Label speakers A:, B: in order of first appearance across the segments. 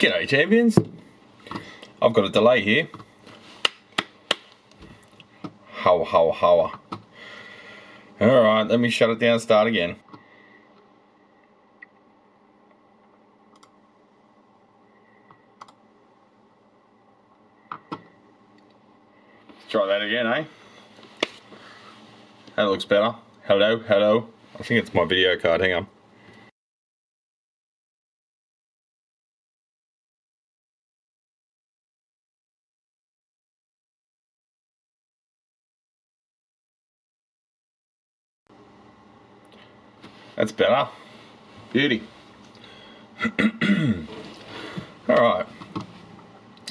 A: G'day champions, I've got a delay here. How. Alright, let me shut it down and start again. Let's try that again, eh? That looks better. Hello. I think it's my video card, hang on. That's better. Beauty. Alright.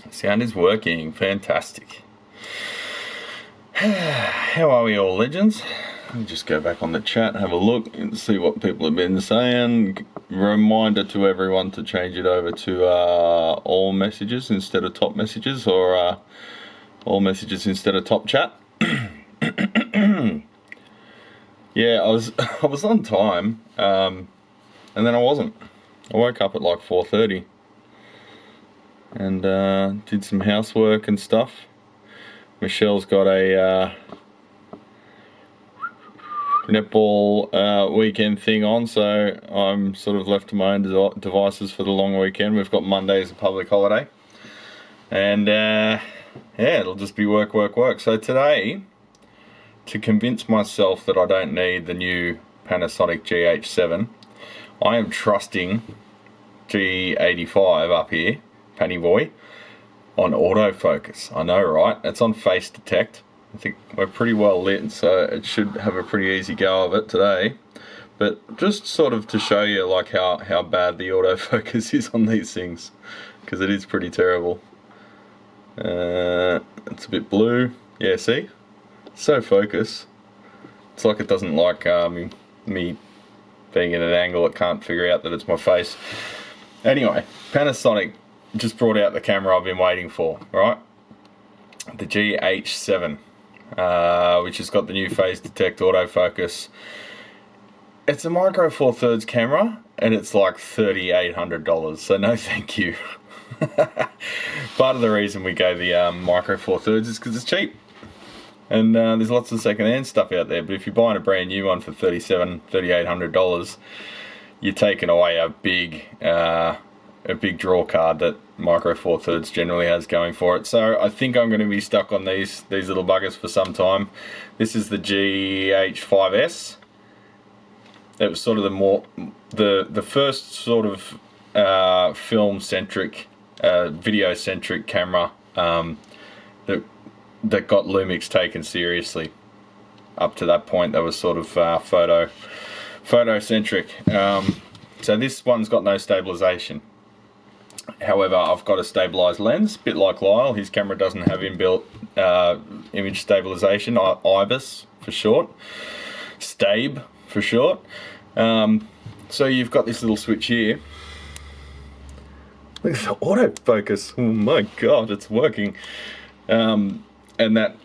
A: Sound is working. Fantastic. How are we all, legends? Let me just go back on the chat, have a look and see what people have been saying. Reminder to everyone to change it over to all messages instead of top messages, or all messages instead of top chat. Yeah, I was on time, and then I wasn't. I woke up at like 4:30 and did some housework and stuff. Michelle's got a netball weekend thing on, so I'm sort of left to my own devices for the long weekend. We've got Monday as a public holiday, and yeah, it'll just be work. So today, to convince myself that I don't need the new Panasonic GH7, I am trusting G85 up here, Panny Boy, on autofocus. I know, right? It's on face detect. I think we're pretty well lit, so it should have a pretty easy go of it today. But just sort of to show you like how bad the autofocus is on these things, because it is pretty terrible. It's a bit blue. Yeah, see? So focus. It's like it doesn't like me being at an angle. It can't figure out that it's my face. Anyway, Panasonic just brought out the camera I've been waiting for, right? The GH7, which has got the new phase detect autofocus. It's a micro four thirds camera and it's like $3,800, so no thank you. Part of the reason we go the micro four thirds is because it's cheap. And there's lots of second-hand stuff out there, but if you're buying a brand new one for $3,800, you're taking away a big draw card that micro four thirds generally has going for it. So I think I'm going to be stuck on these little buggers for some time. This is the GH5s. It was sort of the first sort of film-centric, video-centric camera that got Lumix taken seriously. Up to that point, that was sort of photo-centric. So this one's got no stabilization. However, I've got a stabilized lens, a bit like Lyle. His camera doesn't have inbuilt image stabilization, IBIS for short, Stabe for short. So you've got this little switch here. Look at the autofocus. Oh my god, it's working. And that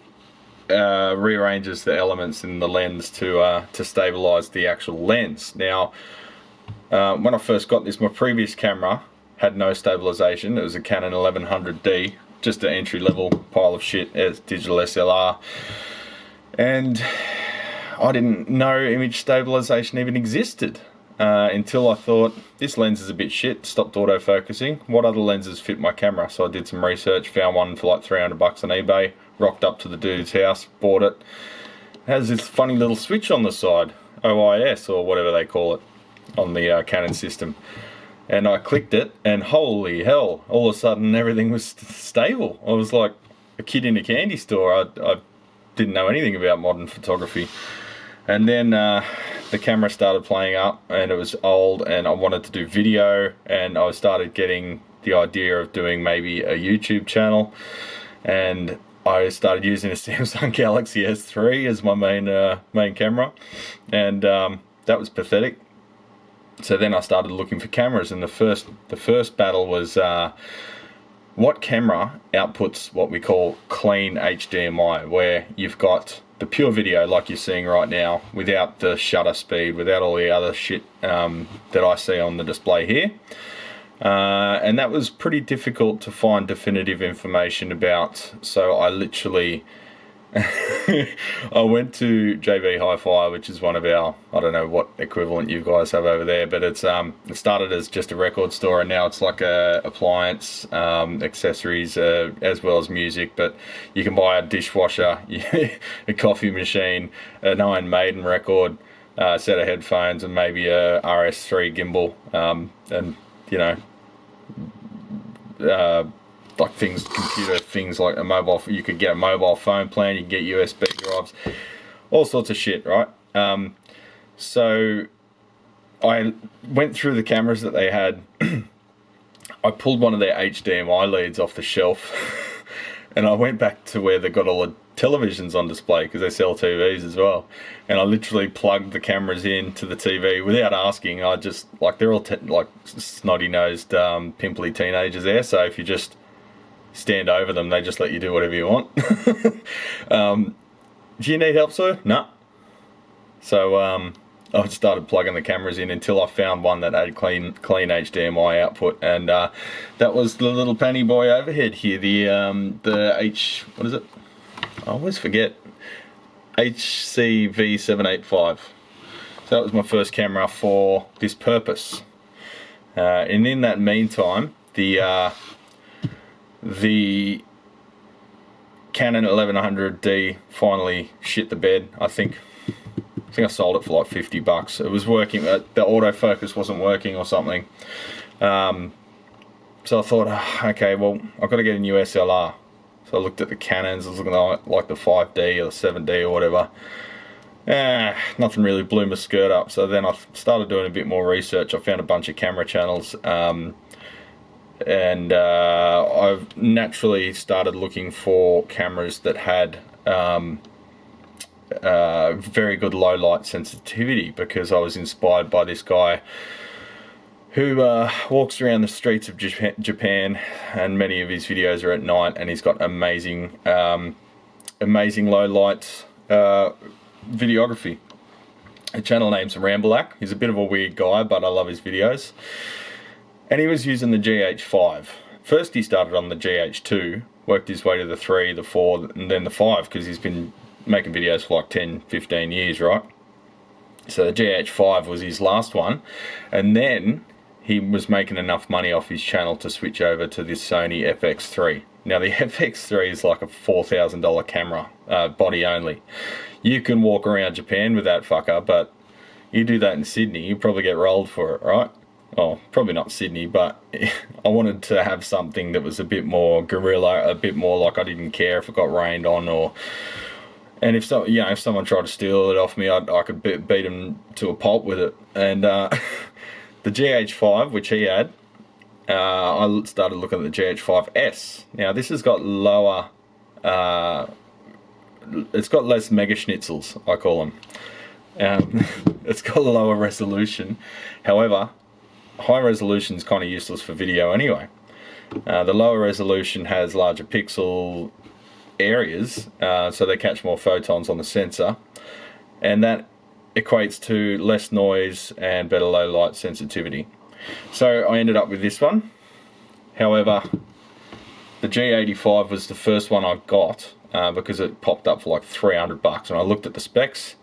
A: rearranges the elements in the lens to stabilize the actual lens. Now, when I first got this, my previous camera had no stabilization. It was a Canon 1100D, just an entry-level pile of shit as digital SLR, and I didn't know image stabilization even existed until I thought, this lens is a bit shit, stopped autofocusing. What other lenses fit my camera? So I did some research, found one for like 300 bucks on eBay, rocked up to the dude's house, bought it. It has this funny little switch on the side, OIS or whatever they call it on the Canon system. And I clicked it, and holy hell, all of a sudden everything was stable. I was like a kid in a candy store. I didn't know anything about modern photography. And then the camera started playing up, and it was old, and I wanted to do video, and I started getting the idea of doing maybe a YouTube channel, and I started using a Samsung Galaxy S3 as my main camera, and that was pathetic. So then I started looking for cameras, and the first battle was what camera outputs what we call clean HDMI, where you've got the pure video like you're seeing right now, without the shutter speed, without all the other shit that I see on the display here. and that was pretty difficult to find definitive information about. So I literally I went to JB Hi-Fi, which is one of our, I don't know what equivalent you guys have over there, but it's it started as just a record store, and now it's like a appliance, accessories, as well as music. But you can buy a dishwasher, a coffee machine, an Iron Maiden record, a set of headphones, and maybe a RS3 gimbal, and you know, like computer things like a mobile. You could get a mobile phone plan, you can get USB drives, all sorts of shit, right? So I went through the cameras that they had. I pulled one of their HDMI leads off the shelf and I went back to where they got all the televisions on display, because they sell TVs as well, and I literally plugged the cameras into the TV without asking. I just, like, they're all like snotty-nosed, pimply teenagers there, so if you just stand over them, they just let you do whatever you want. Do you need help, sir? No. So I started plugging the cameras in until I found one that had clean HDMI output, and that was the little penny boy overhead here, the what is it? I always forget. HCV785. So that was my first camera for this purpose. And in that meantime, the Canon 1100D finally shit the bed. I think I sold it for like 50 bucks. It was working, the autofocus wasn't working or something. So I thought, okay, well, I've got to get a new SLR. So I looked at the Canons. I was looking at like the 5D or the 7D or whatever. Nothing really blew my skirt up. So then I started doing a bit more research. I found a bunch of camera channels, and I've naturally started looking for cameras that had very good low light sensitivity, because I was inspired by this guy who walks around the streets of Japan, and many of his videos are at night, and he's got amazing amazing low light videography. A channel name's Rambleac. He's a bit of a weird guy, but I love his videos. And he was using the GH5. First he started on the GH2, worked his way to the 3, the 4, and then the 5, because he's been making videos for like 10-15 years, right? So the GH5 was his last one, and then he was making enough money off his channel to switch over to this Sony FX3. Now the FX3 is like a $4,000 camera, body only. You can walk around Japan with that fucker, but you do that in Sydney, you probably get rolled for it, right? Oh, probably not Sydney, but I wanted to have something that was a bit more guerrilla, a bit more like I didn't care if it got rained on, and if someone tried to steal it off me, I could beat them to a pulp with it. And the GH5, which he had, I started looking at the GH5s. Now this has got lower, it's got less mega schnitzels, I call them. It's got a lower resolution. However, high resolution is kind of useless for video anyway. The lower resolution has larger pixel areas, so they catch more photons on the sensor, and that equates to less noise and better low light sensitivity. So I ended up with this one. However, the G85 was the first one I got because it popped up for like 300 bucks, and I looked at the specs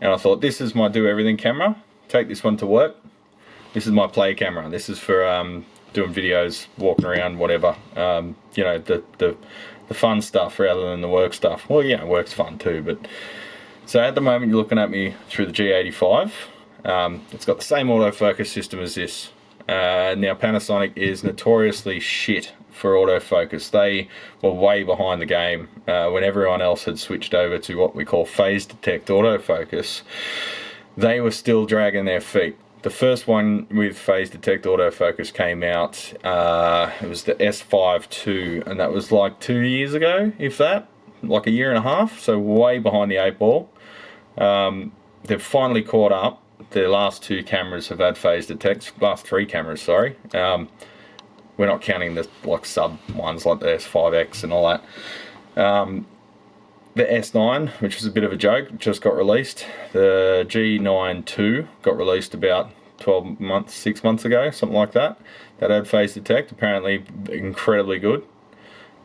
A: and I thought, this is my do everything camera, take this one to work. This is my play camera. This is for doing videos, walking around, whatever, you know, the fun stuff rather than the work stuff. Well, yeah, work's fun too, but so at the moment you're looking at me through the G85. It's got the same autofocus system as this. Now Panasonic is notoriously shit for autofocus. They were way behind the game when everyone else had switched over to what we call phase detect autofocus. They were still dragging their feet. The first one with phase detect autofocus came out, it was the S5 II, and that was like 2 years ago, if that, like a year and a half, so way behind the 8 ball. They've finally caught up. Their last 2 cameras have had phase detect, last 3 cameras, sorry. We're not counting the like sub ones like the S5X and all that. The S9, which was a bit of a joke, just got released. The G9 II got released about 12 months, 6 months ago, something like that. That had phase detect, apparently incredibly good.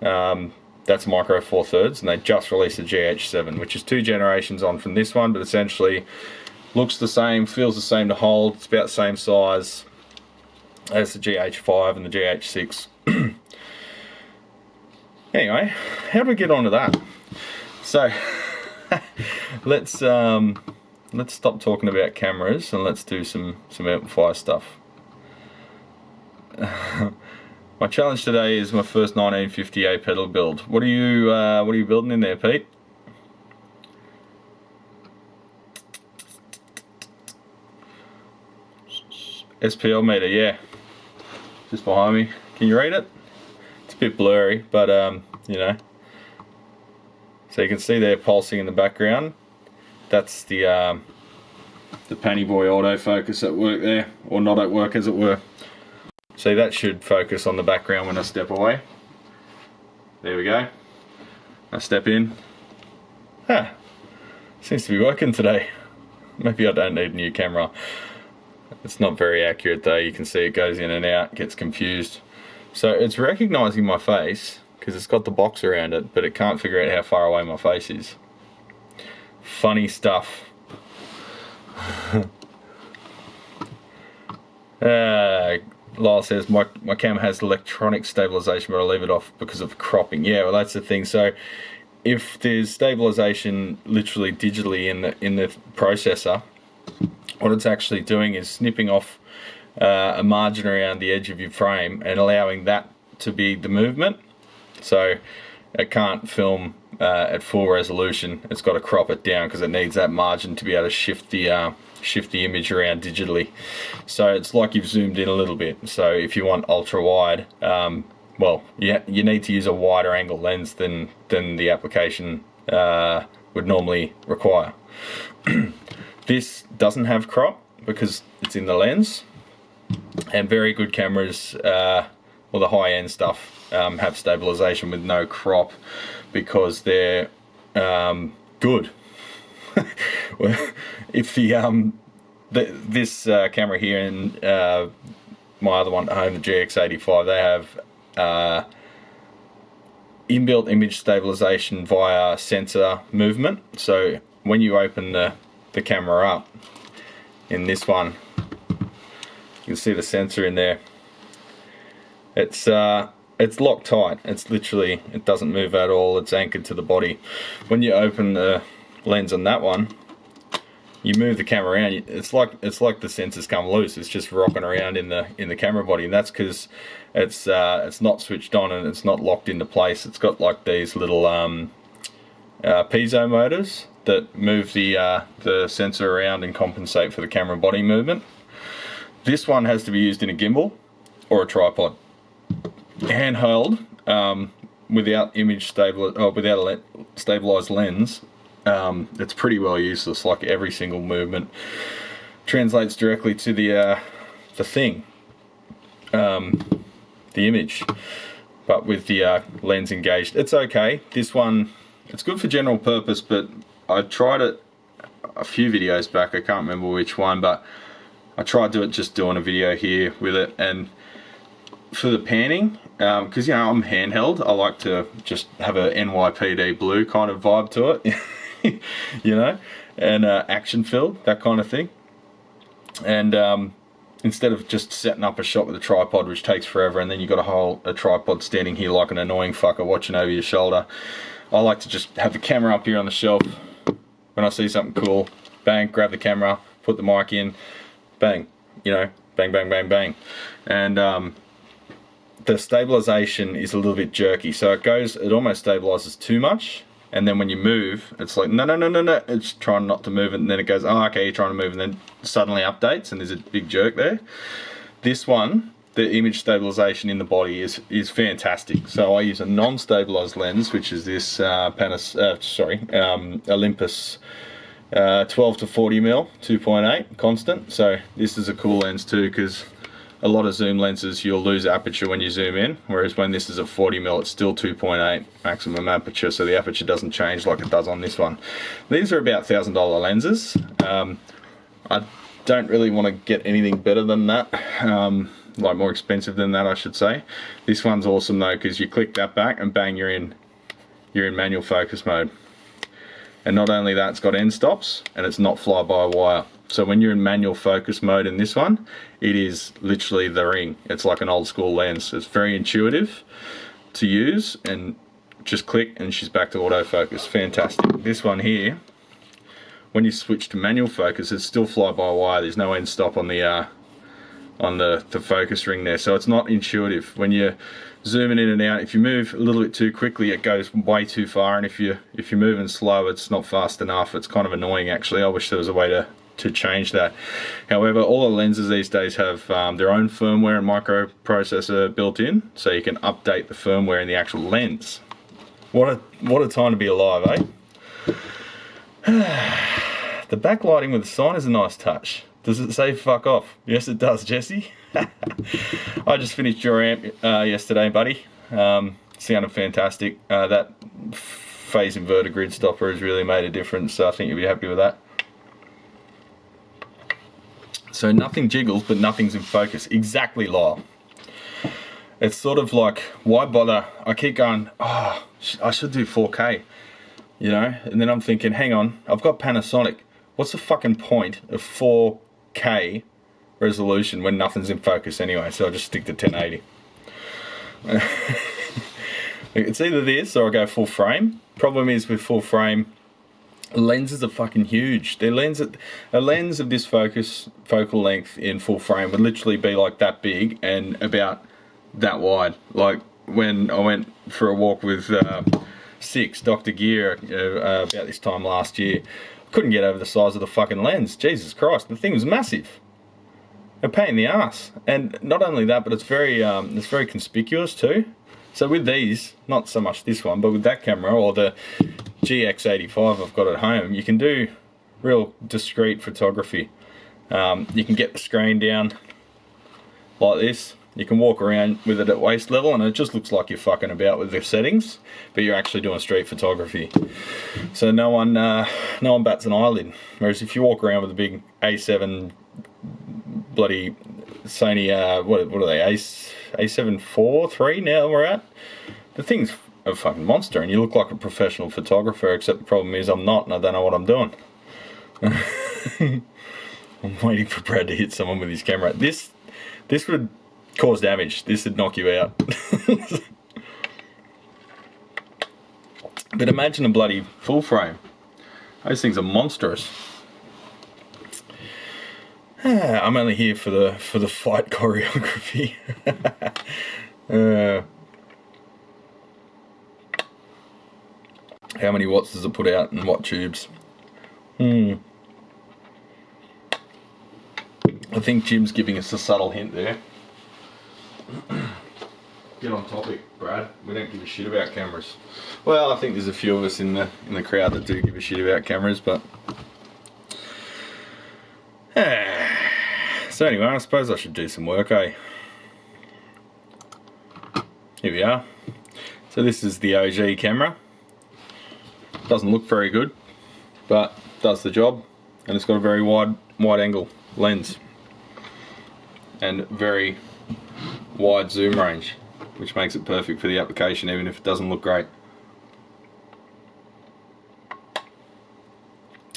A: That's micro 4/3, and they just released the GH7, which is 2 generations on from this one, but essentially looks the same, feels the same to hold. It's about the same size as the GH5 and the GH6. Anyway, how do we get onto that? So let's stop talking about cameras and let's do some amplifier stuff. My challenge today is my first 1950A pedal build. What are you building in there, Pete? SPL meter, yeah, just behind me. Can you read it? It's a bit blurry, but you know. So you can see there pulsing in the background. That's the Panny Boy autofocus at work there, or not at work as it were. So that should focus on the background when I step away. There we go. I step in. Seems to be working today. Maybe I don't need a new camera. It's not very accurate though. You can see it goes in and out, gets confused. So it's recognizing my face because it's got the box around it, but it can't figure out how far away my face is. Funny stuff. Lyle says my camera has electronic stabilization, but I leave it off because of cropping. Yeah, well that's the thing. So if there's stabilization literally digitally in the processor, what it's actually doing is snipping off a margin around the edge of your frame and allowing that to be the movement. So it can't film at full resolution. It's got to crop it down because it needs that margin to be able to shift the image around digitally. So it's like you've zoomed in a little bit. So if you want ultra wide, well, you need to use a wider angle lens than the application would normally require. This doesn't have crop because it's in the lens, and very good cameras, well the high-end stuff, have stabilization with no crop because they're good. If this camera here and my other one at home, the GX85, they have inbuilt image stabilization via sensor movement. So when you open the camera up in this one, you can see the sensor in there. It's Loctite. It's literally, it doesn't move at all. It's anchored to the body. When you open the lens on that one, you move the camera around. It's like the sensors come loose. It's just rocking around in the camera body, and that's because it's not switched on and it's not locked into place. It's got like these little piezo motors that move the sensor around and compensate for the camera body movement. This one has to be used in a gimbal or a tripod. Handheld, without without a stabilized lens, it's pretty well useless. Like every single movement translates directly to the thing, the image. But with the lens engaged, it's okay. This one, it's good for general purpose, but I tried it a few videos back, I can't remember which one, but I tried just doing a video here with it, and for the panning, because you know I'm handheld, I like to just have a NYPD Blue kind of vibe to it, you know, and action filled, that kind of thing. And instead of just setting up a shot with a tripod, which takes forever, and then you've got a tripod standing here like an annoying fucker watching over your shoulder, I like to just have the camera up here on the shelf. When I see something cool, bang, grab the camera, put the mic in, bang, you know, bang, bang, bang, bang. And the stabilization is a little bit jerky, so it almost stabilizes too much, and then when you move, it's like no, it's trying not to move, and then it goes, oh okay, you're trying to move, and then suddenly updates and there's a big jerk there. This one, the image stabilization in the body is fantastic. So I use a non-stabilized lens, which is this Olympus 12 to 40 mm 2.8 constant. So this is a cool lens too, because a lot of zoom lenses you'll lose aperture when you zoom in, whereas when this is a 40 mm it's still 2.8 maximum aperture, so the aperture doesn't change like it does on this one. These are about $1,000 lenses. don't really want to get anything better than that, like more expensive than that I should say. This one's awesome though, because you click that back and bang, you're in manual focus mode. And not only that, it's got end stops and it's not fly-by-wire. So when you're in manual focus mode in this one, it is literally the ring. It's like an old school lens. It's very intuitive to use, and just click and she's back to autofocus. Fantastic. This one here, when you switch to manual focus, it's still fly-by-wire. There's no end stop on the focus ring there, so it's not intuitive. When you're zooming in and out, if you move a little bit too quickly, it goes way too far, and if you're moving slow, it's not fast enough. It's kind of annoying actually. I wish there was a way to change that. However, all the lenses these days have their own firmware and microprocessor built in, so you can update the firmware in the actual lens. What a time to be alive, eh? The backlighting with the sign is a nice touch. Does it say fuck off? Yes it does, Jesse. I just finished your amp yesterday, buddy. Sounded fantastic. That phase inverter grid stopper has really made a difference, so I think you'll be happy with that. So nothing jiggles, but nothing's in focus. Exactly, Lyle. It's sort of like, why bother? I keep going, oh, I should do 4K, you know? And then I'm thinking, hang on, I've got Panasonic. What's the fucking point of 4K resolution when nothing's in focus anyway? So I'll just stick to 1080. It's either this or I go full frame. Problem is with full frame, lenses are fucking huge. A lens of this focal length in full frame would literally be like that big and about that wide. Like when I went for a walk with Dr. Gear about this time last year, I couldn't get over the size of the fucking lens. Jesus Christ, the thing was massive. A pain in the ass. And not only that, but it's very conspicuous too. So with these, not so much this one, but with that camera or the GH85 I've got at home, you can do real discreet photography. You can get the screen down like this. You can walk around with it at waist level and it just looks like you're fucking about with the settings, but you're actually doing street photography. So no one bats an eyelid. Whereas if you walk around with a big A7 bloody Sony, what are they, A7 IV now we're at, the thing's a fucking monster and you look like a professional photographer, except the problem is I'm not and I don't know what I'm doing. I'm waiting for Brad to hit someone with his camera. This would cause damage. This would knock you out. But imagine a bloody full frame. Those things are monstrous. I'm only here for the fight choreography. How many watts does it put out and what tubes? I think Jim's giving us a subtle hint there. Get on topic, Brad. We don't give a shit about cameras. Well, I think there's a few of us in the crowd that do give a shit about cameras, but so anyway, I suppose I should do some work, eh? Here we are. So this is the OG camera. Doesn't look very good, but does the job, and it's got a very wide angle lens and very wide zoom range, which makes it perfect for the application even if it doesn't look great.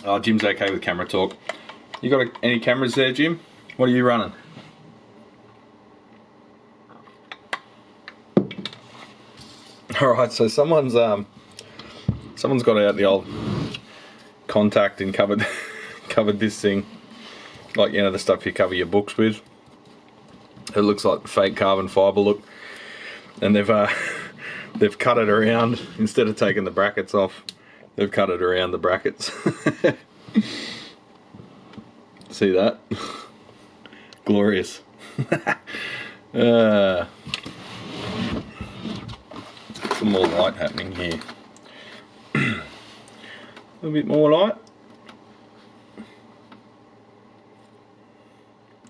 A: Oh, Jim's okay with camera talk. You got any cameras there, Jim? What are you running? Alright, so someone's got out the old contact and covered this thing, like, you know, the stuff you cover your books with. It looks like fake carbon fibre look, and they've cut it around. Instead of taking the brackets off, they've cut it around the brackets. See that? Glorious. Some more light happening here. A little bit more light.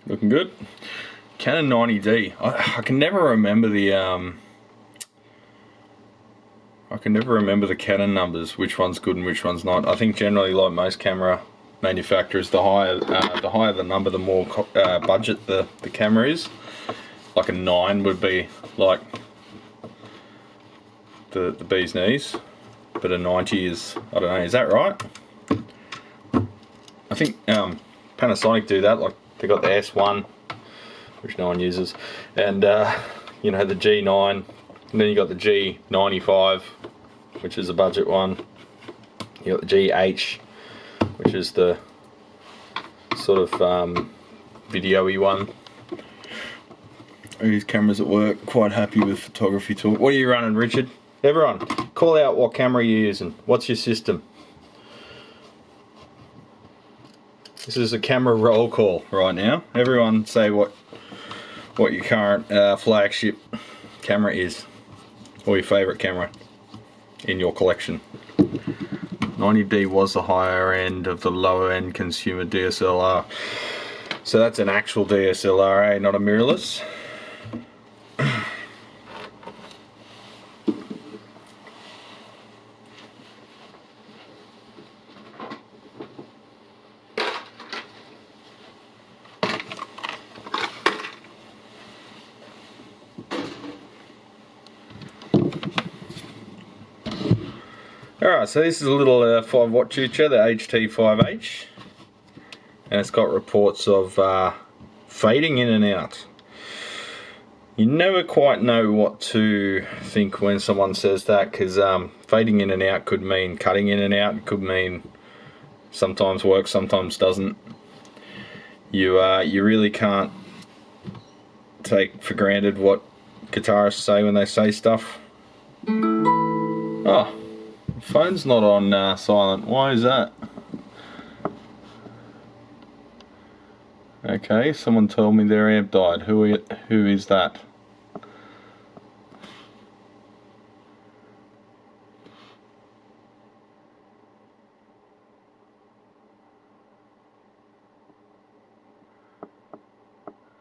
A: Looking good. Canon 90D. I can never remember the Canon numbers, which one's good and which one's not. I think generally, like most camera manufacturers, the higher the number, the more budget the camera is. Like a 9 would be like the bee's knees, but a 90 is, I don't know, is that right? I think Panasonic do that. Like they got the S1, which no one uses, and you know, the G9, and then you got the G95, which is a budget one. You got the GH, which is the sort of video-y one. I use cameras at work, quite happy with photography tool. What are you running, Richard? Everyone, call out what camera you're using. What's your system? This is a camera roll call right now. Everyone say what your current flagship camera is, or your favourite camera in your collection. 90D was the higher end of the lower end consumer DSLR. So that's an actual DSLR, not a mirrorless. Alright, so this is a little 5-watt Chucha, the HT5H, and it's got reports of fading in and out. You never quite know what to think when someone says that, because fading in and out could mean cutting in and out, it could mean sometimes works, sometimes doesn't. You really can't take for granted what guitarists say when they say stuff. Oh. Phone's not on silent. Why is that? Okay, someone told me their amp died. Who is that?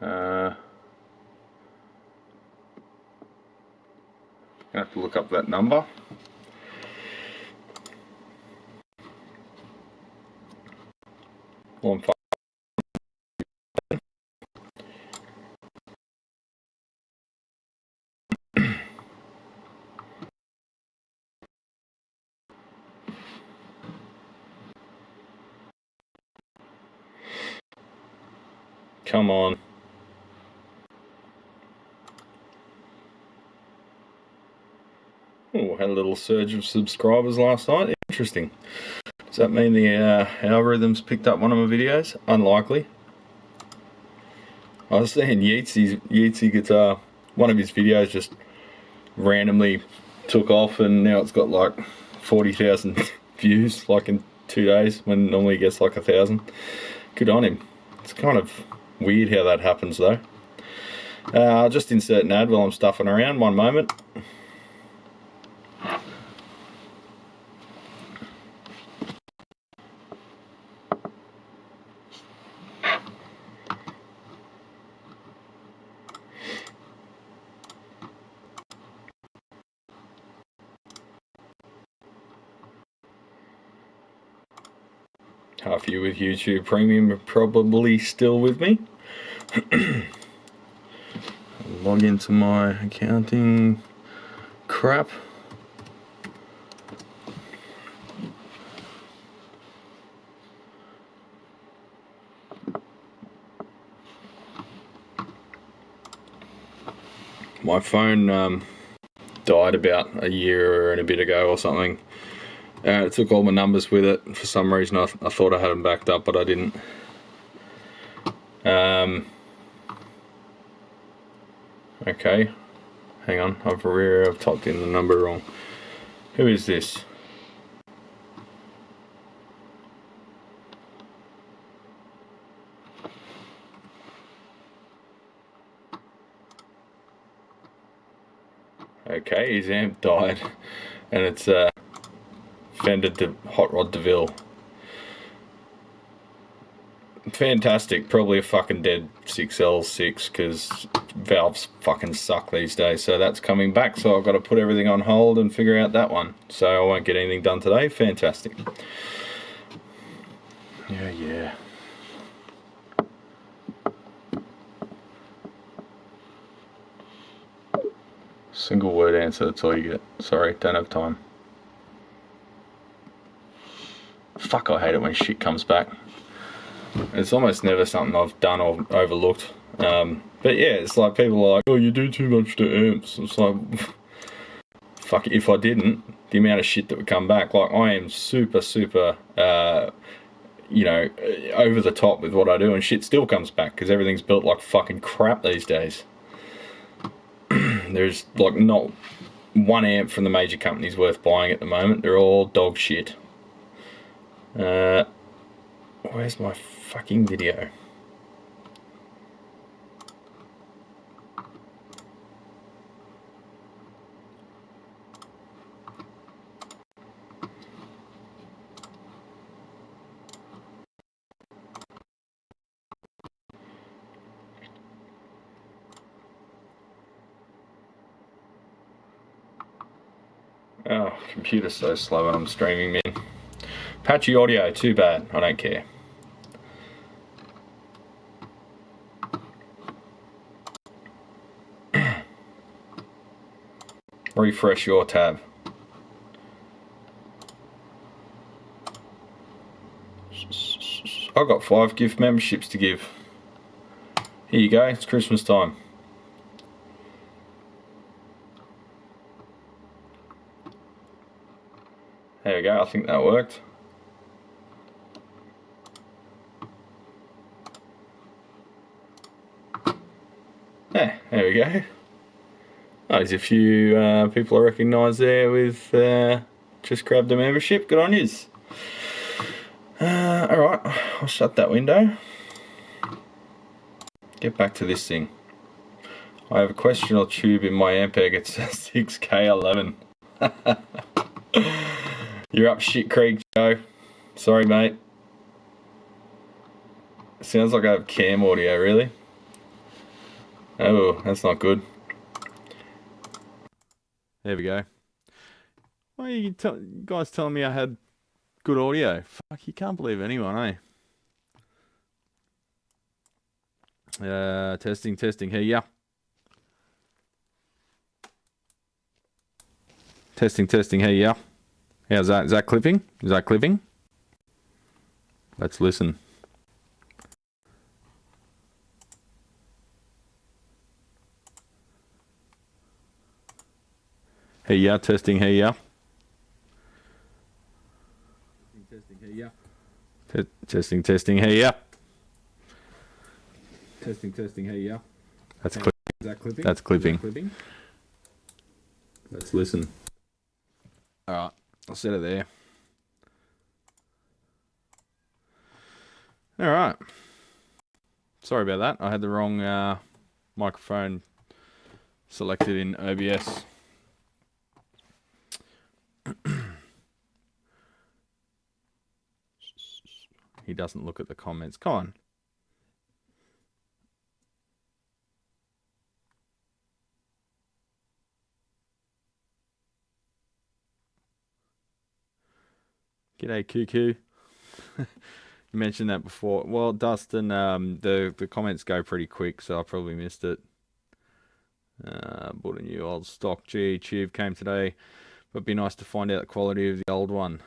A: I have to look up that number. Come on. Oh, had a little surge of subscribers last night. Interesting. Does that mean the algorithms picked up one of my videos? Unlikely. I was seeing Yeatsy guitar, one of his videos just randomly took off, and now it's got like 40,000 views like in 2 days, when normally he gets like 1,000. Good on him. It's kind of weird how that happens though. I'll just insert an ad while I'm stuffing around. One moment. Half you with YouTube Premium are probably still with me. Log into my accounting crap. My phone died about a year and a bit ago or something. It took all my numbers with it. For some reason I thought I had them backed up, but I didn't. Okay, hang on, I've typed in the number wrong. Who is this? Okay, his amp died, and it's Fender Hot Rod DeVille. Fantastic, probably a fucking dead 6L6, because valves fucking suck these days. So that's coming back, so I've got to put everything on hold and figure out that one. So I won't get anything done today. Fantastic. Yeah. Single word answer, that's all you get. Sorry, don't have time. Fuck, I hate it when shit comes back. It's almost never something I've done or overlooked. But yeah, it's like people are like, oh, you do too much to amps. It's like, fuck, if I didn't, the amount of shit that would come back. Like, I am super, you know, over the top with what I do, and shit still comes back because everything's built like fucking crap these days. There's like not one amp from the major companies worth buying at the moment. They're all dog shit. Where's my fucking video? Oh, computer's so slow when I'm streaming, man. Patchy audio, too bad. I don't care. Refresh your tab. I've got 5 gift memberships to give. Here you go, it's Christmas time. There we go, I think that worked. Yeah, there we go. Oh, there's a few people I recognise there with just grabbed a membership. Good on yous. Alright, I'll shut that window. Get back to this thing. I have a questionable tube in my Ampeg. It's a 6K11. You're up shit creek, Joe. Sorry, mate. Sounds like I have cam audio, really. Oh, that's not good. There we go. Why are you guys telling me I had good audio? Fuck, you can't believe anyone, eh? Testing, here, yeah. Testing, here, yeah. How's that? Is that clipping? Is that clipping? Let's listen. Hey, yeah, testing, hey, yeah. Testing, hey, yeah. Testing, hey, yeah. Testing, hey, yeah. That's clipping. Is that clipping? That's clipping. Clipping? Let's listen. Alright, I'll set it there. Alright. Sorry about that. I had the wrong microphone selected in OBS. He doesn't look at the comments. Come on. G'day, Cuckoo. You mentioned that before. Well, Dustin, the comments go pretty quick, so I probably missed it. Bought a new old stock GE tube, came today, but it'd be nice to find out the quality of the old one.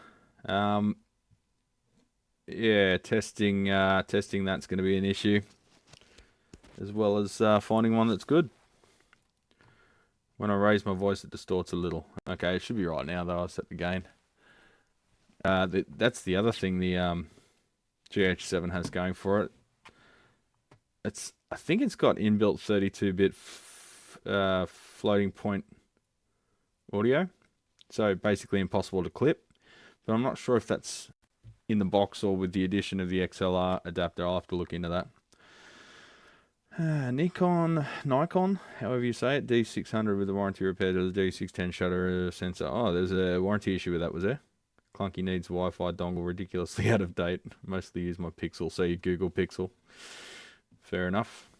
A: Yeah, testing that's going to be an issue, as well as finding one that's good. When I raise my voice, it distorts a little. Okay, it should be right now though. I set the gain. That's the other thing the GH7 has going for it. I think it's got inbuilt 32-bit floating point audio, so basically impossible to clip. But I'm not sure if that's in the box or with the addition of the XLR adapter. I'll have to look into that. Nikon, however you say it, D600 with a warranty repair to the D610 shutter sensor. Oh, there's a warranty issue with that, was there? Clunky needs Wi-Fi dongle, ridiculously out of date. Mostly use my Pixel, so you Google Pixel. Fair enough.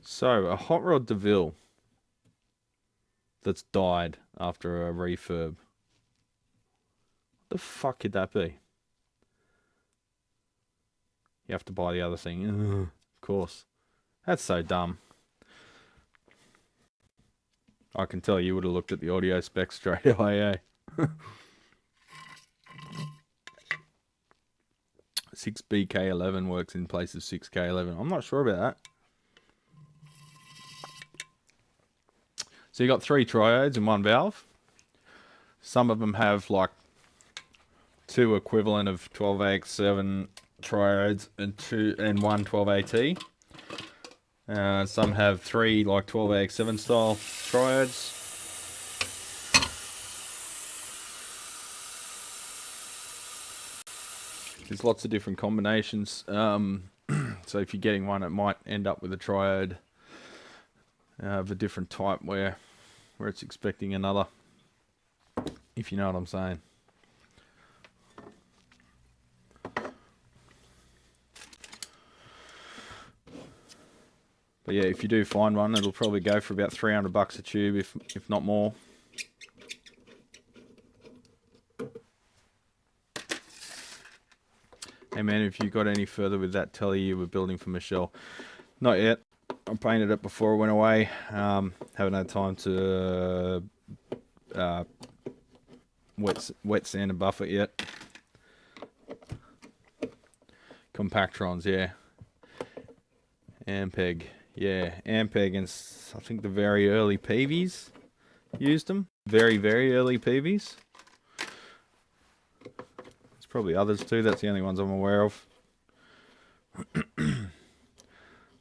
A: So, a hot rod DeVille that's died after a refurb. What the fuck could that be? You have to buy the other thing. Ugh, of course. That's so dumb. I can tell you would have looked at the audio specs straight away, eh? 6BK11 works in place of 6K11. I'm not sure about that. So you got 3 triodes in one valve. Some of them have like 2 equivalent of 12AX7 triodes and one 12AT. Some have 3 like 12AX7 style triodes. There's lots of different combinations. So if you're getting one, it might end up with a triode of a different type where it's expecting another, if you know what I'm saying. But yeah, if you do find one, it'll probably go for about $300 a tube, if not more. Hey man, if you got any further with that telly you were building for Michelle, not yet. I painted it before I went away. Haven't had time to wet sand and buff it yet. Compactrons, yeah. Ampeg, yeah. Ampeg and I think the very early PVs used them. Very, very early PVs. There's probably others too. That's the only ones I'm aware of.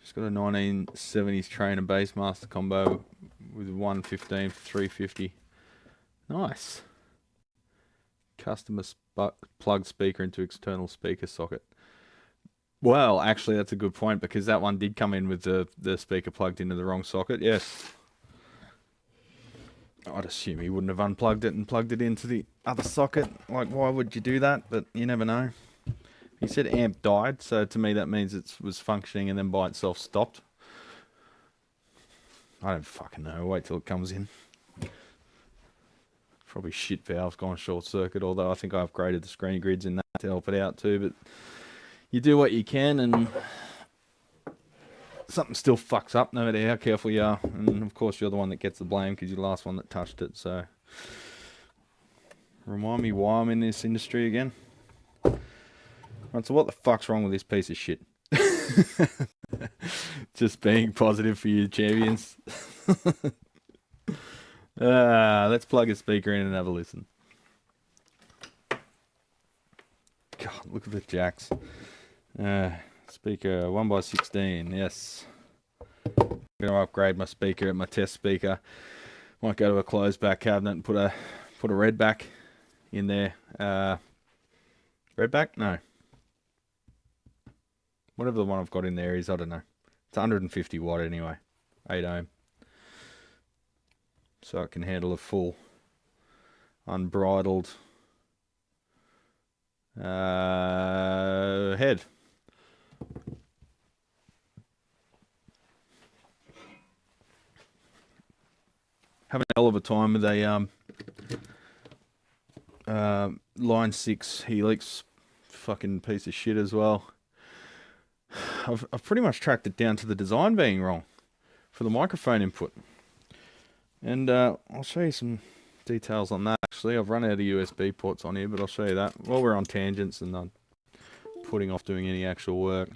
A: Just got a 1970s Trainer Bassmaster combo with 115 for 350. Nice. Customer plug speaker into external speaker socket. Well, actually, that's a good point because that one did come in with the speaker plugged into the wrong socket. Yes. I'd assume he wouldn't have unplugged it and plugged it into the other socket. Like, why would you do that? But you never know. He said amp died, so to me that means it was functioning and then by itself stopped. I don't fucking know. Wait till it comes in. Probably shit valve's gone short circuit, although I think I upgraded the screen grids in that to help it out too. But you do what you can and something still fucks up no matter how careful you are. And of course you're the one that gets the blame because you're the last one that touched it. So remind me why I'm in this industry again. Right, so what the fuck's wrong with this piece of shit? Just being positive for you champions. Let's plug a speaker in and have a listen. God, look at the jacks. Speaker 1x16, yes. I'm going to upgrade my speaker, my test speaker. Might go to a closed back cabinet and put a red back in there. Red back? No. Whatever the one I've got in there is, I don't know. It's 150 watt anyway, 8 ohm. So it can handle a full, unbridled head. Having a hell of a time with a line 6 Helix fucking piece of shit as well. I've pretty much tracked it down to the design being wrong for the microphone input. And I'll show you some details on that actually. I've run out of USB ports on here, but I'll show you that while we're on tangents and not putting off doing any actual work.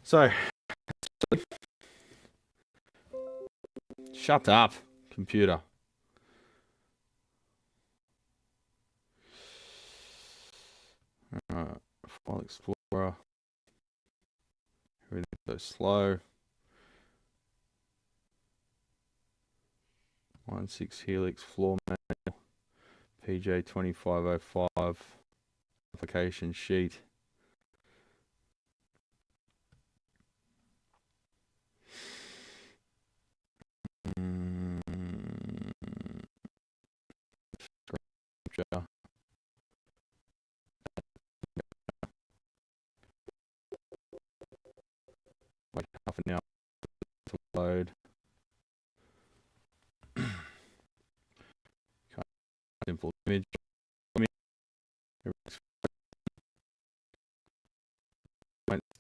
A: So, shut up, computer. File Explorer. Everything's so slow. Line 6 Helix floor manual. PJ2505 application sheet. Like half an hour load. Simple image.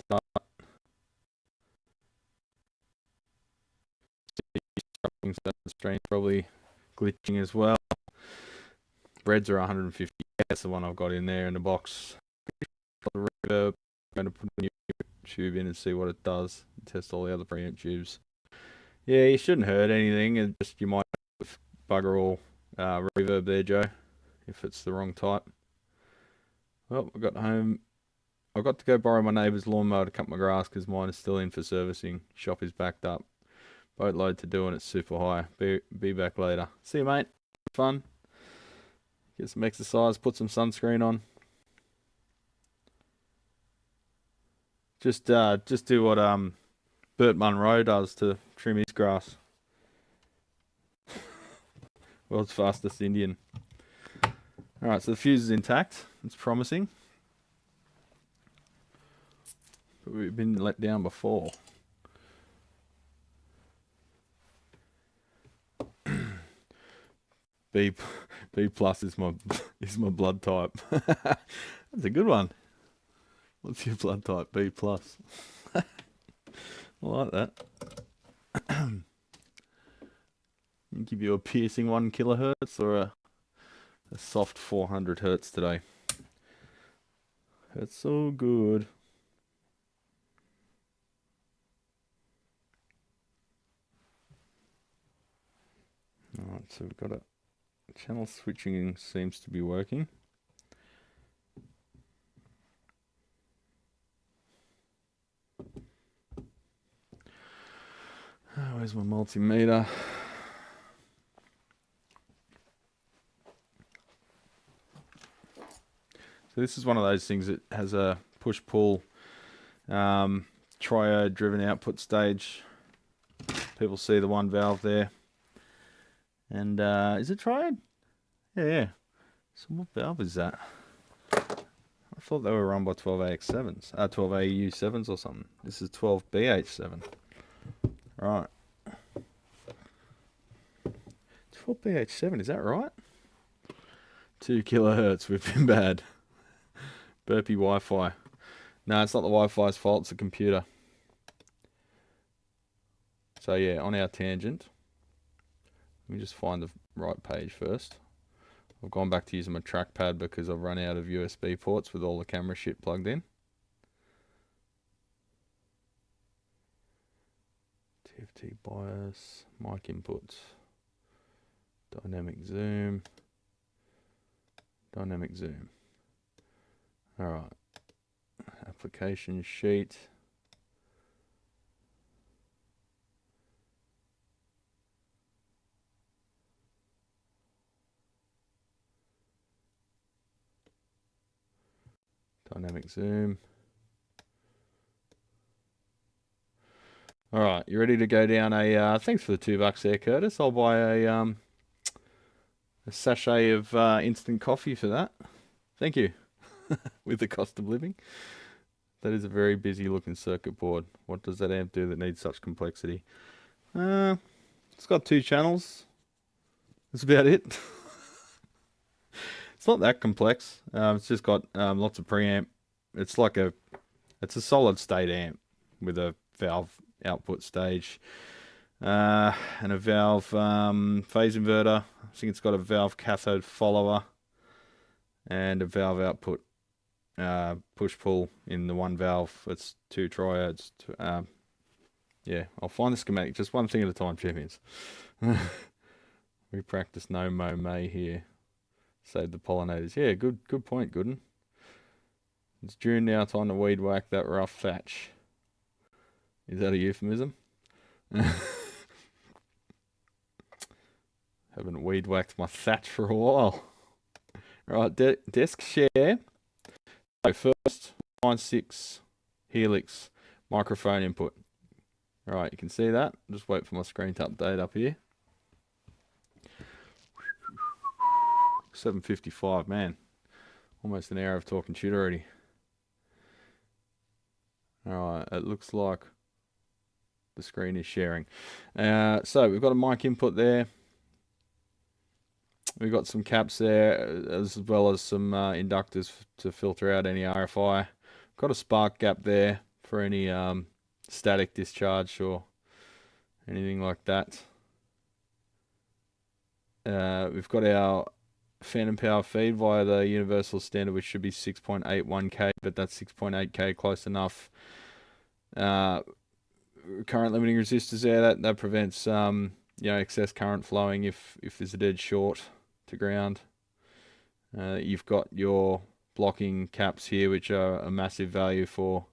A: Start. The screen probably glitching as well. Reds are 150. That's the one I've got in there in the box. Got the reverb. I'm going to put a new tube in and see what it does. Test all the other preamp tubes. Yeah, you shouldn't hurt anything. And just you might bugger all reverb there, Joe, if it's the wrong type. Well, I got home. I got to go borrow my neighbour's lawnmower to cut my grass because mine is still in for servicing. Shop is backed up. Boatload to do and it's super high. Be back later. See you, mate. Fun. Get some exercise. Put some sunscreen on. Just do what Burt Munro does to trim his grass. World's fastest Indian. Alright, so the fuse is intact. It's promising. But we've been let down before. B plus is my blood type. That's a good one. What's your blood type? B plus. I like that. Give you a piercing 1 kilohertz or a soft 400 hertz today. That's so good. Alright, so we've got a channel switching seems to be working. Where's my multimeter? So this is one of those things that has a push-pull triode driven output stage. People see the one valve there. And is it triode? Yeah. So what valve is that? I thought they were run by 12AX7s, 12AU7s or something. This is 12BH7. Right. 12BH7, is that right? 2 kilohertz, we've been bad. Burpee Wi-Fi. No, it's not the Wi-Fi's fault, it's the computer. So yeah, on our tangent. Let me just find the right page first. I've gone back to using my trackpad because I've run out of USB ports with all the camera shit plugged in. TFT bias, mic inputs, dynamic zoom. Alright, application sheet. Dynamic zoom. Alright, you ready to go down a, thanks for the $2 there, Curtis. I'll buy a sachet of instant coffee for that. Thank you. With the cost of living. That is a very busy looking circuit board. What does that amp do that needs such complexity? It's got 2 channels. That's about it. It's not that complex. It's just got lots of preamp. It's a solid state amp with a valve output stage and a valve phase inverter. I think it's got a valve cathode follower and a valve output push pull in the one valve. It's 2 triodes. Yeah, I'll find the schematic. Just one thing at a time, champions. We practice no mo may here. Save the pollinators. Yeah, good point, Gooden. It's June now, time to weed whack that rough thatch. Is that a euphemism? Haven't weed whacked my thatch for a while. Right, desk share. So first, line 6, Helix, microphone input. Alright, you can see that. Just wait for my screen to update up here. 7:55, man. Almost an hour of talking shit already. Alright, it looks like the screen is sharing. So we've got a mic input there. We've got some caps there, as well as some inductors to filter out any RFI. Got a spark gap there for any static discharge or anything like that. We've got our phantom power feed via the universal standard, which should be 6.81k, but that's 6.8k, close enough. Current limiting resistors there, that prevents excess current flowing if there's a dead short to ground. You've got your blocking caps here, which are a massive value for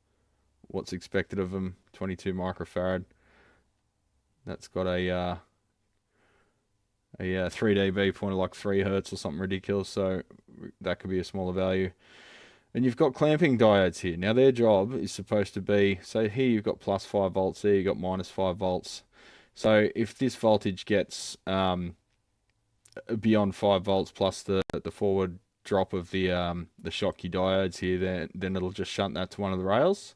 A: what's expected of them. 22 microfarad. That's got a 3 dB point of like 3 hertz or something ridiculous, so that could be a smaller value. And you've got clamping diodes here. Now their job is supposed to be, so here you've got plus 5 volts, there you've got minus 5 volts. So if this voltage gets beyond 5 volts plus the forward drop of the Schottky diodes here, then it'll just shunt that to one of the rails.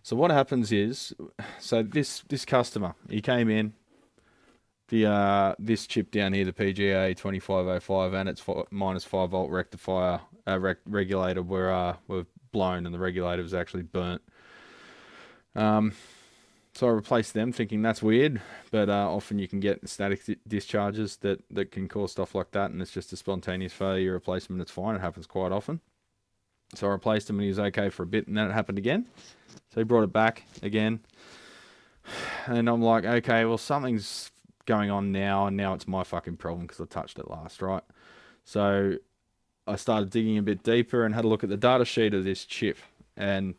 A: So what happens is, so this customer, he came in, this chip down here, the PGA 2505, and its minus 5 volt rectifier regulator were blown, and the regulator was actually burnt. So I replaced them, thinking that's weird, but often you can get static discharges that can cause stuff like that, and it's just a spontaneous failure replacement. It's fine, it happens quite often. So I replaced him, and he was okay for a bit, and then it happened again. So he brought it back again, and I'm like, okay, well, something's going on now, and now it's my fucking problem because I touched it last, right? So I started digging a bit deeper and had a look at the data sheet of this chip, and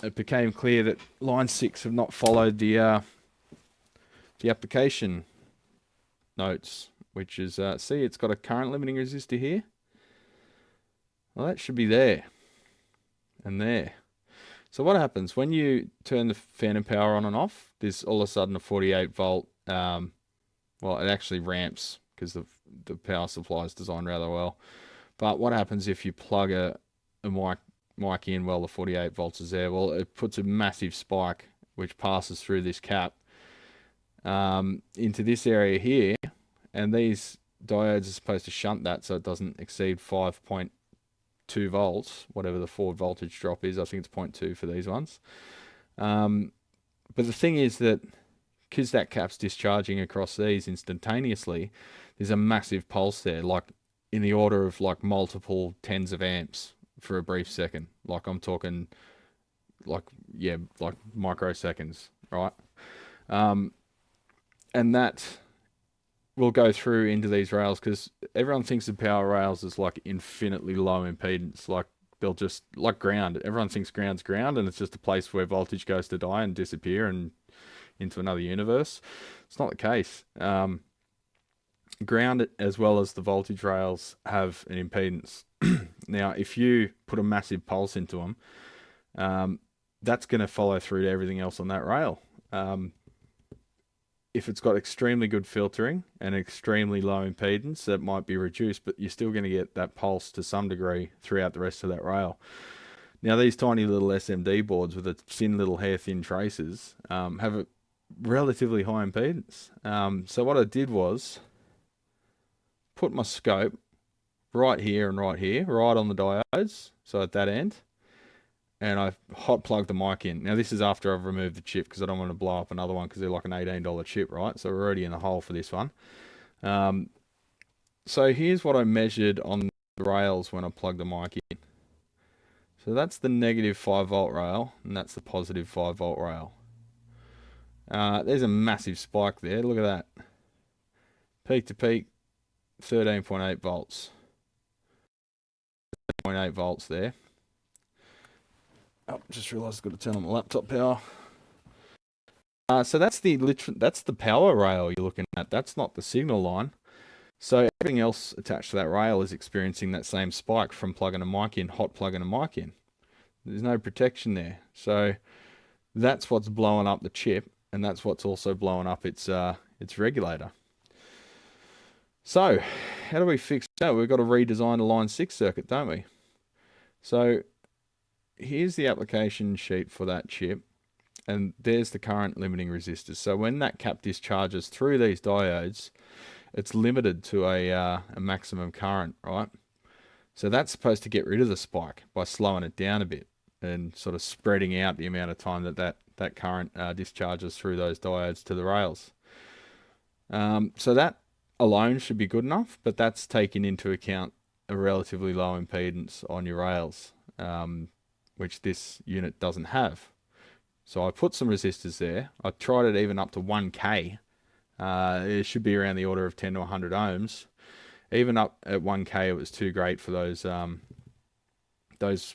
A: it became clear that line 6 have not followed the application notes, which is, see, it's got a current limiting resistor here. Well, that should be there and there. So what happens when you turn the phantom power on and off? There's all of a sudden a 48 volt, well, it actually ramps because the power supply is designed rather well. But what happens if you plug a mic in while the 48 volts is there? Well, it puts a massive spike which passes through this cap into this area here, and these diodes are supposed to shunt that so it doesn't exceed 5.2 volts, whatever the forward voltage drop is. I think it's 0.2 for these ones. But the thing is that because that cap's discharging across these instantaneously, there's a massive pulse there, like in the order of like multiple tens of amps for a brief second. Like I'm talking like microseconds, right? And that will go through into these rails because everyone thinks of power rails as like infinitely low impedance. Like they'll just, like ground. Everyone thinks ground's ground and it's just a place where voltage goes to die and disappear and into another universe. It's not the case. Ground as well as the voltage rails have an impedance. Now, if you put a massive pulse into them, that's going to follow through to everything else on that rail. If it's got extremely good filtering and extremely low impedance, that might be reduced, but you're still going to get that pulse to some degree throughout the rest of that rail. Now, these tiny little SMD boards with the thin little hair-thin traces have a relatively high impedance. So what I did was put my scope right here and right here, right on the diodes, so at that end, and I hot plugged the mic in. Now this is after I've removed the chip because I don't want to blow up another one because they're like an $18 chip, right? So we're already in the hole for this one. So here's what I measured on the rails when I plugged the mic in. So that's the negative 5 volt rail, and that's the positive 5 volt rail. There's a massive spike there, look at that. Peak to peak, 13.8 volts. 0.8 volts there. Oh, just realised I've got to turn on the laptop power. So that's the power rail you're looking at. That's not the signal line. So everything else attached to that rail is experiencing that same spike from plugging a mic in, hot plugging a mic in. There's no protection there. So that's what's blowing up the chip, and that's what's also blowing up its regulator. So how do we fix that? We've got to redesign the line 6 circuit, don't we? So here's the application sheet for that chip. and there's the current limiting resistors. So when that cap discharges through these diodes, it's limited to a maximum current, right? So that's supposed to get rid of the spike by slowing it down a bit and sort of spreading out the amount of time that current discharges through those diodes to the rails. So that alone should be good enough, but that's taking into account a relatively low impedance on your rails, which this unit doesn't have. So I put some resistors there. I tried it even up to 1K. It should be around the order of 10 to 100 ohms. Even up at 1K, it was too great for those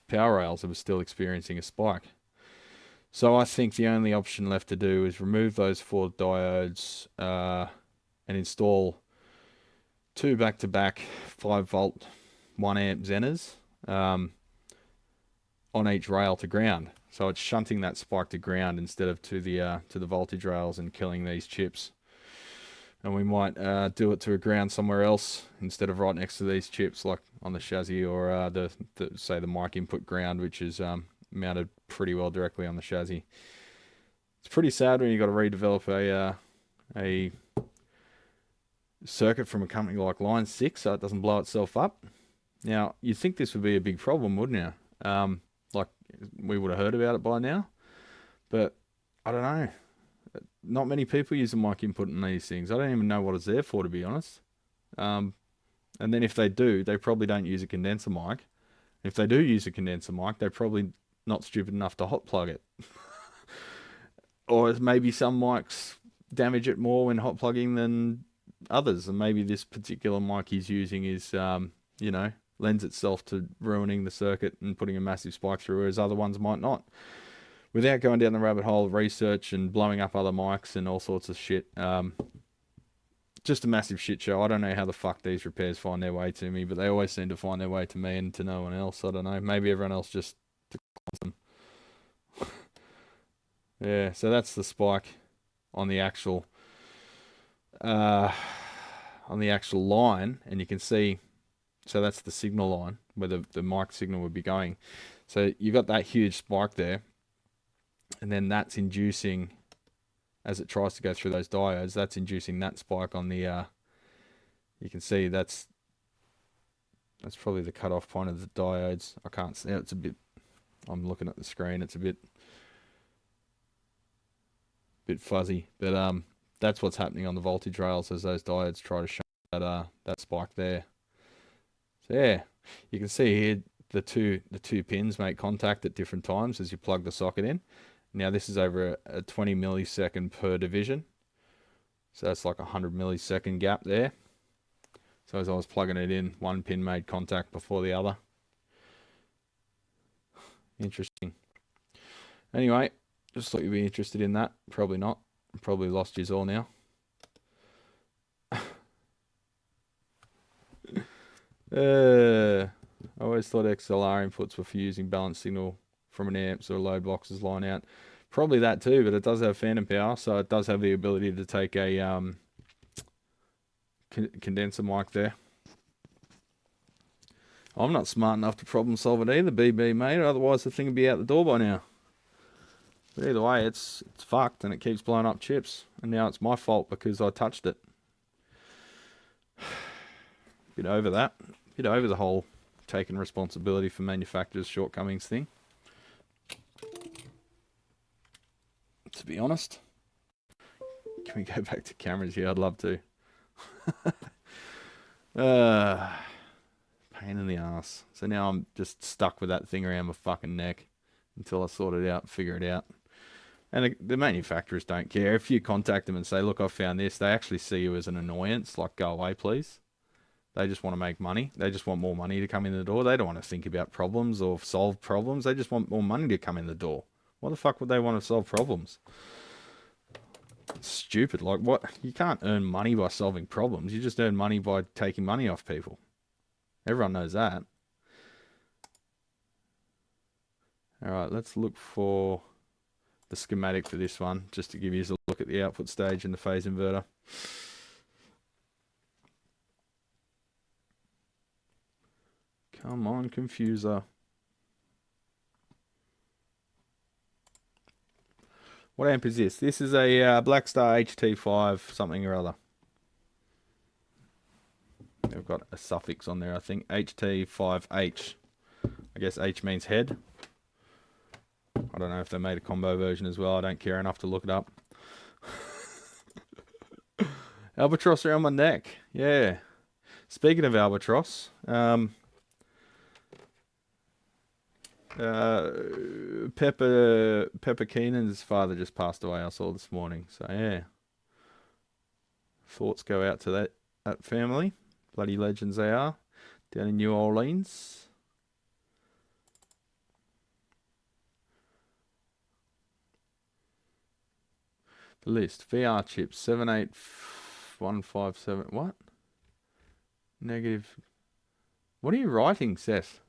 A: power rails that were still experiencing a spike. So I think the only option left to do is remove those 4 diodes and install 2 back-to-back 5-volt 1-amp Zeners on each rail to ground. So it's shunting that spike to ground instead of to the voltage rails and killing these chips. And we might do it to a ground somewhere else instead of right next to these chips, like on the chassis or say the mic input ground, which is mounted pretty well directly on the chassis. It's pretty sad when you got to redevelop a circuit from a company like Line 6 so it doesn't blow itself up. Now, you'd think this would be a big problem, wouldn't you? Like we would have heard about it by now, but I don't know. Not many people use a mic input in these things. I don't even know what it's there for, to be honest. And then if they do, they probably don't use a condenser mic. If they do use a condenser mic, they're probably not stupid enough to hot plug it. Or maybe some mics damage it more when hot plugging than others. And maybe this particular mic he's using is, you know, lends itself to ruining the circuit and putting a massive spike through, whereas other ones might not. Without going down the rabbit hole of research and blowing up other mics and all sorts of shit. Just a massive shit show. I don't know how the fuck these repairs find their way to me, but they always seem to find their way to me and to no one else. I don't know. Maybe everyone else just declines them. Yeah, so that's the spike on the actual line, and you can see, so that's the signal line where the mic signal would be going. So you've got that huge spike there. And then that's inducing, as it tries to go through those diodes, that's inducing that spike on the, you can see that's probably the cutoff point of the diodes. I can't see, it's a bit, I'm looking at the screen, it's a bit fuzzy, but that's what's happening on the voltage rails as those diodes try to show that spike there. So yeah, you can see here the two pins make contact at different times as you plug the socket in. Now this is over a 20 millisecond per division. So that's like a 100 millisecond gap there. So as I was plugging it in, one pin made contact before the other. Interesting. Anyway, just thought you'd be interested in that. Probably not. Probably lost yous all now. I always thought XLR inputs were for using balanced signal from an amps or load boxes line out. Probably that too, but it does have phantom power, so it does have the ability to take a condenser mic there. I'm not smart enough to problem solve it either, BB mate, otherwise the thing would be out the door by now. But either way, it's fucked and it keeps blowing up chips, and now it's my fault because I touched it. Get over that. Get over the whole taking responsibility for manufacturers' shortcomings thing. To be honest. Can we go back to cameras here? I'd love to. Pain in the ass. So now I'm just stuck with that thing around my fucking neck until I sort it out and figure it out. And the manufacturers don't care. If you contact them and say, look, I found this, they actually see you as an annoyance, like, go away, please. They just want to make money. They just want more money to come in the door. They don't want to think about problems or solve problems. They just want more money to come in the door. Why the fuck would they want to solve problems? It's stupid. Like, what? You can't earn money by solving problems. You just earn money by taking money off people. Everyone knows that. Alright, let's look for the schematic for this one, just to give you a look at the output stage and the phase inverter. Come on, confuser. What amp is this? This is a Blackstar HT5 something or other. They've got a suffix on there, I think. HT5H. I guess H means head. I don't know if they made a combo version as well. I don't care enough to look it up. Albatross around my neck. Yeah. Speaking of albatross, Pepper Keenan's father just passed away. I saw this morning. So yeah, thoughts go out to that family. Bloody legends they are, down in New Orleans. The list: VR chips 78157. What? Negative. What are you writing, Seth?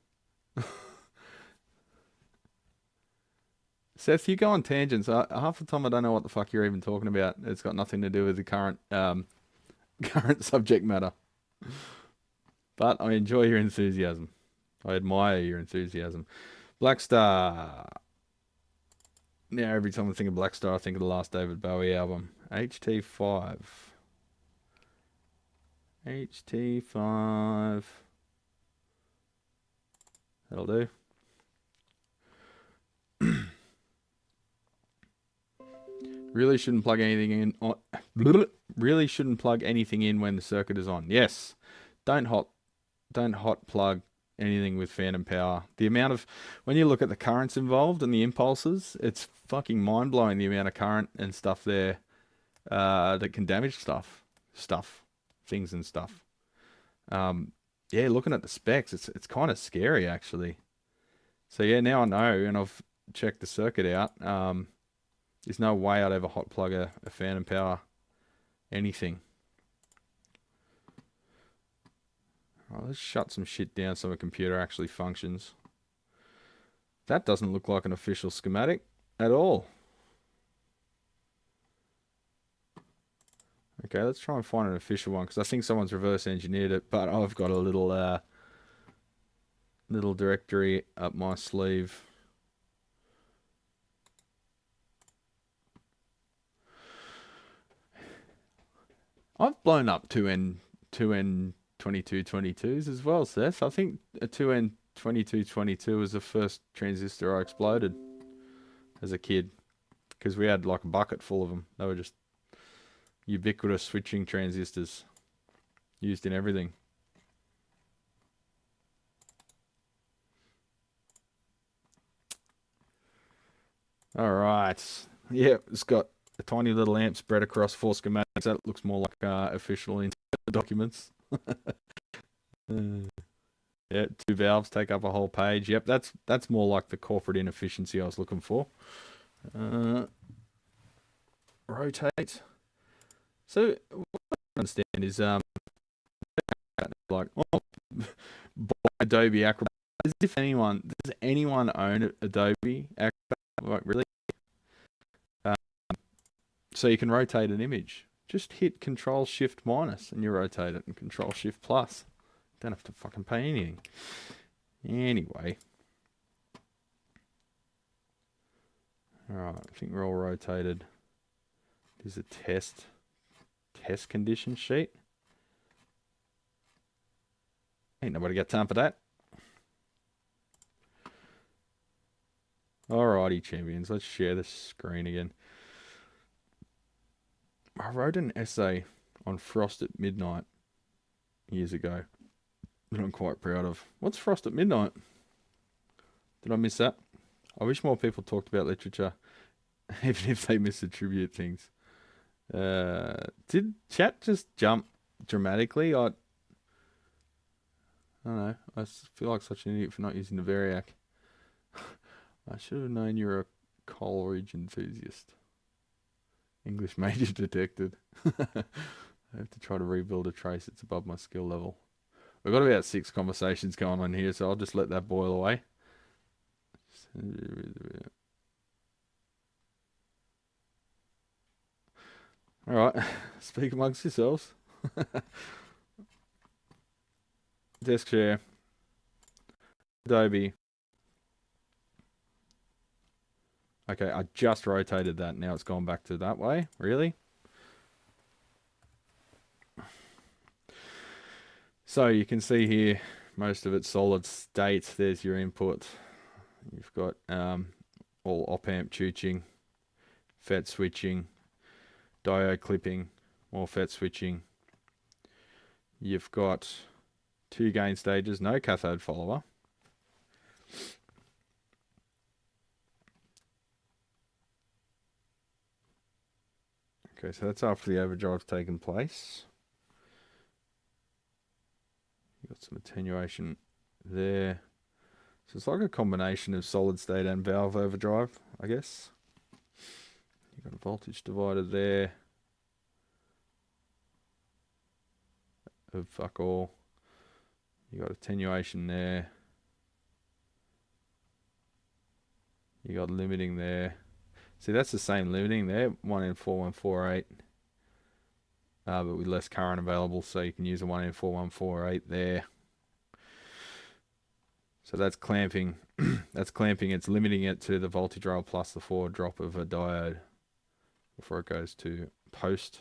A: Seth, you go on tangents. Half the time I don't know what the fuck you're even talking about. It's got nothing to do with the current current subject matter. But I enjoy your enthusiasm. I admire your enthusiasm. Blackstar. Now every time I think of Blackstar, I think of the last David Bowie album. HT5. HT5. That'll do. Really shouldn't plug anything in. Really shouldn't plug anything in when the circuit is on. Yes. Don't hot plug anything with phantom power. The amount of, when you look at the currents involved and the impulses, it's fucking mind blowing the amount of current and stuff there that can damage things and stuff. Yeah, looking at the specs, it's kind of scary actually. So yeah, now I know, and I've checked the circuit out. There's no way I'd ever hot plug a phantom power anything. Right, let's shut some shit down so a computer actually functions. That doesn't look like an official schematic at all. Okay, let's try and find an official one, because I think someone's reverse engineered it, but I've got a little little directory up my sleeve. I've blown up 2N2222s as well, Seth. I think a 2N2222 was the first transistor I exploded as a kid, because we had like a bucket full of them. They were just ubiquitous switching transistors used in everything. All right. Yeah, it's got a tiny little amp spread across 4 schematics. That looks more like official in documents. Yeah, 2 valves take up a whole page. Yep, that's more like the corporate inefficiency I was looking for. Rotate. So what I understand is like buy Adobe Acrobat. Does anyone own Adobe Acrobat? Like really? So you can rotate an image. Just hit Control Shift minus and you rotate it, and Control Shift plus. Don't have to fucking pay anything. Anyway. Alright, I think we're all rotated. There's a test condition sheet. Ain't nobody got time for that. Alrighty, champions. Let's share the screen again. I wrote an essay on Frost at Midnight years ago that I'm quite proud of. What's Frost at Midnight? Did I miss that? I wish more people talked about literature, even if they misattribute things. Did chat just jump dramatically? I don't know. I feel like such an idiot for not using the Variac. I should have known you're a Coleridge enthusiast. English major detected. I have to try to rebuild a trace. It's above my skill level. We've got about 6 conversations going on here, so I'll just let that boil away. Alright, speak amongst yourselves. Desk share. Adobe. Okay, I just rotated that. Now it's gone back to that way. Really? So you can see here, most of it's solid state. There's your input. You've got all op-amp tuning, FET switching, diode clipping, more FET switching. You've got 2 gain stages, no cathode follower. Okay, so that's after the overdrive's taken place. You've got some attenuation there. So it's like a combination of solid state and valve overdrive, I guess. You've got a voltage divider there. Of fuck all. You got attenuation there. You got limiting there. See, that's the same limiting there, 1N4148, but with less current available, so you can use a 1N4148 there. So that's clamping. That's clamping. It's limiting it to the voltage rail plus the forward drop of a diode before it goes to post,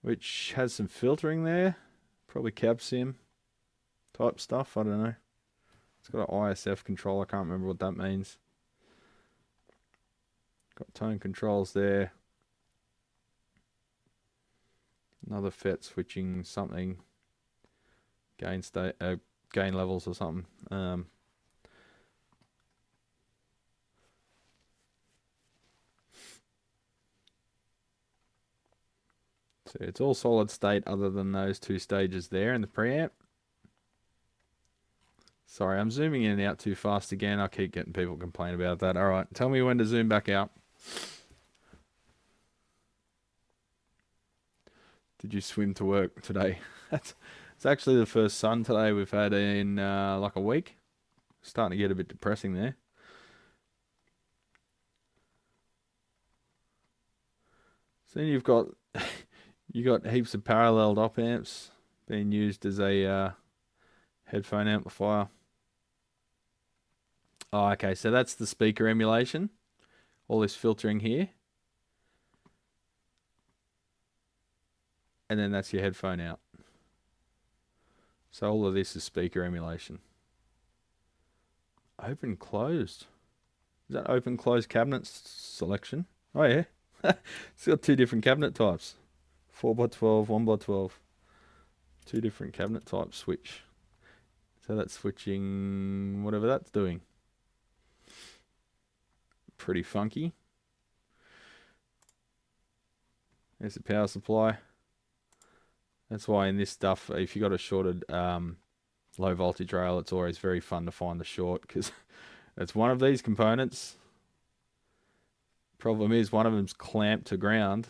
A: which has some filtering there, probably cab sim type stuff. I don't know. It's got an ISF control. I can't remember what that means. Got tone controls there. Another FET switching something. Gain state, gain levels or something. So it's all solid state other than those 2 stages there in the preamp. Sorry, I'm zooming in and out too fast again. I keep getting people complain about that. All right, tell me when to zoom back out. Did you swim to work today? It's actually the first sun today we've had in like a week. Starting to get a bit depressing there. So then you've got heaps of paralleled op amps being used as a headphone amplifier. Oh, okay, so that's the speaker emulation. All this filtering here. And then that's your headphone out. So all of this is speaker emulation. Open closed. Is that open closed cabinet selection? Oh yeah. It's got 2 different cabinet types. 4x12, 1x12. 2 different cabinet types switch. So that's switching whatever that's doing. Pretty funky. There's the power supply. That's why in this stuff, if you got a shorted low voltage rail, it's always very fun to find the short, because it's one of these components. Problem is, one of them's clamped to ground.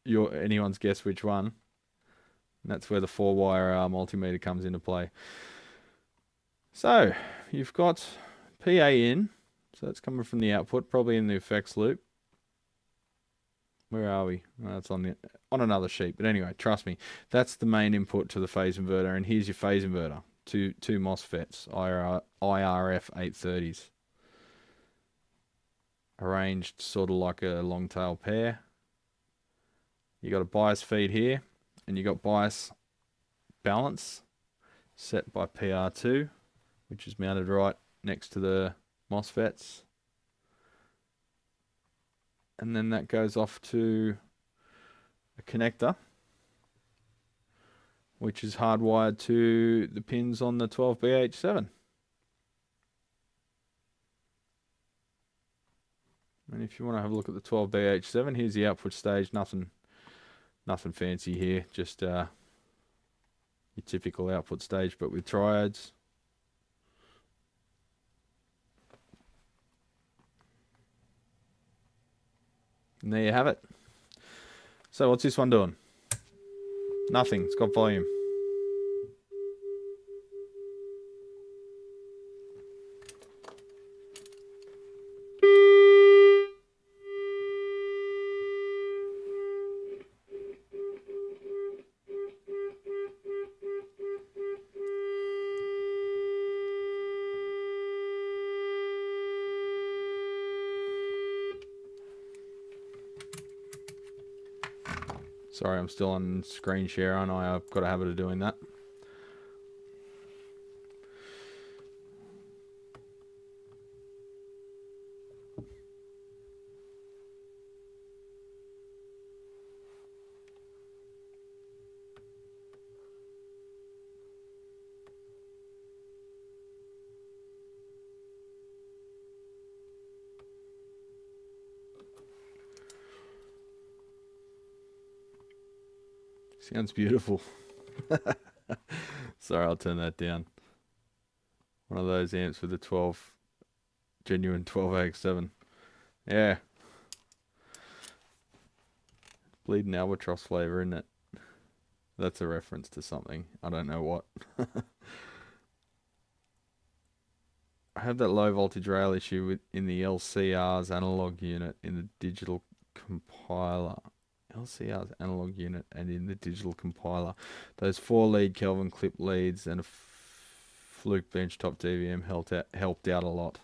A: Anyone's guess which one. And that's where the 4-wire multimeter comes into play. So you've got PA in, so that's coming from the output, probably in the effects loop. Where are we? Oh, it's on another sheet. But anyway, trust me, that's the main input to the phase inverter. And here's your phase inverter. Two MOSFETs, IRF 830s. Arranged sort of like a long tail pair. You got a bias feed here, and you got bias balance set by PR2, which is mounted right next to the MOSFETs. And then that goes off to a connector, which is hardwired to the pins on the 12BH7. And if you want to have a look at the 12BH7, here's the output stage. Nothing fancy here, just your typical output stage, but with triodes. And there you have it. So what's this one doing? Nothing. It's got volume. Sorry, I'm still on screen share, and I've got a habit of doing that. Sounds beautiful. Sorry, I'll turn that down. One of those amps with a genuine 12 AX7. Yeah. Bleeding albatross flavor, isn't it? That's a reference to something. I don't know what. I have that low voltage rail issue in the LCR's analog unit in the digital compiler. LCR's analog unit and in the digital compiler. Those 4 lead Kelvin clip leads and a Fluke benchtop DVM helped out a lot.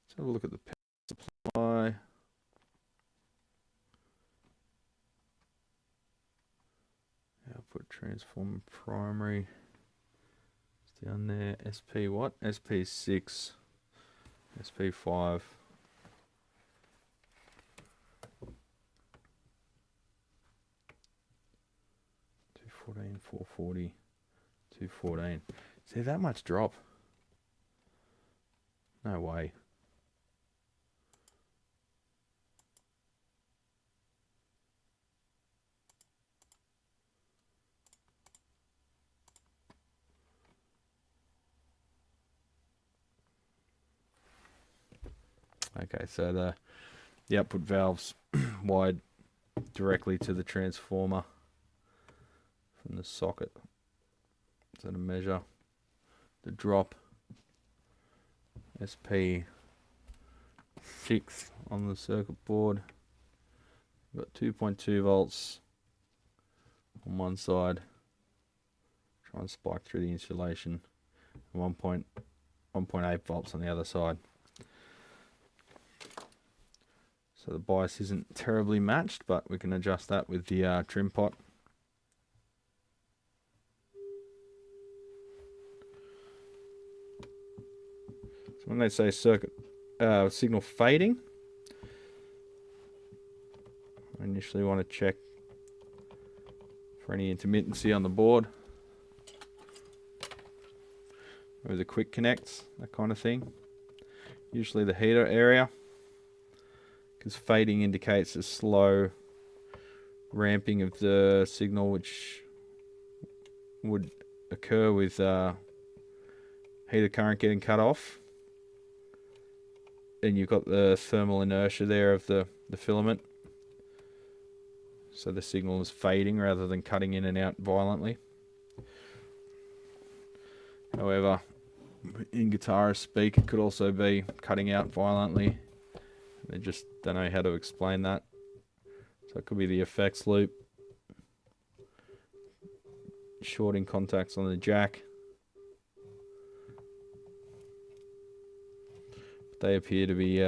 A: Let's have a look at the power supply. Output transformer primary. It's down there. SP what? SP6. SP5. 214, 440, 214. See that much drop? No way. Okay, so the output valves wired directly to the transformer from the socket. So to measure the drop, SP6 on the circuit board. We've got 2.2 volts on one side. Try and spike through the insulation. 1.8 volts on the other side. So the bias isn't terribly matched, but we can adjust that with the trim pot. So when they say signal fading, I initially want to check for any intermittency on the board. Or the quick connects, that kind of thing. Usually the heater area, because fading indicates a slow ramping of the signal, which would occur with heater current getting cut off. And you've got the thermal inertia there of the filament. So the signal is fading rather than cutting in and out violently. However, in guitarist speak, it could also be cutting out violently. They just don't know how to explain that. So it could be the effects loop, shorting contacts on the jack. But they appear to be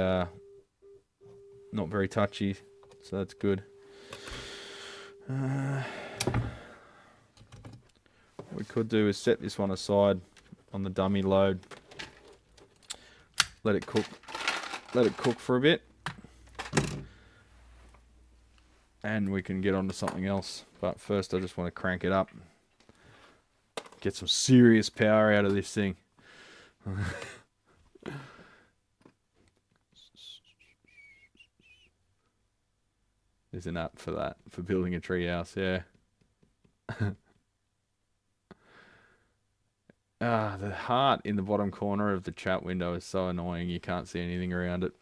A: not very touchy, so that's good. What we could do is set this one aside on the dummy load. Let it cook for a bit. And we can get onto something else. But first I just want to crank it up. Get some serious power out of this thing. There's an app for that, for building a treehouse, yeah. The heart in the bottom corner of the chat window is so annoying, you can't see anything around it.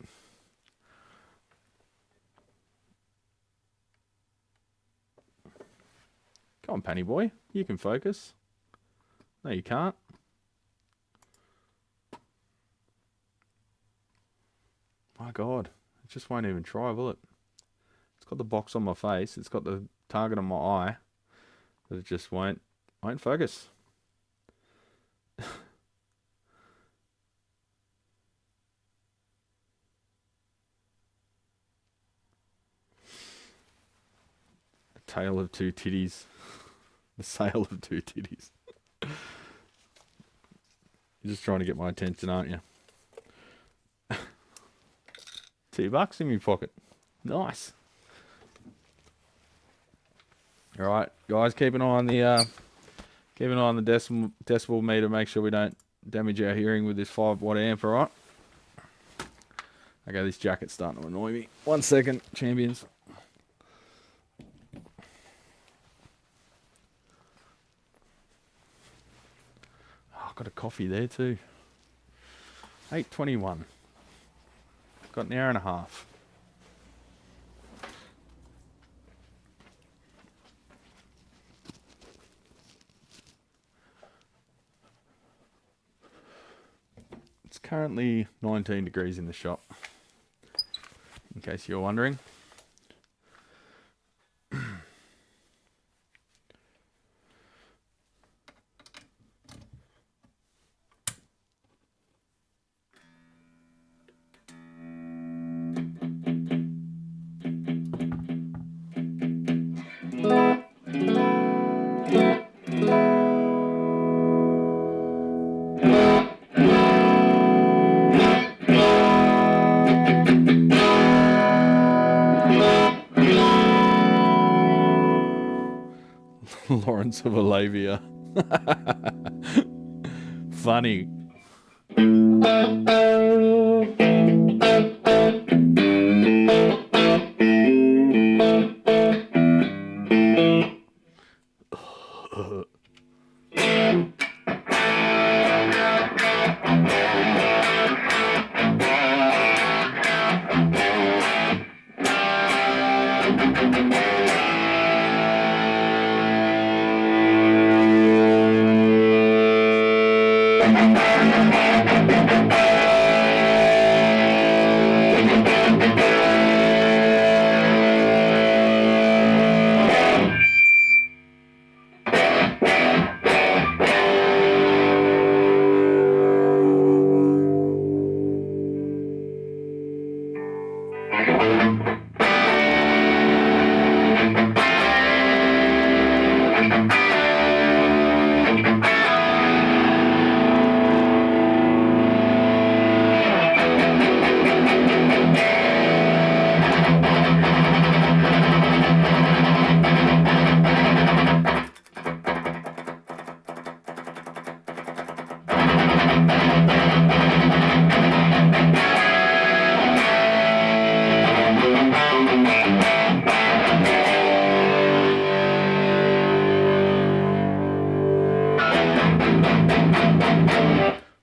A: Come on, Panny boy, you can focus. No, you can't. My God, it just won't even try, will it? It's got the box on my face, it's got the target on my eye, but it just won't focus. Tale of two titties. The sale of two titties. You're just trying to get my attention, aren't you? $2 in my pocket. Nice. All right, guys, keep an eye on the decibel meter. Make sure we don't damage our hearing with this 5-watt amp. All right. Okay, this jacket's starting to annoy me. 1 second, champions. Oh, I've got a coffee there too. 8:21. Got an hour and a half. It's currently 19 degrees in the shop, in case you're wondering. Lawrence of Alavia. Funny.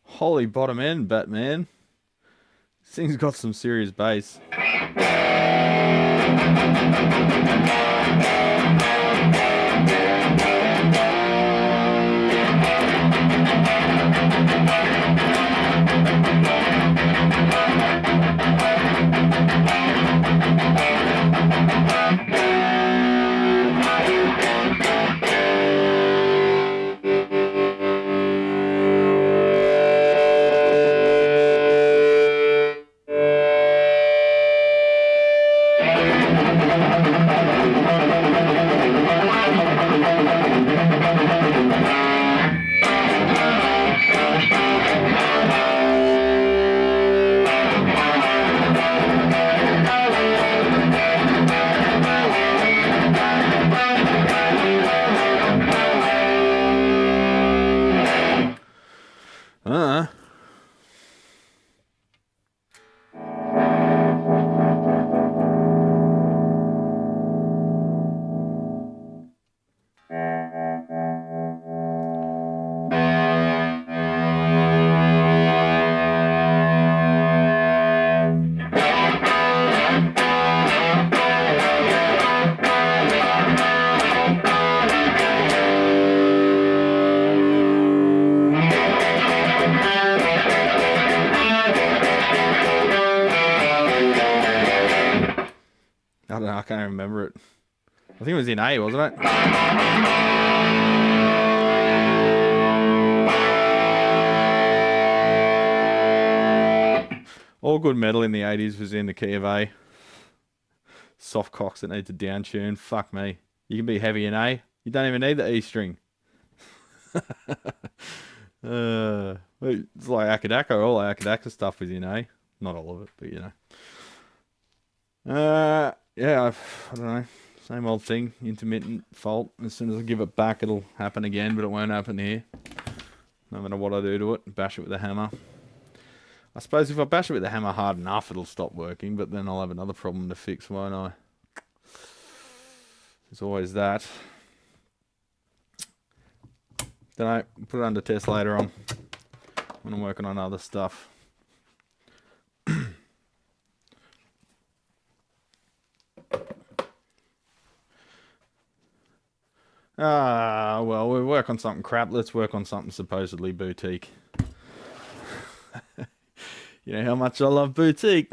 A: Holy bottom end, Batman. This thing's got some serious bass. I don't know, I can't remember it. I think it was in A, wasn't it? All good metal in the 80s was in the key of A. Soft cocks that need to down tune. Fuck me.
B: You can be heavy in A. You don't even need the E string. It's like Akadaka. All Akadaka stuff is in A. Not all of it, but you know. Yeah, I don't know. Same old thing. Intermittent fault. As soon as I give it back, it'll happen again, but it won't happen here. No matter what I do to it, bash it with a hammer. I suppose if I bash it with a hammer hard enough, it'll stop working, but then I'll have another problem to fix, won't I? There's always that. Then I put it under test later on when I'm working on other stuff. Well, we work on something crap. Let's work on something supposedly boutique. You know how much I love boutique.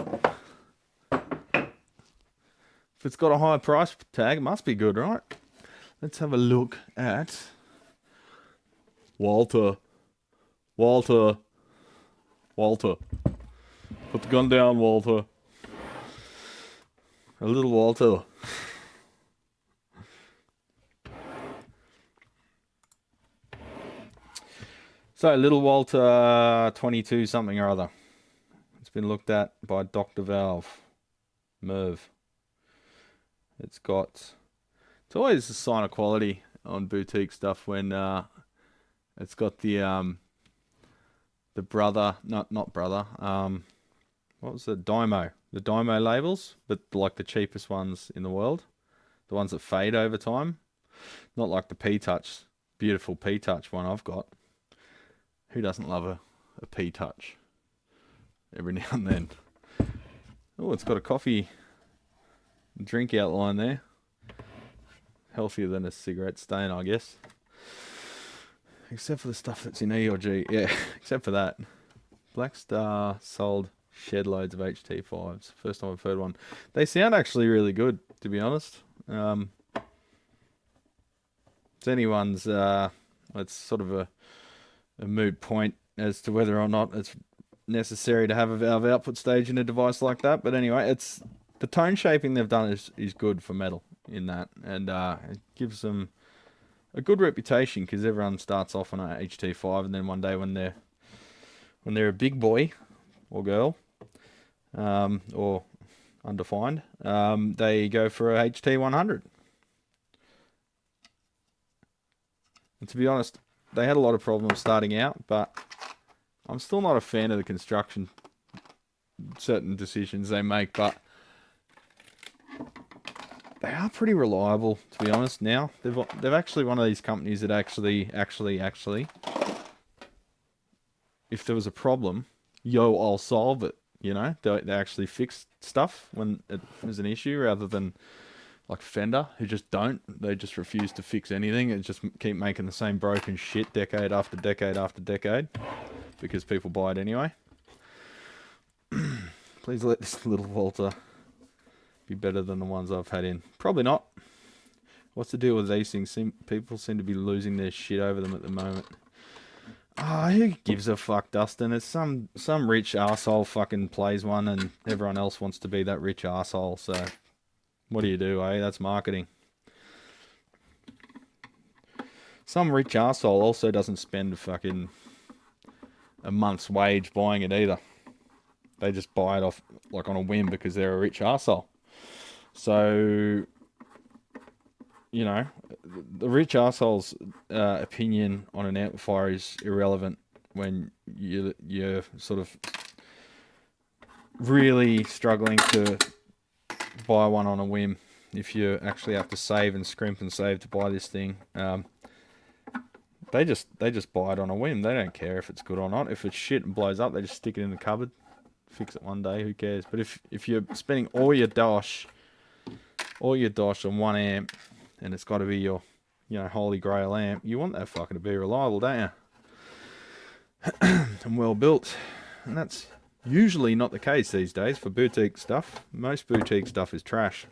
B: If it's got a high price tag, it must be good, right? Let's have a look at Walter. Walter. Walter. Put the gun down, Walter. A little Walter. So, little Walter 22 something or other. It's been looked at by Dr. Valve. Merv. It's always a sign of quality on boutique stuff when it's got the brother, not brother, what was it, Dymo. The Dymo labels, but like the cheapest ones in the world. The ones that fade over time. Not like the P-Touch, beautiful P-Touch one I've got. Who doesn't love a P-Touch? Every now and then. Oh, it's got a coffee drink outline there. Healthier than a cigarette stain, I guess. Except for the stuff that's in E or G. Yeah, except for that. Blackstar sold shed loads of HT5s. First time I've heard one. They sound actually really good, to be honest. It's anyone's, it's sort of a moot point as to whether or not it's necessary to have a valve output stage in a device like that. But anyway, it's the tone shaping they've done is good for metal in that, and it gives them a good reputation because everyone starts off on a HT5, and then one day when they're a big boy or girl, or undefined, they go for a HT100. And to be honest, they had a lot of problems starting out, but I'm still not a fan of the construction, certain decisions they make, but they are pretty reliable, to be honest. Now they've actually one of these companies that actually, if there was a problem, I'll solve it. You know, they actually fix stuff when it was an issue, rather than like Fender, who just don't. They just refuse to fix anything and just keep making the same broken shit decade after decade after decade because people buy it anyway. Please let this little Walter be better than the ones I've had in. Probably not. What's the deal with these things? People seem to be losing their shit over them at the moment. Oh, who gives a fuck, Dustin? It's some rich arsehole fucking plays one and everyone else wants to be that rich arsehole, so what do, eh? That's marketing. Some rich arsehole also doesn't spend fucking a month's wage buying it either. They just buy it off like on a whim because they're a rich arsehole. So, you know, the rich arsehole's opinion on an amplifier is irrelevant when you're sort of really struggling to buy one on a whim. If you actually have to save and scrimp and save to buy this thing, they just buy it on a whim. They don't care if it's good or not. If it's shit and blows up, they just stick it in the cupboard, fix it one day. Who cares? But if you're spending all your dosh on one amp, and it's got to be your, you know, holy grail amp, you want that fucker to be reliable, don't you? And well built. And that's usually not the case these days for boutique stuff. Most boutique stuff is trash.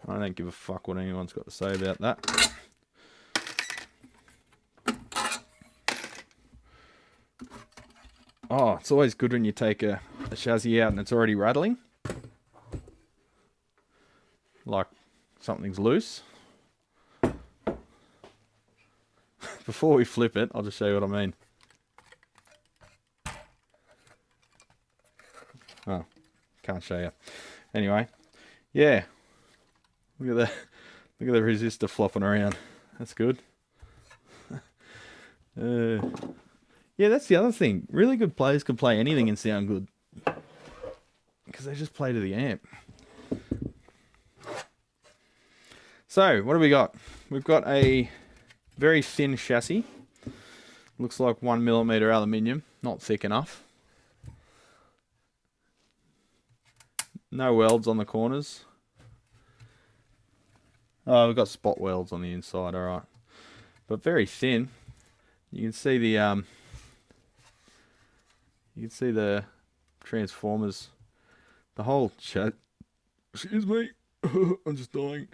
B: I don't give a fuck what anyone's got to say about that. Oh, it's always good when you take a chassis out and it's already rattling. Like something's loose before we flip it, I'll just show you what I mean. Oh, can't show you. Anyway, yeah. Look at the resistor flopping around. That's good. Yeah, that's the other thing. Really good players can play anything and sound good, because they just play to the amp. So, what do we got? We've got a very thin chassis. Looks like 1mm aluminium, not thick enough. No welds on the corners. Oh, we've got spot welds on the inside, alright. But very thin. You can see the transformers. The whole excuse me, I'm just dying.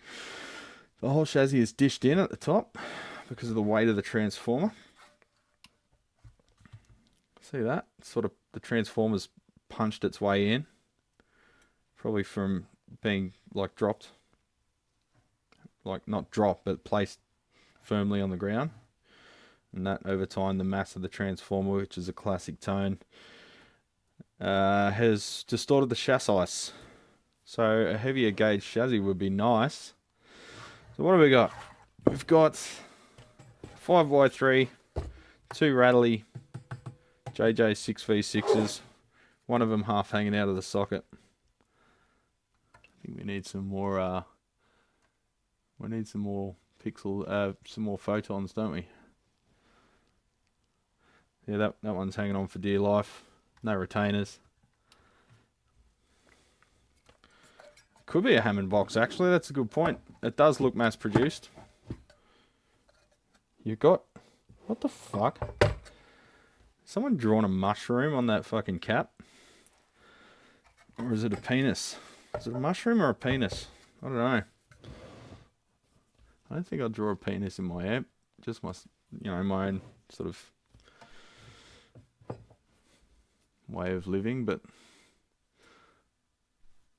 B: The whole chassis is dished in at the top because of the weight of the transformer. See that? Sort of the transformer's punched its way in. Probably from being like dropped. Like not dropped, but placed firmly on the ground. And that over time, the mass of the transformer, which is a classic tone, has distorted the chassis. So a heavier gauge chassis would be nice. So what have we got? We've got 5x3, 2 rattly JJ6V6s, one of them half hanging out of the socket. I think we need some more. We need some more some more photons, don't we? Yeah, that one's hanging on for dear life. No retainers. Could be a Hammond box, actually. That's a good point. It does look mass produced. You've got... What the fuck? Someone drawn a mushroom on that fucking cap? Or is it a penis? Is it a mushroom or a penis? I don't know. I don't think I'll draw a penis in my amp. Just my, my own sort of way of living, but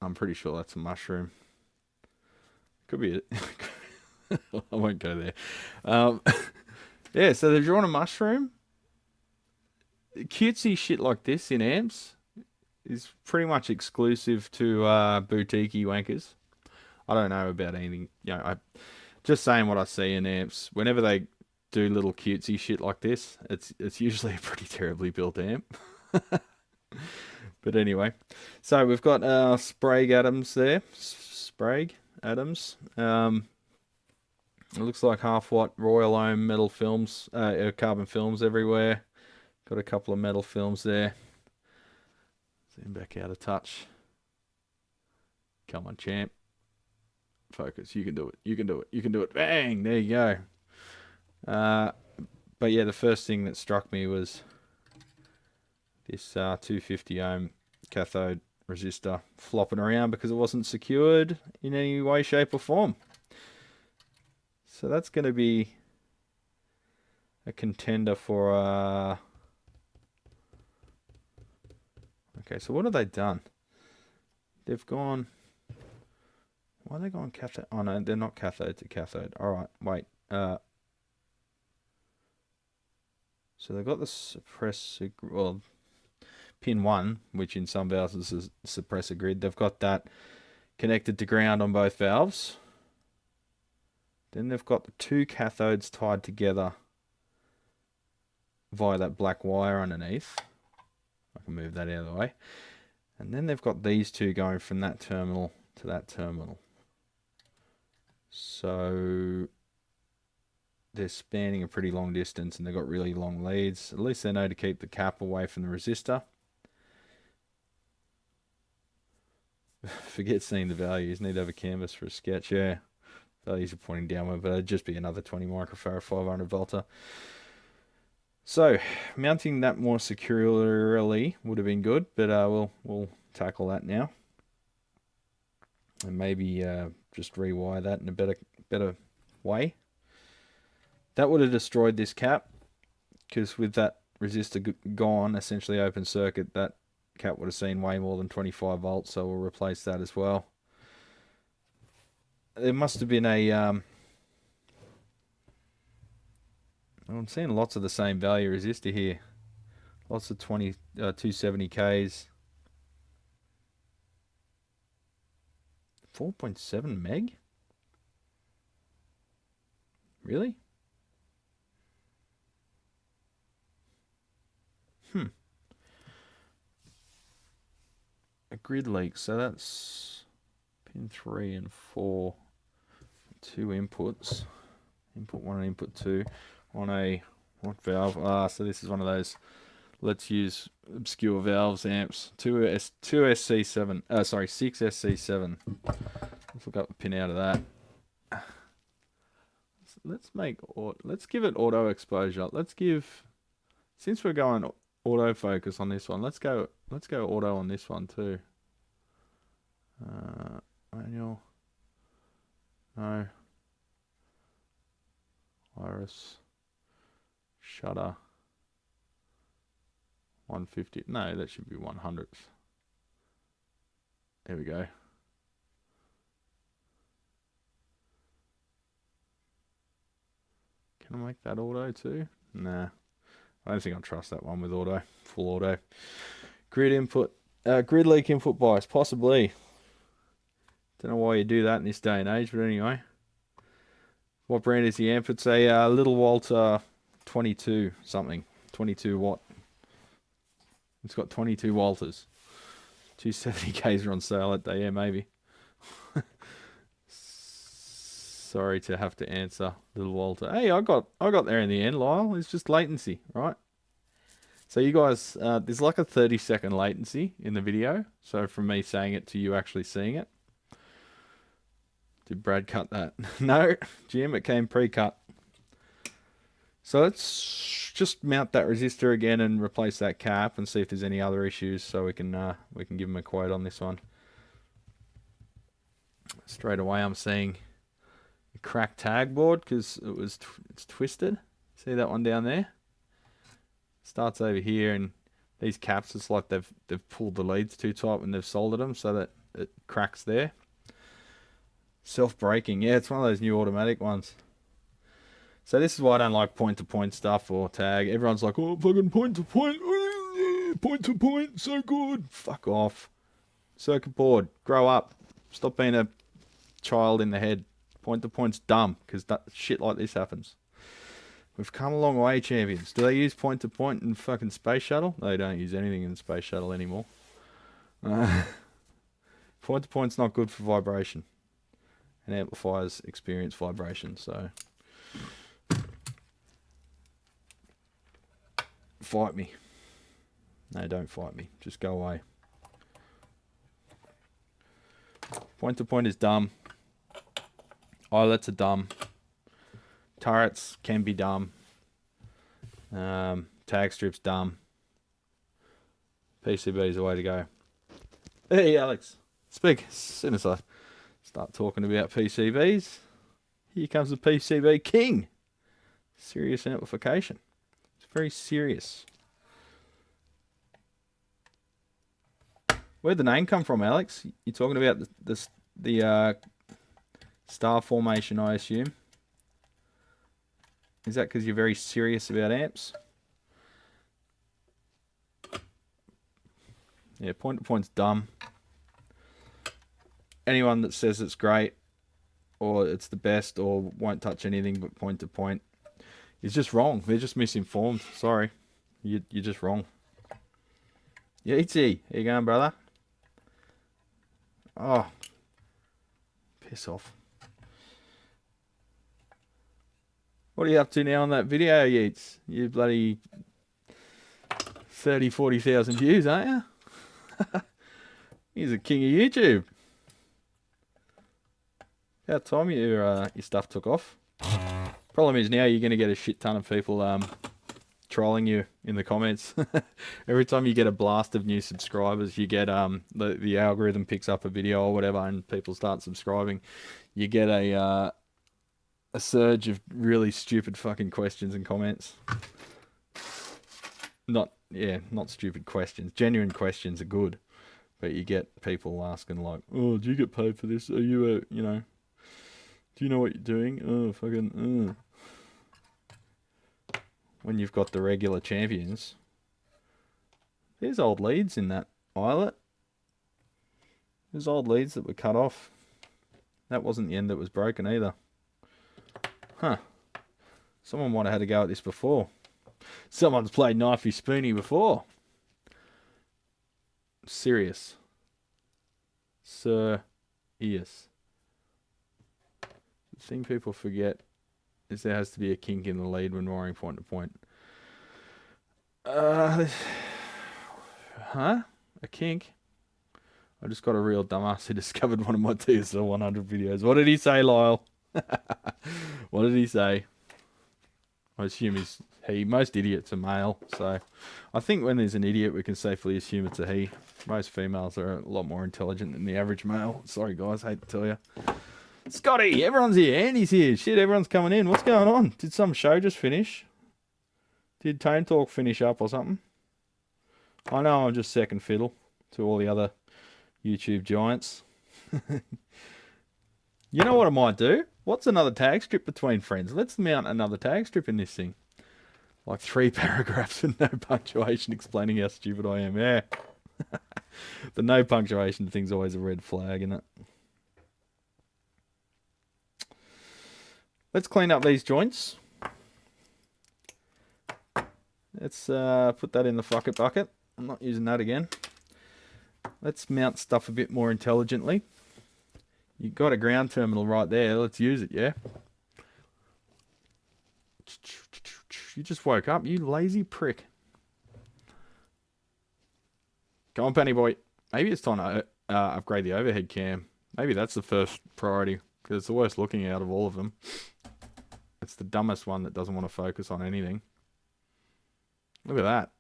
B: I'm pretty sure that's a mushroom. Could be it. I won't go there. Yeah, so they've drawn a mushroom. Cutesy shit like this in amps is pretty much exclusive to boutique-y wankers. I don't know about anything. I just saying what I see in amps. Whenever they do little cutesy shit like this, it's usually a pretty terribly built amp. But anyway, so we've got our Sprague Adams there. Sprague Adams. It looks like half-watt Royal Ohm metal films, carbon films everywhere. Got a couple of metal films there. Zoom back out of touch. Come on, champ. Focus. You can do it. You can do it. You can do it. Bang! There you go. But yeah, the first thing that struck me was this 250 ohm cathode resistor flopping around because it wasn't secured in any way, shape or form. So that's going to be a contender for... Okay, so what have they done? They've gone... Why are they going cathode? Oh no, they're not cathode to cathode. Alright, wait. So they've got the suppressor... Well, pin 1, which in some valves is a suppressor grid. They've got that connected to ground on both valves. Then they've got the 2 cathodes tied together via that black wire underneath. I can move that out of the way. And then they've got these 2 going from that terminal to that terminal. So they're spanning a pretty long distance and they've got really long leads. At least they know to keep the cap away from the resistor. Forget seeing the values. Need to have a canvas for a sketch. Yeah, values are pointing downward, but it'd just be another 20 microfarad 500 volter. So mounting that more securely would have been good, but we'll tackle that now, and maybe just rewire that in a better way. That would have destroyed this cap, because with that resistor gone, essentially open circuit, that cap would have seen way more than 25 volts, so we'll replace that as well. There must have been a I'm seeing lots of the same value resistor here. Lots of 270Ks. 4.7 meg? Really? A grid leak, so that's pin 3 and 4. 2 inputs. Input 1 and input 2 on a what valve? So this is one of those, let's use obscure valves amps. 6 SC7. Let's look up a pin out of that. Let's give it auto exposure. Since we're going autofocus on this one, let's go auto on this one too. Manual. No. Iris. Shutter. 150. No, that should be 100th. There we go. Can I make that auto too? Nah. I don't think I'll trust that one with auto. Full auto. Grid leak input bias. Possibly. Don't know why you do that in this day and age, but anyway. What brand is the amp? It's a Little Walter 22 something. 22 watt. It's got 22 Walters. 270Ks are on sale at day, yeah, maybe. Sorry to have to answer, Little Walter. Hey, I got there in the end, Lyle. It's just latency, right? So you guys, there's like a 30-second latency in the video. So from me saying it to you actually seeing it. Did Brad cut that? No, Jim, it came pre-cut. So let's just mount that resistor again and replace that cap and see if there's any other issues, so we can give him a quote on this one. Straight away, I'm seeing a cracked tag board because it's twisted. See that one down there? Starts over here, and these caps, it's like they've pulled the leads too tight when they've soldered them, so that it cracks there. Self-braking, yeah, it's one of those new automatic ones. So this is why I don't like point-to-point stuff or tag. Everyone's like, oh, fucking point-to-point, point-to-point, so good. Fuck off. Circuit board, grow up. Stop being a child in the head. Point-to-point's dumb, because shit like this happens. We've come a long way, champions. Do they use point-to-point in fucking Space Shuttle? They don't use anything in Space Shuttle anymore. Point-to-point's not good for vibration. And amplifiers experience vibration, so fight me. No, don't fight me. Just go away. Point to point is dumb. Eyelets are dumb. Turrets can be dumb. Tag strips dumb. PCB is the way to go. Hey, Alex. Speak as soon as I start talking about PCBs. Here comes the PCB king. Serious amplification. It's very serious. Where'd the name come from, Alex? You're talking about the star formation, I assume. Is that because you're very serious about amps? Yeah, point to point's dumb. Anyone that says it's great or it's the best or won't touch anything but point to point is just wrong. They're just misinformed. Sorry. You're just wrong. Yeezy, how you going, brother? Oh, piss off. What are you up to now on that video, Yeats? You bloody 40,000 views, aren't you? He's a king of YouTube. About time your stuff took off. Problem is now you're going to get a shit ton of people trolling you in the comments. Every time you get a blast of new subscribers, you get the algorithm picks up a video or whatever, and people start subscribing. You get a surge of really stupid fucking questions and comments. Not stupid questions. Genuine questions are good, but you get people asking like, "Oh, do you get paid for this? Are you do you know what you're doing? Oh, fucking, when you've got the regular champions. There's old leads in that eyelet. There's old leads that were cut off. That wasn't the end that was broken either. Huh. Someone might have had a go at this before. Someone's played knifey spoony before. Serious. Sir Eos. The thing people forget is there has to be a kink in the lead when wiring point to point. Huh? A kink? I just got a real dumbass who discovered one of my TSL100 videos. What did he say, Lyle? What did he say? I assume most idiots are male, so I think when there's an idiot we can safely assume it's a he. Most females are a lot more intelligent than the average male. Sorry guys, hate to tell you. Scotty, everyone's here, Andy's here. Shit, everyone's coming in. What's going on? Did some show just finish? Did Tone Talk finish up or something? I know I'm just second fiddle to all the other YouTube giants. You know what I might do? What's another tag strip between friends? Let's mount another tag strip in this thing. Like 3 paragraphs with no punctuation explaining how stupid I am. Yeah. The no punctuation thing's always a red flag, isn't it? Let's clean up these joints. Let's put that in the fuck it bucket. I'm not using that again. Let's mount stuff a bit more intelligently. You got a ground terminal right there. Let's use it, yeah? You just woke up, you lazy prick. Come on, Penny boy. Maybe it's time to upgrade the overhead cam. Maybe that's the first priority, because it's the worst looking out of all of them. It's the dumbest one that doesn't want to focus on anything. Look at that.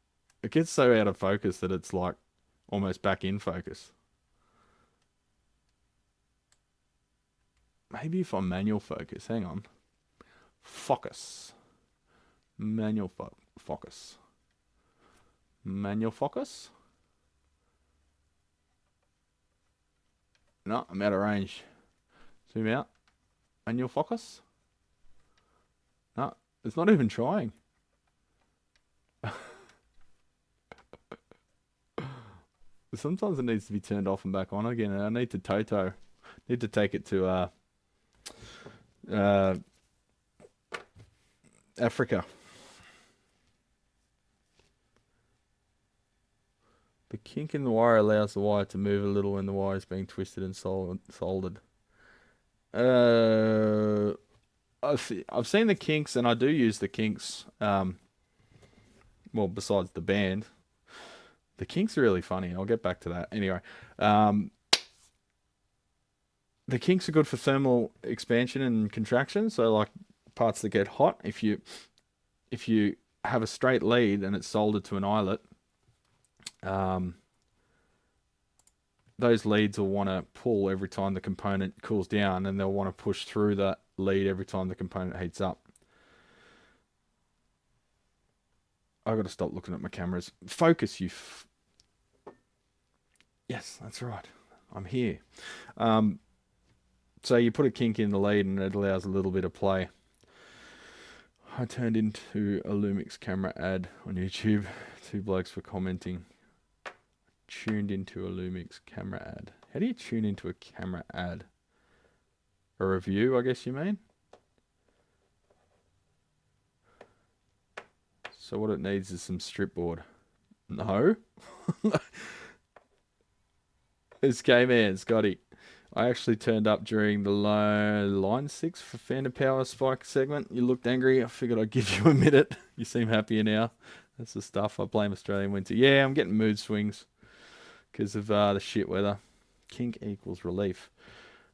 B: It gets so out of focus that it's like almost back in focus. Maybe if I manual focus, hang on. Focus. Manual focus. Manual focus? No, I'm out of range. Zoom out. Manual focus? No, it's not even trying. Sometimes it needs to be turned off and back on again, and I need to Toto. Need to take it to Africa. The kink in the wire allows the wire to move a little when the wire is being twisted and soldered. I've seen the kinks, and I do use the kinks. Well, besides the band, the kinks are really funny. I'll get back to that. Anyway, the kinks are good for thermal expansion and contraction. So, like parts that get hot, if you have a straight lead and it's soldered to an eyelet, those leads will want to pull every time the component cools down, and they'll want to push through that lead every time the component heats up. I've got to stop looking at my cameras. Focus, you yes, that's right. I'm here. So you put a kink in the lead and it allows a little bit of play. I turned into a Lumix camera ad on YouTube. 2 blokes were commenting. Tuned into a Lumix camera ad. How do you tune into a camera ad? A review, I guess you mean? So what it needs is some strip board. No? It's K-Man, Scotty. I actually turned up during the line 6 for Phantom Power Spike segment. You looked angry. I figured I'd give you a minute. You seem happier now. That's the stuff. I blame Australian winter. Yeah, I'm getting mood swings because of the shit weather. Kink equals relief.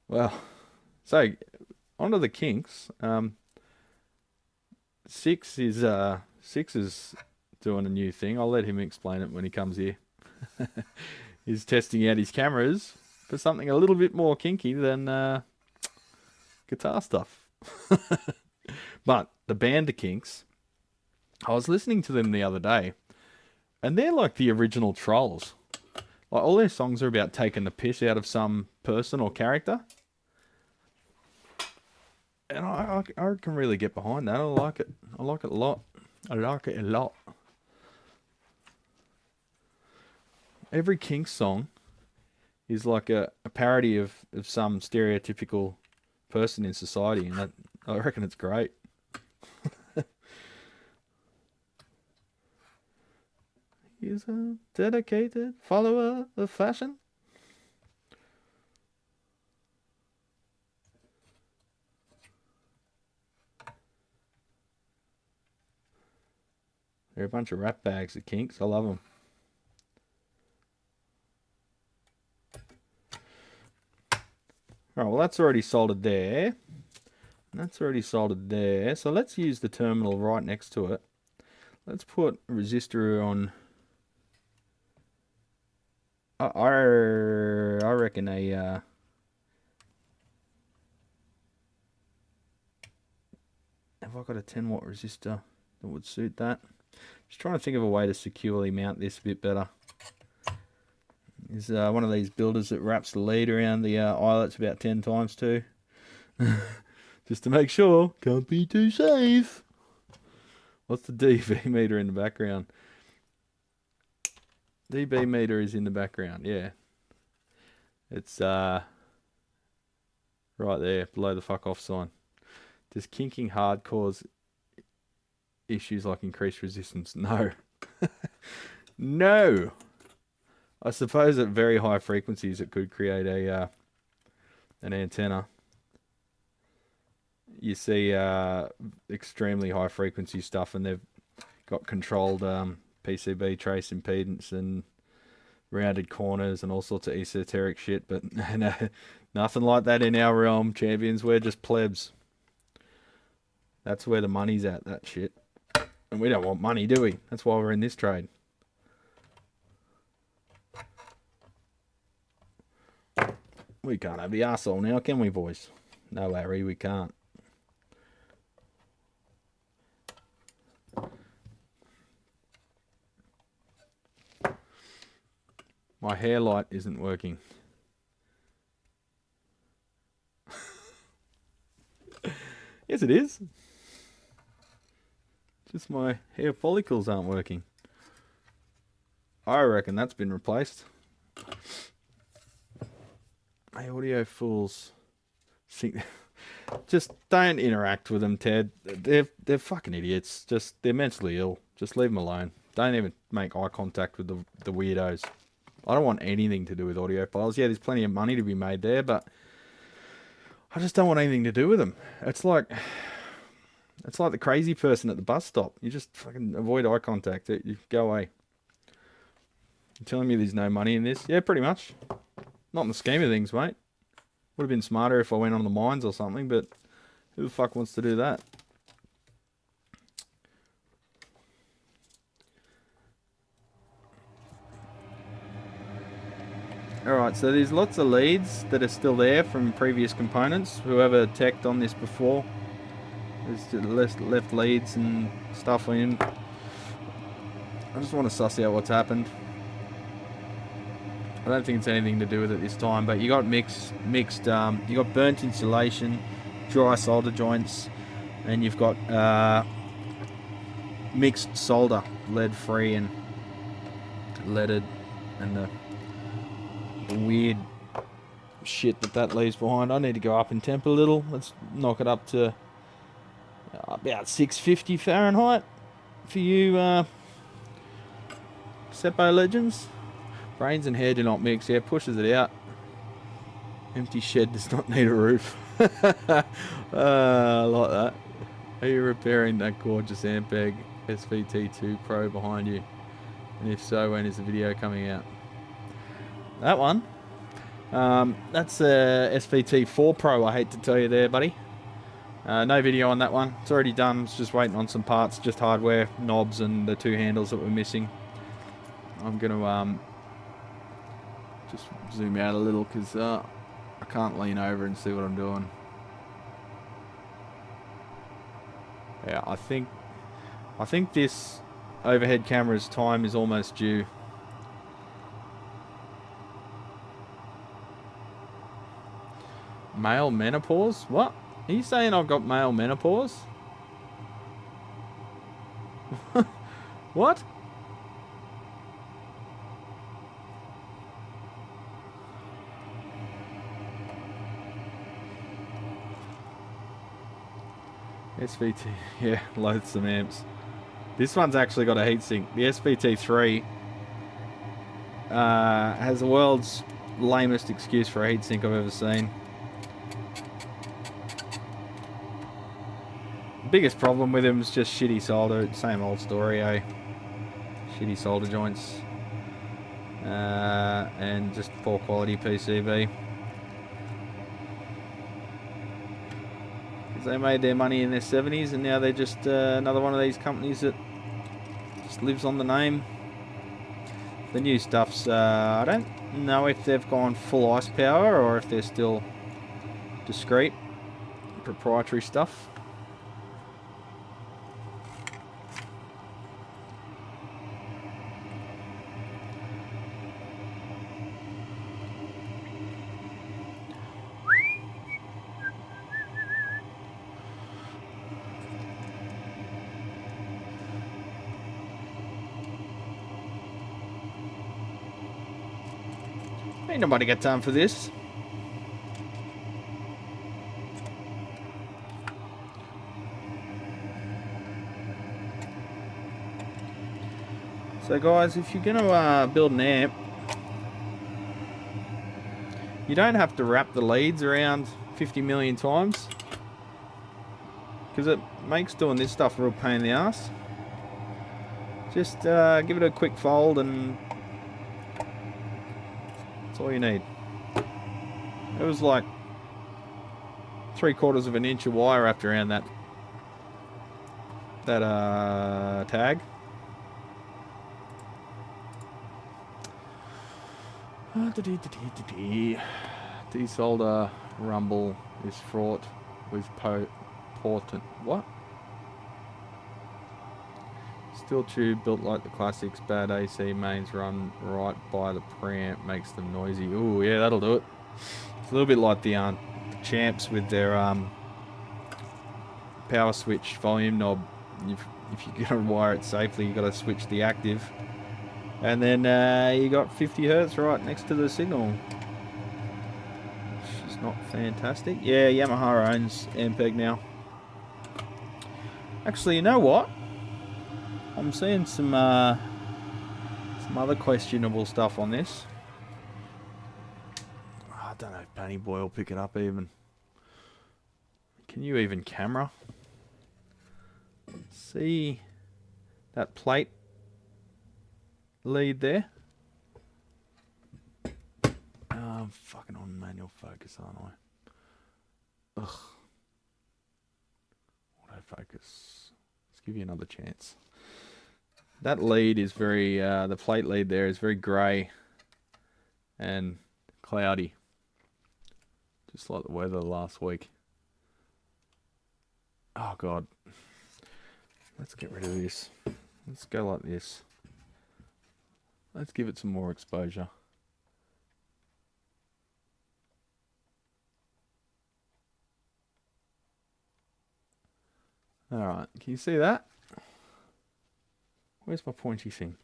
B: Well, so onto the kinks. 6 is doing a new thing. I'll let him explain it when he comes here. He's testing out his cameras for something a little bit more kinky than guitar stuff. But the band kinks, I was listening to them the other day, and they're like the original Trolls. Like all their songs are about taking the piss out of some person or character. And I can really get behind that. I like it. I like it a lot. I like it a lot. Every Kinks song is like a parody of some stereotypical person in society, and that, I reckon it's great. He's a dedicated follower of fashion. They're a bunch of rap bags of Kinks. I love them. Alright, well that's already soldered there. That's already soldered there. So let's use the terminal right next to it. Let's put a resistor on. I reckon a have I got a 10 watt resistor that would suit that? Just trying to think of a way to securely mount this a bit better. Is one of these builders that wraps the lead around the eyelets about 10 times too. Just to make sure, can't be too safe. What's the dB meter in the background? dB meter is in the background, yeah. It's right there, below the fuck off sign. Does kinking hard cause issues like increased resistance? No. No. I suppose at very high frequencies it could create a an antenna. You see extremely high frequency stuff, and they've got controlled PCB trace impedance and rounded corners and all sorts of esoteric shit, but no, nothing like that in our realm, champions. We're just plebs. That's where the money's at, that shit. And we don't want money, do we? That's why we're in this trade. We can't have the arsehole now, can we, boys? No, Larry, we can't. My hair light isn't working. Yes, it is. Just my hair follicles aren't working. I reckon that's been replaced. Hey, audio fools. Just don't interact with them, Ted. They're fucking idiots. Just, they're mentally ill. Just leave them alone. Don't even make eye contact with the weirdos. I don't want anything to do with audiophiles. Yeah, there's plenty of money to be made there, but I just don't want anything to do with them. It's like the crazy person at the bus stop. You just fucking avoid eye contact. You go away. You're telling me there's no money in this? Yeah, pretty much. Not in the scheme of things, mate. Would have been smarter if I went on the mines or something, but who the fuck wants to do that? Alright, so there's lots of leads that are still there from previous components. Whoever teched on this before, there's left leads and stuff in. I just want to suss out what's happened. I don't think it's anything to do with it this time, but you got mixed, you got burnt insulation, dry solder joints, and you've got mixed solder, lead-free and leaded, and the weird shit that leaves behind. I need to go up in temp a little. Let's knock it up to about 650 Fahrenheit for you Seppo legends. Brains and hair do not mix. Yeah, pushes it out. Empty shed does not need a roof. I like that. Are you repairing that gorgeous Ampeg SVT2 Pro behind you? And if so, when is the video coming out? That one? That's a SVT4 Pro, I hate to tell you there, buddy. No video on that one. It's already done. It's just waiting on some parts, just hardware, knobs, and the two handles that were missing. I'm going to just zoom out a little because I can't lean over and see what I'm doing. Yeah, I think this overhead camera's time is almost due. Male menopause? What? Are you saying I've got male menopause? What? SVT, yeah, loathsome amps. This one's actually got a heatsink. The SVT3 has the world's lamest excuse for a heatsink I've ever seen. Biggest problem with him is just shitty solder. Same old story, eh? Shitty solder joints. And just poor quality PCB. Because they made their money in their 70s and now they're just another one of these companies that just lives on the name. The new stuff's, I don't know if they've gone full ice power or if they're still discreet, proprietary stuff. Ain't nobody got time for this. So guys, if you're gonna build an amp, you don't have to wrap the leads around 50 million times, because it makes doing this stuff a real pain in the ass. Just give it a quick fold and that's all you need. It was like 3/4 of an inch of wire wrapped around that tag. Desolder rumble is fraught with potent what? Steel tube built like the classics. Bad AC mains run right by the preamp, makes them noisy. Ooh, yeah, that'll do it. It's a little bit like the Champs with their power switch volume knob. If you're gonna wire it safely, you got to switch the active, and then you got 50 hertz right next to the signal, which is not fantastic. Yeah, Yamaha owns Ampeg now. Actually, you know what? I'm seeing some other questionable stuff on this. Oh, I don't know if Panny Boy will pick it up even. Can you even camera? See that plate lead there? I'm fucking on manual focus, aren't I? Ugh. Autofocus. Let's give you another chance. That lead is very, the plate lead there is very grey and cloudy. Just like the weather last week. Oh God. Let's get rid of this. Let's go like this. Let's give it some more exposure. Alright, can you see that? Where's my pointy thing?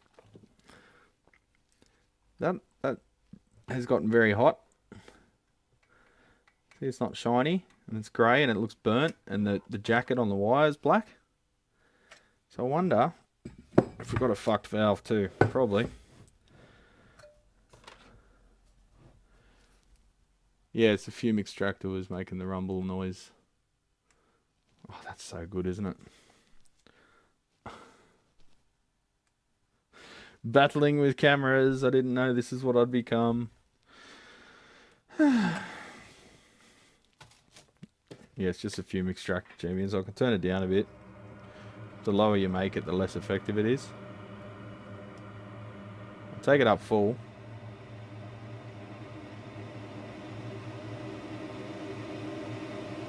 B: That has gotten very hot. See, it's not shiny and it's grey and it looks burnt, and the jacket on the wire is black. So I wonder if we've got a fucked valve too. Probably. Yeah, it's the fume extractor was making the rumble noise. Oh, that's so good, isn't it? Battling with cameras. I didn't know this is what I'd become. Yeah, it's just a fume extractor, champions. I can turn it down a bit. The lower you make it, the less effective it is. I'll take it up full.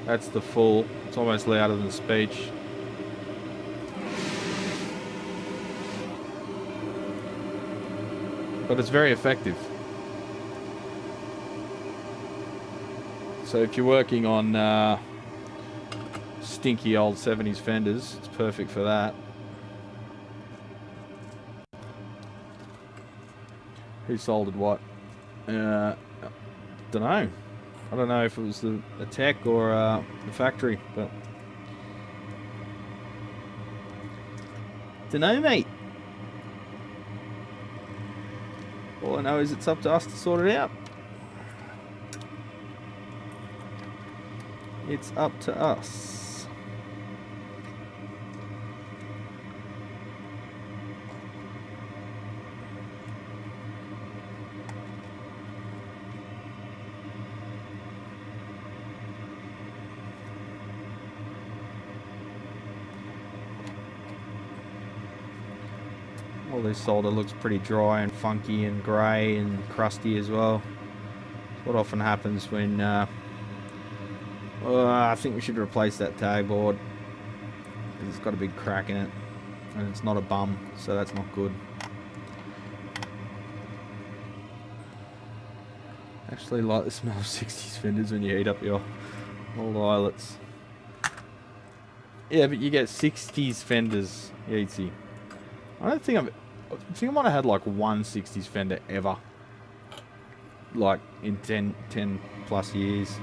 B: That's the full. It's almost louder than speech. But it's very effective. So if you're working on stinky old 70s Fenders, it's perfect for that. Who soldered what? Don't know. I don't know if it was the tech or the factory, but don't know, mate. All I know is it's up to us to sort it out. It's up to us. All this solder looks pretty dry and funky and grey and crusty as well. What often happens when I think we should replace that tag board. It's got a big crack in it and it's not a bum, so that's not good. Actually like the smell of 60s fenders when you heat up your old eyelets. Yeah, but you get 60s fenders, Yeezy. I think I might have had like one 60s fender ever. Like in 10 plus years.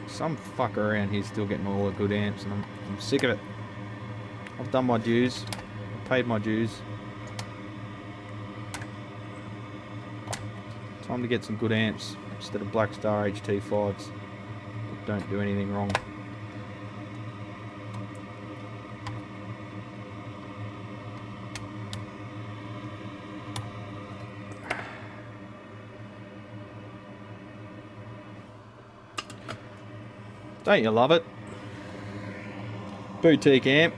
B: Some fucker around here still getting all the good amps and I'm sick of it. I've done my dues. I've paid my dues. Time to get some good amps instead of Blackstar HT5s that don't do anything wrong. Don't you love it? Boutique amp.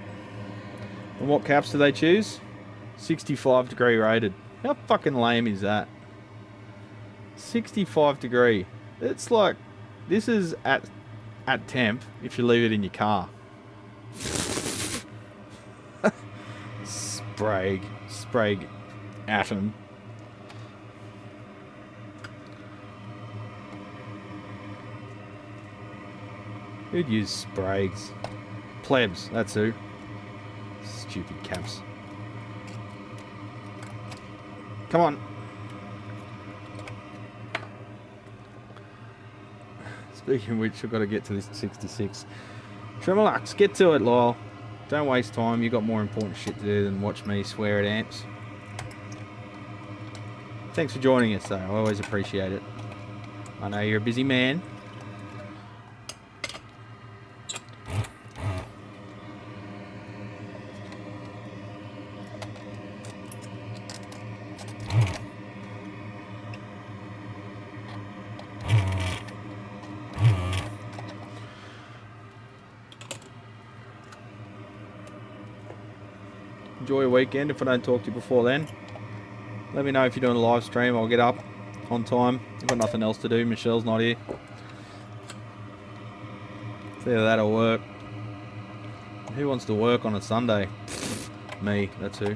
B: And what caps do they choose? 65 degree rated. How fucking lame is that? 65 degree. It's like, this is at temp if you leave it in your car. Sprague atom. Who'd use Spragues? Plebs, that's who. Stupid caps. Come on. Speaking of which, I've got to get to this 66. Tremolux, get to it, Lyle. Don't waste time, you've got more important shit to do than watch me swear at amps. Thanks for joining us though, I always appreciate it. I know you're a busy man. Enjoy your weekend if I don't talk to you before then. Let me know if you're doing a live stream. I'll get up on time. I've got nothing else to do. Michelle's not here. It's either that or work. Who wants to work on a Sunday? Me, that's who.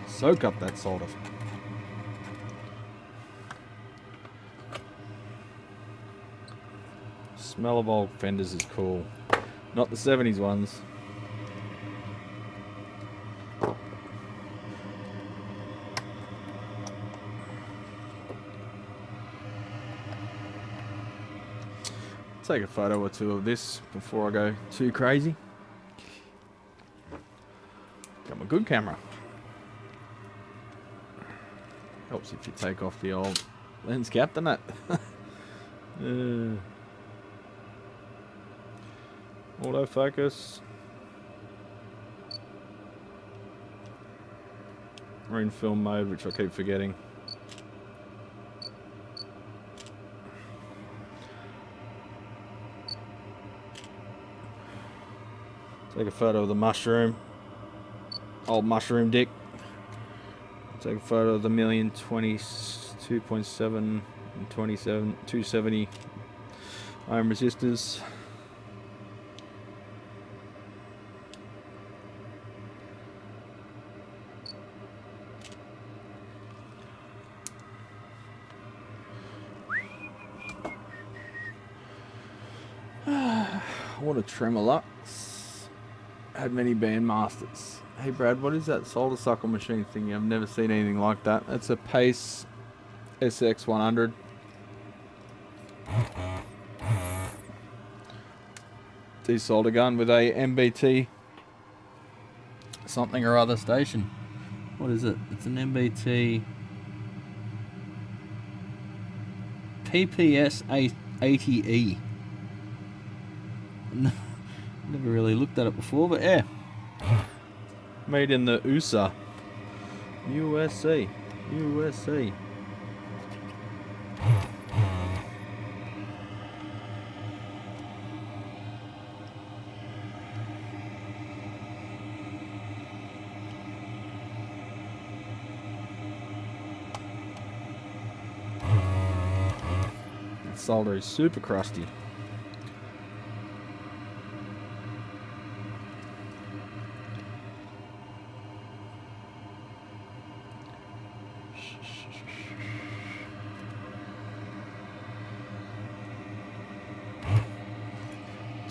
B: Soak up that solder. Smell of old fenders is cool. Not the 70s ones. Take a photo or two of this before I go too crazy. Got my good camera. Helps if you take off the old lens cap, doesn't it? Autofocus. We're in film mode, which I keep forgetting. Take a photo of the mushroom. Old mushroom dick. Take a photo of the 1,022.7 and 270 ohm resistors. What a Tremolux. Had many bandmasters. Hey Brad, what is that solder sucker machine thing? I've never seen anything like that. That's a Pace SX100. Desolder gun with a MBT something or other station. What is it? It's an MBT PPS-80E. Never really looked at it before, but yeah. Made in the USA. USA. USA. That solder is super crusty.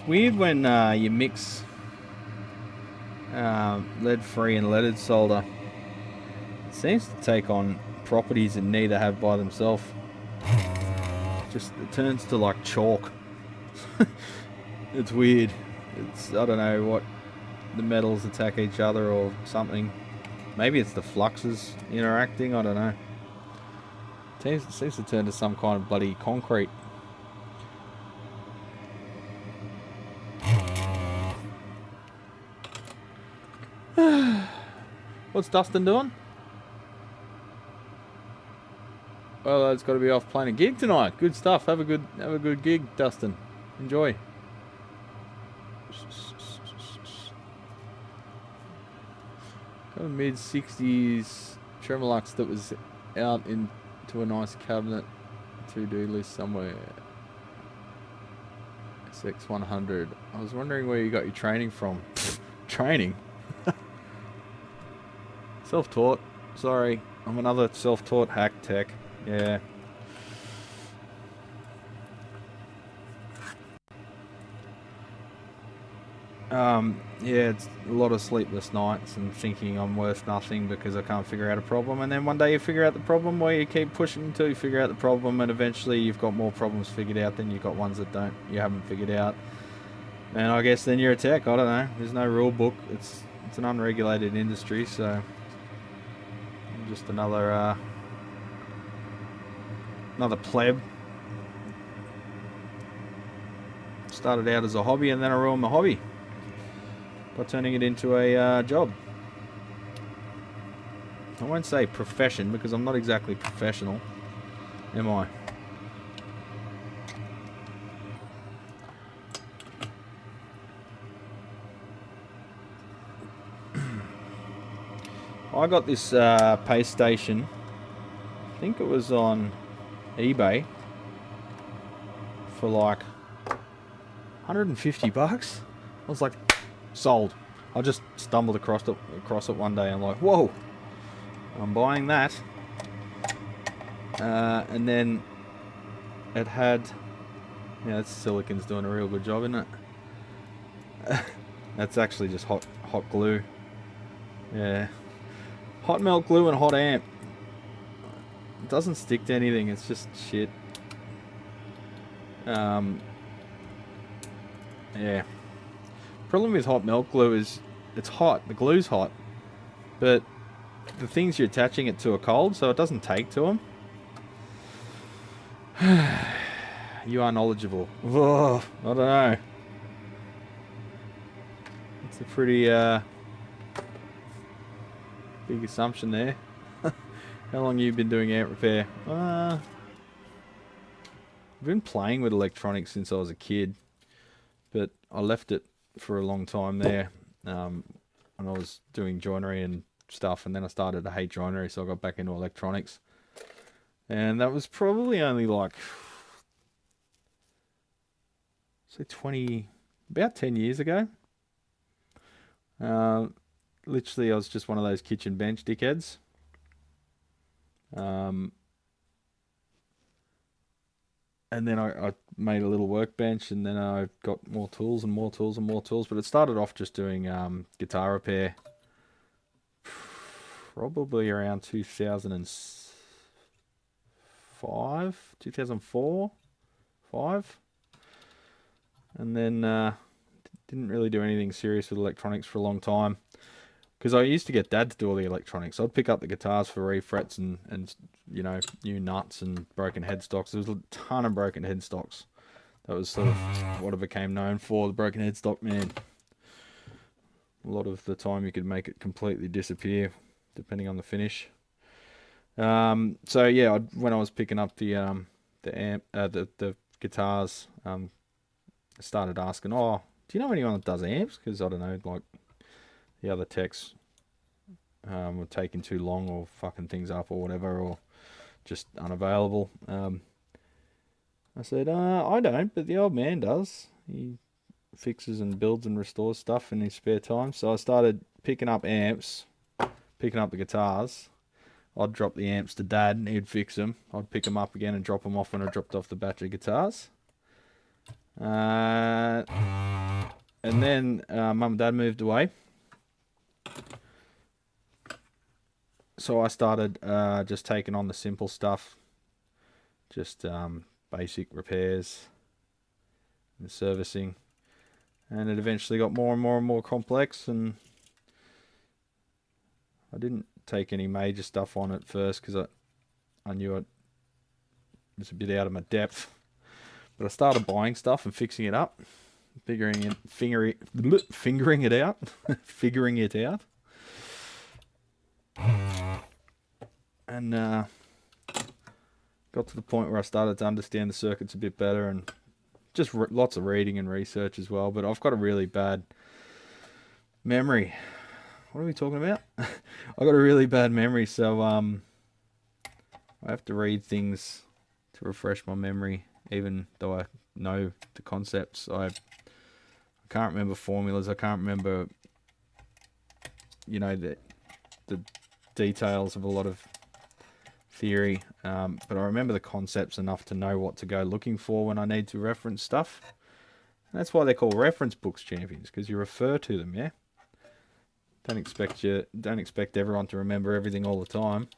B: Weird when you mix lead-free and leaded solder. It seems to take on properties that neither have by themselves. Just it turns to like chalk. It's weird. It's, I don't know what the metals attack each other or something. Maybe it's the fluxes interacting. I don't know. It seems to turn to some kind of bloody concrete. What's Dustin doing? Well, it's got to be off playing a gig tonight. Good stuff. Have a good gig, Dustin. Enjoy. Got a mid-60s Tremolux that was out into a nice cabinet to-do list somewhere. SX100. I was wondering where you got your training from. Training? Self-taught. Sorry. I'm another self-taught hack tech. Yeah. Yeah, it's a lot of sleepless nights and thinking I'm worth nothing because I can't figure out a problem. And then one day you figure out the problem, where you keep pushing until you figure out the problem, and eventually you've got more problems figured out than you've got ones that you haven't figured out. And I guess then you're a tech. I don't know. There's no rule book. It's an unregulated industry, so I'm just another pleb. Started out as a hobby, and then I ruined my hobby by turning it into a job. I won't say profession because I'm not exactly professional, am I? I got this Pace station, I think it was on eBay, for like 150 bucks. I was like, sold. I just stumbled across it one day and I'm like, whoa, I'm buying that. And then it had, yeah, that silicon's doing a real good job, isn't it? That's actually just hot glue. Yeah, hot melt glue and hot amp. It doesn't stick to anything. It's just shit. Yeah. Problem with hot melt glue is it's hot. The glue's hot, but the things you're attaching it to are cold, so it doesn't take to them. You are knowledgeable. Whoa, I don't know. It's a pretty big assumption there. How long have you been doing amp repair? I've been playing with electronics since I was a kid, but I left it for a long time there when I was doing joinery and stuff, and then I started to hate joinery, so I got back into electronics. And that was probably only like, say about 10 years ago. Literally, I was just one of those kitchen bench dickheads. and then I made a little workbench, and then I got more tools and more tools and more tools. But it started off just doing guitar repair, probably around 2005, 2004, 5, and then didn't really do anything serious with electronics for a long time. Because I used to get Dad to do all the electronics. I'd pick up the guitars for refrets and you know, new nuts and broken headstocks. There was a ton of broken headstocks. That was sort of what I became known for, the broken headstock man. A lot of the time you could make it completely disappear, depending on the finish. So yeah, when I was picking up the guitars, I started asking, oh, do you know anyone that does amps? Because I don't know, like, the other techs were taking too long or fucking things up or whatever, or just unavailable. I said, I don't, but the old man does. He fixes and builds and restores stuff in his spare time. So I started picking up amps, picking up the guitars. I'd drop the amps to Dad and he'd fix them. I'd pick them up again and drop them off when I dropped off the batch of guitars. And then Mum and Dad moved away. So I started just taking on the simple stuff, just basic repairs and servicing, and it eventually got more and more and more complex, and I didn't take any major stuff on at first because I knew it was a bit out of my depth, but I started buying stuff and fixing it up, figuring it out. And got to the point where I started to understand the circuits a bit better, and just lots of reading and research as well. But I've got a really bad memory. What are we talking about? I've got a really bad memory, so I have to read things to refresh my memory, even though I know the concepts. I can't remember formulas. I can't remember, you know, the details of a lot of theory, but I remember the concepts enough to know what to go looking for when I need to reference stuff. And that's why they're called reference books, champions, because you refer to them. Yeah, don't expect everyone to remember everything all the time.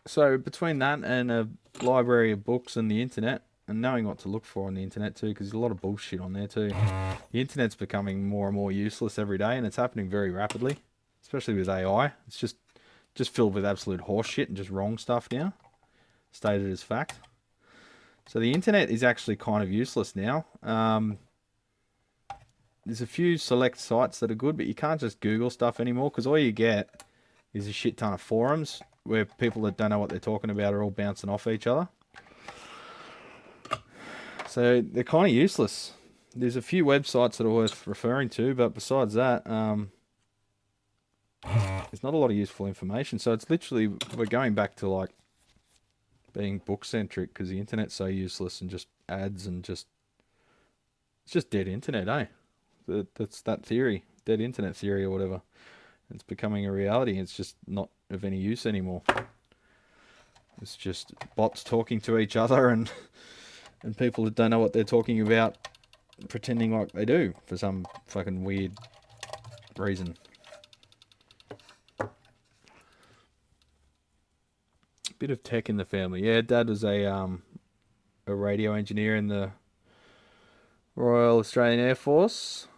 B: So between that and a library of books and the internet, and knowing what to look for on the internet too, because there's a lot of bullshit on there too. The internet's becoming more and more useless every day, and it's happening very rapidly, especially with AI. It's just filled with absolute horseshit and just wrong stuff now, stated as fact. So the internet is actually kind of useless now. There's a few select sites that are good, but you can't just Google stuff anymore, because all you get is a shit ton of forums where people that don't know what they're talking about are all bouncing off each other. So they're kind of useless. There's a few websites that are worth referring to, but besides that, there's not a lot of useful information. So it's literally, we're going back to like being book-centric, because the internet's so useless, and just ads and it's just dead internet, eh? That's that theory, dead internet theory or whatever. It's becoming a reality. It's just not of any use anymore. It's just bots talking to each other and people that don't know what they're talking about pretending like they do for some fucking weird reason. Bit of tech in the family. Yeah, Dad was a radio engineer in the Royal Australian Air Force,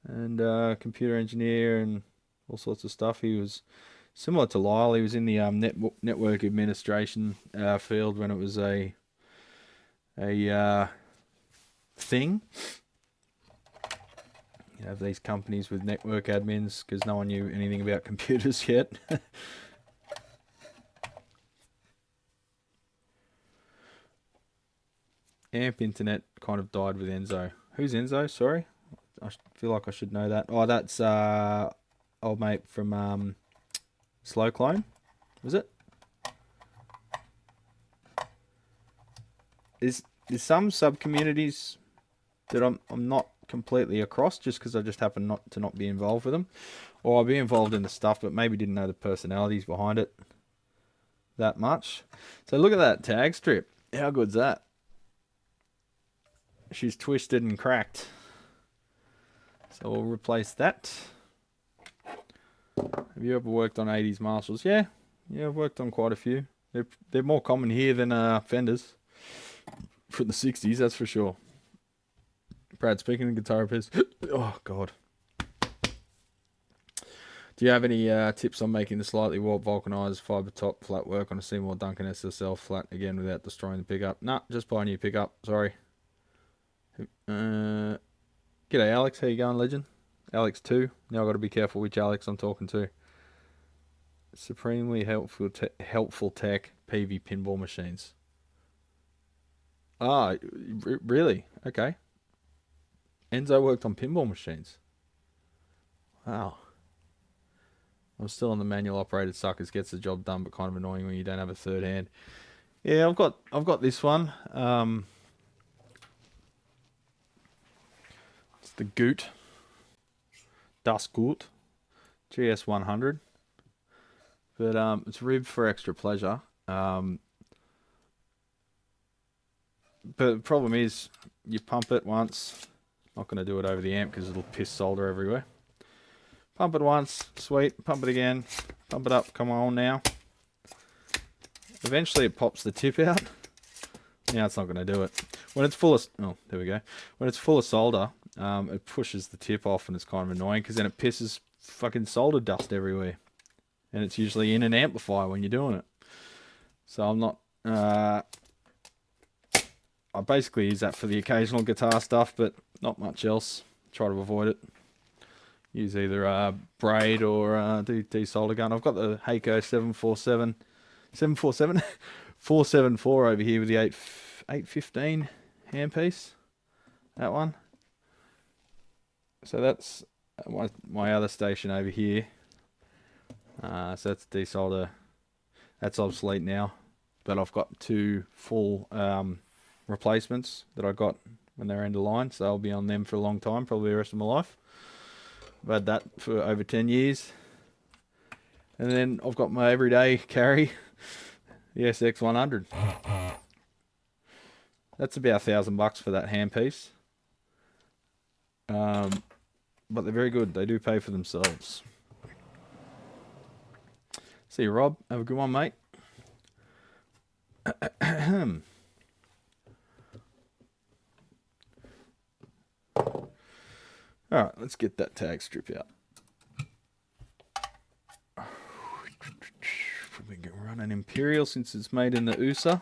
B: and computer engineer and all sorts of stuff. He was similar to Lyle. He was in the network administration field when it was a thing. You have these companies with network admins because no one knew anything about computers yet. Amp internet kind of died with Enzo. Who's Enzo? Sorry, I feel like I should know that. Oh, that's old mate from Slow Clone, was it? There's some sub communities that I'm not completely across, just because I just happen not to be involved with them, or I'll be involved in the stuff, but maybe didn't know the personalities behind it that much. So look at that tag strip. How good's that? She's twisted and cracked. So we'll replace that. Have you ever worked on 80s Marshalls? Yeah, I've worked on quite a few. They're more common here than Fenders from the 60s, that's for sure. Brad, speaking of guitar repairs, oh god. Do you have any tips on making the slightly warped vulcanized fiber top flat work on a Seymour Duncan SSL flat again without destroying the pickup? Nah, just buy a new pickup. Sorry. G'day Alex, how you going, legend? Alex 2. Now I've got to be careful which Alex I'm talking to. Supremely helpful tech PV pinball machines. Ah, really? Okay. Enzo worked on pinball machines. Wow. I'm still on the manual operated suckers. Gets the job done, but kind of annoying when you don't have a third hand. Yeah, I've got this one. It's the Goot. Das Gut. GS100. But it's ribbed for extra pleasure. But the problem is, you pump it once. Not going to do it over the amp because it'll piss solder everywhere. Pump it once, sweet. Pump it again. Pump it up. Come on now. Eventually it pops the tip out. Now it's not going to do it. When it's full of... Oh, there we go. When it's full of solder, it pushes the tip off and it's kind of annoying because then it pisses fucking solder dust everywhere. And it's usually in an amplifier when you're doing it. So I'm not... I basically use that for the occasional guitar stuff, but not much else. Try to avoid it. Use either braid or de-solder gun. I've got the Hakko 474 over here with the 815 handpiece. That one. So that's my other station over here. So that's de-solder. That's obsolete now. But I've got 2 full replacements that I got when they're end of line. So I'll be on them for a long time, probably the rest of my life. I've had that for over 10 years. And then I've got my everyday carry, the SX100. That's about $1,000 for that handpiece. But they're very good. They do pay for themselves. See you, Rob. Have a good one, mate. Alright, let's get that tag strip out. We can run an Imperial since it's made in the USA.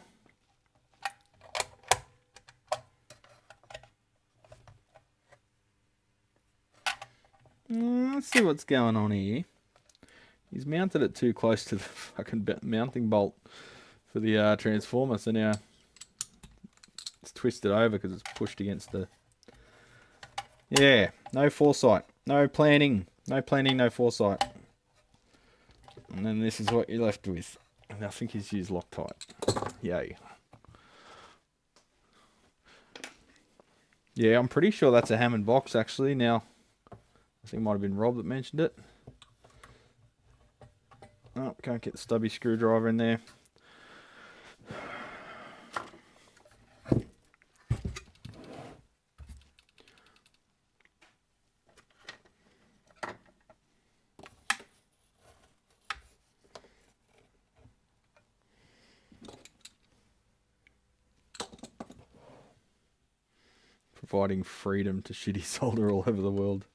B: Let's see what's going on here. He's mounted it too close to the fucking mounting bolt for the transformer, so now it's twisted over because it's pushed against the... Yeah, no foresight, no planning, no foresight. And then this is what you're left with. And I think he's used Loctite. Yay. Yeah, I'm pretty sure that's a Hammond box actually. Now, I think it might have been Rob that mentioned it. Oh, can't get the stubby screwdriver in there. Providing freedom to shitty solder all over the world.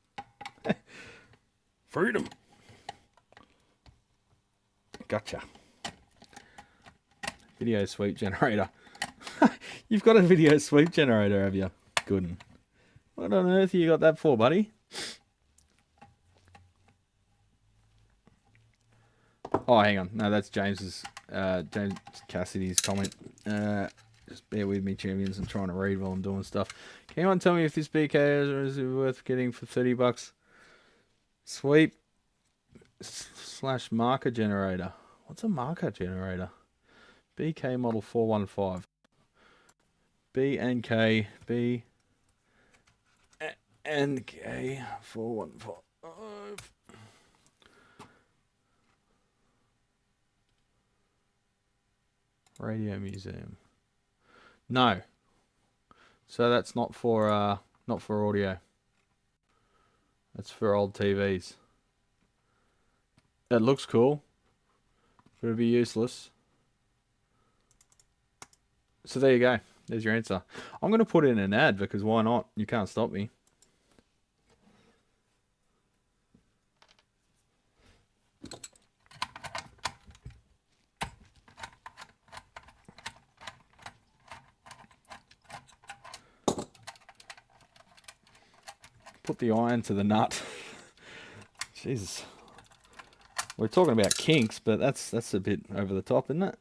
B: Freedom. Gotcha. Video sweep generator. You've got a video sweep generator, have you? Good. What on earth you got that for, buddy? Oh, hang on. No, that's James Cassidy's comment. Just bear with me, champions. I'm trying to read while I'm doing stuff. Can anyone tell me if this BK is worth getting for $30? Sweep / marker generator. What's a marker generator? BK model 415. B and K 415. Radio museum. No. So that's not for audio. That's for old TVs. It looks cool, but it'd be useless. So there you go. There's your answer. I'm going to put in an ad because why not? You can't stop me. Put the iron to the nut. Jesus. We're talking about kinks, but that's a bit over the top, isn't it?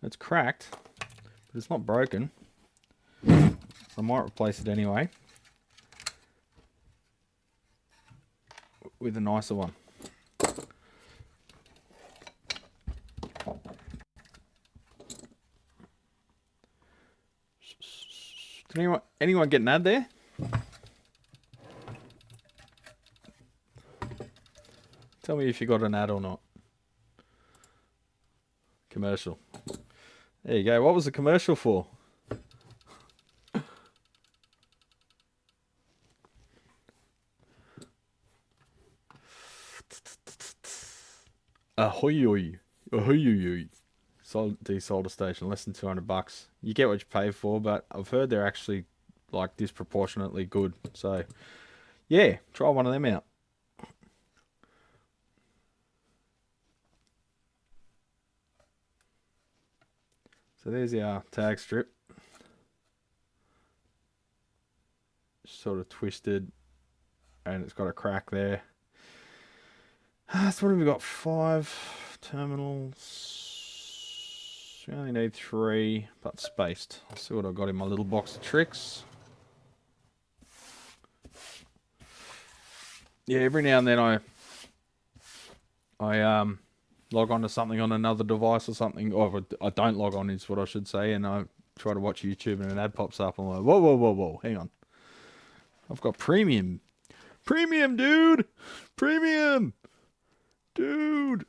B: It's cracked, but it's not broken. I might replace it anyway with a nicer one. Did anyone get an ad there? Tell me if you got an ad or not. Commercial. There you go. What was the commercial for? Ahoy. Solder station, less than $200. You get what you pay for, but I've heard they're actually like disproportionately good. So yeah, try one of them out. So there's our tag strip. Sort of twisted, and it's got a crack there. So what have we got? 5 terminals. We only need 3, but spaced. Let's see what I've got in my little box of tricks. Yeah, every now and then I log on to something on another device or something, or I don't log on is what I should say, and I try to watch YouTube and an ad pops up and I'm like, whoa, hang on. I've got premium. Premium, dude! Premium! Dude!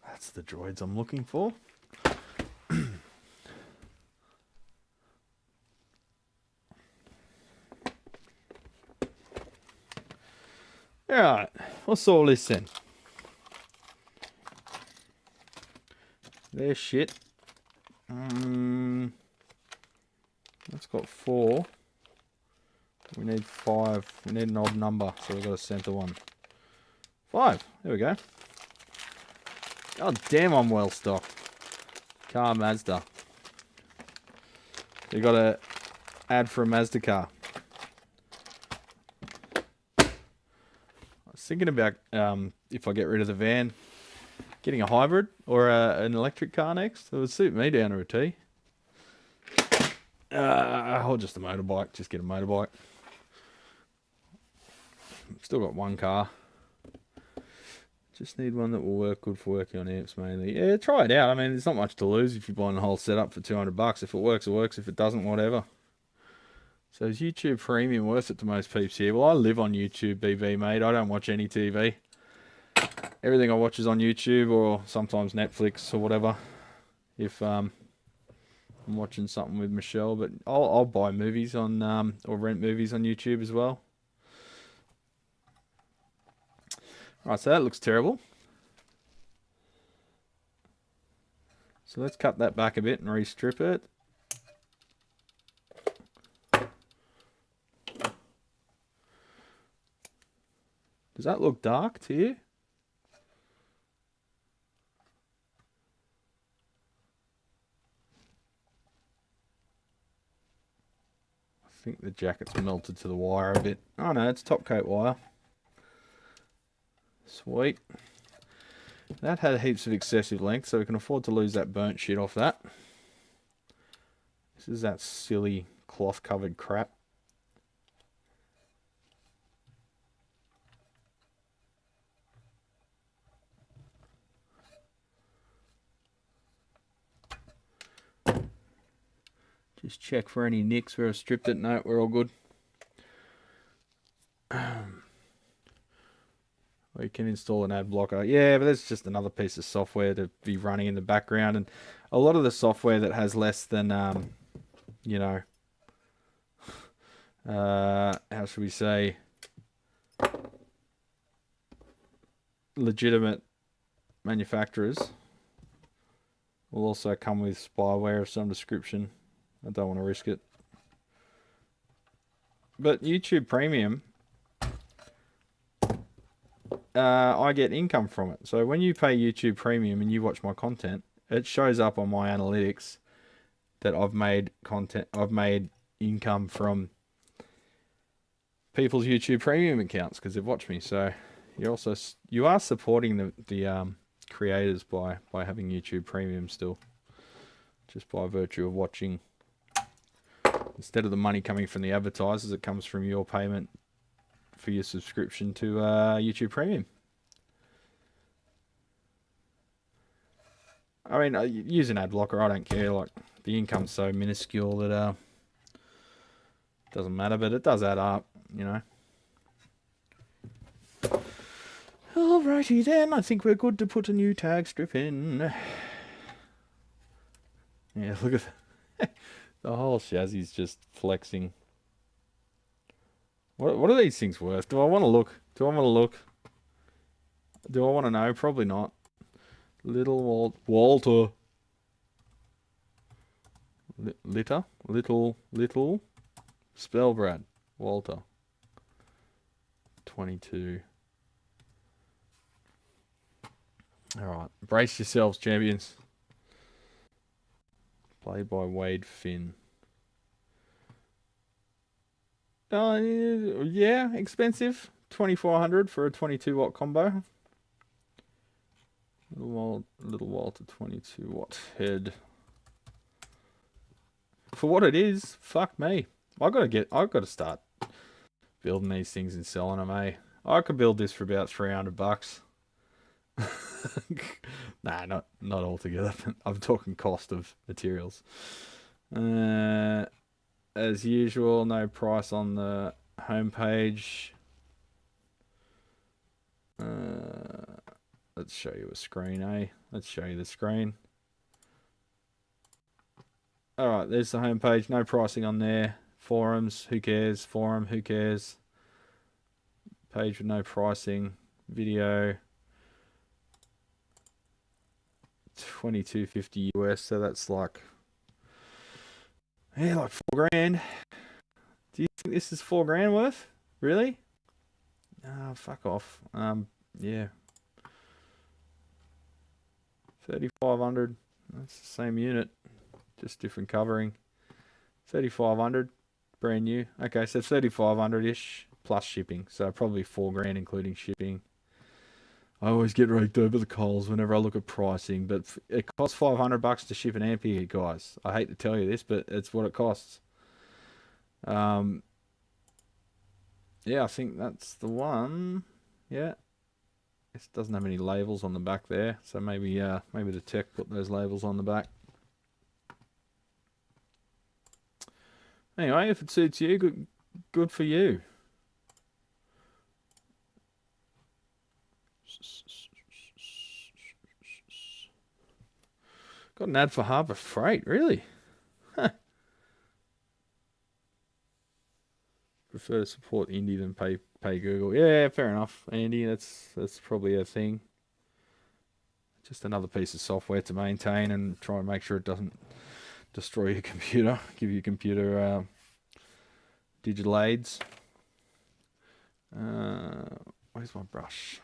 B: That's the droids I'm looking for. Alright, what's all this then? There's shit. That's got 4. We need 5. We need an odd number, so we've got a center one. 5. There we go. God damn, I'm well stocked. Car Mazda. You got a ad for a Mazda car. I was thinking about if I get rid of the van, getting a hybrid or an electric car next. It would suit me down to a T. Or just a motorbike. Just get a motorbike. Still got one car. Just need one that will work good for working on amps mainly. Yeah, try it out. I mean, there's not much to lose if you're buying the whole setup for $200. If it works, it works. If it doesn't, whatever. So is YouTube Premium worth it to most peeps here? Well, I live on YouTube, BB, mate. I don't watch any TV. Everything I watch is on YouTube or sometimes Netflix or whatever. If I'm watching something with Michelle, but I'll buy movies on or rent movies on YouTube as well. Right, so that looks terrible. So let's cut that back a bit and restrip it. Does that look dark to you? I think the jacket's melted to the wire a bit. Oh no, it's top coat wire. Sweet. That had heaps of excessive length, so we can afford to lose that burnt shit off that. This is that silly cloth covered crap. Just check for any nicks where I've stripped it. No, we're all good. We can install an ad blocker. Yeah, but that's just another piece of software to be running in the background. And a lot of the software that has less than, you know, how should we say, legitimate manufacturers will also come with spyware of some description. I don't want to risk it. But YouTube Premium, I get income from it. So when you pay YouTube Premium and you watch my content, it shows up on my analytics that I've made income from people's YouTube Premium accounts because they've watched me. So you are supporting the creators by having YouTube Premium still, just by virtue of watching. Instead of the money coming from the advertisers, it comes from your payment for your subscription to YouTube Premium. I mean, use an ad blocker, I don't care. Like, the income's so minuscule that doesn't matter, but it does add up, you know. Alrighty then, I think we're good to put a new tag strip in. Yeah, look at that. The whole chassis just flexing. What are these things worth? Do I want to look? Do I want to know? Probably not. Little Walter. Little spell Brad. Walter. 22. Alright. Brace yourselves, champions. Played by Wade Finn. Yeah, expensive. 2400 for a 22 watt combo. Little Walter 22 watt head. For what it is, fuck me. I've got to start building these things and selling them, eh? I could build this for about $300. Nah, not altogether. I'm talking cost of materials. As usual, no price on the homepage. Let's show you a screen, eh? Let's show you the screen. Alright, there's the homepage. No pricing on there. Forums, who cares? Forum, who cares? Page with no pricing. Video. $22.50 US, so that's like, yeah, like $4,000. Do you think this is $4,000 worth? Really? Ah, fuck off. Yeah. 3,500. That's the same unit, just different covering. 3,500, brand new. Okay, so 3,500-ish plus shipping, so probably $4,000 including shipping. I always get raked over the coals whenever I look at pricing, but it costs $500 to ship an amp here, guys. I hate to tell you this, but it's what it costs. Yeah, I think that's the one. Yeah. It doesn't have any labels on the back there, so maybe the tech put those labels on the back. Anyway, if it suits you, good for you. Got an ad for Harbor Freight, really? Huh. Prefer to support indie than pay Google. Yeah, fair enough, Andy. That's probably a thing. Just another piece of software to maintain and try and make sure it doesn't destroy your computer. Give your computer digital aids. Where's my brush?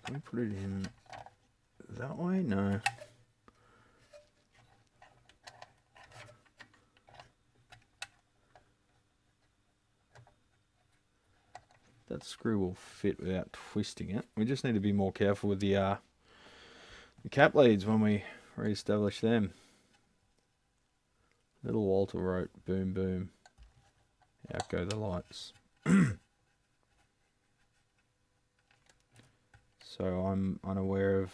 B: Can we put it in that way? No. That screw will fit without twisting it. We just need to be more careful with the the cap leads when we re-establish them. Little Walter wrote, boom, boom. Out go the lights. So I'm unaware of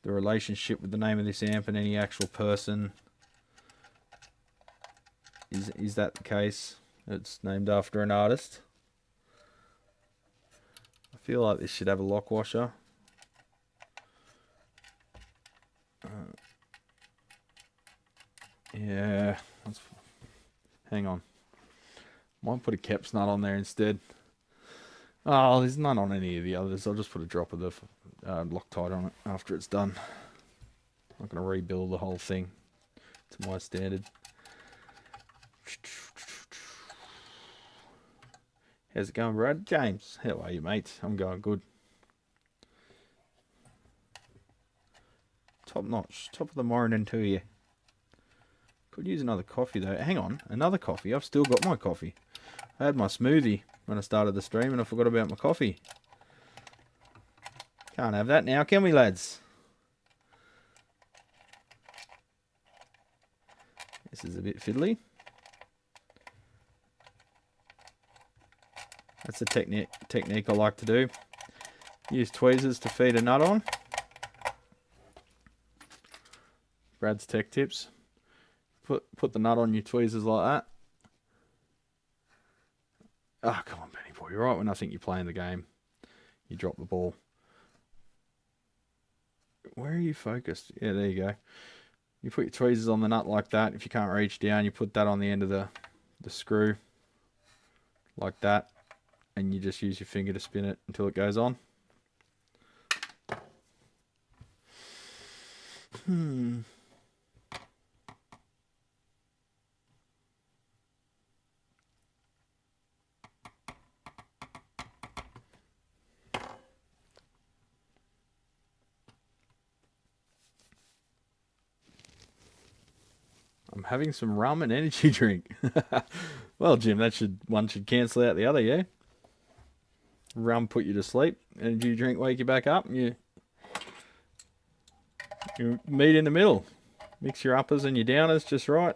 B: the relationship with the name of this amp and any actual person. Is that the case? It's named after an artist. I feel like this should have a lock washer. Yeah, hang on. Might put a caps nut on there instead. Oh, there's none on any of the others. I'll just put a drop of the Loctite on it after it's done. I'm not going to rebuild the whole thing to my standard. How's it going, Brad? James, how are you, mate? I'm going good. Top notch. Top of the morning to you. Could use another coffee though. Hang on, another coffee. I've still got my coffee. I had my smoothie when I started the stream and I forgot about my coffee. Can't have that now, can we, lads? This is a bit fiddly. That's a technique I like to do. Use tweezers to feed a nut on. Brad's tech tips. Put the nut on your tweezers like that. Ah, come on, Benny boy. You're right when I think you're playing the game. You drop the ball. Where are you focused? Yeah, there you go. You put your tweezers on the nut like that. If you can't reach down, you put that on the end of the screw. Like that. And you just use your finger to spin it until it goes on. I'm having some rum and energy drink. Well, Jim, one should cancel out the other, yeah? Rum put you to sleep, energy drink wake you back up, and you meet in the middle. Mix your uppers and your downers just right,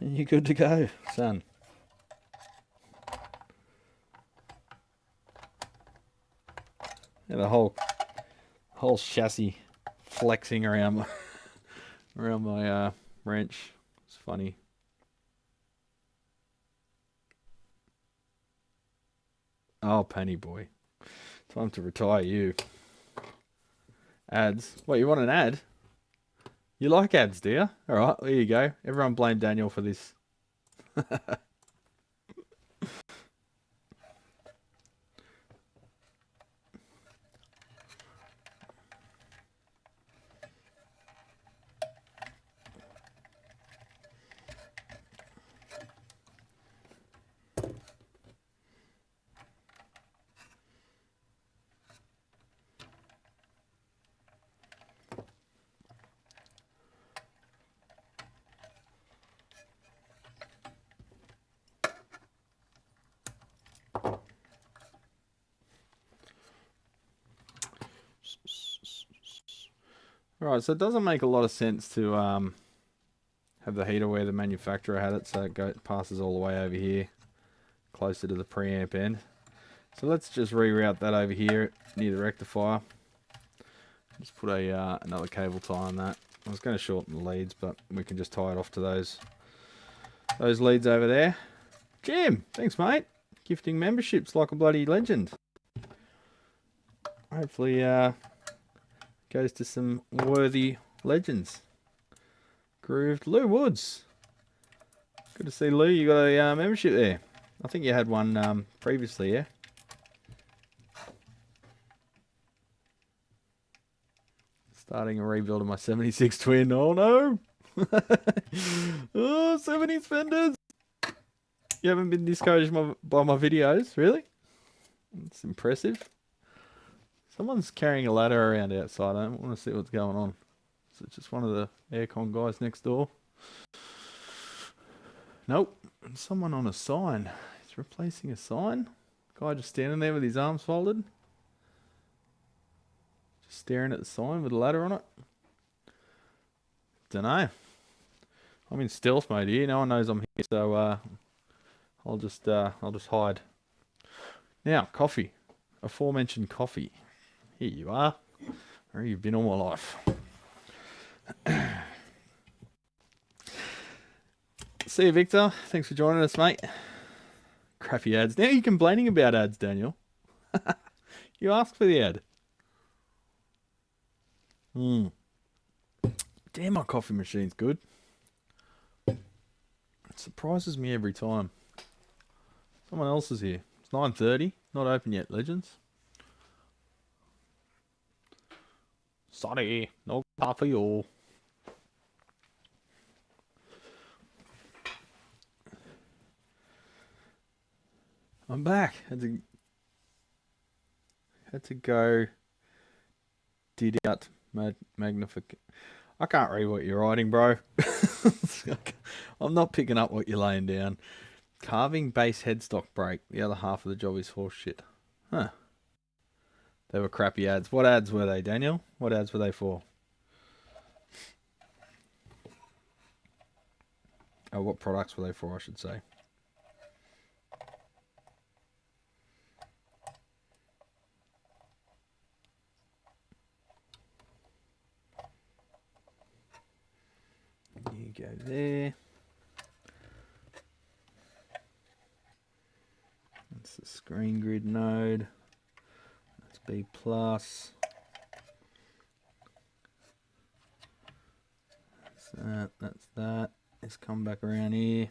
B: and you're good to go, son. And the whole chassis flexing around my wrench. It's funny. Oh, Penny boy. Time to retire you. Ads. What, you want an ad? You like ads, do you? Alright, there you go. Everyone blame Daniel for this. Right, so it doesn't make a lot of sense to have the heater where the manufacturer had it, so it passes all the way over here, closer to the preamp end. So let's just reroute that over here near the rectifier. Just put another cable tie on that. I was going to shorten the leads, but we can just tie it off to those leads over there. Jim, thanks mate. Gifting memberships like a bloody legend. Hopefully goes to some worthy legends. Grooved. Lou Woods. Good to see Lou. You got a membership there. I think you had one previously, yeah? Starting a rebuild of my 76 twin. Oh no! Oh, 70 fenders! You haven't been discouraged by my videos, really? It's impressive. Someone's carrying a ladder around outside. I don't want to see what's going on. Is it just one of the aircon guys next door? Nope. Someone on a sign. He's replacing a sign. Guy just standing there with his arms folded. Just staring at the sign with a ladder on it. Dunno. I'm in stealth mode here. No one knows I'm here, so I'll just hide. Now, coffee. Aforementioned coffee. Here you are. Where you've been all my life. See you, Victor. Thanks for joining us, mate. Crappy ads. Now you're complaining about ads, Daniel. You asked for the ad. Damn, my coffee machine's good. It surprises me every time. Someone else is here. It's 9:30. Not open yet, legends. Sorry, no coffee all. I'm back. Had to go did out magnificent. I can't read what you're writing, bro. I'm not picking up what you're laying down. Carving base headstock brake. The other half of the job is horse shit. Huh. They were crappy ads. What ads were they, Daniel? What ads were they for? Oh, what products were they for, I should say. You go there. That's the screen grid node. That's B plus. That's that. That's that. Let's come back around here.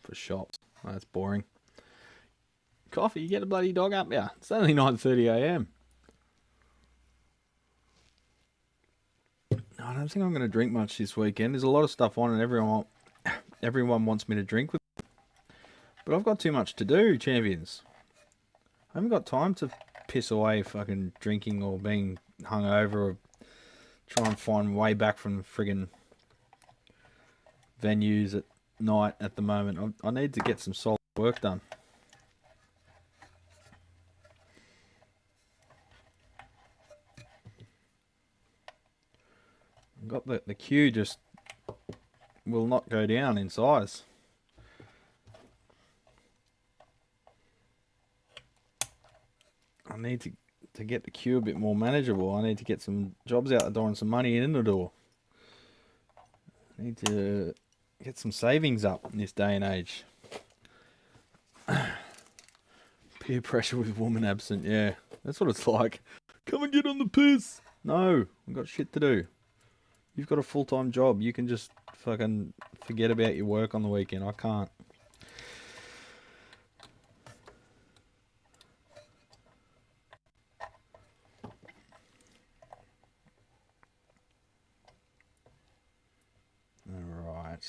B: For shops. Oh, that's boring. Coffee, you get a bloody dog up here. It's only 9:30 a.m. I don't think I'm going to drink much this weekend. There's a lot of stuff on and everyone wants me to drink with them. But I've got too much to do, champions. I haven't got time to piss away fucking drinking or being hungover or try and find way back from friggin' venues at night at the moment. I need to get some solid work done. Got the queue just will not go down in size. I need to get the queue a bit more manageable. I need to get some jobs out the door and some money in the door. I need to get some savings up in this day and age. Peer pressure with woman absent, yeah. That's what it's like. Come and get on the piss. No, I've got shit to do. You've got a full-time job. You can just fucking forget about your work on the weekend. I can't. Alright.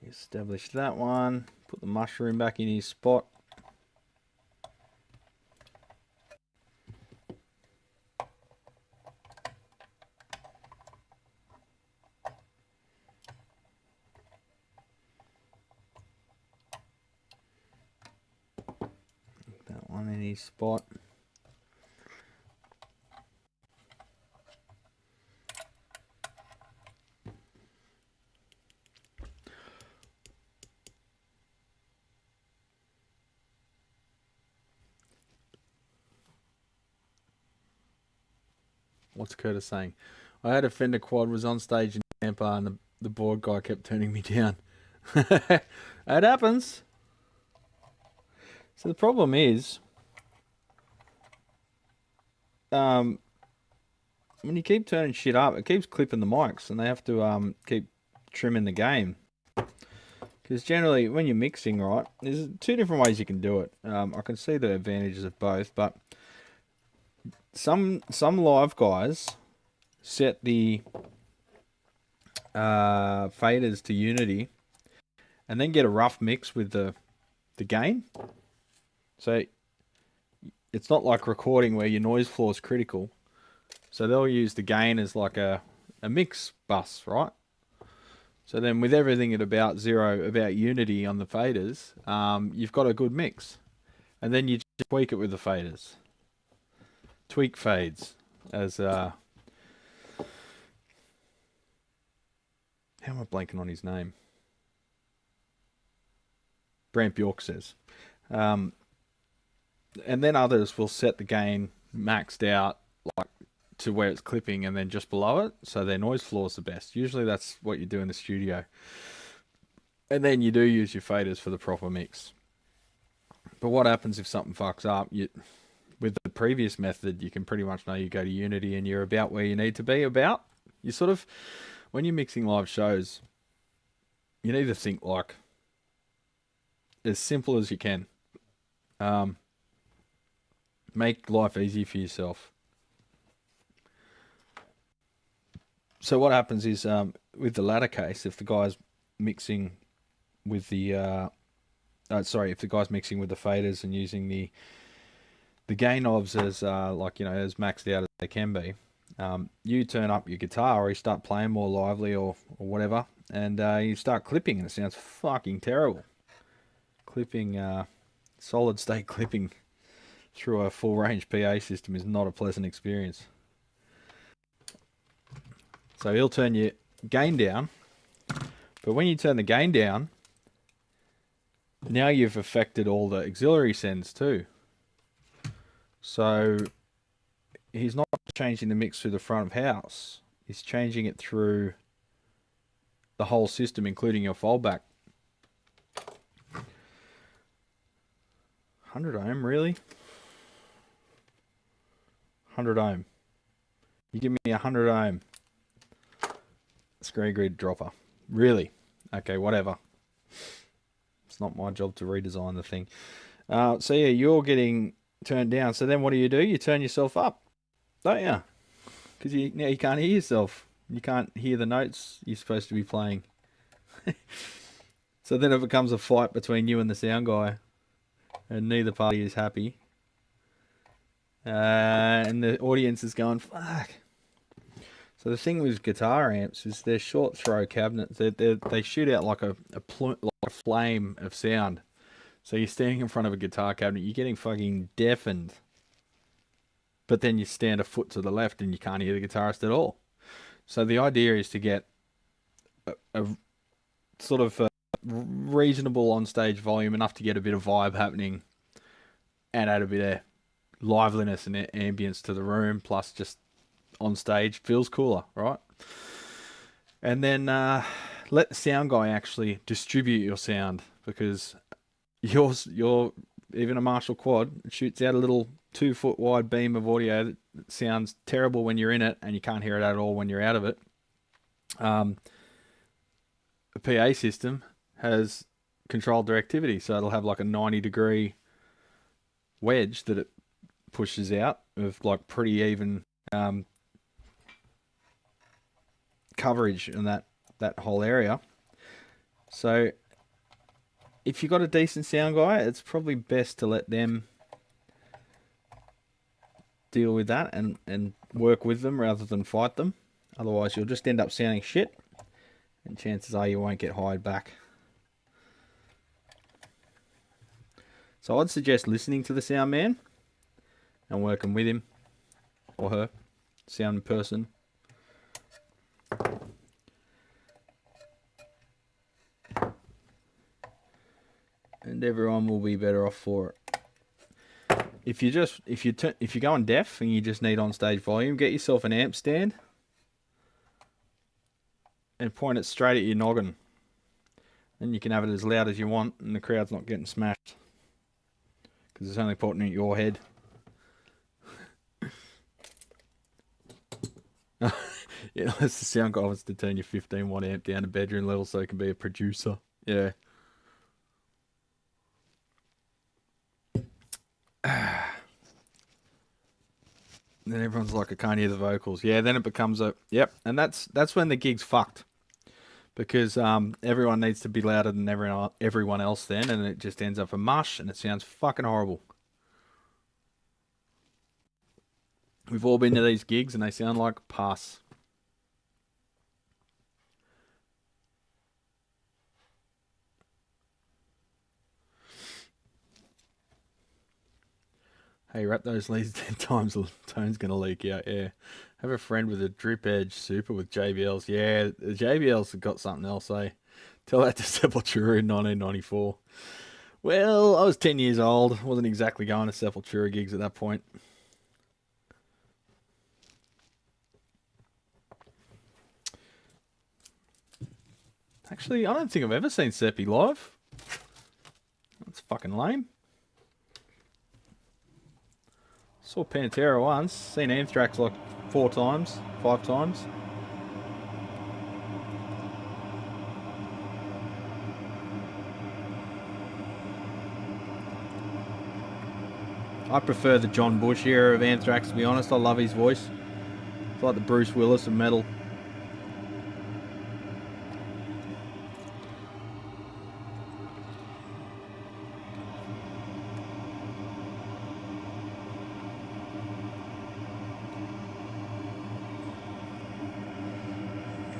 B: Establish that one. Put the mushroom back in his spot. Spot. What's Curtis saying? I had a Fender quad, was on stage in Tampa, and the board guy kept turning me down. It happens. So the problem is, when you keep turning shit up, it keeps clipping the mics, and they have to keep trimming the gain. Because generally, when you're mixing, right, there's two different ways you can do it. I can see the advantages of both, but some live guys set the faders to unity, and then get a rough mix with the gain. So it's not like recording where your noise floor is critical. So they'll use the gain as like a mix bus, right? So then with everything at about zero, about unity on the faders, you've got a good mix. And then you just tweak it with the faders. Tweak fades as how am I blanking on his name? Brant Bjork says. And then others will set the gain maxed out like to where it's clipping and then just below it, so their noise floor is the best. Usually that's what you do in the studio. And then you do use your faders for the proper mix. But what happens if something fucks up? With the previous method, you can pretty much know you go to Unity and you're about where you need to be about. You sort of, when you're mixing live shows, you need to think like as simple as you can. Make life easy for yourself. So what happens is, with the latter case, if the guy's mixing with the, if the guy's mixing with the faders and using the gain knobs as like, you know, as maxed out as they can be, you turn up your guitar or you start playing more lively or whatever, and you start clipping and it sounds fucking terrible. Clipping, solid state clipping through a full range PA system is not a pleasant experience. So he'll turn your gain down, but when you turn the gain down, now you've affected all the auxiliary sends too. So he's not changing the mix through the front of house, he's changing it through the whole system, including your foldback. 100 ohm, really? 100 ohm. You give me 100 ohm screen grid dropper. Really? Okay, whatever. It's not my job to redesign the thing. So yeah, you're getting turned down. So then what do? You turn yourself up, don't you? Because now you can't hear yourself. You can't hear the notes you're supposed to be playing. So then it becomes a fight between you and the sound guy, and neither party is happy. And the audience is going, fuck. So the thing with guitar amps is they're short throw cabinets. They shoot out like a flame of sound. So you're standing in front of a guitar cabinet, you're getting fucking deafened. But then you stand a foot to the left and you can't hear the guitarist at all. So the idea is to get a sort of a reasonable on-stage volume, enough to get a bit of vibe happening, and add a bit of liveliness and ambience to the room, plus just on stage feels cooler, right? And then let the sound guy actually distribute your sound, because your even a Marshall quad shoots out a little 2-foot wide beam of audio that sounds terrible when you're in it and you can't hear it at all when you're out of it. A PA system has controlled directivity, so it'll have like a 90-degree wedge that it pushes out of like pretty even coverage in that whole area. So if you've got a decent sound guy, it's probably best to let them deal with that and work with them rather than fight them. Otherwise you'll just end up sounding shit, and chances are you won't get hired back. So I'd suggest listening to the sound man and working with him or her, sound person. And everyone will be better off for it. If you're going deaf and you just need on stage volume, get yourself an amp stand and point it straight at your noggin. Then you can have it as loud as you want and the crowd's not getting smashed, because it's only pointing at your head. Yeah, unless the sound guy wants to turn your 15-watt amp down to bedroom level so it can be a producer. Yeah. Then everyone's like, I can't hear the vocals. Yeah, then it becomes a... Yep, and that's when the gig's fucked. Because everyone needs to be louder than everyone else then, and it just ends up a mush, and it sounds fucking horrible. We've all been to these gigs and they sound like pus. Hey, wrap those leads 10 times, the tone's going to leak out, yeah. Have a friend with a drip edge super with JBLs. Yeah, the JBLs have got something else, eh? Tell that to Sepultura in 1994. Well, I was 10 years old. Wasn't exactly going to Sepultura gigs at that point. Actually, I don't think I've ever seen Seppi live. That's fucking lame. Saw Pantera once. Seen Anthrax like 4 times, 5 times. I prefer the John Bush era of Anthrax, to be honest. I love his voice. It's like the Bruce Willis of metal.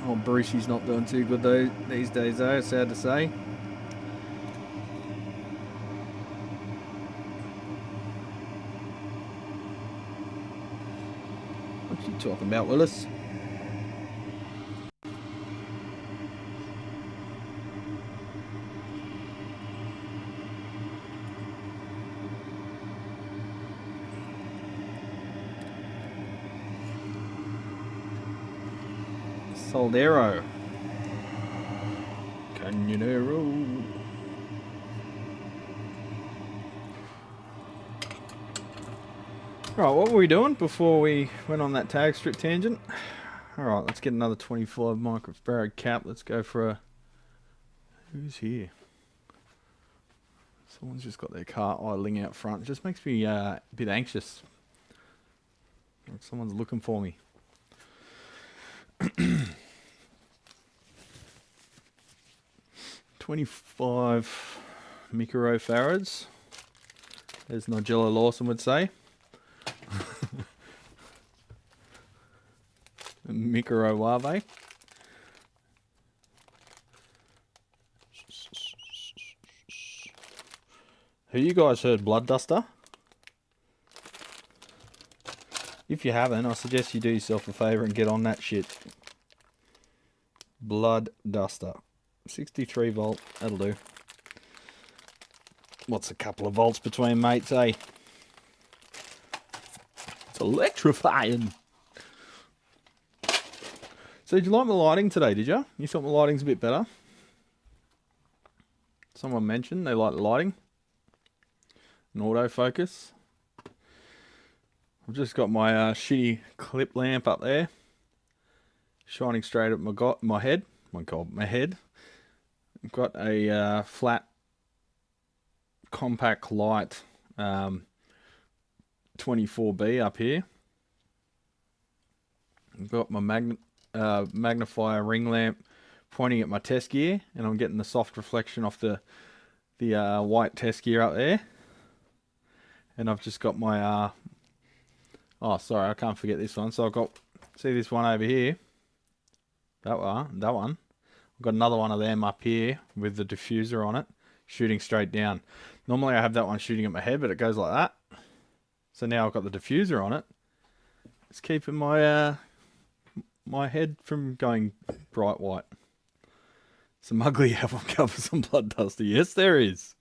B: Oh, Brucey's not doing too good though these days, though. It's sad to say. What you talking about, Willis? Soldero. Canyonero. Right, what were we doing before we went on that tag strip tangent? Alright, let's get another 25 microfarad cap. Let's go for a... Who's here? Someone's just got their car idling out front. It just makes me a bit anxious. Like someone's looking for me. 25 microfarads, as Nigella Lawson would say. Microwave. Have you guys heard Blood Duster? If you haven't, I suggest you do yourself a favour and get on that shit. Blood Duster. 63 volt, that'll do. What's a couple of volts between mates, eh? It's electrifying. So did you like my lighting today, did you? You thought my lighting's a bit better? Someone mentioned they like the lighting. An autofocus. I've just got my shitty clip lamp up there. Shining straight at my head. My God, my head. I've got a flat compact light 24B up here. I've got my magnifier ring lamp pointing at my test gear, and I'm getting the soft reflection off the white test gear up there. And I've just got my oh sorry, I can't forget this one. So I've got, see this one over here, that one. I've got another one of them up here with the diffuser on it, shooting straight down. Normally I have that one shooting at my head, but it goes like that. So now I've got the diffuser on it. It's keeping my my head from going bright white. Some ugly album covers on Blood Duster. Yes, there is.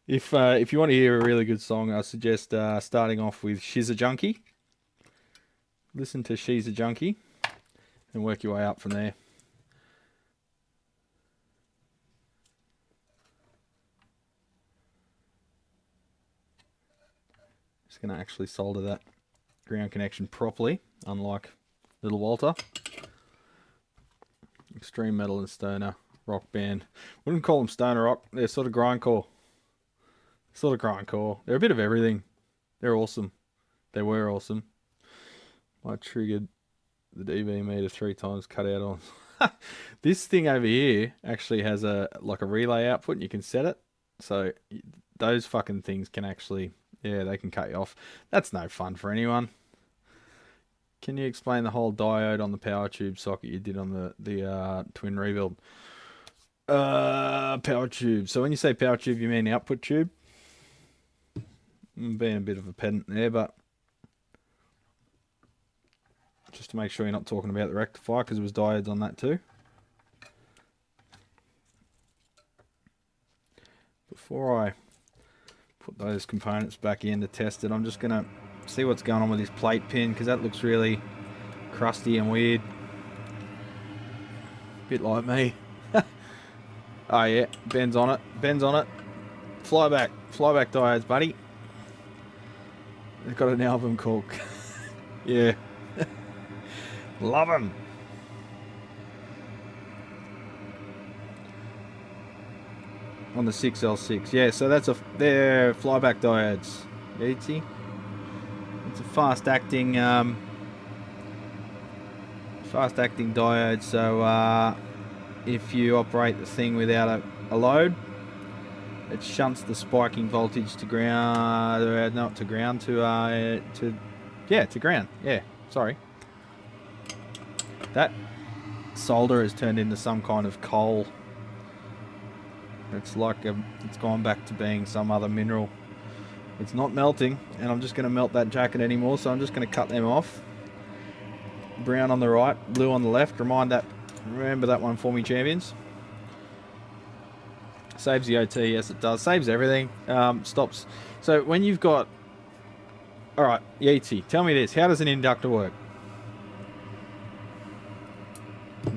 B: If you want to hear a really good song, I suggest starting off with She's a Junkie. Listen to She's a Junkie and work your way up from there. Just going to actually solder that ground connection properly, unlike Little Walter. Extreme metal and stoner rock band. Wouldn't call them stoner rock. They're sort of grindcore. They're a bit of everything. They're awesome. They were awesome. I triggered the DV meter 3 times, cut out on. This thing over here actually has a relay output, and you can set it. So those fucking things can actually Yeah, they can cut you off. That's no fun for anyone. Can you explain the whole diode on the power tube socket you did on the twin rebuild? Power tube. So when you say power tube, you mean the output tube? I'm being a bit of a pedant there, but just to make sure you're not talking about the rectifier, because there was diodes on that too. Before I put those components back in to test it, I'm just going to see what's going on with this plate pin, because that looks really crusty and weird. Bit like me. Oh yeah, Ben's on it. Ben's on it. Flyback diodes, buddy. They've got an album called... yeah. Love them. On the 6L6. Yeah, so they're flyback diodes. Easy. It's a fast acting diode, so if you operate the thing without a load, it shunts the spiking voltage to ground, not to ground, to ground. Yeah, sorry. That solder has turned into some kind of coal. It's like it's gone back to being some other mineral. It's not melting, and I'm just going to melt that jacket anymore, so I'm just going to cut them off. Brown on the right, blue on the left. Remember that one for me, champions. Saves the OT, yes it does. Saves everything. Stops. So when you've got... Alright, Yeezy, tell me this. How does an inductor work?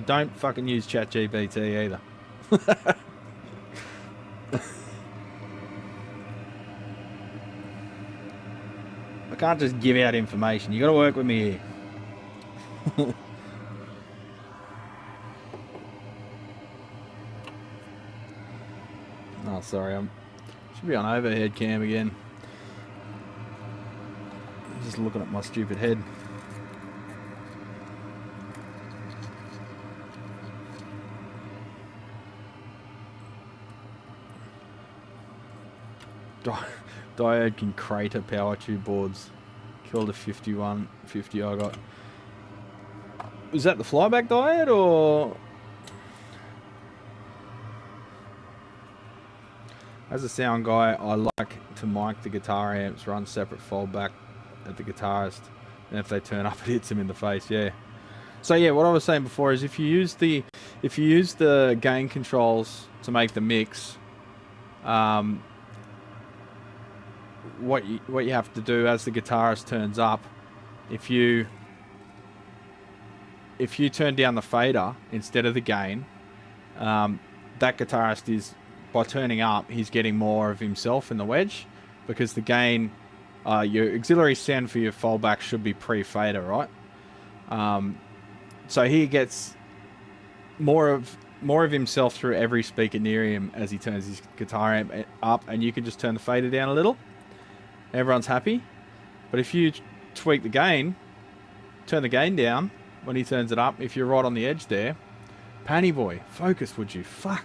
B: Don't fucking use ChatGPT either. I can't just give out information. You got to work with me here. Oh, sorry. Should be on overhead cam again. I'm just looking at my stupid head. Diode can crater power tube boards. Killed a 5150 I got. Was that the flyback diode or? As a sound guy, I like to mic the guitar amps, run separate foldback at the guitarist, and if they turn up, it hits them in the face. Yeah. So yeah, what I was saying before is if you use the gain controls to make the mix, what you have to do as the guitarist turns up, if you turn down the fader instead of the gain, that guitarist is, by turning up, he's getting more of himself in the wedge, because the gain, your auxiliary send for your fallback should be pre-fader, right? So he gets more of himself through every speaker near him as he turns his guitar amp up, and you can just turn the fader down a little. Everyone's happy. But if you tweak the gain, turn the gain down when he turns it up, if you're right on the edge there, Panny boy, focus, would you? Fuck.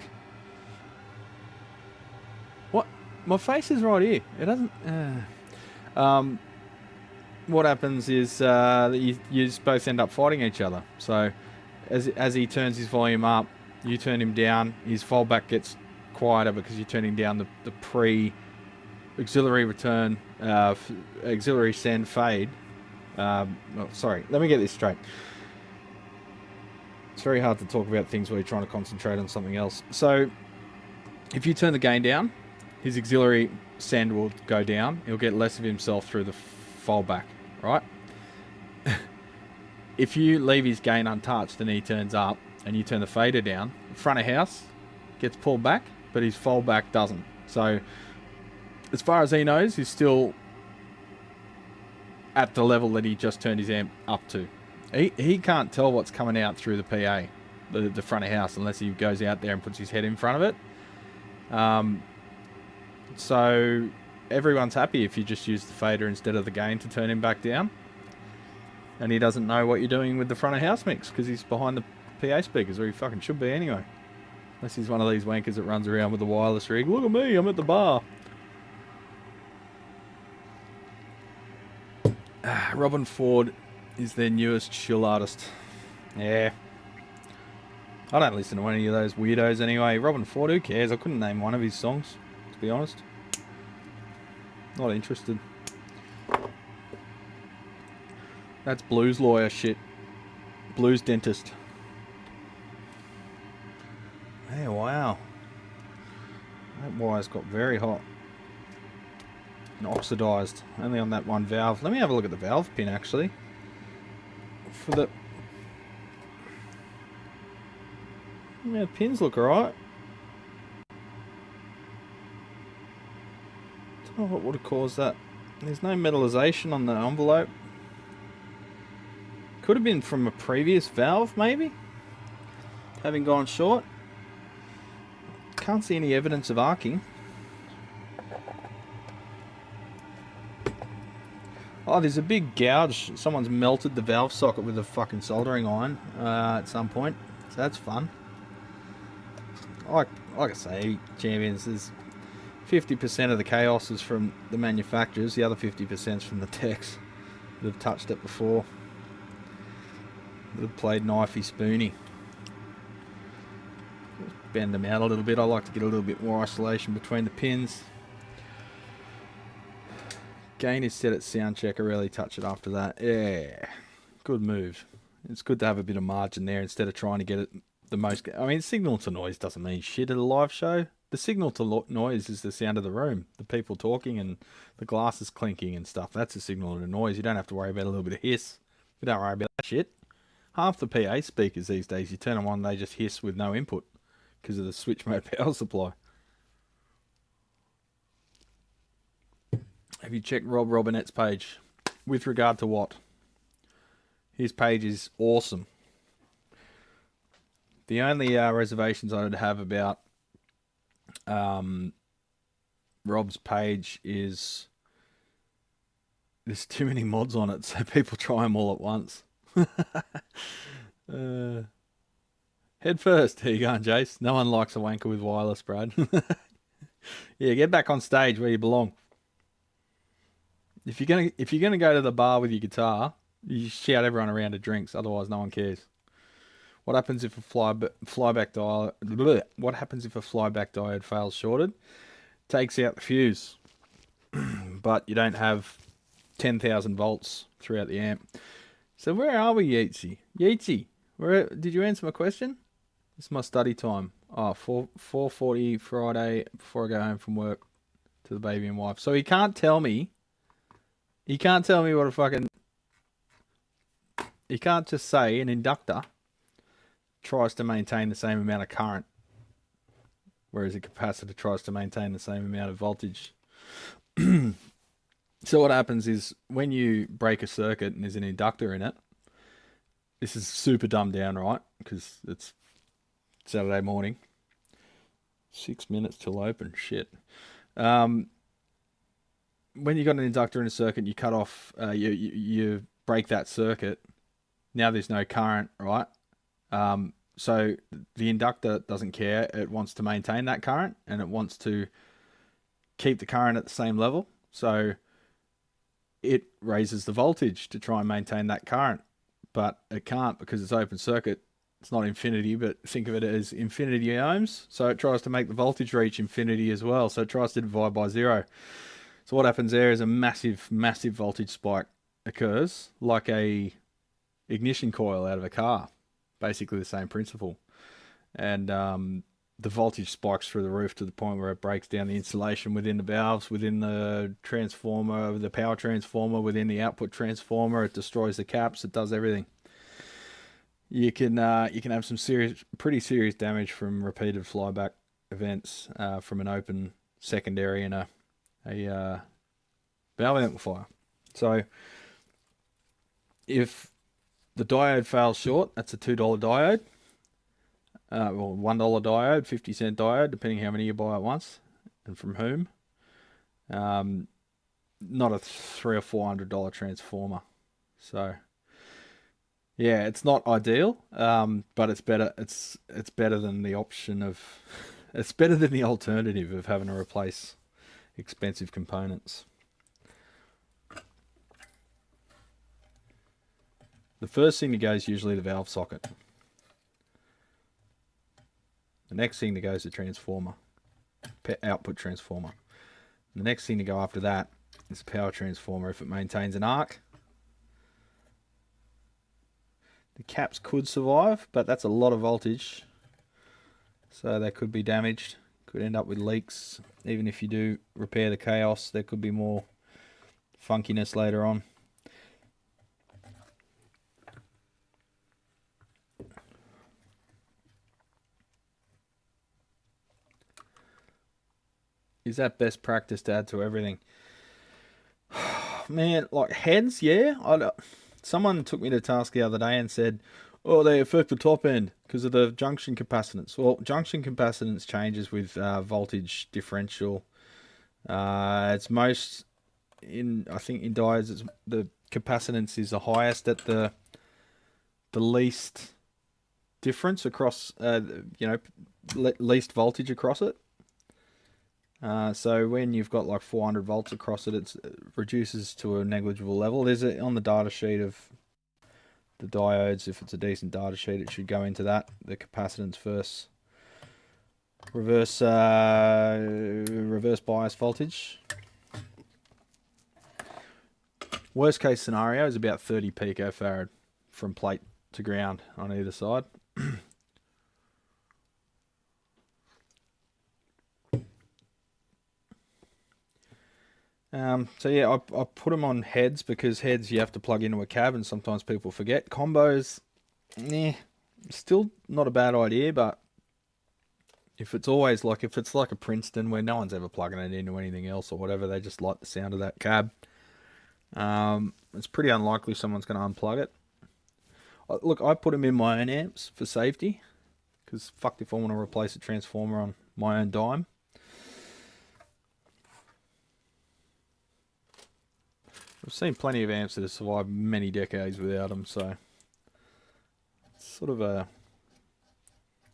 B: What? My face is right here. It doesn't... what happens is that you both end up fighting each other. So as he turns his volume up, you turn him down, his fallback gets quieter because you're turning down the pre-auxiliary return, auxiliary send fade. Sorry, let me get this straight. It's very hard to talk about things where you're trying to concentrate on something else. So if you turn the gain down, his auxiliary send will go down. He'll get less of himself through the fallback, right? If you leave his gain untouched and he turns up and you turn the fader down, front of house gets pulled back, but his fallback doesn't. So as far as he knows, he's still at the level that he just turned his amp up to. He can't tell what's coming out through the PA, the front of house, unless he goes out there and puts his head in front of it. So everyone's happy if you just use the fader instead of the gain to turn him back down. And he doesn't know what you're doing with the front of house mix because he's behind the PA speakers, or he fucking should be anyway. Unless he's one of these wankers that runs around with the wireless rig. Look at me, I'm at the bar. Robin Ford is their newest chill artist. Yeah. I don't listen to any of those weirdos anyway. Robin Ford, who cares? I couldn't name one of his songs, to be honest. Not interested. That's blues lawyer shit. Blues dentist. Hey, wow. That wire's got very hot. And oxidized. Only on that one valve. Let me have a look at the valve pin, actually. For the... Yeah, pins look alright. Don't know what would have caused that. There's no metallization on the envelope. Could have been from a previous valve, maybe? Having gone short. Can't see any evidence of arcing. Oh, there's a big gouge. Someone's melted the valve socket with a fucking soldering iron at some point. So that's fun. Like I say, champions, there's 50% of the chaos is from the manufacturers. The other 50% is from the techs that have touched it before. That have played knifey spoony. Bend them out a little bit. I like to get a little bit more isolation between the pins. Gain is set at sound check. I rarely touch it after that. Yeah, good move. It's good to have a bit of margin there instead of trying to get it the most. I mean, signal to noise doesn't mean shit at a live show. The signal to noise is the sound of the room, the people talking and the glasses clinking and stuff. That's a signal to noise. You don't have to worry about a little bit of hiss. You don't worry about that shit. Half the PA speakers these days, you turn them on, they just hiss with no input because of the switch mode power supply. Have you checked Rob Robinette's page? With regard to what? His page is awesome. The only reservations I would have about Rob's page is there's too many mods on it, so people try them all at once. Head first. Here you go, Jace. No one likes a wanker with wireless, Brad. Yeah, get back on stage where you belong. If you're gonna go to the bar with your guitar, you shout everyone around to drinks. Otherwise, no one cares. What happens if a flyback diode? What happens if a flyback diode fails shorted? Takes out the fuse, but you don't have 10,000 volts throughout the amp. So where are we, Yeatsy? Yeatsy, where did you answer my question? It's my study time. Oh, 4:40 Friday before I go home from work to the baby and wife. So he can't tell me. He can't tell me what a fucking. He can't just say an inductor tries to maintain the same amount of current, whereas a capacitor tries to maintain the same amount of voltage. So what happens is when you break a circuit and there's an inductor in it, this is super dumbed down, right? Because it's Saturday morning. 6 minutes till open. Shit. When you got an inductor in a circuit, you cut off, you break that circuit. Now there's no current, right? So the inductor doesn't care. It wants to maintain that current and it wants to keep the current at the same level. So it raises the voltage to try and maintain that current, but it can't because it's open circuit. It's not infinity, but think of it as infinity ohms. So it tries to make the voltage reach infinity as well. So it tries to divide by zero. So what happens there is a massive, massive voltage spike occurs, like a ignition coil out of a car. Basically the same principle. And the voltage spikes through the roof to the point where it breaks down the insulation within the valves, within the transformer, the power transformer, within the output transformer. It destroys the caps. It does everything. You can have some pretty serious damage from repeated flyback events from an open secondary and a valve amplifier. So if the diode fails short, that's a $2 diode. Well, $1 diode, 50-cent diode, depending how many you buy at once and from whom. Not a $300 or $400 transformer. So yeah, it's not ideal, but it's better. It's better than the option of. It's better than the alternative of having to replace expensive components. The first thing to go is usually the valve socket. The next thing to go is the transformer, output transformer. The next thing to go after that is the power transformer if it maintains an arc. The caps could survive, but that's a lot of voltage, so they could be damaged, could end up with leaks. Even if you do repair the chaos, there could be more funkiness later on. Is that best practice to add to everything? Man, like heads, yeah. Someone took me to task the other day and said, oh, they affect the top end because of the junction capacitance. Well, junction capacitance changes with voltage differential. It's most I think in diodes, the capacitance is the highest at the least difference across, least voltage across it. So when you've got like 400 volts across it, it reduces to a negligible level. There's on the data sheet of the diodes, if it's a decent data sheet, it should go into that, the capacitance versus reverse bias voltage. Worst case scenario is about 30 picofarad from plate to ground on either side. So yeah, I put them on heads because heads you have to plug into a cab and sometimes people forget. Combos, still not a bad idea, but if it's always like, if it's like a Princeton where no one's ever plugging it into anything else or whatever, they just like the sound of that cab, it's pretty unlikely someone's going to unplug it. Look, I put them in my own amps for safety because fucked if I want to replace a transformer on my own dime. I've seen plenty of amps that have survived many decades without them, so it's sort of a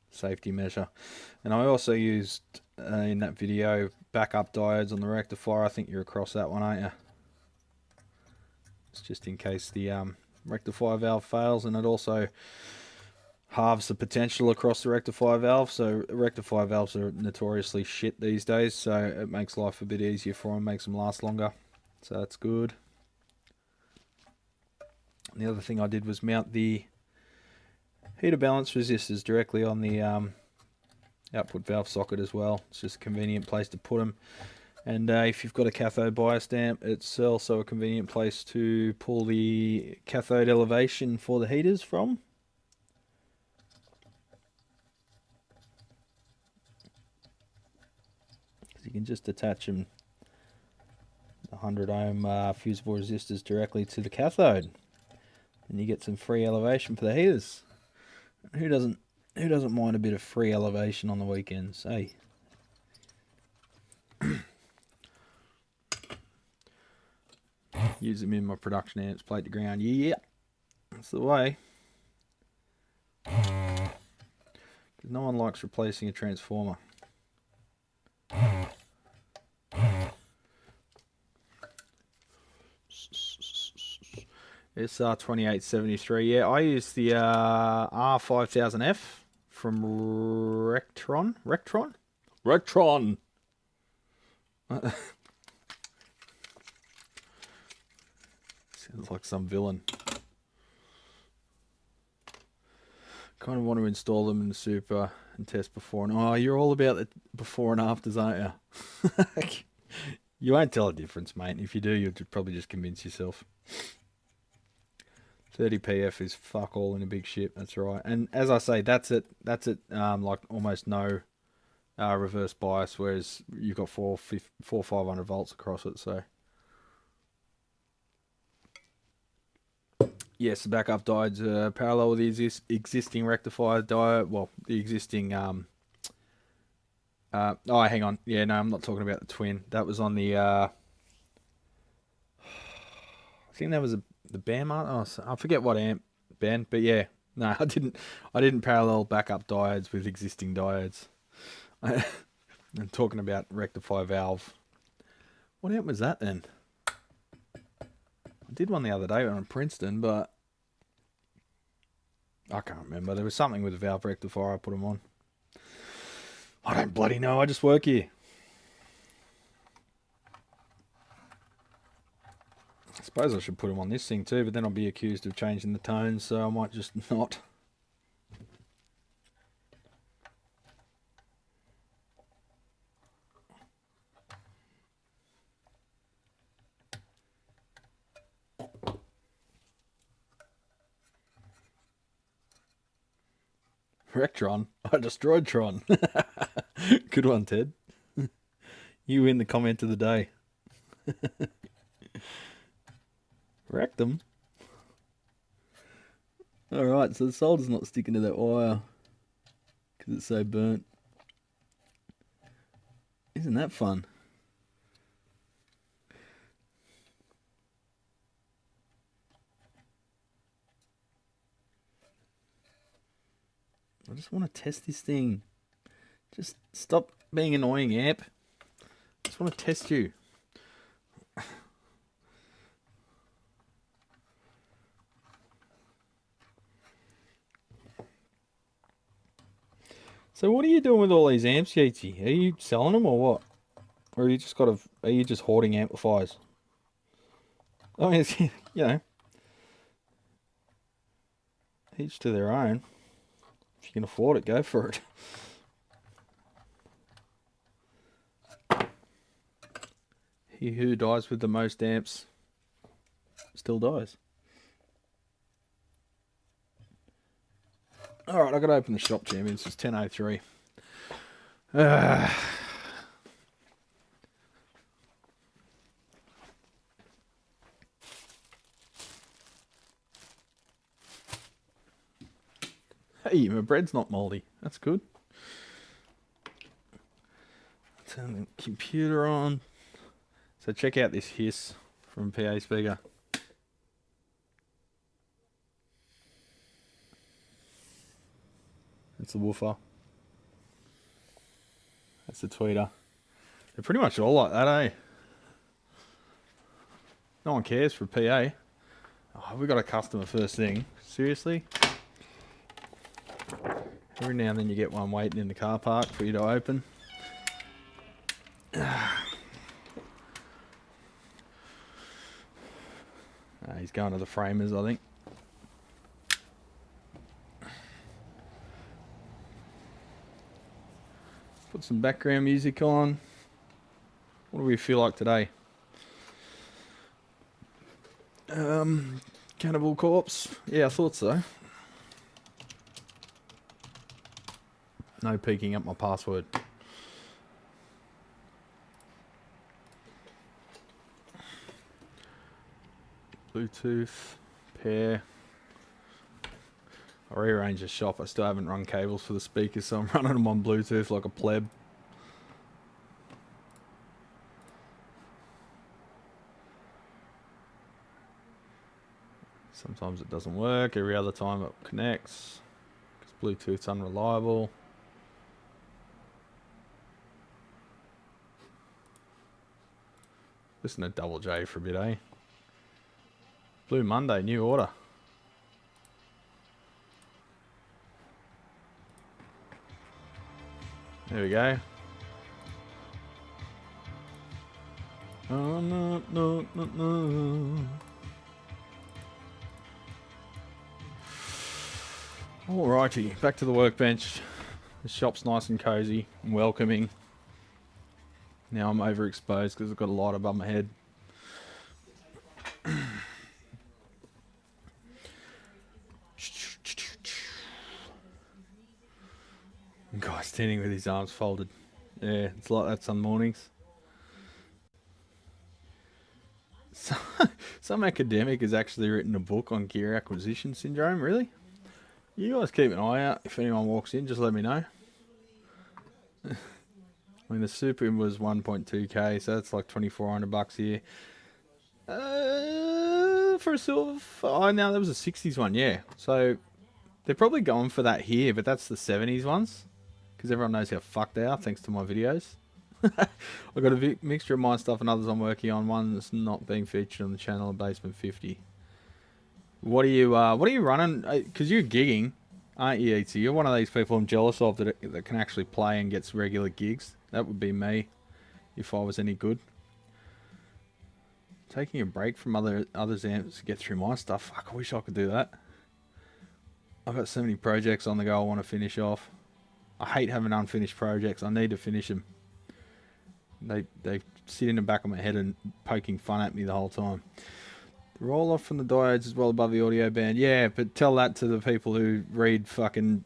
B: safety measure. And I also used, in that video, backup diodes on the rectifier. I think you're across that one, aren't you? It's just in case the rectifier valve fails, and it also halves the potential across the rectifier valve. So rectifier valves are notoriously shit these days, so it makes life a bit easier for them, makes them last longer. So that's good. And the other thing I did was mount the heater balance resistors directly on the output valve socket as well. It's just a convenient place to put them. And if you've got a cathode biased amp, it's also a convenient place to pull the cathode elevation for the heaters from. You can just attach them, the 100 ohm fusible resistors, directly to the cathode, and you get some free elevation for the heaters. Who doesn't mind a bit of free elevation on the weekends, eh? Use them in my production amps, plate to ground. Yeah, that's the way. Because no one likes replacing a transformer. SR2873. Yeah, I use the R5000F from Rectron. Sounds like some villain. Kind of want to install them in the Super and test before and... Oh, you're all about the before and afters, aren't you? You won't tell a difference, mate. If you do, you'll probably just convince yourself. 30 PF is fuck all in a big ship. That's right. And as I say, that's it. Like almost no reverse bias, whereas you've got 500 volts across it. So yes, the backup diodes are parallel with the existing rectifier diode. Well, the existing oh, hang on. Yeah, no, I'm not talking about the twin. That was on the I think that was the band. Oh, I forget what amp band, but yeah, no, I didn't parallel backup diodes with existing diodes. I'm talking about rectifier valve. What amp was that then? I did one the other day on Princeton, but I can't remember. There was something with a valve rectifier I put them on. I don't bloody know. I just work here. I suppose I should put them on this thing too, but then I'll be accused of changing the tones, so I might just not. Rectron? I destroyed Tron. Good one, Ted. You win the comment of the day. Wrecked them. Alright, so the solder's not sticking to that wire because it's so burnt. Isn't that fun? I just want to test this thing. Just stop being annoying, Amp. I just want to test you. So what are you doing with all these amps, Yeezy? Are you selling them or what? Or are you just are you just hoarding amplifiers? I mean, it's, you know, each to their own. If you can afford it, go for it. He who dies with the most amps still dies. Alright, I've got to open the shop, champions. It's 10:03. Hey, my bread's not mouldy. That's good. Turn the computer on. So check out this hiss from PA speaker. That's the woofer. That's the tweeter. They're pretty much all like that, eh? No one cares for PA. Oh, we got a customer first thing. Seriously? Every now and then you get one waiting in the car park for you to open. He's going to the framers, I think. Put some background music on. What do we feel like today? Cannibal Corpse. Yeah, I thought so. No peeking up my password. Bluetooth, pair. I rearranged the shop. I still haven't run cables for the speakers, so I'm running them on Bluetooth like a pleb. Sometimes it doesn't work. Every other time it connects because Bluetooth's unreliable. Listen to Double J for a bit, eh? Blue Monday, new order. There we go. Oh, no, no, no, no. Alrighty, back to the workbench. The shop's nice and cozy and welcoming. Now I'm overexposed because I've got a light above my head. Guy standing with his arms folded. Yeah, it's like that some mornings. Some academic has actually written a book on gear acquisition syndrome, really? You guys keep an eye out. If anyone walks in, just let me know. I mean, the Super was 1.2k, so that's like $2,400 here. For a silver... Oh, no, that was a 60s one, yeah. So, they're probably going for that here, but that's the 70s ones. Because everyone knows how fucked they are, thanks to my videos. I've got a mixture of my stuff and others I'm working on. One that's not being featured on the channel, Basement 50. What are you running? Because you're gigging, aren't you, ET? You're one of these people I'm jealous of that can actually play and gets regular gigs. That would be me if I was any good. Taking a break from others' amps to get through my stuff. Fuck, I wish I could do that. I've got so many projects on the go I want to finish off. I hate having unfinished projects. I need to finish them. They sit in the back of my head and poking fun at me the whole time. The roll off from the diodes is well above the audio band. Yeah, but tell that to the people who read fucking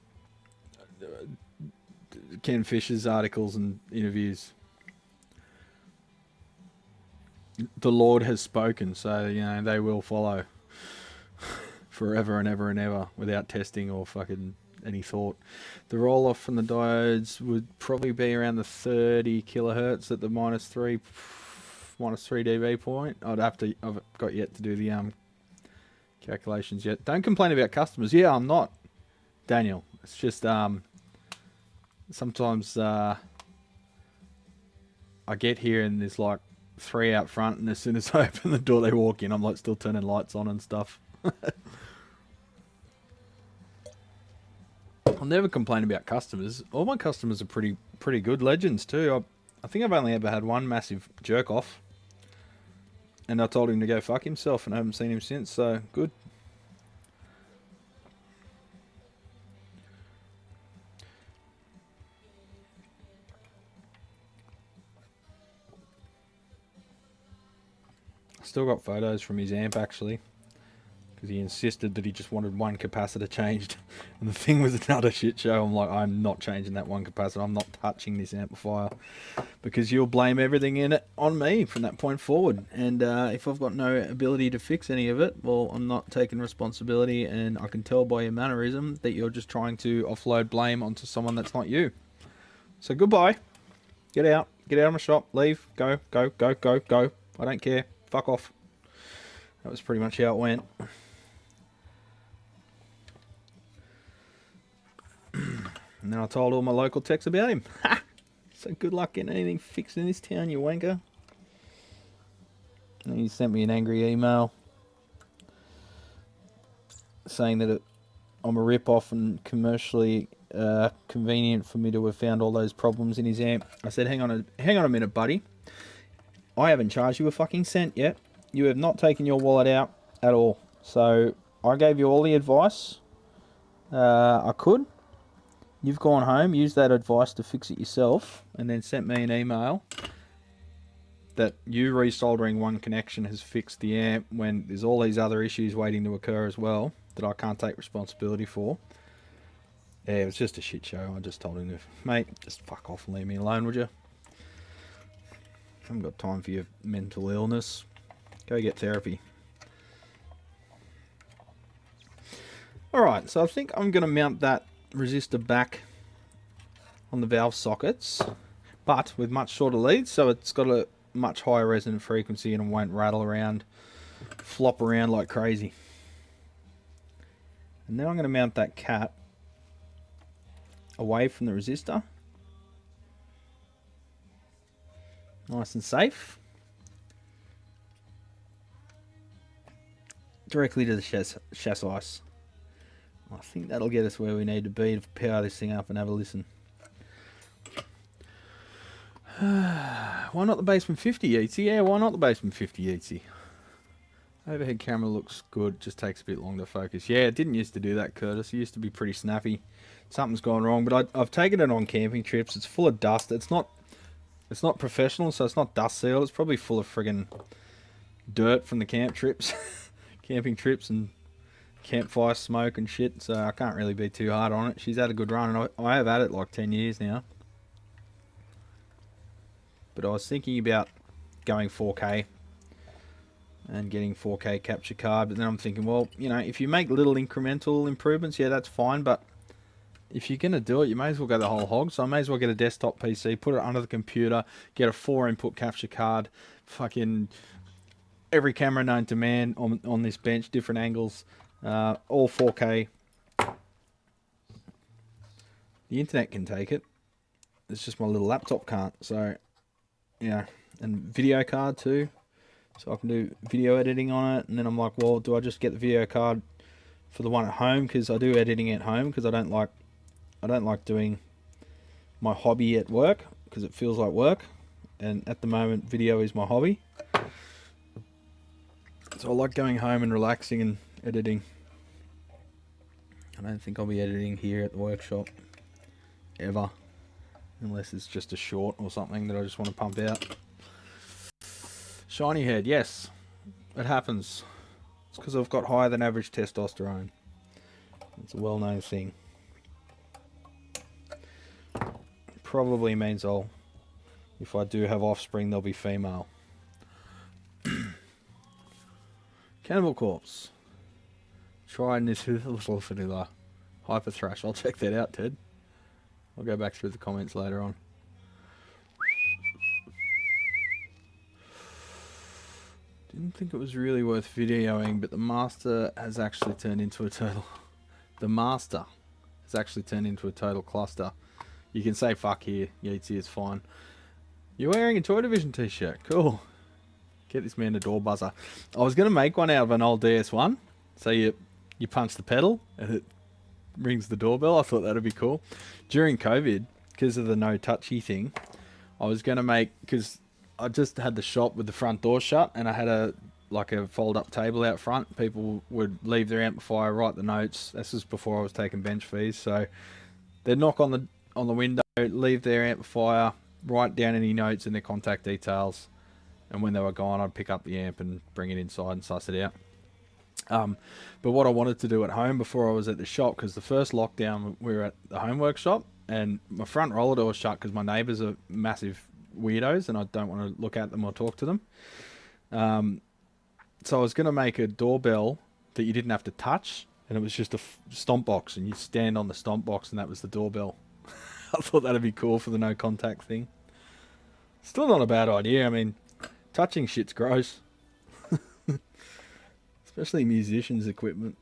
B: Ken Fisher's articles and interviews. The Lord has spoken, so you know they will follow forever and ever and ever without testing or fucking any thought. The roll off from the diodes would probably be around the 30 kilohertz at the minus 3 dB point. I've got yet to do the calculations yet. Don't complain about customers. Yeah, I'm not, Daniel. It's just sometimes I get here and there's like 3 out front, and as soon as I open the door they walk in. I'm like still turning lights on and stuff. I'll never complain about customers. All my customers are pretty good. Legends too. I think I've only ever had one massive jerk off, and I told him to go fuck himself, and I haven't seen him since, so good. Still got photos from his amp actually, because he insisted that he just wanted one capacitor changed, and the thing was another shit show. I'm like, I'm not changing that one capacitor. I'm not touching this amplifier, because you'll blame everything in it on me from that point forward. And if I've got no ability to fix any of it, well, I'm not taking responsibility, and I can tell by your mannerism that you're just trying to offload blame onto someone that's not you. So goodbye. Get out of my shop. Leave. Go. I don't care. Fuck off. That was pretty much how it went. And then I told all my local techs about him. Ha! So good luck getting anything fixed in this town, you wanker. And he sent me an angry email saying that I'm a rip-off and commercially convenient for me to have found all those problems in his amp. I said, hang on a minute, buddy. I haven't charged you a fucking cent yet. You have not taken your wallet out at all. So I gave you all the advice I could. You've gone home, used that advice to fix it yourself, and then sent me an email that you resoldering one connection has fixed the amp when there's all these other issues waiting to occur as well that I can't take responsibility for. Yeah, it was just a shit show. I just told him, mate, just fuck off and leave me alone, would you? I haven't got time for your mental illness. Go get therapy. Alright, so I think I'm going to mount that resistor back on the valve sockets, but with much shorter leads, so it's got a much higher resonant frequency and it won't rattle around, flop around like crazy. And then I'm going to mount that cap away from the resistor. Nice and safe. Directly to the chassis. I think that'll get us where we need to be to power this thing up and have a listen. Why not the Basement 50 ET? Yeah, why not the Basement 50 ET? Overhead camera looks good, just takes a bit longer to focus. Yeah, it didn't used to do that, Curtis. It used to be pretty snappy. Something's gone wrong, but I've taken it on camping trips. It's full of dust. It's not professional, so it's not dust sealed. It's probably full of friggin' dirt from the camp trips, camping trips and campfire smoke and shit. So I can't really be too hard on it. She's had a good run, and I have had it like 10 years now. But I was thinking about going 4K and getting 4K capture card. But then I'm thinking, well, you know, if you make little incremental improvements, yeah, that's fine. But if you're going to do it, you may as well go the whole hog. So I may as well get a desktop PC, put it under the computer, get a 4-input capture card, fucking every camera known to man on this bench, different angles, all 4K. The internet can take it. It's just my little laptop can't. So, yeah, and video card too. so I can do video editing on it. And then I'm like, well, do I just get the video card for the one at home, because I do editing at home, because I don't like doing my hobby at work, because it feels like work, and at the moment video is my hobby. So I like going home and relaxing and editing. I don't think I'll be editing here at the workshop ever, unless it's just a short or something that I just want to pump out. Shiny head, yes, it happens. It's because I've got higher than average testosterone. It's a well-known thing. Probably means if I do have offspring, they'll be female. Cannibal Corpse. Trying this little vanilla hyper thrash. I'll check that out, Ted. I'll go back through the comments later on. Didn't think it was really worth videoing, but the master has actually turned into a total... The master has actually turned into a total cluster. You can say fuck here, Yeatsy, it's fine. You're wearing a Toy Division t-shirt, cool. Get this man a door buzzer. I was going to make one out of an old DS1. So you punch the pedal and it rings the doorbell. I thought that'd be cool. During COVID, because of the no touchy thing, I was going to make, because I just had the shop with the front door shut, and I had a fold up table out front. People would leave their amplifier, write the notes. This was before I was taking bench fees. So they'd knock on the window, leave their amplifier, write down any notes and their contact details. And when they were gone, I'd pick up the amp and bring it inside and suss it out. But what I wanted to do at home before I was at the shop, because the first lockdown we were at the home workshop, and my front roller door was shut because my neighbours are massive weirdos and I don't want to look at them or talk to them. So I was going to make a doorbell that you didn't have to touch, and it was just a stomp box, and you stand on the stomp box and that was the doorbell. I thought that'd be cool for the no contact thing. Still not a bad idea. I mean, touching shit's gross. Especially musicians' equipment.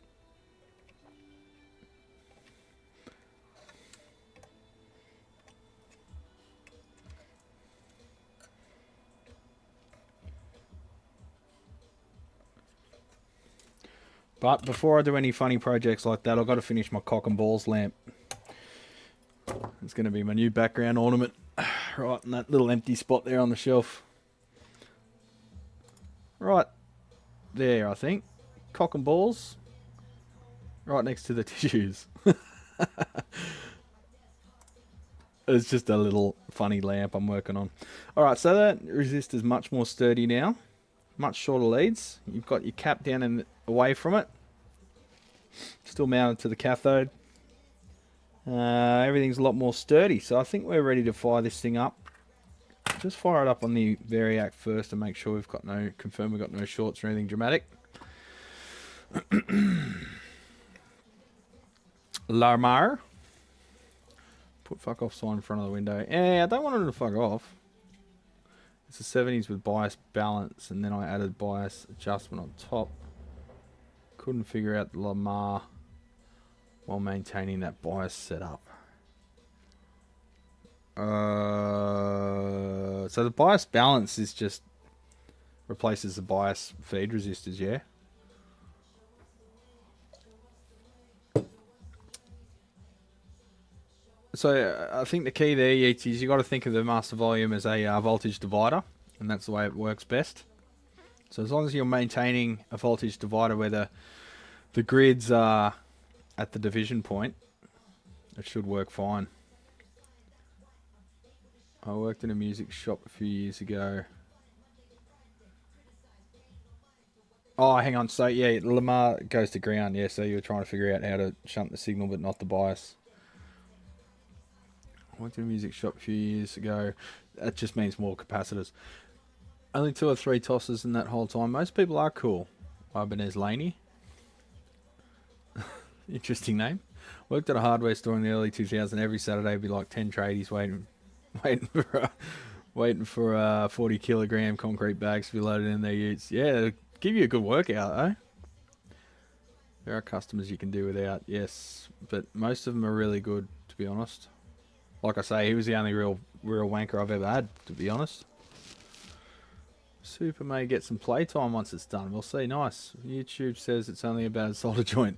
B: But before I do any funny projects like that, I've got to finish my cock and balls lamp. It's going to be my new background ornament. Right in that little empty spot there on the shelf. Right there, I think. Cock and balls. Right next to the tissues. It's just a little funny lamp I'm working on. Alright, so that resistor's much more sturdy now. Much shorter leads. You've got your cap down and away from it. Still mounted to the cathode. Everything's a lot more sturdy, so I think we're ready to fire this thing up. Just fire it up on the Variac first and make sure we've got confirm we've got no shorts or anything dramatic. Larmar. Put fuck off sign in front of the window. Yeah, I don't want it to fuck off. It's the 70s with bias balance, and then I added bias adjustment on top. Couldn't figure out the Lamar while maintaining that bias setup. So the bias balance is just replaces the bias feed resistors, yeah? So I think the key there, Yeats, is you got to think of the master volume as a voltage divider, and that's the way it works best. So as long as you're maintaining a voltage divider where the grids are at the division point, it should work fine. I worked in a music shop a few years ago. Oh, hang on. So yeah, Lamar goes to ground. Yeah, so you were trying to figure out how to shunt the signal but not the bias. I worked in a music shop a few years ago. That just means more capacitors. Only 2 or 3 tosses in that whole time. Most people are cool. Ibanez Laney. Interesting name. Worked at a hardware store in the early 2000s. Every Saturday would be like 10 tradies waiting for 40 kilogram concrete bags to be loaded in their utes. Yeah, give you a good workout, though. There are customers you can do without, yes, but most of them are really good, to be honest. Like I say, he was the only real wanker I've ever had, to be honest. Super may get some playtime once it's done. We'll see. Nice. YouTube says it's only about a solder joint.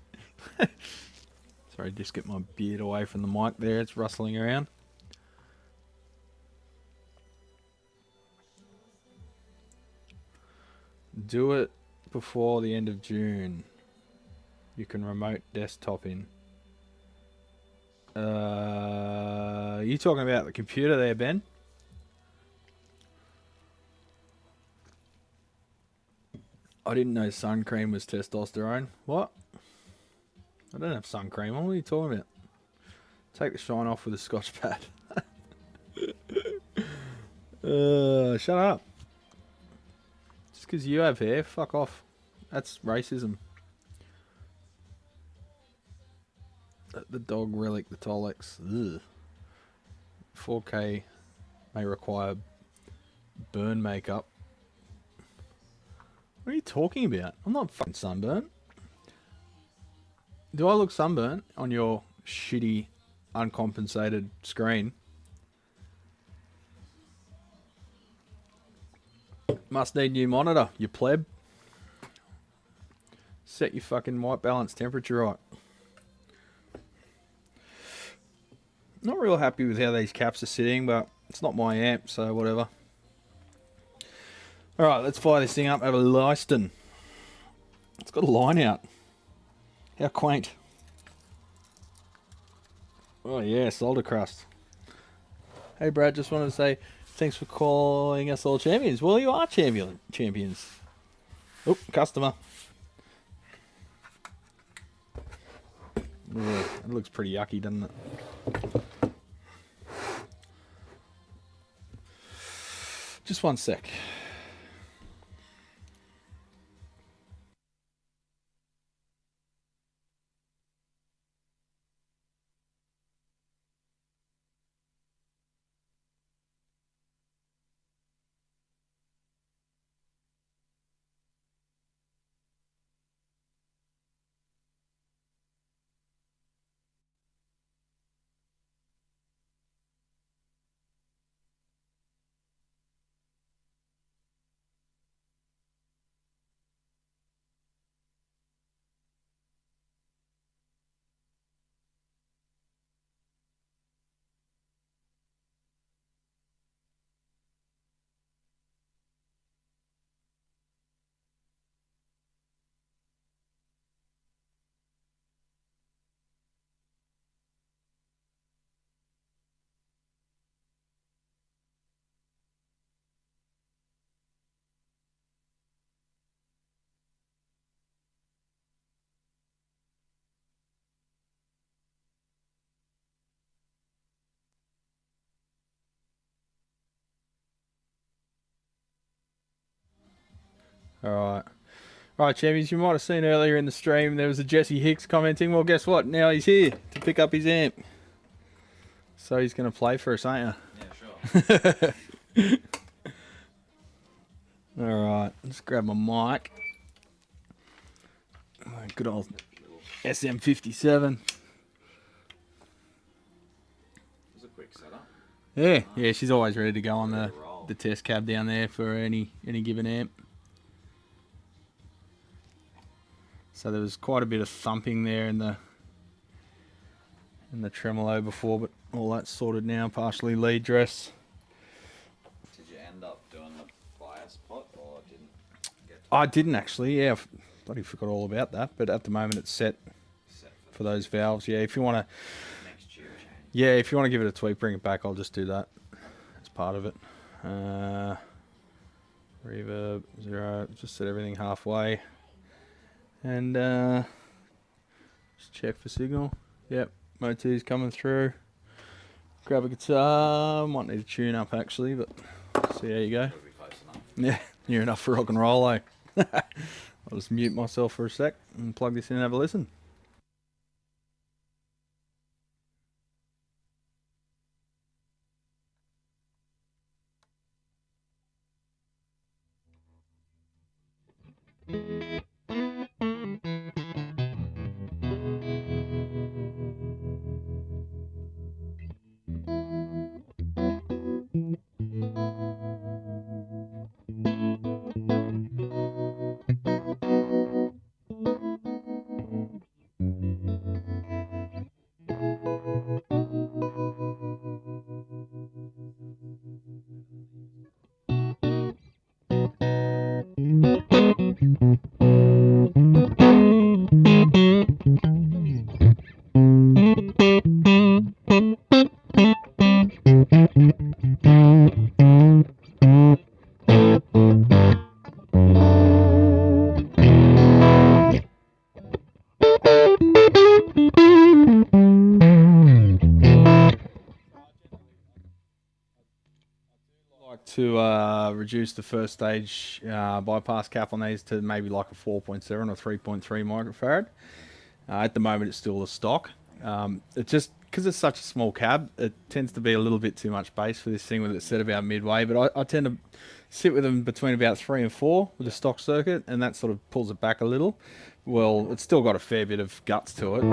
B: Sorry, just get my beard away from the mic there. It's rustling around. Do it before the end of June. You can remote desktop in. Are you talking about the computer there, Ben? I didn't know sun cream was testosterone. What? I don't have sun cream on. What are you talking about? Take the shine off with a Scotch pad. Shut up. Just because you have hair, fuck off. That's racism. The dog relic, the Tolex. Ugh. 4K may require burn makeup. What are you talking about? I'm not fucking sunburnt. Do I look sunburnt on your shitty, uncompensated screen? Must need new monitor, you pleb. Set your fucking white balance temperature right. Not real happy with how these caps are sitting, but it's not my amp, so whatever. Alright, let's fire this thing up. Have a listen. It's got a line out. How quaint. Oh yeah, solder crust. Hey Brad, just wanted to say thanks for calling us all champions. Well, you are champions. Oh, customer. Ugh, it looks pretty yucky, doesn't it? Just one sec. Alright. Alright, champions, you might have seen earlier in the stream there was a Jesse Hicks commenting. Well, guess what? Now he's here to pick up his amp. So he's going to play for us, ain't you?
C: Yeah, sure.
B: Alright, let's grab my mic. My good old SM57.
C: It was a quick setup.
B: Yeah, yeah, she's always ready to go on the test cab down there for any given amp. So there was quite a bit of thumping there in the tremolo before, but all that's sorted now. Partially lead dress.
C: Did you end up doing the bias pot or didn't get to
B: I didn't actually. Yeah, bloody forgot all about that. But at the moment it's set for those valves. Yeah, if you want to.
C: next year change?
B: Yeah, if you want to give it a tweak, bring it back. I'll just do that as part of it. Reverb 0. Just set everything halfway. And just check for signal. Yep, Motu's coming through. Grab a guitar. Might need to tune up actually, but see how you go.
C: It'll be close enough.
B: Yeah, near enough for rock and roll, eh? I'll just mute myself for a sec and plug this in and have a listen. to reduce the first stage bypass cap on these to maybe like a 4.7 or 3.3 microfarad. At the moment, it's still a stock. It just, because it's such a small cab, it tends to be a little bit too much bass for this thing with it set about midway. But I tend to sit with them between about 3 and 4 with a stock circuit, and that sort of pulls it back a little. Well, it's still got a fair bit of guts to it.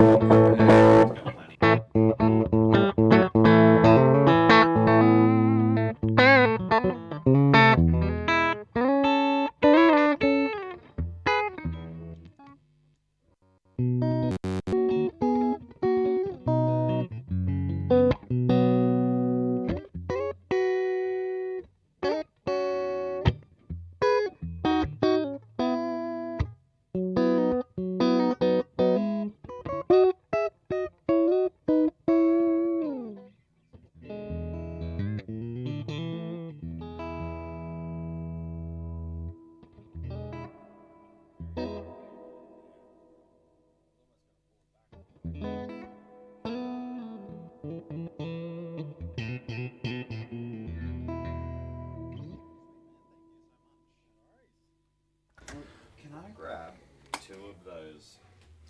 C: Can I grab 2 of those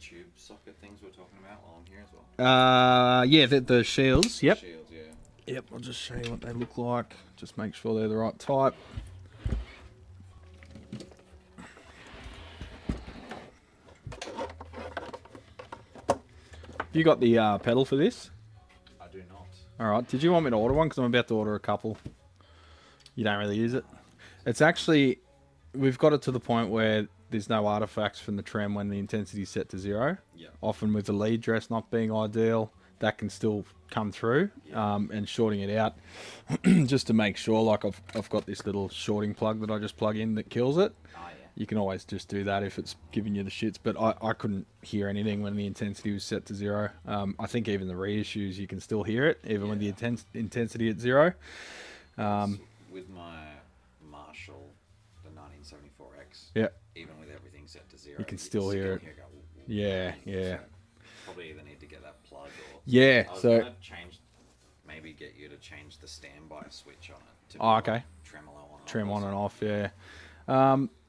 C: tube socket things we're talking about while I'm here as well?
B: Yeah, the shields. Yep.
C: Shields, yeah.
B: Yep. I'll just show you what they look like. Just make sure they're the right type. You got the pedal for this?
C: I do not.
B: All right. Did you want me to order one? Because I'm about to order a couple. You don't really use it. It's actually, we've got it to the point where there's no artifacts from the trem when the intensity's set to 0.
C: Yeah.
B: Often with the lead dress not being ideal, that can still come through.
C: Yeah.
B: And shorting it out just to make sure. Like I've got this little shorting plug that I just plug in that kills it.
C: Oh, yeah.
B: You can always just do that if it's giving you the shits, but I couldn't hear anything when the intensity was set to 0. I think even the reissues you can still hear it, even with the intensity at 0.
C: With my Marshall, the 1974X,
B: Yeah,
C: even with everything set to 0,
B: you can still hear it.
C: Go,
B: Yeah, yeah.
C: So probably either need to get that plug or...
B: Yeah,
C: I was
B: so...
C: gonna change, maybe get you to change the standby switch on it. To
B: Oh, okay.
C: Tremolo on and off.
B: Trim on and off, yeah.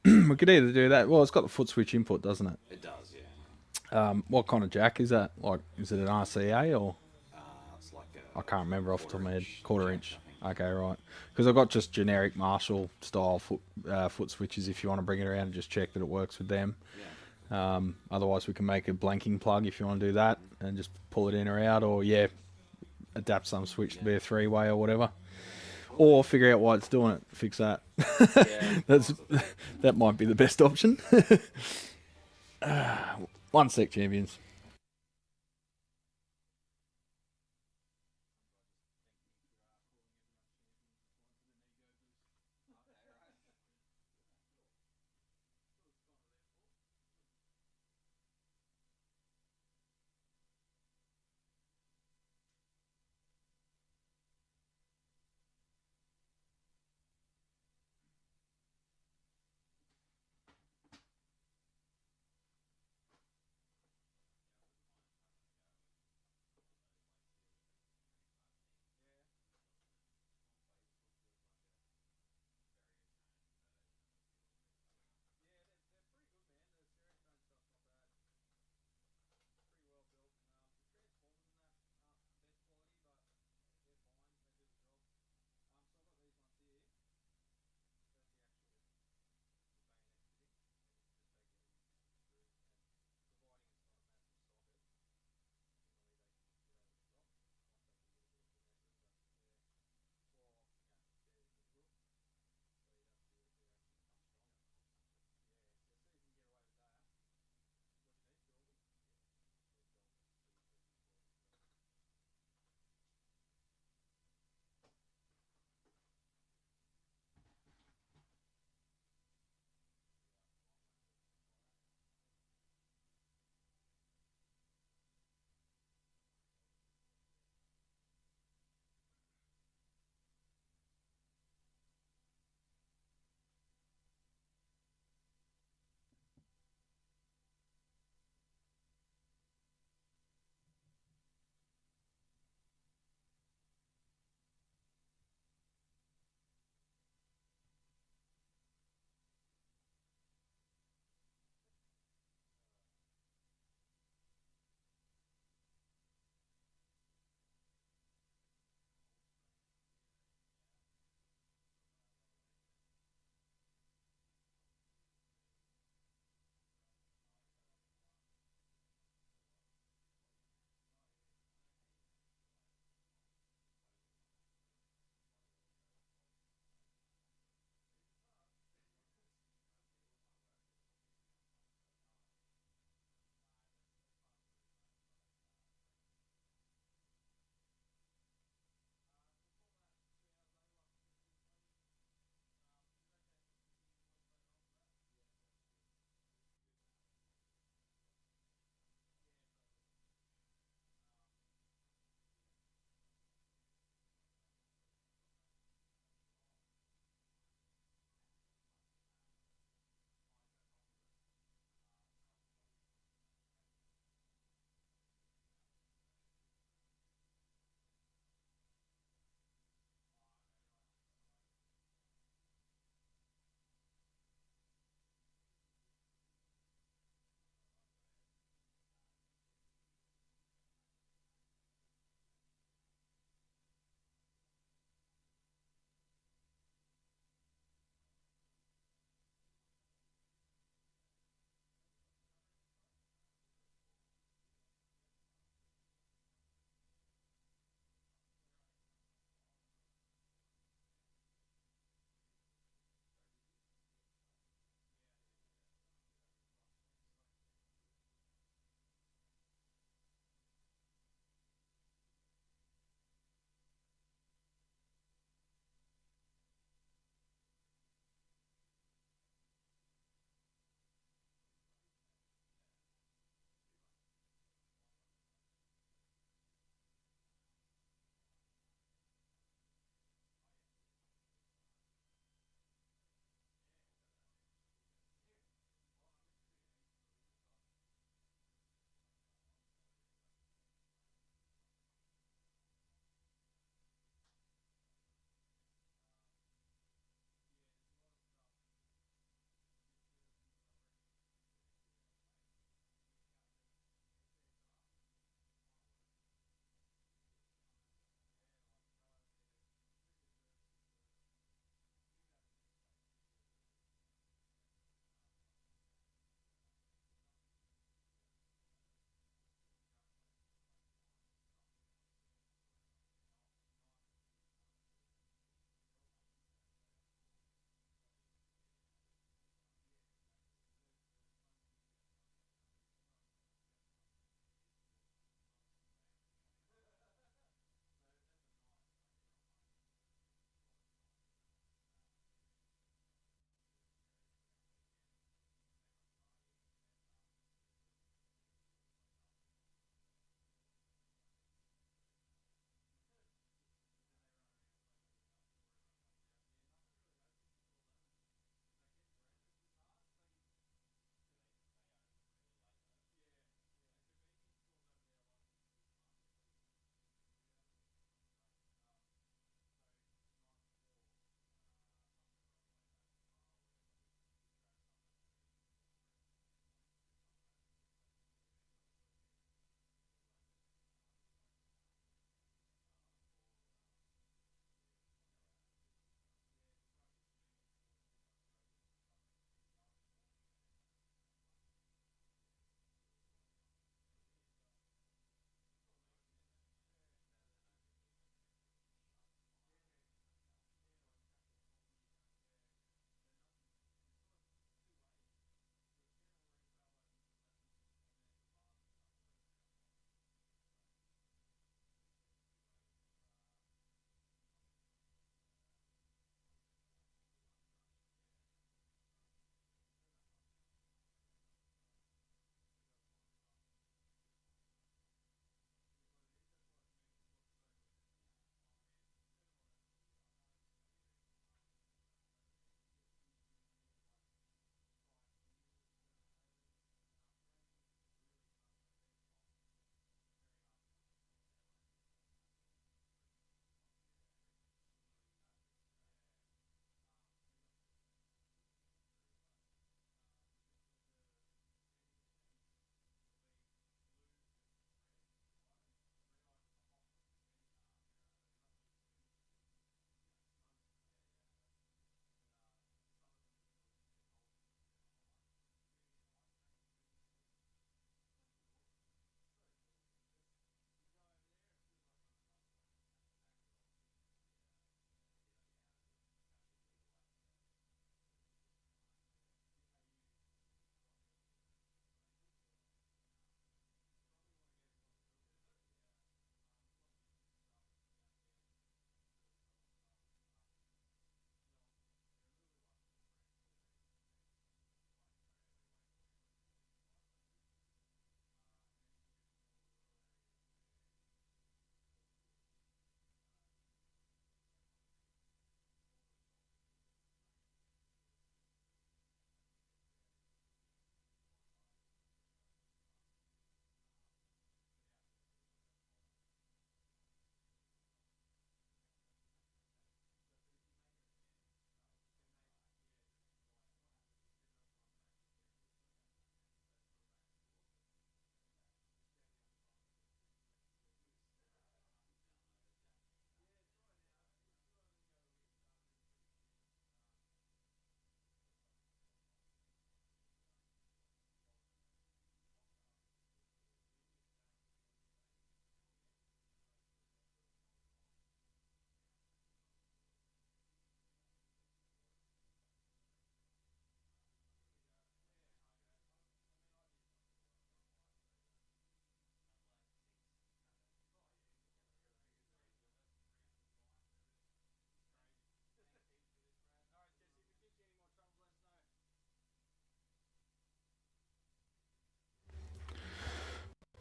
B: We could either do that. Well, it's got the foot switch input, doesn't it?
C: It does, yeah.
B: What kind of jack is that? Like, is it an RCA or?
C: It's like a...
B: I can't remember off the top of my head. Quarter
C: jack,
B: inch.
C: I think.
B: Okay, right. Because I've got just generic Marshall style foot switches. If you want to bring it around and just check that it works with them.
C: Yeah.
B: Otherwise, we can make a blanking plug if you want to do that and just pull it in or out, or adapt some switch to be a 3-way or whatever. Or figure out why it's doing it. Fix that.
C: Yeah,
B: That might be the best option. One sec, champions.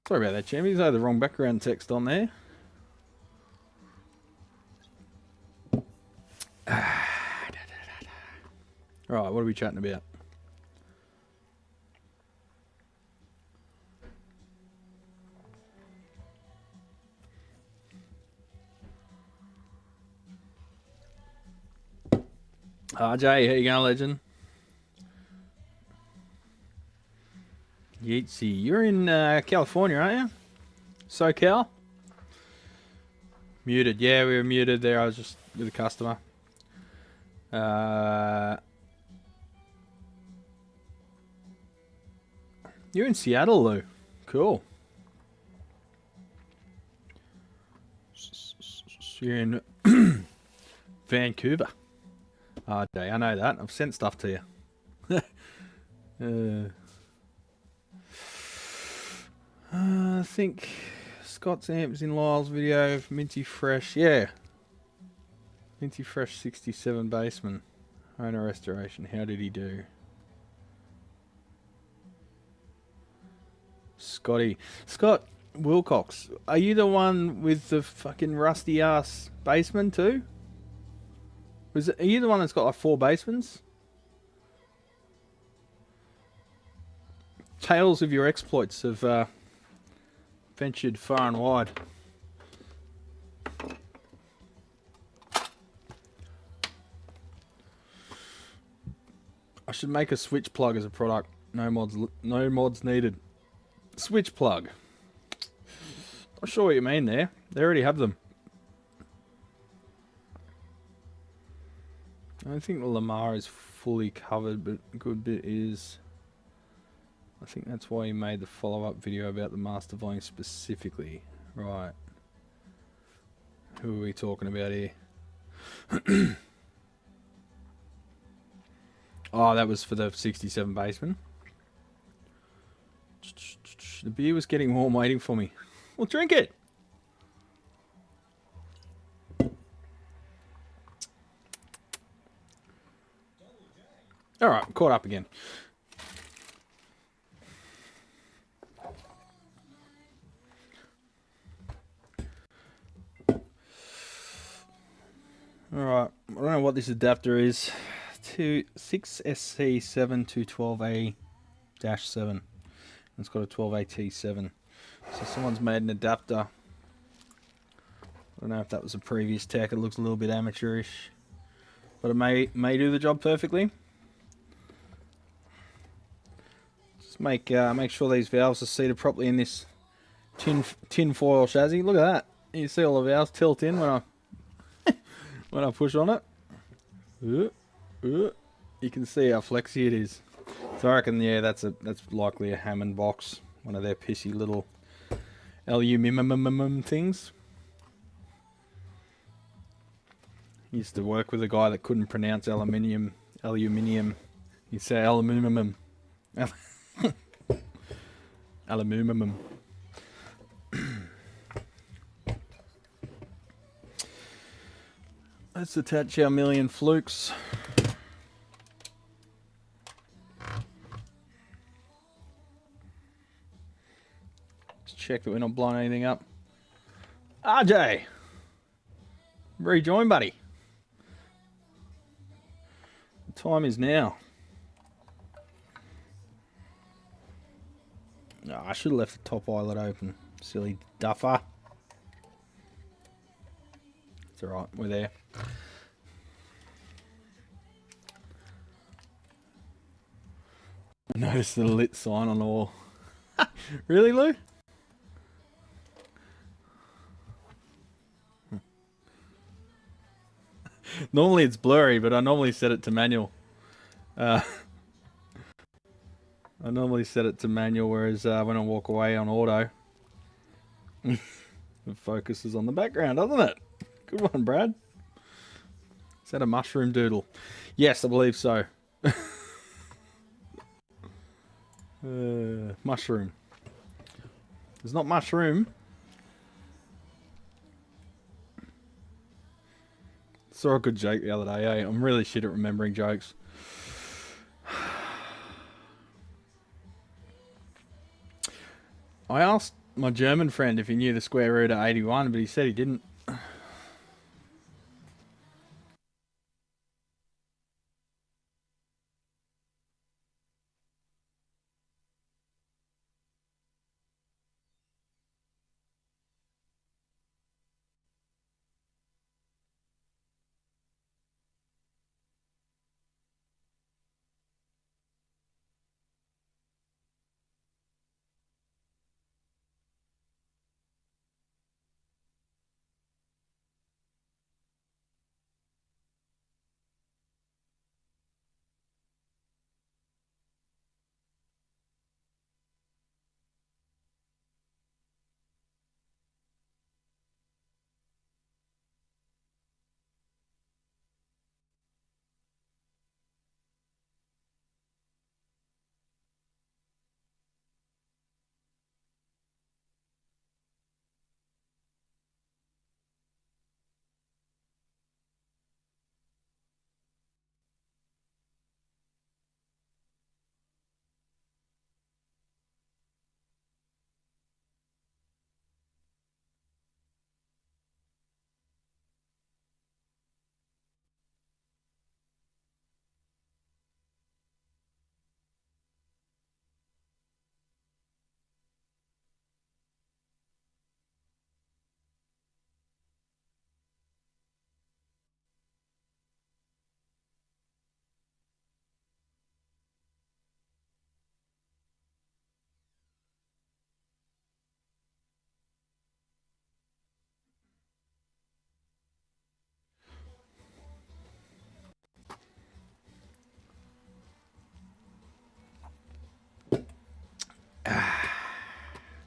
B: Sorry about that, Jamie. There's the wrong background text on there. Right, what are we chatting about? RJ, how you going, legend? Yeetsy, you're in California, aren't you? SoCal? Muted, yeah, we were muted there. I was just with a customer. You're in Seattle, Lou. Cool. You're in Vancouver. RJ, I know that. I've sent stuff to you. I think Scott's amps in Lyle's video. Minty Fresh, yeah. Minty Fresh 67 Baseman. Owner restoration. How did he do? Scott Wilcox. Are you the one with the fucking rusty ass baseman too? Are you the one that's got like 4 basements? Tales of your exploits have ventured far and wide. I should make a switch plug as a product. No mods needed. Switch plug. Not sure what you mean there. They already have them. I don't think the Lamar is fully covered, but a good bit is. I think that's why he made the follow-up video about the master volume specifically. Right. Who are we talking about here? Oh, that was for the 67 Baseman. The beer was getting warm waiting for me. Well, drink it! Alright, caught up again. Alright, I don't know what this adapter is. 6SC7 to 12A-7. It's got a 12AT7. So someone's made an adapter. I don't know if that was a previous tech. It looks a little bit amateurish, but it may do the job perfectly. Just make sure these valves are seated properly in this tin foil chassis. Look at that. You see all the valves tilt in when I push on it. You can see how flexy it is. So I reckon, yeah, that's likely a Hammond box, one of their pissy little aluminium things. Used to work with a guy that couldn't pronounce aluminium. He'd say aluminium. Aluminium. Let's attach our million Flukes. Check that we're not blowing anything up. RJ! Rejoin, buddy. The time is now. Oh, I should have left the top eyelet open. Silly duffer. It's alright, we're there. I noticed the lit sign on the wall. Really, Lou? Normally it's blurry, but I normally set it to manual. I normally set it to manual, whereas when I walk away on auto, it focuses on the background, doesn't it? Good one, Brad. Is that a mushroom doodle? Yes, I believe so. Mushroom. It's not mushroom. Saw a good joke the other day, eh? I'm really shit at remembering jokes. I asked my German friend if he knew the square root of 81, but he said he didn't.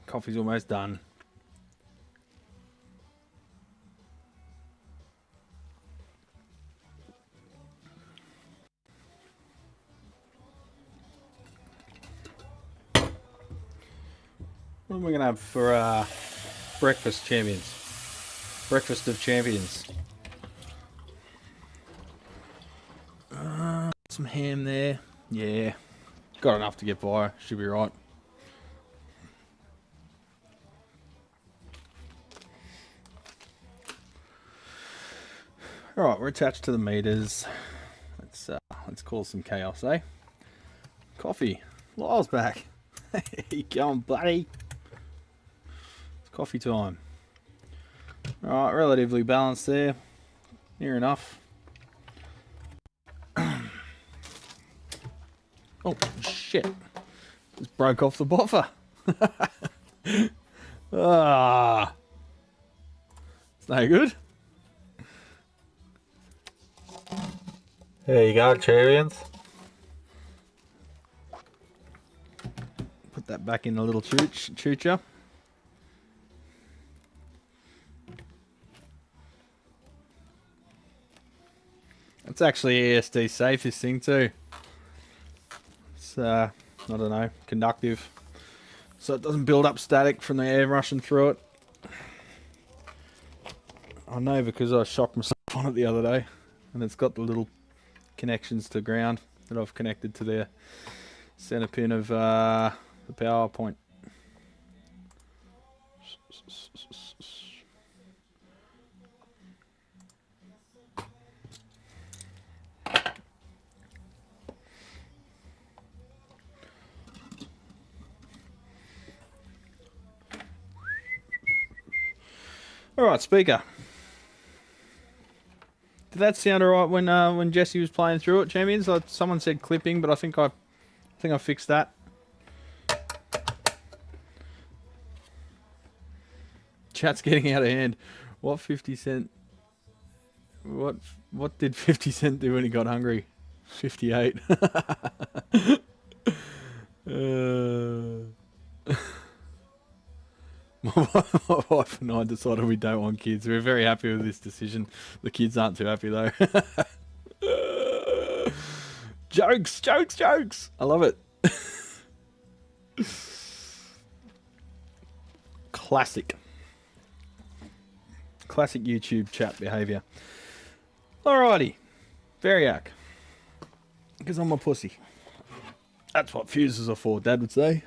B: Coffee's almost done. What am I going to have for breakfast, champions? Breakfast of champions. Some ham there. Yeah. Got enough to get by. Should be right. Alright, we're attached to the meters. Let's cause some chaos, eh? Coffee. Lyle's back. Hey, you going, buddy? It's coffee time. Alright, relatively balanced there. Near enough. Oh, shit. Just broke off the BOFA. Ah. It's no good.
D: There you go, champions.
B: Put that back in the little choocher. It's actually AEST safe, this thing too. It's I don't know, conductive, so it doesn't build up static from the air rushing through it. I know because I shocked myself on it the other day, and it's got the little connections to ground that I've connected to the center pin of the power point. Alright, speaker. Did that sound alright when Jesse was playing through it, champions? Like someone said clipping, but I think I fixed that. Chat's getting out of hand. What 50 Cent? What did 50 Cent do when he got hungry? 58. My wife and I decided we don't want kids. We're very happy with this decision. The kids aren't too happy though. Jokes, jokes, jokes. I love it. Classic. Classic YouTube chat behaviour. Alrighty. Variac. Because I'm a pussy. That's what fuses are for, Dad would say.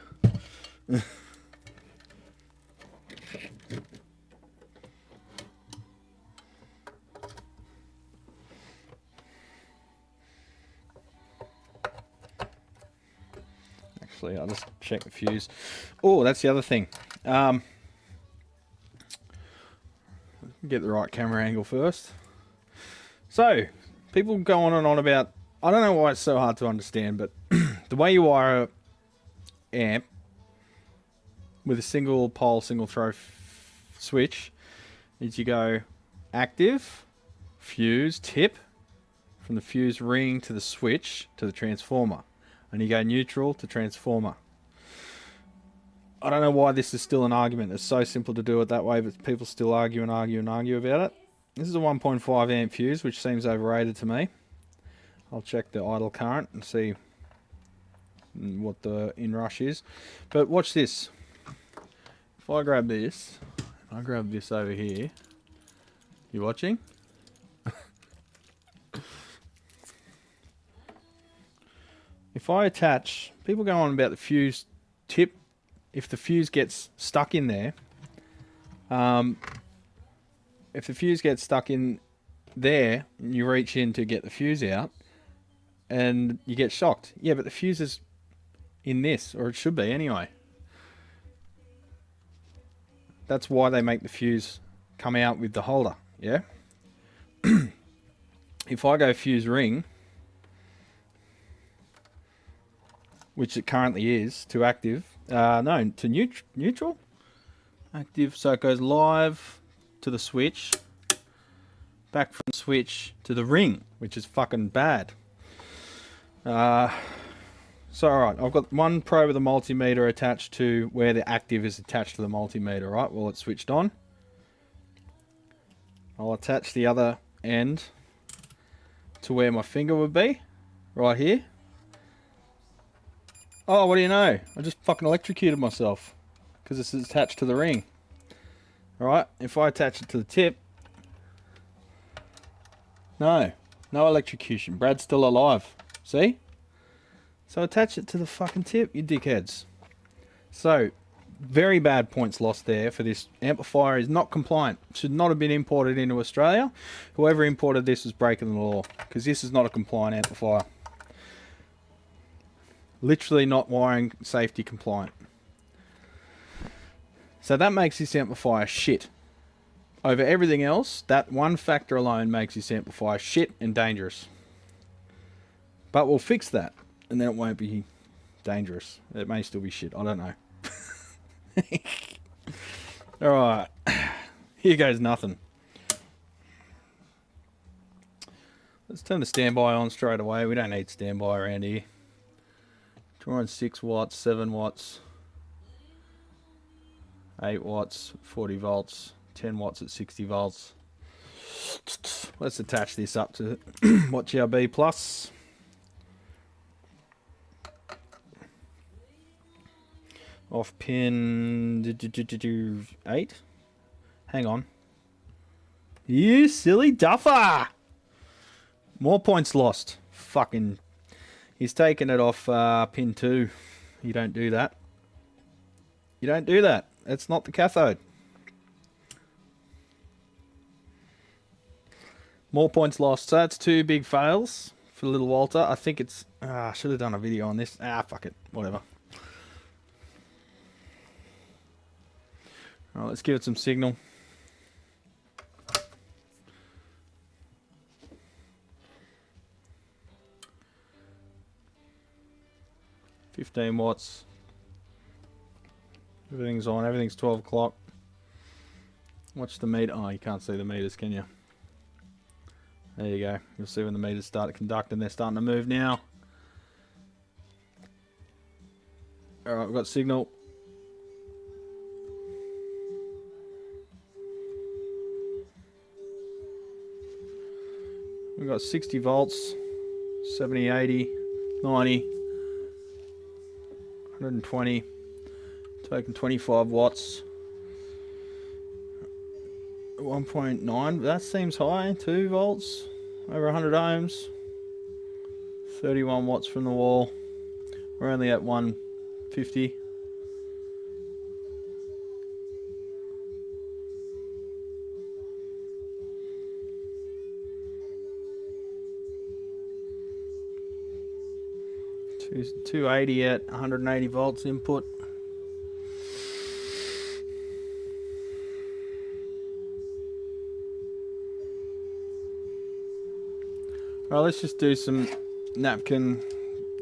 B: actually. I'll just check the fuse. Oh, that's the other thing. Get the right camera angle first. So, people go on and on about, I don't know why it's so hard to understand, but the way you wire a amp with a single pole, single throw switch is you go active, fuse, tip, from the fuse ring to the switch to the transformer. And you go neutral to transformer. I don't know why this is still an argument. It's so simple to do it that way, but people still argue and argue and argue about it. This is a 1.5 amp fuse, which seems overrated to me. I'll check the idle current and see what the inrush is. But watch this. If I grab this, I grab this over here. You watching? If I attach, people go on about the fuse tip. If the fuse gets stuck in there, if the fuse gets stuck in there, and you reach in to get the fuse out, and you get shocked. Yeah, but the fuse is in this, or it should be anyway. That's why they make the fuse come out with the holder, yeah? If I go fuse ring, which it currently is, to active, no, to neutral? Active, so it goes live to the switch, back from the switch to the ring, which is fucking bad. So alright, I've got one probe of the multimeter attached to where the active is attached to the multimeter, right? Well, it's switched on. I'll attach the other end to where my finger would be, right here. Oh, what do you know? I just fucking electrocuted myself because this is attached to the ring. Alright, if I attach it to the tip, no electrocution. Brad's still alive. See? So attach it to the fucking tip, you dickheads. So, very bad points lost there for this amplifier. Is not compliant. Should not have been imported into Australia. Whoever imported this was breaking the law, because this is not a compliant amplifier. Literally not wiring safety compliant. So that makes this amplifier shit. Over everything else, that one factor alone makes this amplifier shit and dangerous. But we'll fix that, and then it won't be dangerous. It may still be shit, I don't know. Alright, here goes nothing. Let's turn the standby on straight away. We don't need standby around here. Drawing 6 watts, 7 watts, 8 watts, 40 volts, 10 watts at 60 volts. Let's attach this up to Watch RB Plus. Off pin 8. Hang on. You silly duffer! More points lost. Fucking. He's taken it off pin 2. You don't do that. You don't do that. That's not the cathode. More points lost. So that's 2 big fails for little Walter. I think it's... I should have done a video on this. Fuck it. Whatever. Alright, let's give it some signal. $15 watts. Everything's on. Everything's 12 o'clock. Watch the meter. Oh, you can't see the meters, can you? There you go. You'll see when the meters start to conduct, and they're starting to move now. Alright, we've got signal. We've got 60 volts, 70, 80, 90, 120, taking 25 watts, 1.9, that seems high, 2 volts, over 100 ohms, 31 watts from the wall. We're only at 150. 280 at 180 volts input. Alright, let's just do some napkin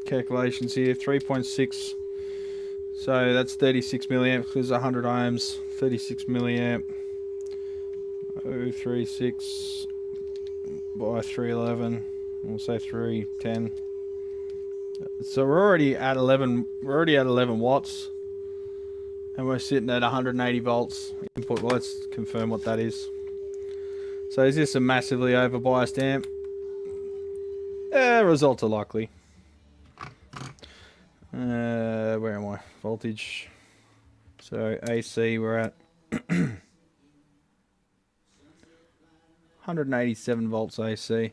B: calculations here. 3.6, so that's 36 milliamps because 100 ohms, 36 milliamp, 036 by 311, we'll say 310. So we're already at 11. We're already at 11 watts, and we're sitting at 180 volts input. Well, let's confirm what that is. So is this a massively over-biased amp? Results are likely. Where am I? Voltage. So AC, we're at 187 volts AC.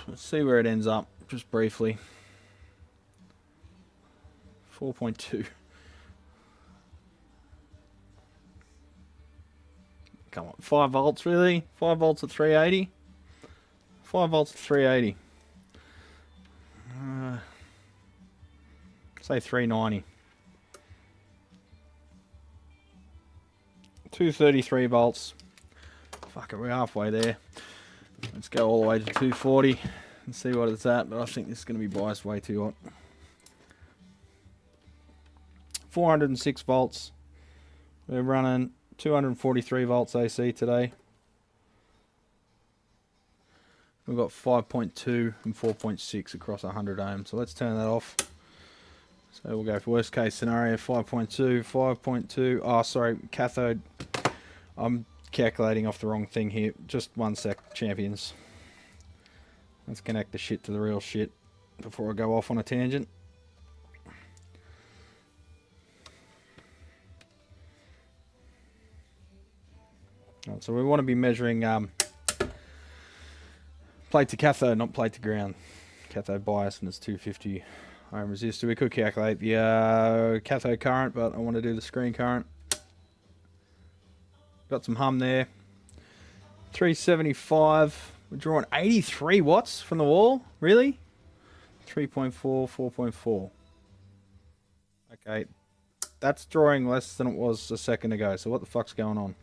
B: Let's see where it ends up, just briefly. 4.2. Come on, 5 volts really? 5 volts at 380? 5 volts at 380. Say 390. 233 volts. Fuck it, we're halfway there. Let's go all the way to 240 and see what it's at, but I think this is going to be biased way too hot. 406 volts. We're running 243 volts AC today. We've got 5.2 and 4.6 across 100 ohms, so let's turn that off. So we'll go for worst case scenario, 5.2, 5.2, oh sorry, cathode. I'm calculating off the wrong thing here. Just one sec, champions. Let's connect the shit to the real shit before I go off on a tangent. Right, so we want to be measuring plate to cathode, not plate to ground. Cathode bias, and it's 250 ohm resistor. We could calculate the cathode current, but I want to do the screen current. Got some hum there. 375. We're drawing 83 watts from the wall. Really? 3.4, 4.4. Okay. That's drawing less than it was a second ago. So what the fuck's going on?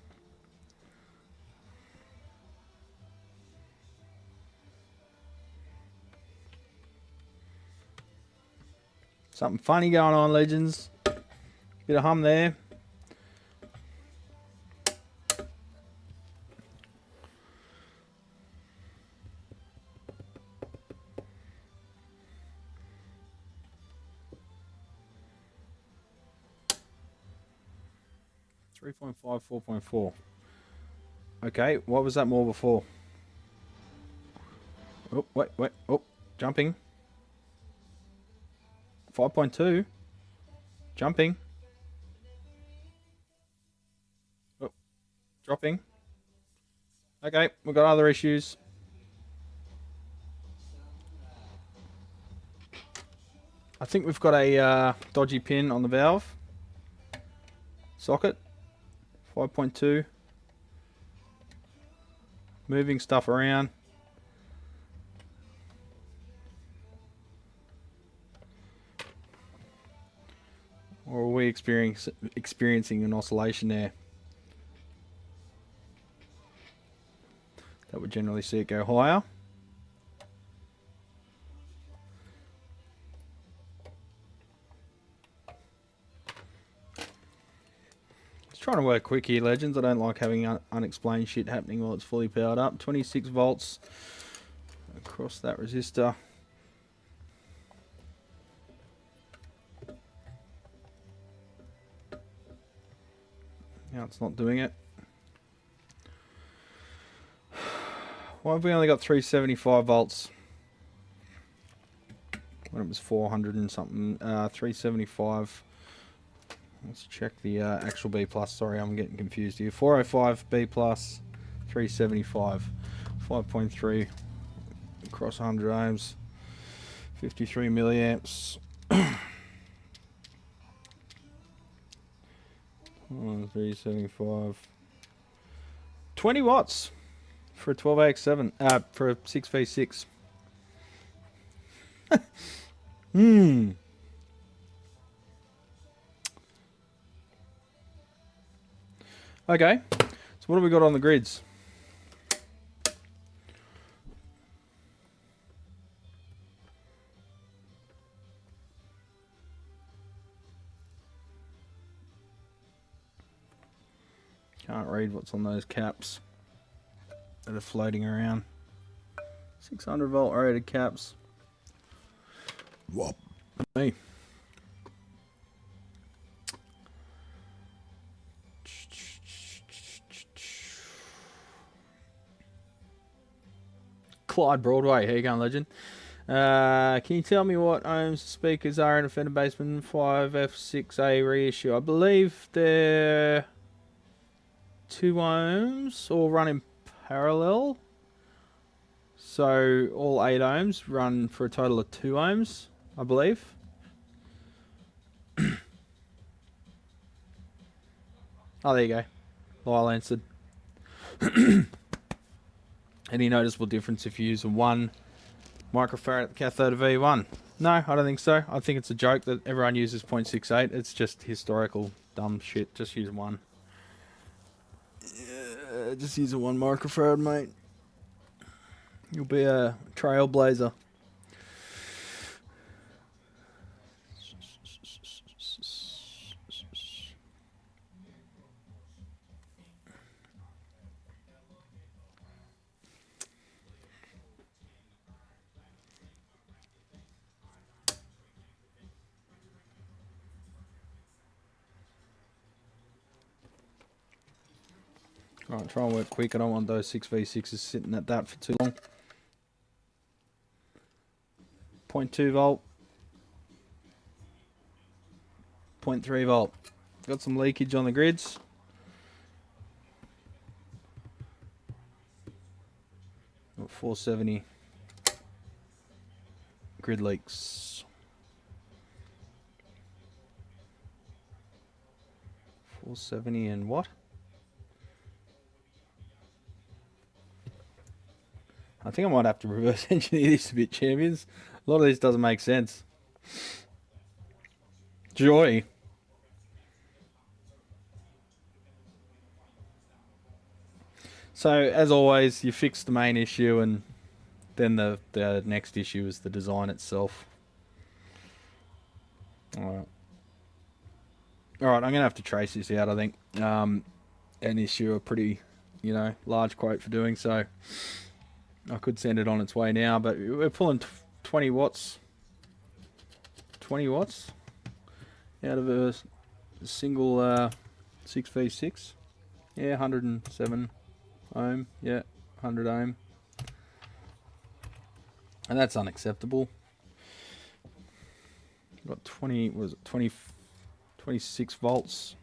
B: Something funny going on, legends. Bit of hum there. .5, 4.4. Okay, what was that more before? Oh, wait, oh, jumping. 5.2. Jumping. Oh, dropping. Okay, we've got other issues. I think we've got a dodgy pin on the valve socket. 5.2. Moving stuff around. Or are we experiencing an oscillation there? That would generally see it go higher. Trying to work quick here, legends. I don't like having unexplained shit happening while it's fully powered up. 26 volts across that resistor. Now it's not doing it. Why have we only got 375 volts? When it was 400 and something. 375. Let's check the actual B+. Sorry, I'm getting confused here. 405 B+, 375. 5.3 across 100 ohms. 53 milliamps. 375. 20 watts for a 12AX7. For a 6v6. Okay, so what have we got on the grids? Can't read what's on those caps that are floating around. 600 volt rated caps. Whoop. Me. Clyde Broadway, how you going, legend? Can you tell me what ohms speakers are in a Fender Bassman 5F6A reissue? I believe they're 2 ohms or run in parallel. So all 8 ohms run for a total of 2 ohms, I believe. Oh, there you go. Lyle answered. Any noticeable difference if you use a 1 microfarad at the cathode of V1? No, I don't think so. I think it's a joke that everyone uses 0.68. It's just historical dumb shit. Just use 1. Yeah, just use a 1 microfarad, mate. You'll be a trailblazer. Alright, try and work quick. I don't want those 6v6s sitting at that for too long. 0.2 volt. 0.3 volt. Got some leakage on the grids. Got 470 grid leaks. 470 and what? I think I might have to reverse engineer this a bit, champions. A lot of this doesn't make sense. Joy. So, as always, you fix the main issue and then the next issue is the design itself. Alright. Alright, I'm going to have to trace this out, I think. And issue a pretty, large quote for doing so. I could send it on its way now, but we're pulling 20 watts. 20 watts out of a single 6v6. Yeah, 107 ohm. Yeah, 100 ohm. And that's unacceptable. Got 20, was it 20, 26 volts.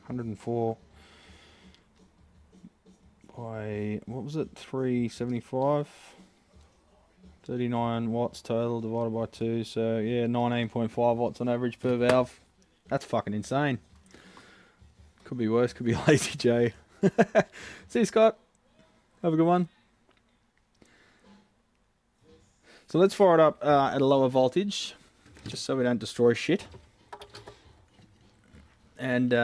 B: 104 by, what was it, 375, 39 watts total divided by 2, so yeah, 19.5 watts on average per valve. That's fucking insane. Could be worse, could be lazy J. See you, Scott. Have a good one. So let's fire it up at a lower voltage, just so we don't destroy shit. And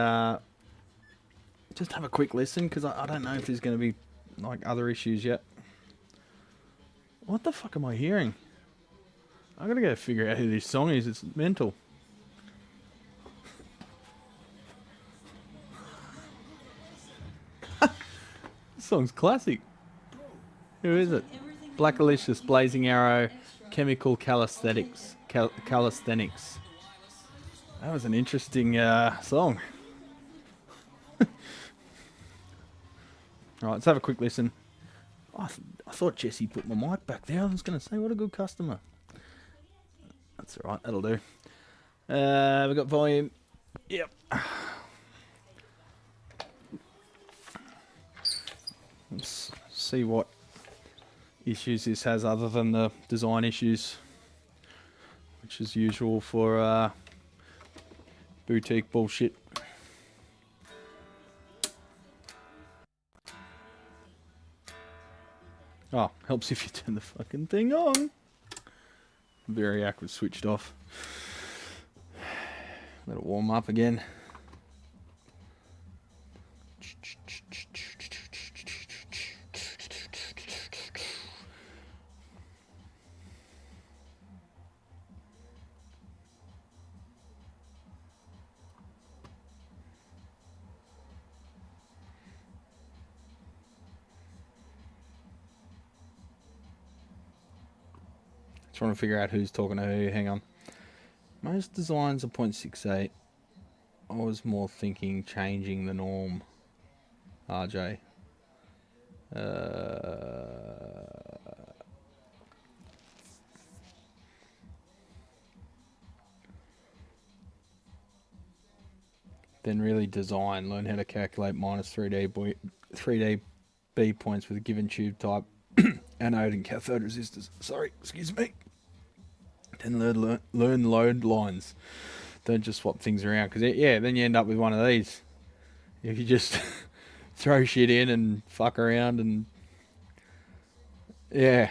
B: just have a quick listen, because I don't know if there's going to be like other issues yet. What the fuck am I hearing? I gotta go figure out who this song is. It's mental. This song's classic. Who is it? Black Alicious, Blazing Arrow, Chemical Calisthenics. Calisthenics. That was an interesting song. Alright, let's have a quick listen. I thought Jesse put my mic back there. I was going to say, what a good customer. That's alright, that'll do. We've got volume. Yep. Let's see what issues this has other than the design issues, which is usual for boutique bullshit. Oh, helps if you turn the fucking thing on. Very awkward, switched off. Let it warm up again. Trying to figure out who's talking to who. Hang on. Most designs are 0.68. I was more thinking changing the norm. RJ. Then really design. Learn how to calculate minus 3D B points with a given tube type, anode and cathode resistors. Sorry, excuse me. Then learn load lines. Don't just swap things around, because yeah, then you end up with one of these. If you just throw shit in and fuck around, and yeah,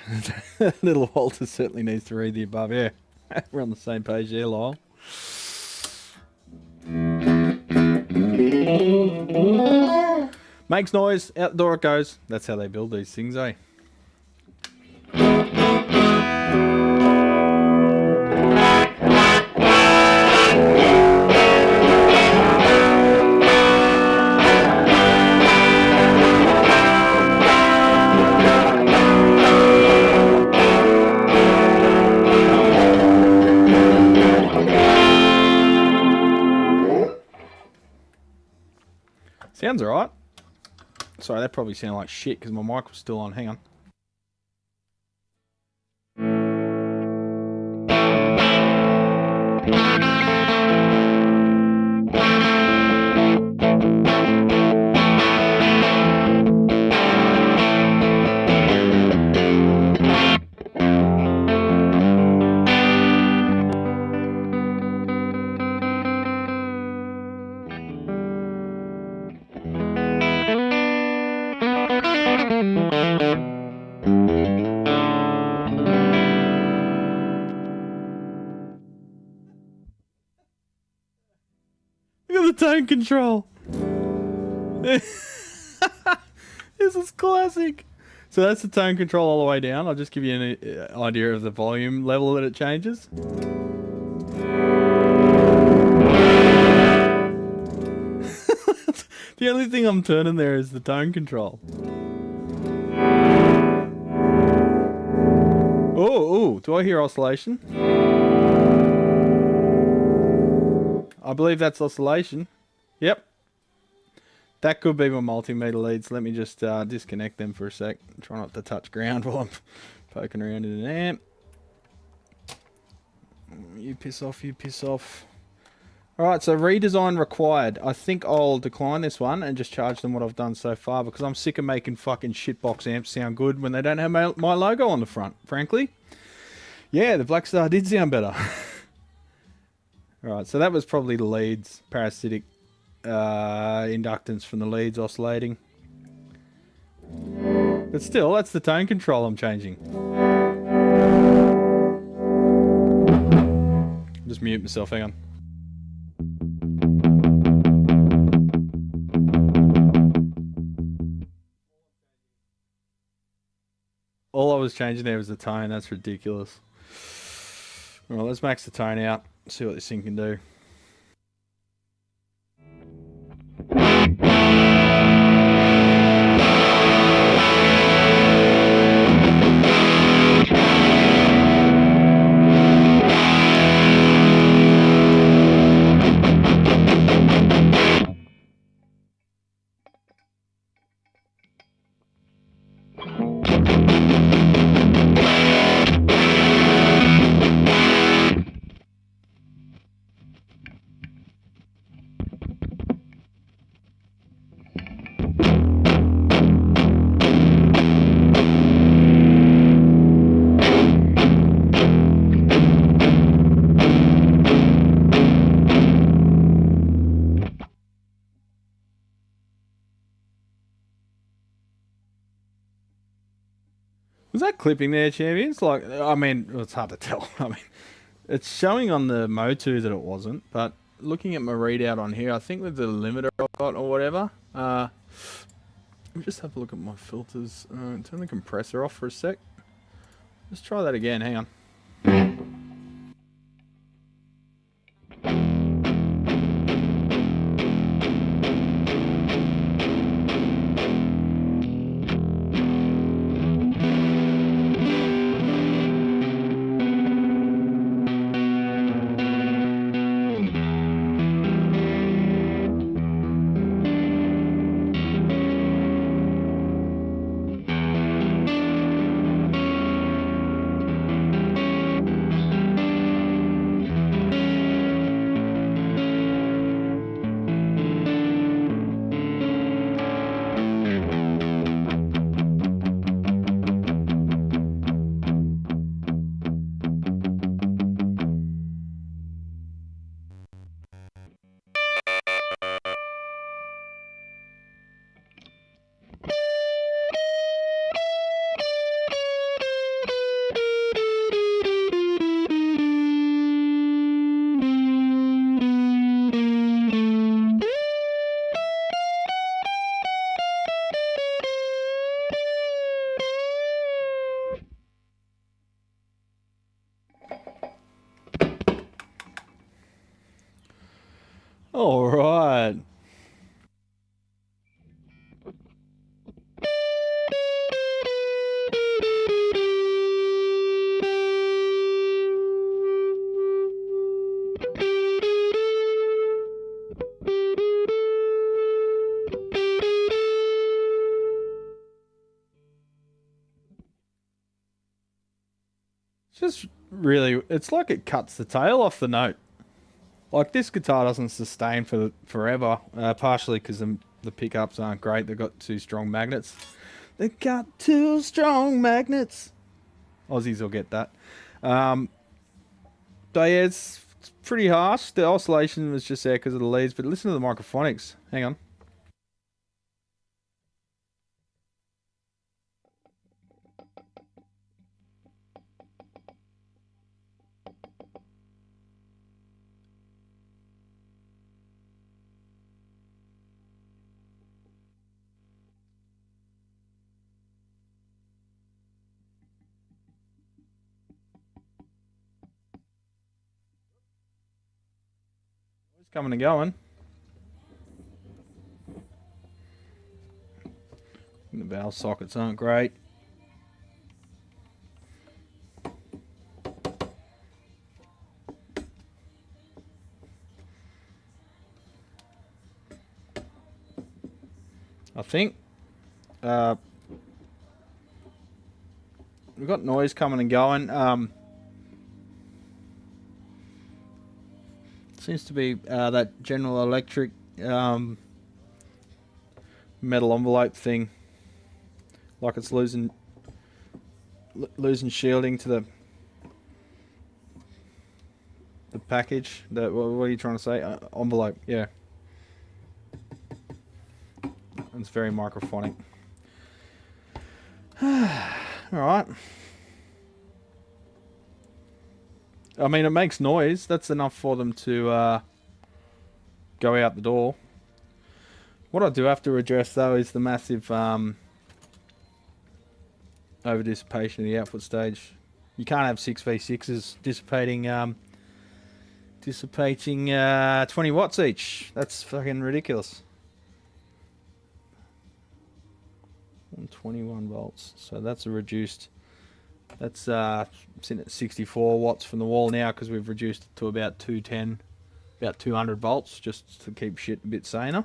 B: little Walter certainly needs to read the above. Yeah, we're on the same page there, Lyle. Makes noise, out the door it goes. That's how they build these things, eh? Sounds alright. Sorry, that probably sounded like shit because my mic was still on. Hang on. Tone control. This is classic. So that's the tone control all the way down. I'll just give you an idea of the volume level that it changes. The only thing I'm turning there is the tone control. Oh, do I hear oscillation? I believe that's oscillation. Yep. That could be my multimeter leads. Let me just disconnect them for a sec. Try not to touch ground while I'm poking around in an amp. You piss off, you piss off. Alright, so redesign required. I think I'll decline this one and just charge them what I've done so far, because I'm sick of making fucking shitbox amps sound good when they don't have my logo on the front, frankly. Yeah, the Blackstar did sound better. Alright, so that was probably the leads, parasitic inductance from the leads oscillating. But still, that's the tone control I'm changing. Just mute myself, hang on. All I was changing there was the tone, that's ridiculous. Alright, let's max the tone out. See what this thing can do. Was that clipping there, champions? Like, I mean, it's hard to tell. I mean, it's showing on the Motu that it wasn't, but looking at my readout on here, I think with the limiter I've got or whatever, let me just have a look at my filters. Turn the compressor off for a sec. Let's try that again, hang on. All right. Just really, it's like it cuts the tail off the note. Like this guitar doesn't sustain for forever, partially because the pickups aren't great. They've got too strong magnets. They've got too strong magnets. Aussies will get that. But yeah, it's pretty harsh. The oscillation was just there because of the leads, but listen to the microphonics. Hang on. It's coming and going. The valve sockets aren't great. I think we've got noise coming and going. Seems to be that General Electric metal envelope thing, like it's losing shielding to the package. What are you trying to say? Envelope, yeah. It's very microphonic. All right. I mean, it makes noise. That's enough for them to go out the door. What I do have to address, though, is the massive over dissipation of the output stage. You can't have 6v6s dissipating 20 watts each. That's fucking ridiculous. 21 volts. So that's a reduced. That's sitting at 64 watts from the wall now because we've reduced it to about 210, about 200 volts just to keep shit a bit saner.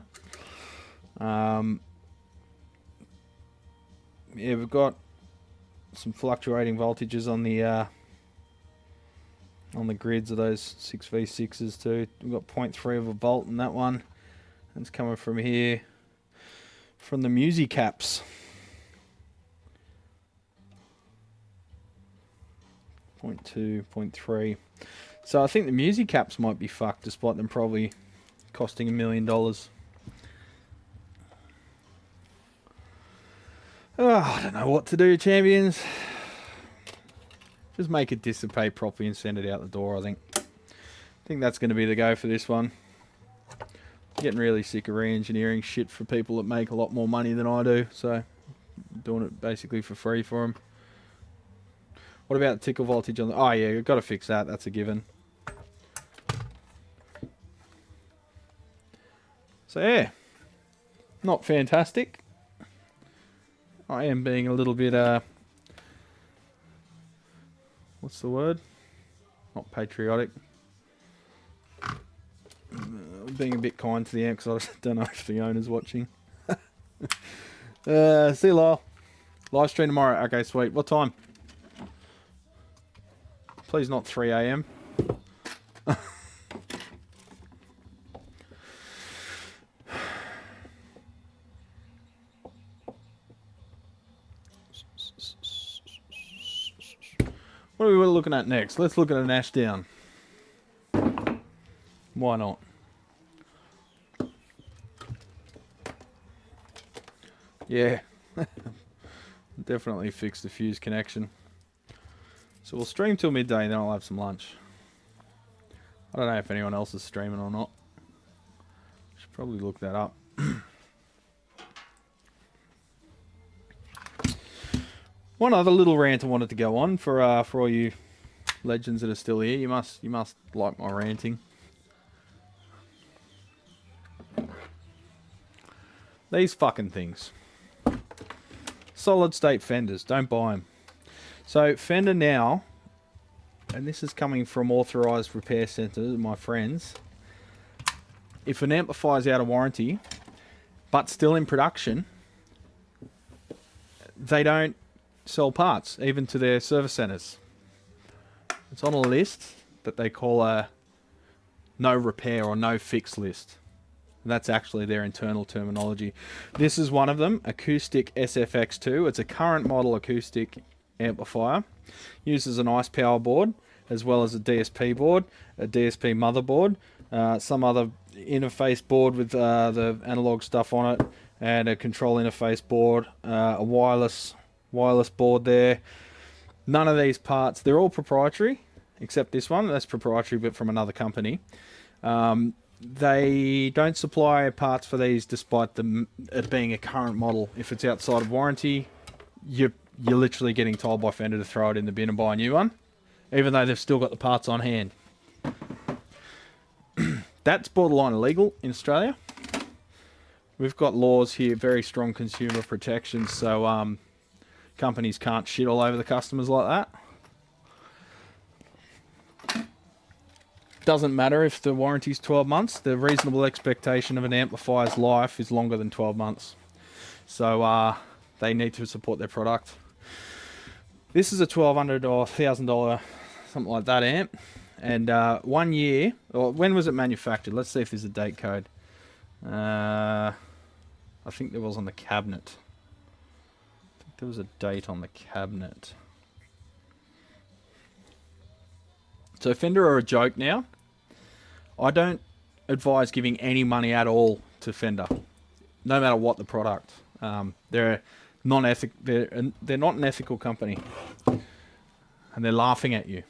B: Yeah, we've got some fluctuating voltages on the grids of those 6v6s too. We've got 0.3 of a volt in that one. It's coming from here, from the Musi caps. 0.2, 0.3. So I think the Musi caps might be fucked, despite them probably costing $1 million. Oh, I don't know what to do, champions. Just make it dissipate properly and send it out the door, I think. I think that's going to be the go for this one. Getting really sick of re-engineering shit for people that make a lot more money than I do, so doing it basically for free for them. What about tickle voltage on the... Oh yeah, you've got to fix that, that's a given. So yeah, not fantastic. I am being a little bit, what's the word? Not patriotic. Being a bit kind to the amp because I don't know if the owner's watching. See you, Lyle. Live stream tomorrow. Okay, sweet. What time? Please not 3 AM. What are we looking at next? Let's look at an ash down. Why not? Yeah. Definitely fixed the fuse connection. So we'll stream till midday and then I'll have some lunch. I don't know if anyone else is streaming or not. Should probably look that up. One other little rant I wanted to go on for all you legends that are still here. You must like my ranting. These fucking things. Solid state fenders, don't buy them. So Fender now, and this is coming from authorised repair centres, my friends. If an amplifier is out of warranty, but still in production, they don't sell parts, even to their service centres. It's on a list that they call a no repair or no fix list. And that's actually their internal terminology. This is one of them, Acoustic SFX2. It's a current model acoustic amplifier. Uses an ICE power board, as well as a DSP board, a DSP motherboard, some other interface board with the analog stuff on it, and a control interface board, a wireless board there. None of these parts, they're all proprietary, except this one. That's proprietary, but from another company. They don't supply parts for these, despite it being a current model. If it's outside of warranty, you're literally getting told by Fender to throw it in the bin and buy a new one, even though they've still got the parts on hand. That's borderline illegal in Australia. We've got laws here, very strong consumer protections, so companies can't shit all over the customers like that. Doesn't matter if the warranty's 12 months. The reasonable expectation of an amplifier's life is longer than 12 months. So they need to support their product. This is a $1,200 or $1,000, something like that amp. And 1 year, or when was it manufactured? Let's see if there's a date code. I think there was on the cabinet. I think there was a date on the cabinet. So Fender are a joke now. I don't advise giving any money at all to Fender, no matter what the product. They're not an ethical company, and they're laughing at you.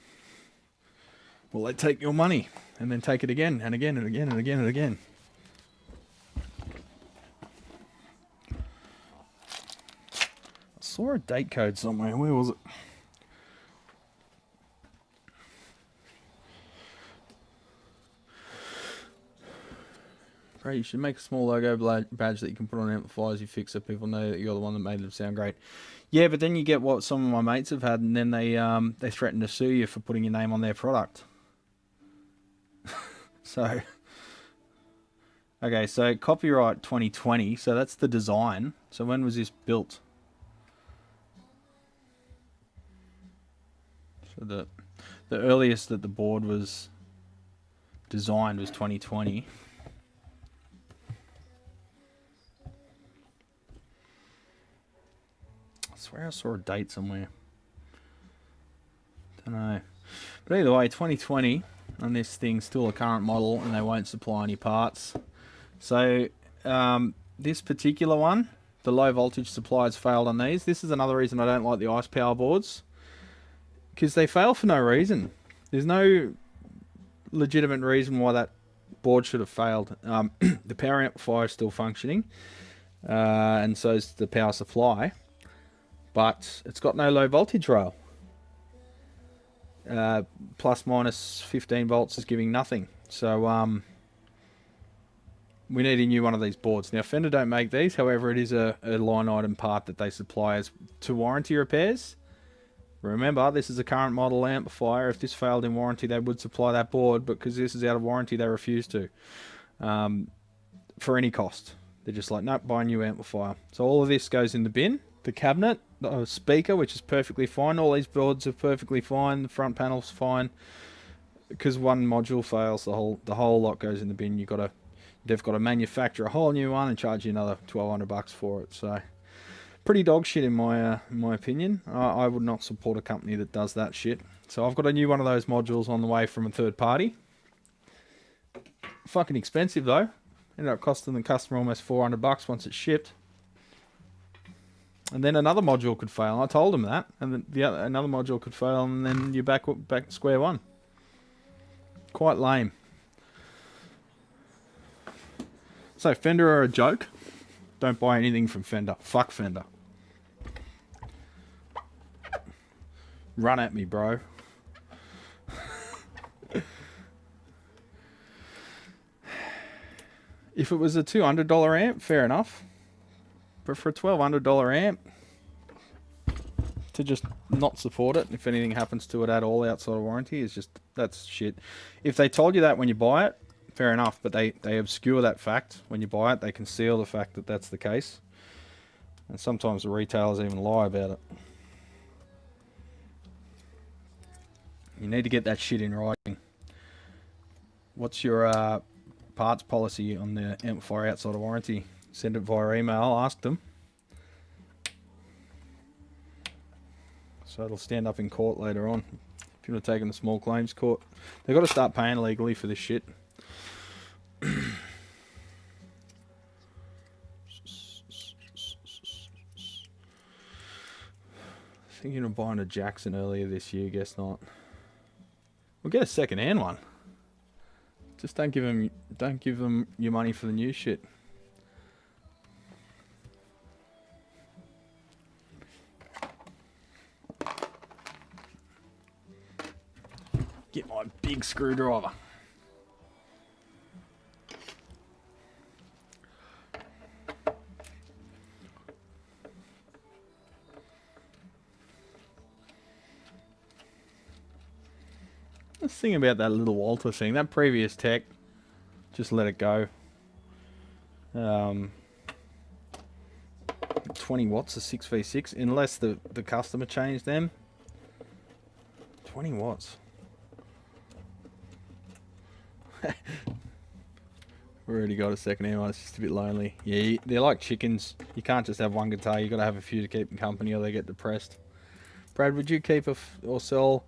B: Well, they take your money and then take it again and again and again and again and again. I saw a date code somewhere. Where was it? You should make a small logo badge that you can put on amplifiers you fix so people know that you're the one that made them sound great. Yeah, but then you get what some of my mates have had, and then they threaten to sue you for putting your name on their product. So, okay, so copyright 2020, so that's the design. So when was this built? So the earliest that the board was designed was 2020. I swear I saw a date somewhere. Don't know. But either way, 2020, and this thing's still a current model, and they won't supply any parts. So this particular one, the low voltage supply has failed on these. This is another reason I don't like the ICE power boards. because they fail for no reason. There's no legitimate reason why that board should have failed. The power amplifier is still functioning, and so is the power supply, but it's got no low voltage rail. Plus minus 15 volts is giving nothing. So we need a new one of these boards. Now Fender don't make these, however it is a line item part that they supply as to warranty repairs. Remember, this is a current model amplifier. If this failed in warranty, they would supply that board, but because this is out of warranty, they refuse to. For any cost. They're just like, nope, buy a new amplifier. So all of this goes in the bin. The cabinet, the speaker, which is perfectly fine. All these boards are perfectly fine. The front panel's fine. Because one module fails, the whole lot goes in the bin. They've got to manufacture a whole new one and charge you another $1,200 for it. So pretty dog shit in my opinion. I would not support a company that does that shit. So I've got a new one of those modules on the way from a third party. Fucking expensive though. Ended up costing the customer almost $400 once it's shipped. And then another module could fail. I told them that, and then another module could fail, and then you're back to square one. Quite lame. So Fender are a joke. Don't buy anything from Fender. Fuck Fender. Run at me, bro. If it was a $200 amp, fair enough. But for a $1,200 amp, to just not support it, if anything happens to it at all outside of warranty, is just, that's shit. If they told you that when you buy it, fair enough, but they obscure that fact when you buy it. They conceal the fact that that's the case. And sometimes the retailers even lie about it. You need to get that shit in writing. What's your parts policy on the amplifier outside of warranty? Send it via email, ask them. So it'll stand up in court later on. If you want to take them to small claims court. They've got to start paying legally for this shit. Thinking of buying a Jackson earlier this year, guess not. We'll get a second-hand one. Just don't give them your money for the new shit. Get my big screwdriver. Let's think about that little Walter thing. That previous tech, just let it go. 20 watts of 6v6, unless the customer changed them. 20 watts. We already got a second hand one. It's just a bit lonely. Yeah, they're like chickens. You can't just have one guitar. You got to have a few to keep them company, or they get depressed. Brad, would you keep or sell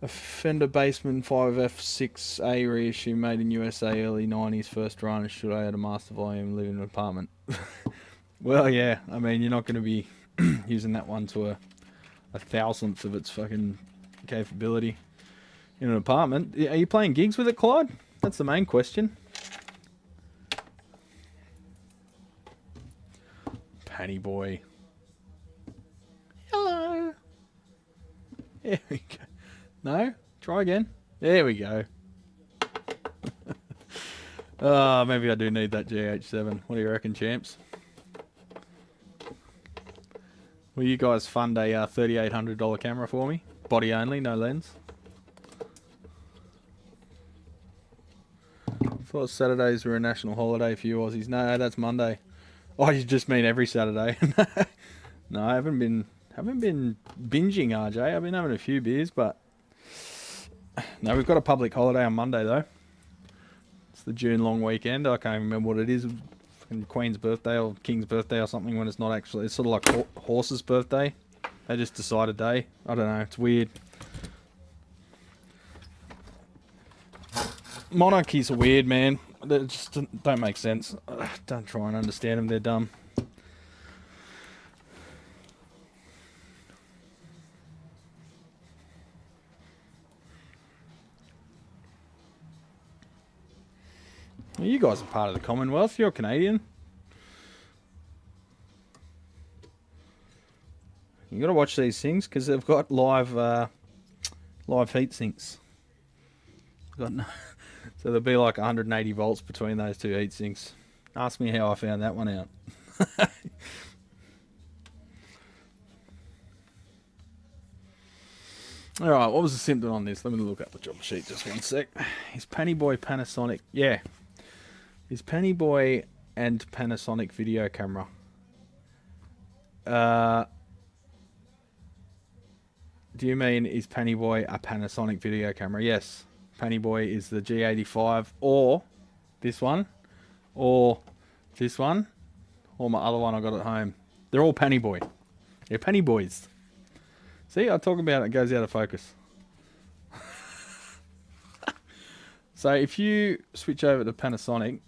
B: a Fender Bassman 5F6A reissue made in USA early 90s first run? Should I add a master volume, live in an apartment? Well, yeah. I mean, you're not going to be using that one to a thousandth of its fucking capability in an apartment. Are you playing gigs with it, Clyde? That's the main question. Panny boy. Hello. There we go. No? Try again. There we go. Oh, maybe I do need that GH7. What do you reckon, champs? Will you guys fund a $3,800 camera for me? Body only, no lens. Thought Saturdays were a national holiday for you Aussies. No, that's Monday. Oh, you just mean every Saturday? No, I haven't been binging, RJ. I've been having a few beers, but no, we've got a public holiday on Monday though. It's the June long weekend. I can't remember what it is. Fucking Queen's birthday or King's birthday or something, when it's not actually. It's sort of like horse's birthday. They just decide a day. I don't know. It's weird. Monarchies are weird, man. They just don't make sense. Don't try and understand them. They're dumb. Well, you guys are part of the Commonwealth. You're Canadian. You got to watch these things because they've got live heat sinks. Got no, so there'll be like 180 volts between those two heat sinks. Ask me how I found that one out. Alright, what was the symptom on this? Let me look up the job sheet just one sec. Is Penny Boy Panasonic? Yeah. Is Penny Boy and Panasonic video camera? Do you mean is Penny Boy a Panasonic video camera? Yes. Penny Boy is the G85 or this one or this one or my other one I got at home. They're all Penny Boy. They're Penny Boys. See, I talk about it, it goes out of focus. So if you switch over to Panasonic,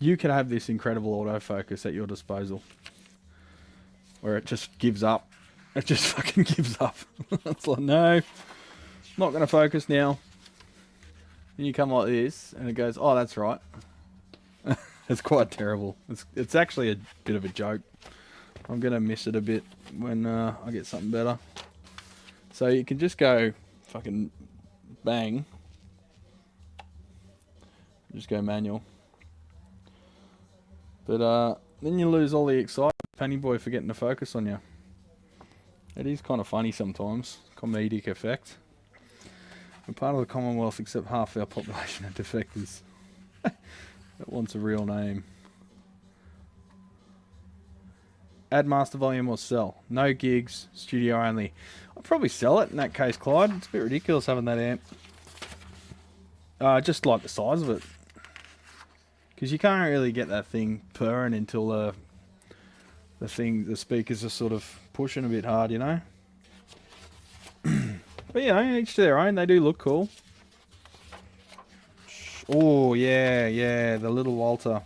B: you can have this incredible autofocus at your disposal. Where it just gives up. It just fucking gives up. It's like, no, not going to focus now. Then you come like this, and it goes, oh, that's right. It's quite terrible. It's actually a bit of a joke. I'm going to miss it a bit when I get something better. So you can just go fucking bang. Just go manual. But then you lose all the excitement. Penny Boy for getting the focus on you. It is kind of funny sometimes. Comedic effect. We're part of the Commonwealth except half our population are defectors. That wants a real name. Add master volume or sell. No gigs, studio only. I'll probably sell it in that case, Clyde. It's a bit ridiculous having that amp. Just like the size of it. Because you can't really get that thing purring until the speakers are sort of pushing a bit hard, you know. But you know, each to their own. They do look cool. Oh yeah, the little Walter.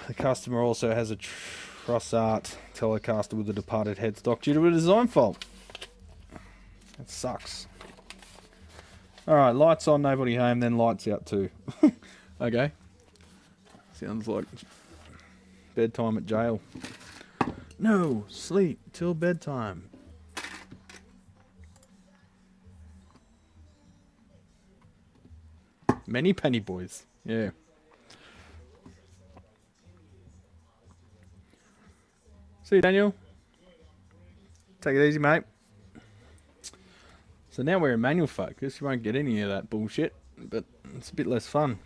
B: The customer also has a Trussart Telecaster with a departed headstock due to a design fault. That sucks. Alright, lights on, nobody home, then lights out too. Okay. Sounds like bedtime at jail. No, sleep till bedtime. Many Penny Boys, yeah. See you, Daniel. Take it easy, mate. So now we're in manual focus. You won't get any of that bullshit, but it's a bit less fun.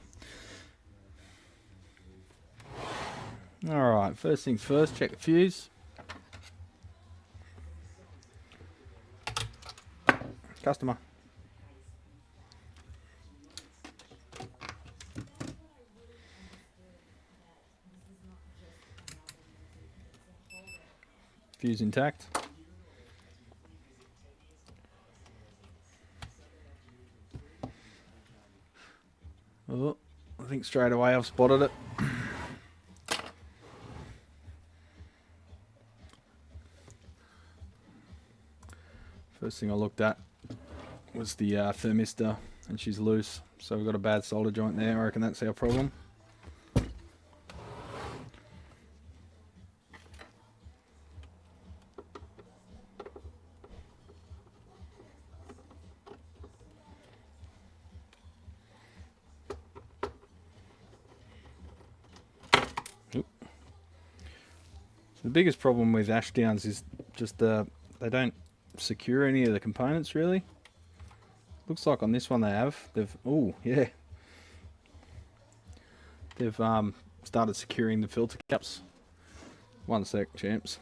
B: Alright, first things first, check the fuse. Customer. Fuse intact. Oh, I think straight away I've spotted it. First thing I looked at was the thermistor, and she's loose, so we've got a bad solder joint there. I reckon that's our problem. The biggest problem with Ashdowns is just they don't secure any of the components really. Looks like on this one they have. Oh yeah. They've started securing the filter caps. One sec, champs.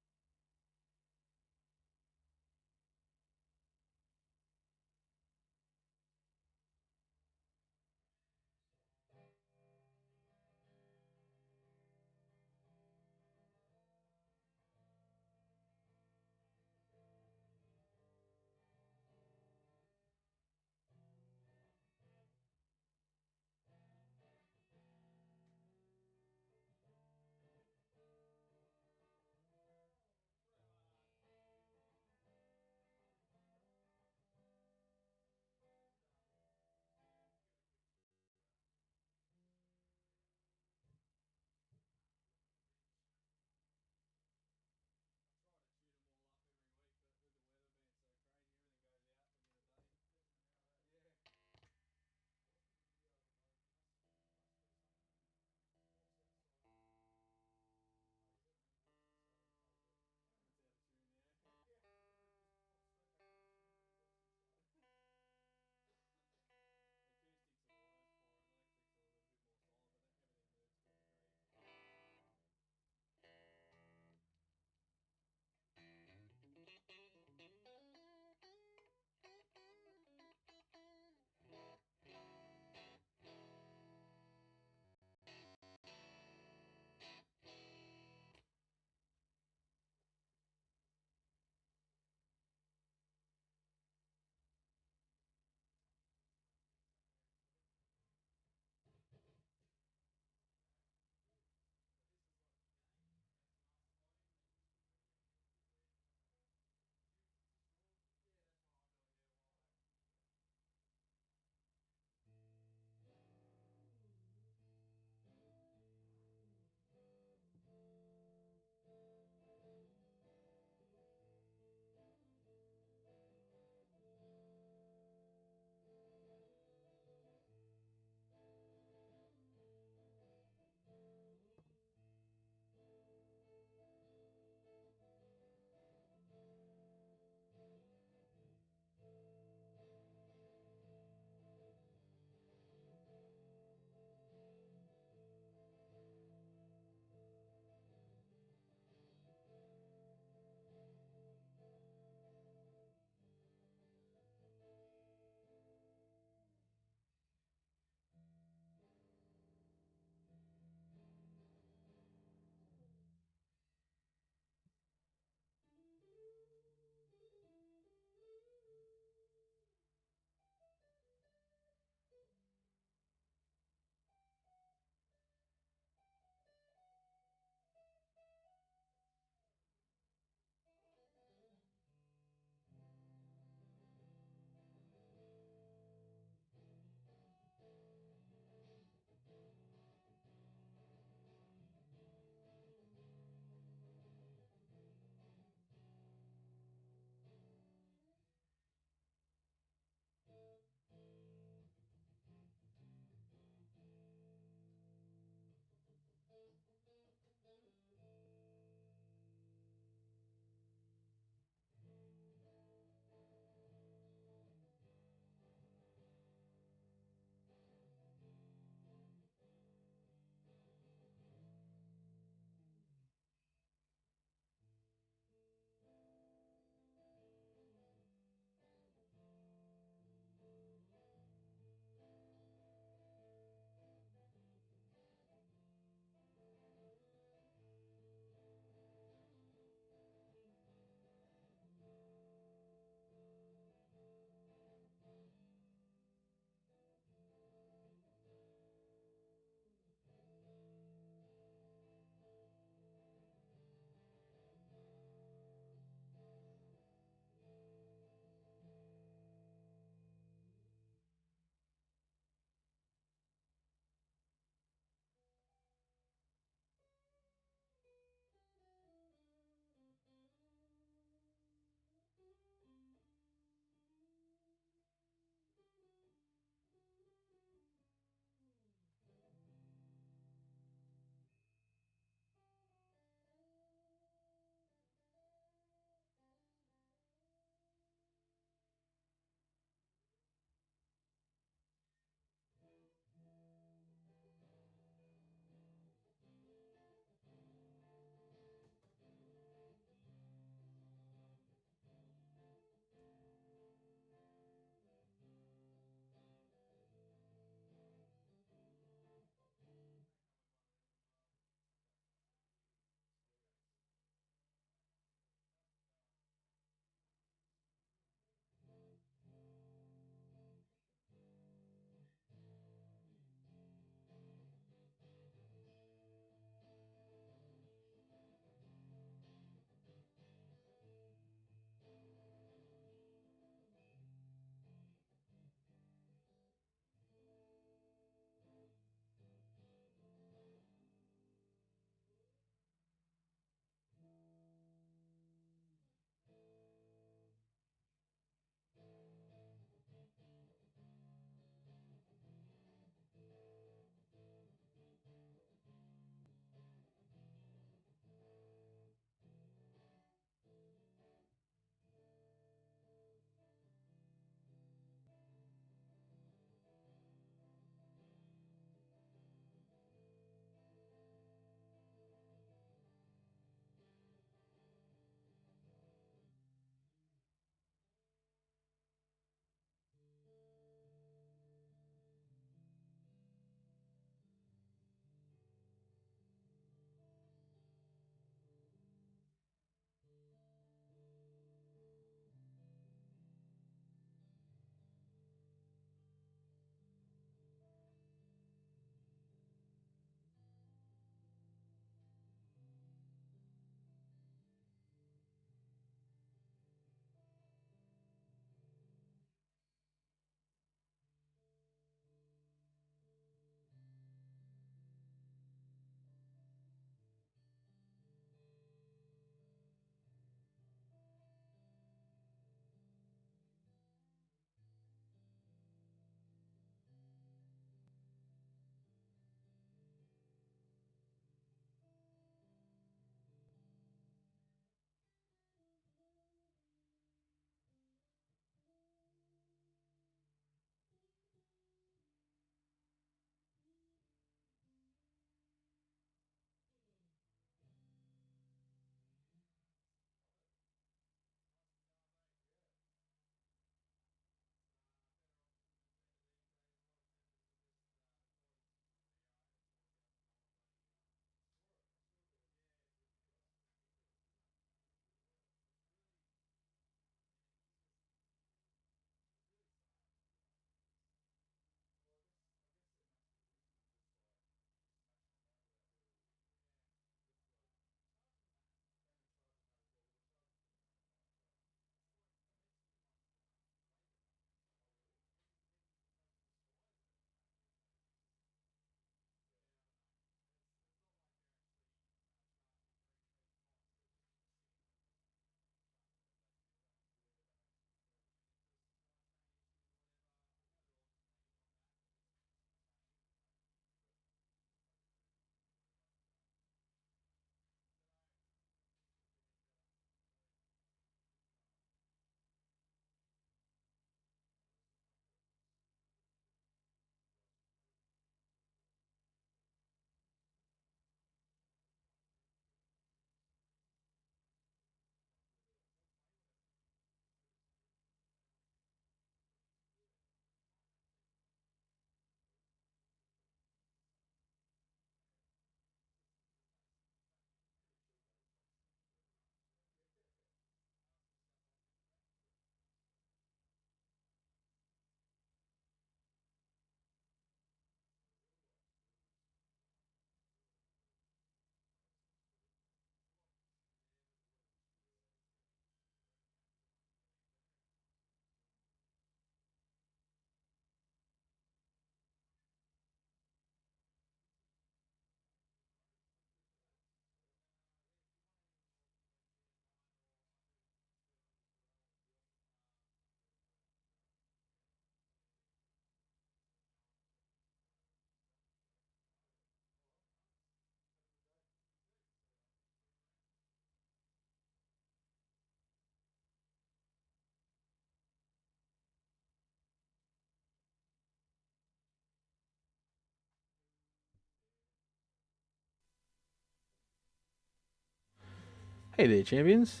B: Hey there, champions.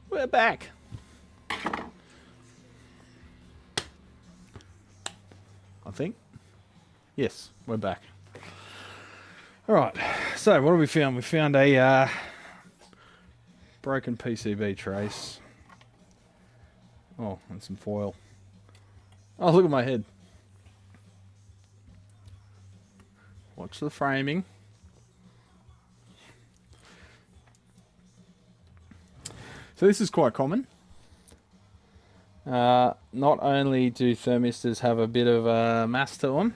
B: We're back. I think. Yes, we're back. Alright, so what have we found? We found a broken PCB trace. Oh, and some foil. Oh, look at my head. Watch the framing. So this is quite common. Not only do thermistors have a bit of mass to them,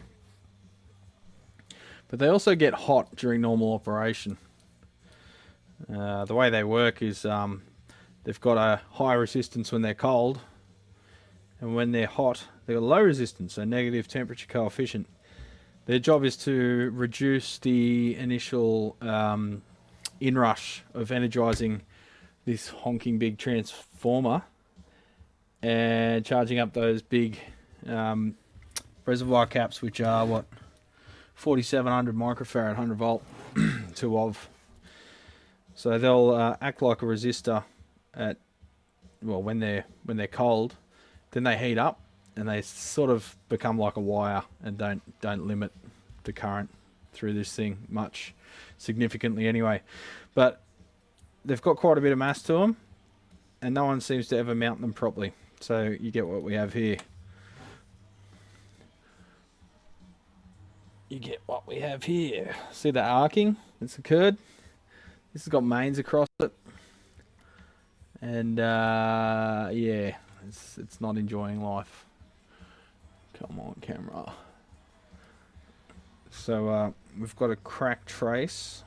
B: but they also get hot during normal operation. The way they work is they've got a high resistance when they're cold, and when they're hot, they've got low resistance, so negative temperature coefficient. Their job is to reduce the initial inrush of energizing this honking big transformer and charging up those big reservoir caps, which are what, 4700 microfarad, 100 volt, 2 of. So they'll act like a resistor at, well, when they're cold, then they heat up and they sort of become like a wire and don't limit the current through this thing much, significantly anyway. But they've got quite a bit of mass to them, and no one seems to ever mount them properly. So you get what we have here. You get what we have here. See the arcing that's occurred? This has got mains across it. And yeah, it's not enjoying life. Come on, camera. So we've got a cracked trace.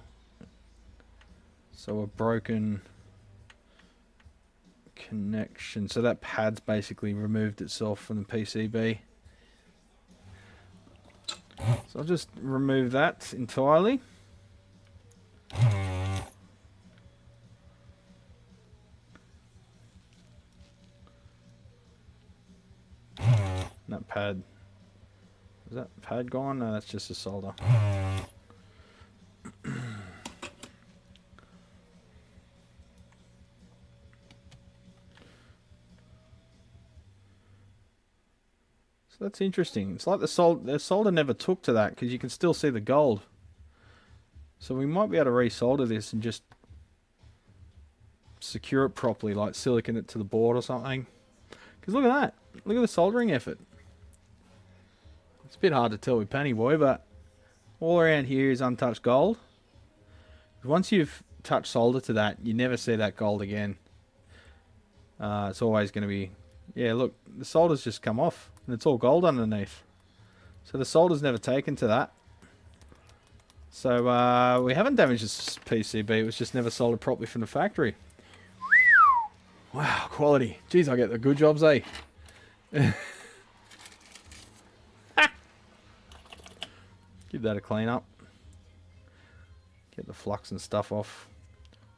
B: So a broken connection. So that pad's basically removed itself from the PCB. So I'll just remove that entirely. That pad. Is that pad gone? No, that's just a solder. So that's interesting. It's like the solder never took to that, because you can still see the gold. So we might be able to resolder this and just secure it properly, like silicon it to the board or something. Because look at that. Look at the soldering effort. It's a bit hard to tell with Penny Boy, but all around here is untouched gold. Once you've touched solder to that, you never see that gold again. It's always going to be... Yeah, look, the solder's just come off, and it's all gold underneath. So the solder's never taken to that. So we haven't damaged this PCB, it was just never soldered properly from the factory. Wow, quality. Jeez, I get the good jobs, eh? Give that a clean up. Get the flux and stuff off.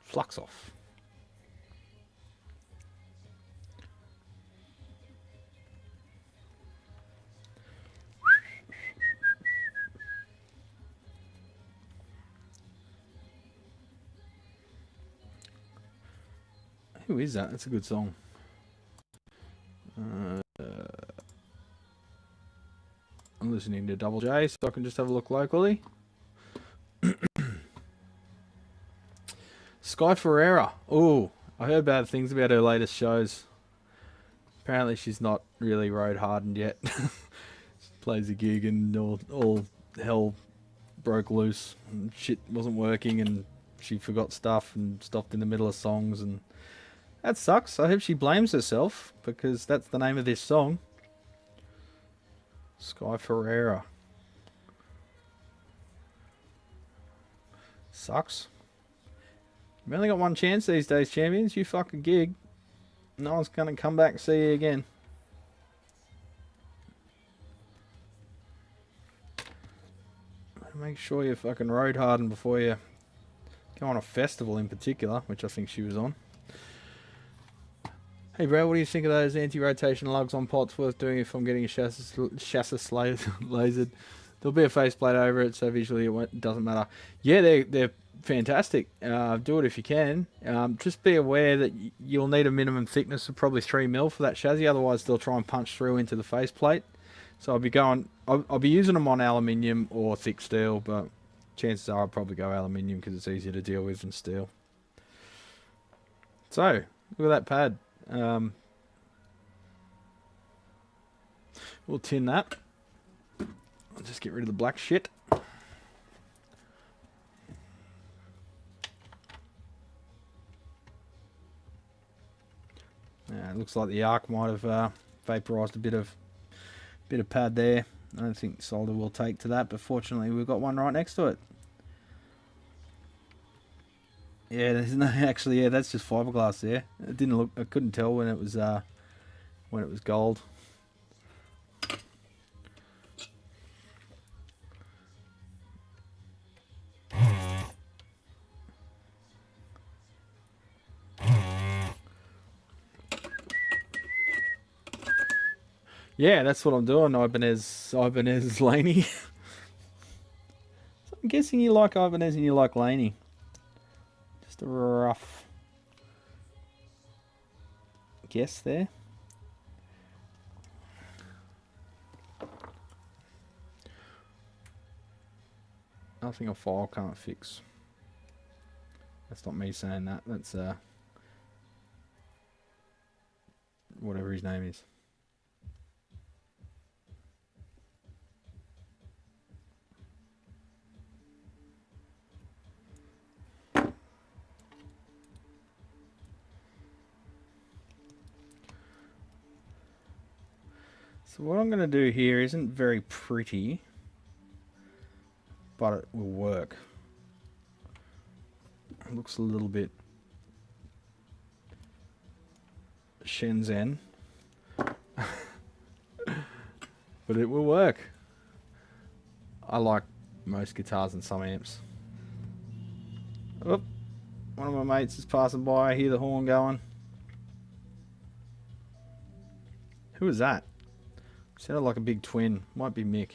B: Flux off. Who is that? That's a good song. I'm listening to Double J, so I can just have a look locally. Sky Ferreira. Oh, I heard bad things about her latest shows. Apparently she's not really road hardened yet. She plays a gig and all hell broke loose. And shit wasn't working and she forgot stuff and stopped in the middle of songs, and that sucks. I hope she blames herself, because that's the name of this song. Sky Ferreira. Sucks. You've only got one chance these days, champions. You fuck a gig, no one's going to come back and see you again. Make sure you're fucking road hardened before you go on a festival in particular, which I think she was on. Hey bro, what do you think of those anti-rotation lugs on pots? Worth doing if I'm getting a chassis lasered? There'll be a faceplate over it, so visually it doesn't matter. Yeah, they're fantastic. Do it if you can. Just be aware that you'll need a minimum thickness of probably 3mm for that chassis. Otherwise, they'll try and punch through into the faceplate. So I'll be using them on aluminium or thick steel, but chances are I'll probably go aluminium because it's easier to deal with than steel. So look at that pad. We'll tin that. I'll just get rid of the black shit. Yeah, it looks like the arc might have vaporized a bit of pad there. I don't think solder will take to that, but fortunately we've got one right next to it. Yeah, there's no actually. Yeah, that's just fiberglass there. It didn't look. I couldn't tell when it was gold. Yeah, that's what I'm doing, Ibanez Laney. So I'm guessing you like Ibanez and you like Laney. Just a rough guess there. Nothing a file can't fix. That's not me saying that. That's whatever his name is. So what I'm going to do here isn't very pretty, but it will work. It looks a little bit Shenzhen, but it will work. I like most guitars and some amps. Oop, one of my mates is passing by. I hear the horn going. Who is that? Sounded like a big twin. Might be Mick.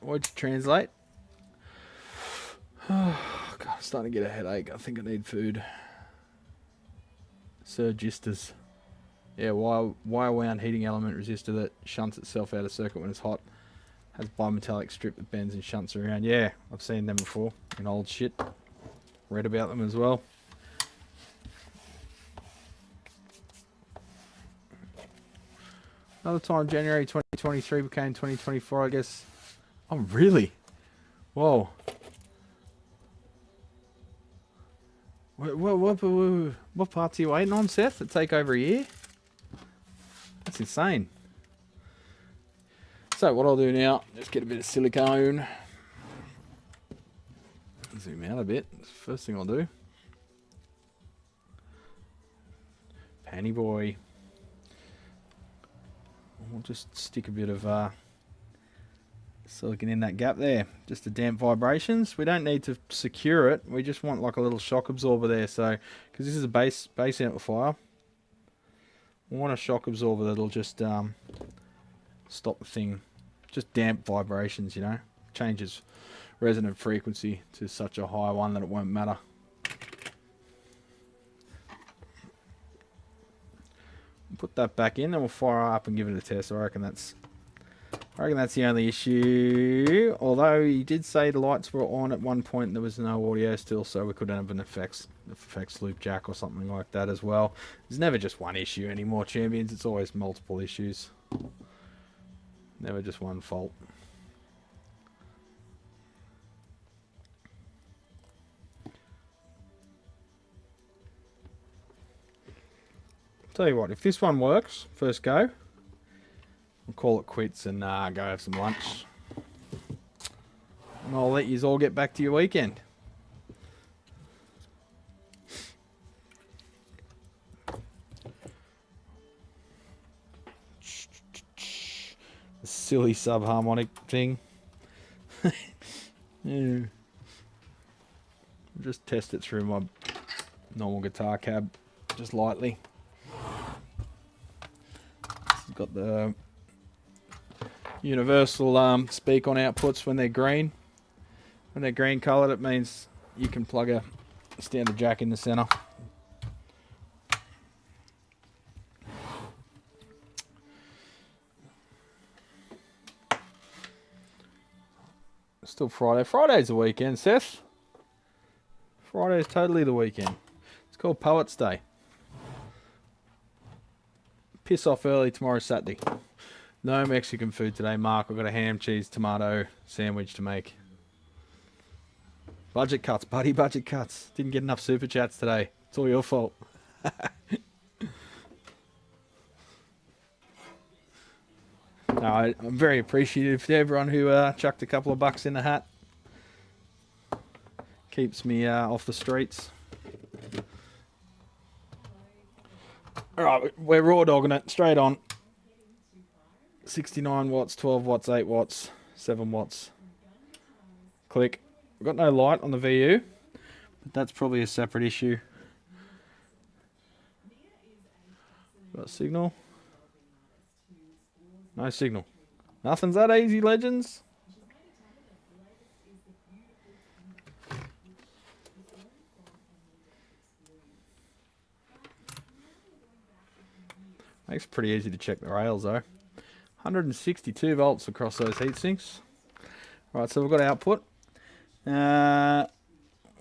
B: What'd you translate? Oh, God, I'm starting to get a headache. I think I need food. Surgistas. Yeah, wire wound heating element resistor that shunts itself out of circuit when it's hot. Has bimetallic strip that bends and shunts around. Yeah, I've seen them before in old shit. Read about them as well. Another time, January 2023 became 2024, I guess. Oh, really? Whoa. What parts are you waiting on, Seth, that take over a year? That's insane. So what I'll do now, just get a bit of silicone. Zoom out a bit. That's the first thing I'll do. Panny boy. We'll just stick a bit of silicone in that gap there, just to damp vibrations. We don't need to secure it. We just want like a little shock absorber there. So, because this is a bass amplifier, we want a shock absorber that'll just stop the thing, just damp vibrations, you know, changes resonant frequency to such a high one that it won't matter. Put that back in and we'll fire up and give it a test. I reckon that's the only issue. Although he did say the lights were on at one point and there was no audio still, so we could have an effects loop jack or something like that as well. There's never just one issue anymore, champions. It's always multiple issues. Never just one fault. Tell you what, if this one works, first go, we'll call it quits and go have some lunch. And I'll let you all get back to your weekend. The silly subharmonic thing. Yeah. Just test it through my Normal guitar cab, just lightly. It's got the universal speak on outputs when they're green. When they're green coloured, it means you can plug a standard jack in the centre. Still Friday. Friday's the weekend, Seth. Friday's totally the weekend. It's called Poets' Day. Piss off early tomorrow, Saturday. No Mexican food today, Mark. I've got a ham, cheese, tomato sandwich to make. Budget cuts, buddy, budget cuts. Didn't get enough super chats today. It's all your fault. No, I'm very appreciative to everyone who chucked a couple of bucks in the hat. Keeps me off the streets. Alright, we're raw dogging it, straight on. 69 watts, 12 watts, 8 watts, 7 watts. Click. We've got no light on the VU, but that's probably a separate issue. Got a signal. No signal. Nothing's that easy, legends. Makes it pretty easy to check the rails though. 162 volts across those heat sinks. Right, so we've got output.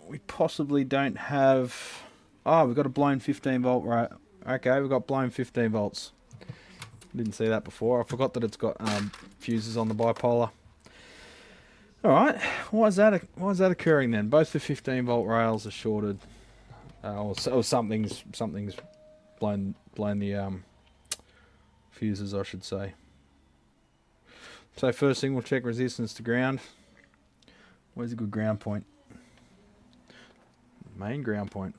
B: We possibly don't have... Oh, we've got a blown 15 volt, right? Okay, we've got blown 15 volts. Didn't see that before. I forgot that it's got fuses on the bipolar. Alright, why is that occurring then? Both the 15 volt rails are shorted. Or something's blown the fuses, I should say. So first thing, we'll check resistance to ground. Where's a good ground point? Main ground point.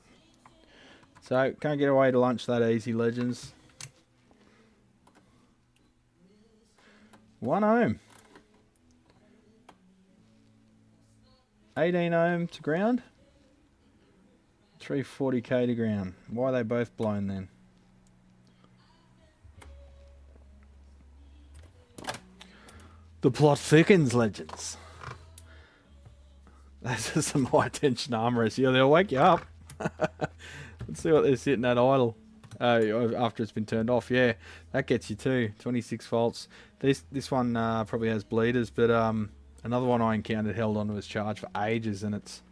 B: So can't get away to lunch that easy, legends. 1 ohm. 18 ohm to ground. 340k to ground. Why are they both blown then? The plot thickens, legends. That's just some high tension armrest. Yeah, they'll wake you up. Let's see what they're sitting at idle. After it's been turned off. Yeah, that gets you too. 26 volts. This one probably has bleeders, but another one I encountered held onto its charge for ages, and it's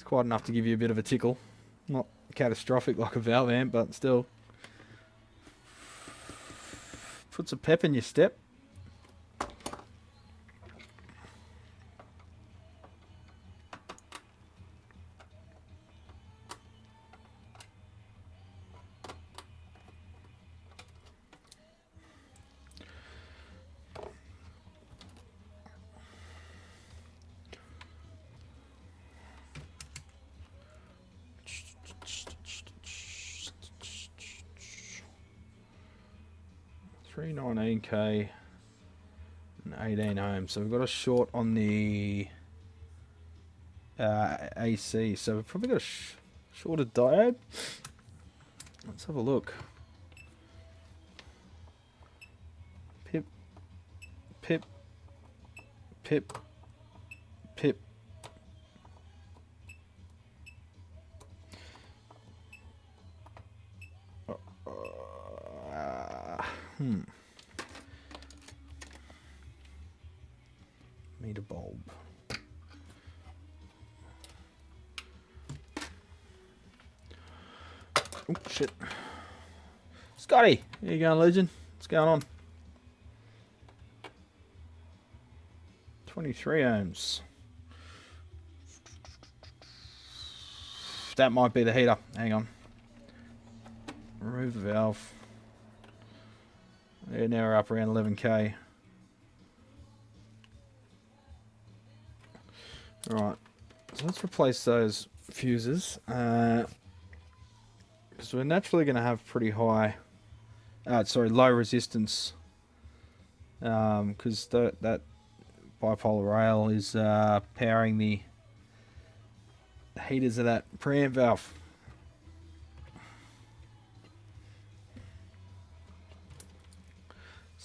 B: quite enough to give you a bit of a tickle. Not catastrophic like a valve amp, but still puts a pep in your step. K and 18 ohms. So we've got a short on the AC. So we've probably got a shorter diode. Let's have a look. Pip, pip, pip, pip. Meter bulb. Oh shit. Scotty, here you go, legend. What's going on? 23 ohms. That might be the heater. Hang on. Remove the valve. Yeah, now we're up around 11k. Alright, so let's replace those fuses. Because we're naturally going to have pretty high, low resistance. Because that bipolar rail is powering the heaters of that preamp valve.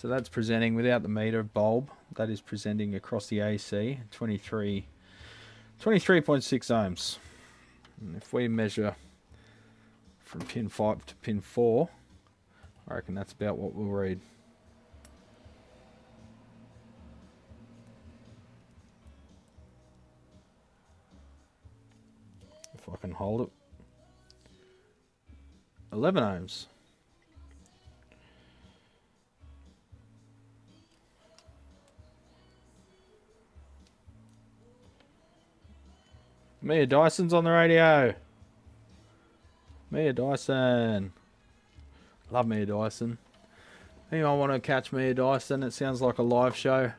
B: So that's presenting without the meter bulb. That is presenting across the AC 23.6 ohms. And if we measure from pin 5 to pin 4, I reckon that's about what we'll read. If I can hold it. 11 ohms. Mia Dyson's on the radio. Mia Dyson. Love Mia Dyson. Anyone want to catch Mia Dyson? It sounds like a live show.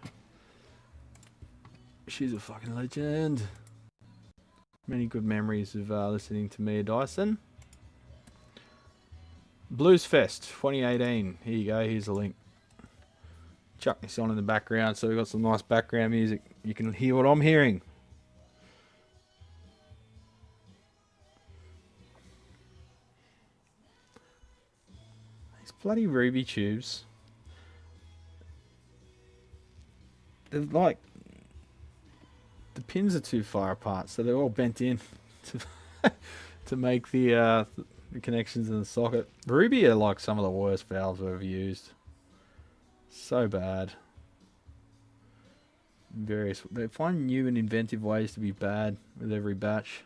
B: She's a fucking legend. Many good memories of listening to Mia Dyson. Blues Fest 2018. Here you go. Here's a link. Chuck this on in the background so we've got some nice background music. You can hear what I'm hearing. These bloody ruby tubes. They're like... The pins are too far apart, so they're all bent in to make the connections in the socket. Ruby are like some of the worst valves I've ever used. So bad. They find new and inventive ways to be bad with every batch.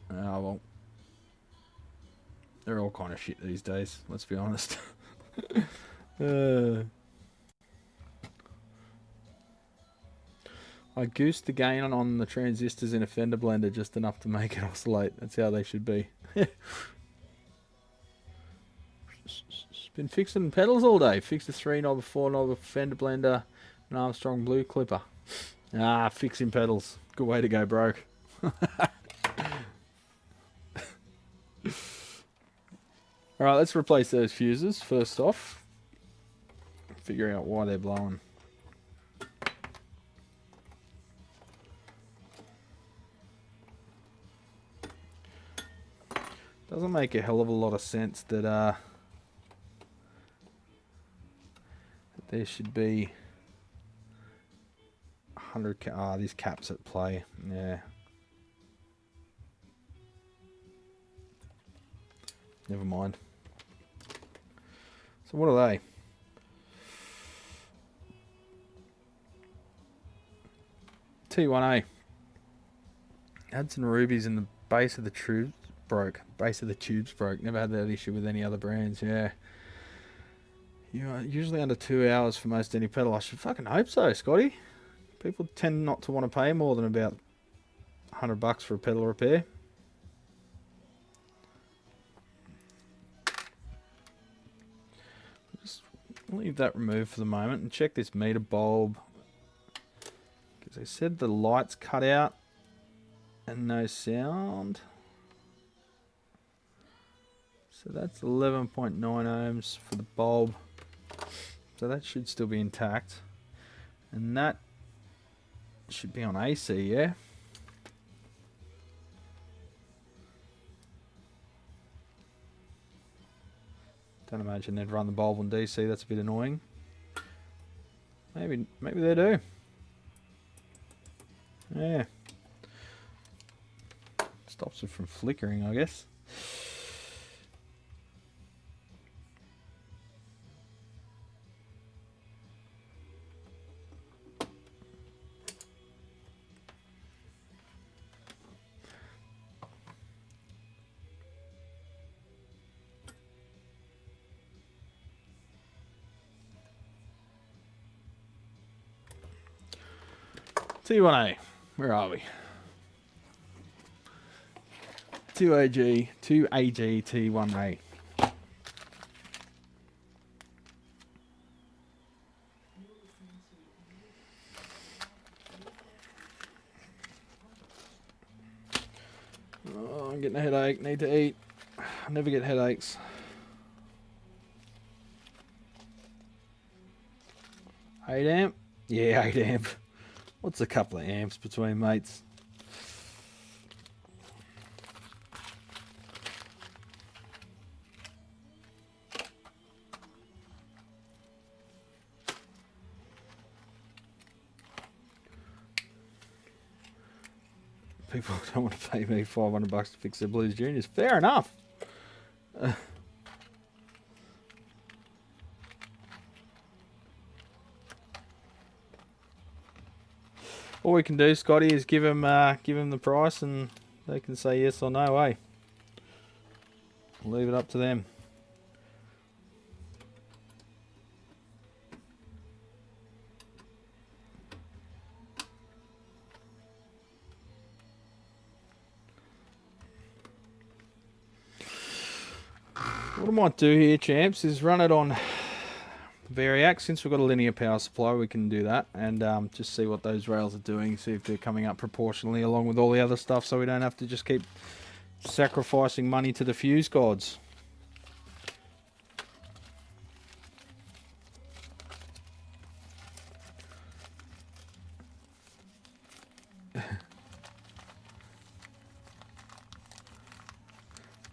B: Oh well. They're all kind of shit these days, let's be honest. I goosed the gain on the transistors in a fender blender just enough to make it oscillate. That's how they should be. Been fixing pedals all day. Fixed a 3-knob, a 4-knob, a fender blender, an Armstrong blue clipper. Ah, fixing pedals. Good way to go broke. Alright, let's replace those fuses first off. Figure out why they're blowing. Doesn't make a hell of a lot of sense that that there should be 100 these caps at play. Yeah. Never mind. So what are they? T1A. Had some rubies in the base of the tubes broke. Base of the tubes broke. Never had that issue with any other brands. Yeah. You know, usually under 2 hours for most any pedal. I should fucking hope so, Scotty. People tend not to want to pay more than about $100 for a pedal repair. Just leave that removed for the moment and check this meter bulb. Because they said the light's cut out and no sound. So that's 11.9 ohms for the bulb. So that should still be intact. And that should be on AC, yeah? Don't imagine they'd run the bulb on DC, that's a bit annoying. Maybe they do. Yeah. Stops it from flickering, I guess. T1A, where are we? 2AG T1A. Oh, I'm getting a headache, need to eat. I never get headaches. Eight amp? Yeah, 8 amp. What's a couple of amps between mates? people don't want to pay me $500 to fix their Blues Juniors. Fair enough. All we can do, Scotty, is give them the price, and they can say yes or no. Eh? Leave it up to them. What I might do here, champs, is run it on Variac. Since we've got a linear power supply, we can do that, and just see what those rails are doing, see if they're coming up proportionally along with all the other stuff, so we don't have to just keep sacrificing money to the fuse gods.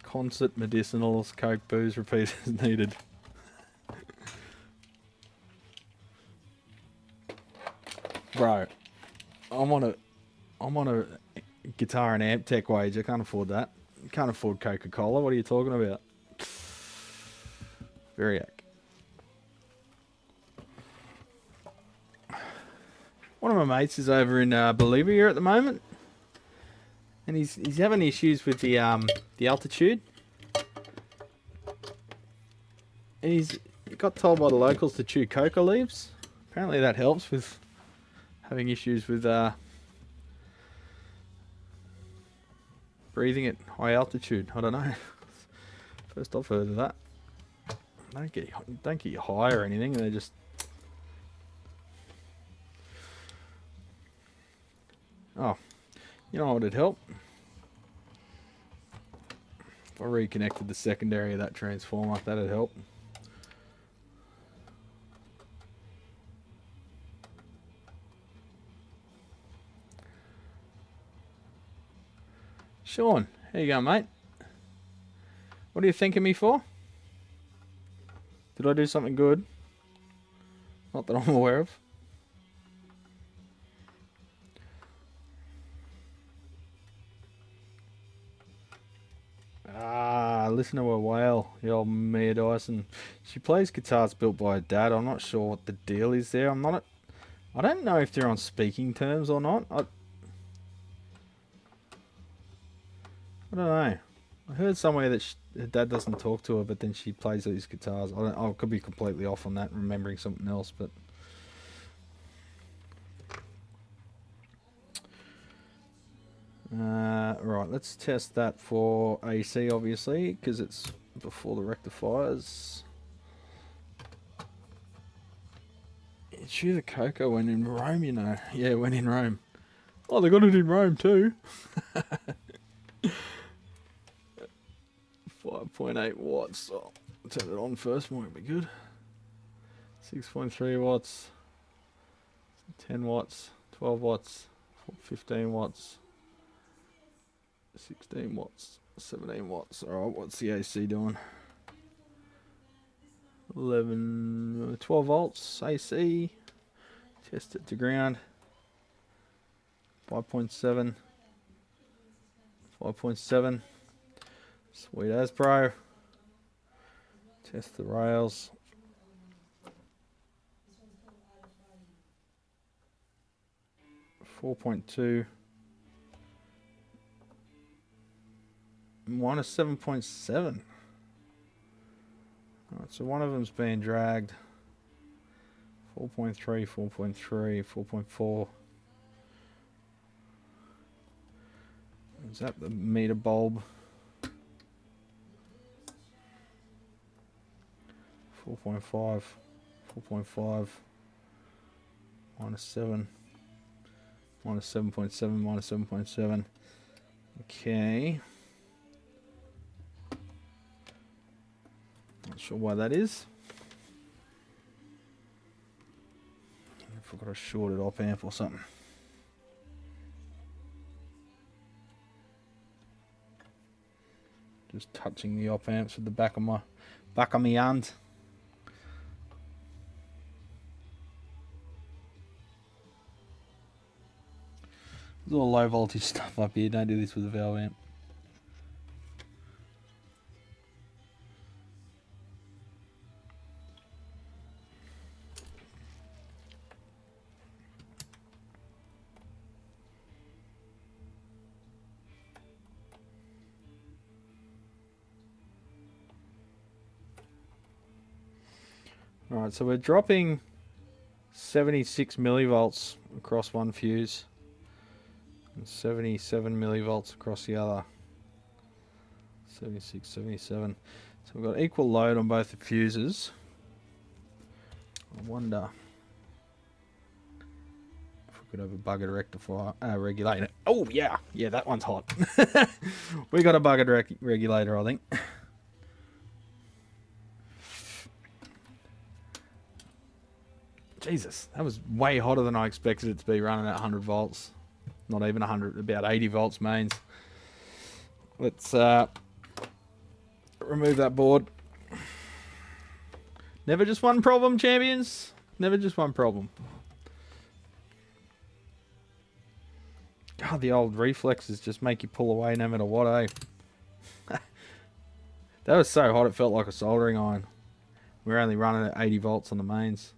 B: Concert medicinals, Coke, booze, repeat as needed. Bro, I'm on a guitar and amp tech wage. I can't afford that. Can't afford Coca-Cola. What are you talking about? Variac. One of my mates is over in Bolivia at the moment, and he's having issues with the altitude. And he got told by the locals to chew coca leaves. Apparently that helps with having issues with breathing at high altitude. I don't know. First I've heard of that. Don't get you high or anything. They just you know what would help? If I reconnected the secondary of that transformer, that'd help. Sean, how you going, mate? What are you thanking me for? Did I do something good? Not that I'm aware of. Listen to her wail, the old Mia Dyson. She plays guitars built by her dad. I'm not sure what the deal is there. I don't know if they're on speaking terms or not. I don't know. I heard somewhere that her dad doesn't talk to her, but then she plays these guitars. I could be completely off on that, remembering something else, but right, let's test that for AC, obviously, because it's before the rectifiers. Chew the cocoa when in Rome, you know. Yeah, when in Rome. Oh, they got it in Rome too. 5.8 watts. I'll turn it on first, might be good. 6.3 watts. 10 watts. 12 watts. 15 watts. 16 watts. 17 watts. Alright, what's the AC doing? 12 volts AC. Test it to ground. 5.7. 5.7. Sweet as, bro. Test the rails. -4.2. -7.7. Alright, so one of them's being dragged. 4.3, 4.3, 4.4. Is that the meter bulb? 4.5, 4.5, -7, -7.7, -7.7. Okay. Not sure why that is. If I've got a shorted op amp or something. Just touching the op amps with the back of my hand. It's all low voltage stuff up here. Don't do this with a valve amp. Alright, so we're dropping 76 millivolts across one fuse and 77 millivolts across the other. 76, 77. So we've got equal load on both the fuses. I wonder if we could have a buggered rectifier, regulator. Oh yeah, yeah, that one's hot. We got a buggered regulator, I think. Jesus, that was way hotter than I expected it to be, running at 100 volts. Not even 100, about 80 volts mains. Let's remove that board. Never just one problem, champions. Never just one problem. God, the old reflexes just make you pull away no matter what, eh? That was so hot it felt like a soldering iron. We're only running at 80 volts on the mains.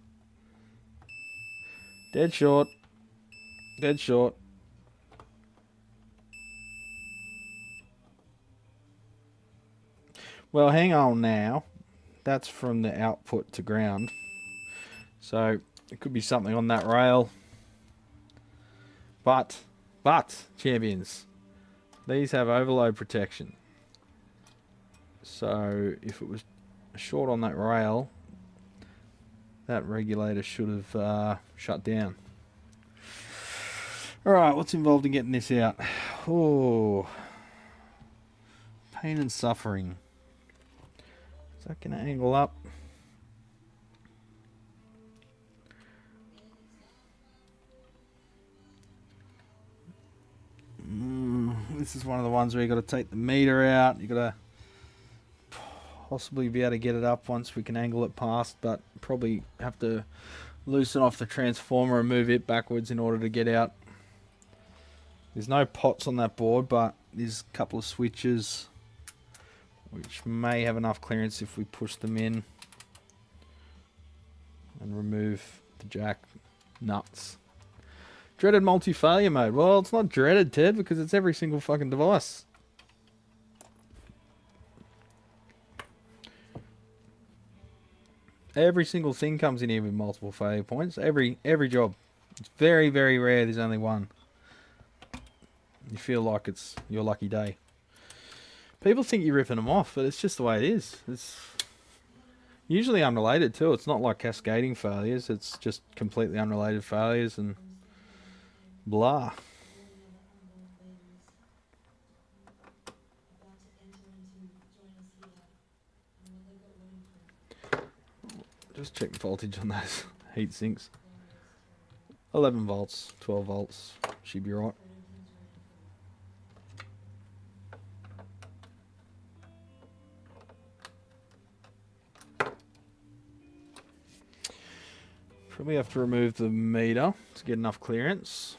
B: Dead short. Dead short. Well, hang on now. That's from the output to ground. So, it could be something on that rail. But, champions, these have overload protection. So, if it was short on that rail, that regulator should have shut down. Alright, what's involved in getting this out? Oh, pain and suffering. Is that going to angle up? This is one of the ones where you got to take the meter out. You got to possibly be able to get it up once we can angle it past, but probably have to loosen off the transformer and move it backwards in order to get out. There's no pots on that board, but there's a couple of switches which may have enough clearance if we push them in and remove the jack nuts. Dreaded multi-failure mode. Well, it's not dreaded, Ted, because it's every single fucking device. Every single thing comes in here with multiple failure points. Every job. It's very, very rare there's only one. You feel like it's your lucky day. People think you're ripping them off, but it's just the way it is. It's usually unrelated too. It's not like cascading failures. It's just completely unrelated failures and blah. Just check the voltage on those heat sinks. 11 volts, 12 volts, should be right. Probably have to remove the meter to get enough clearance.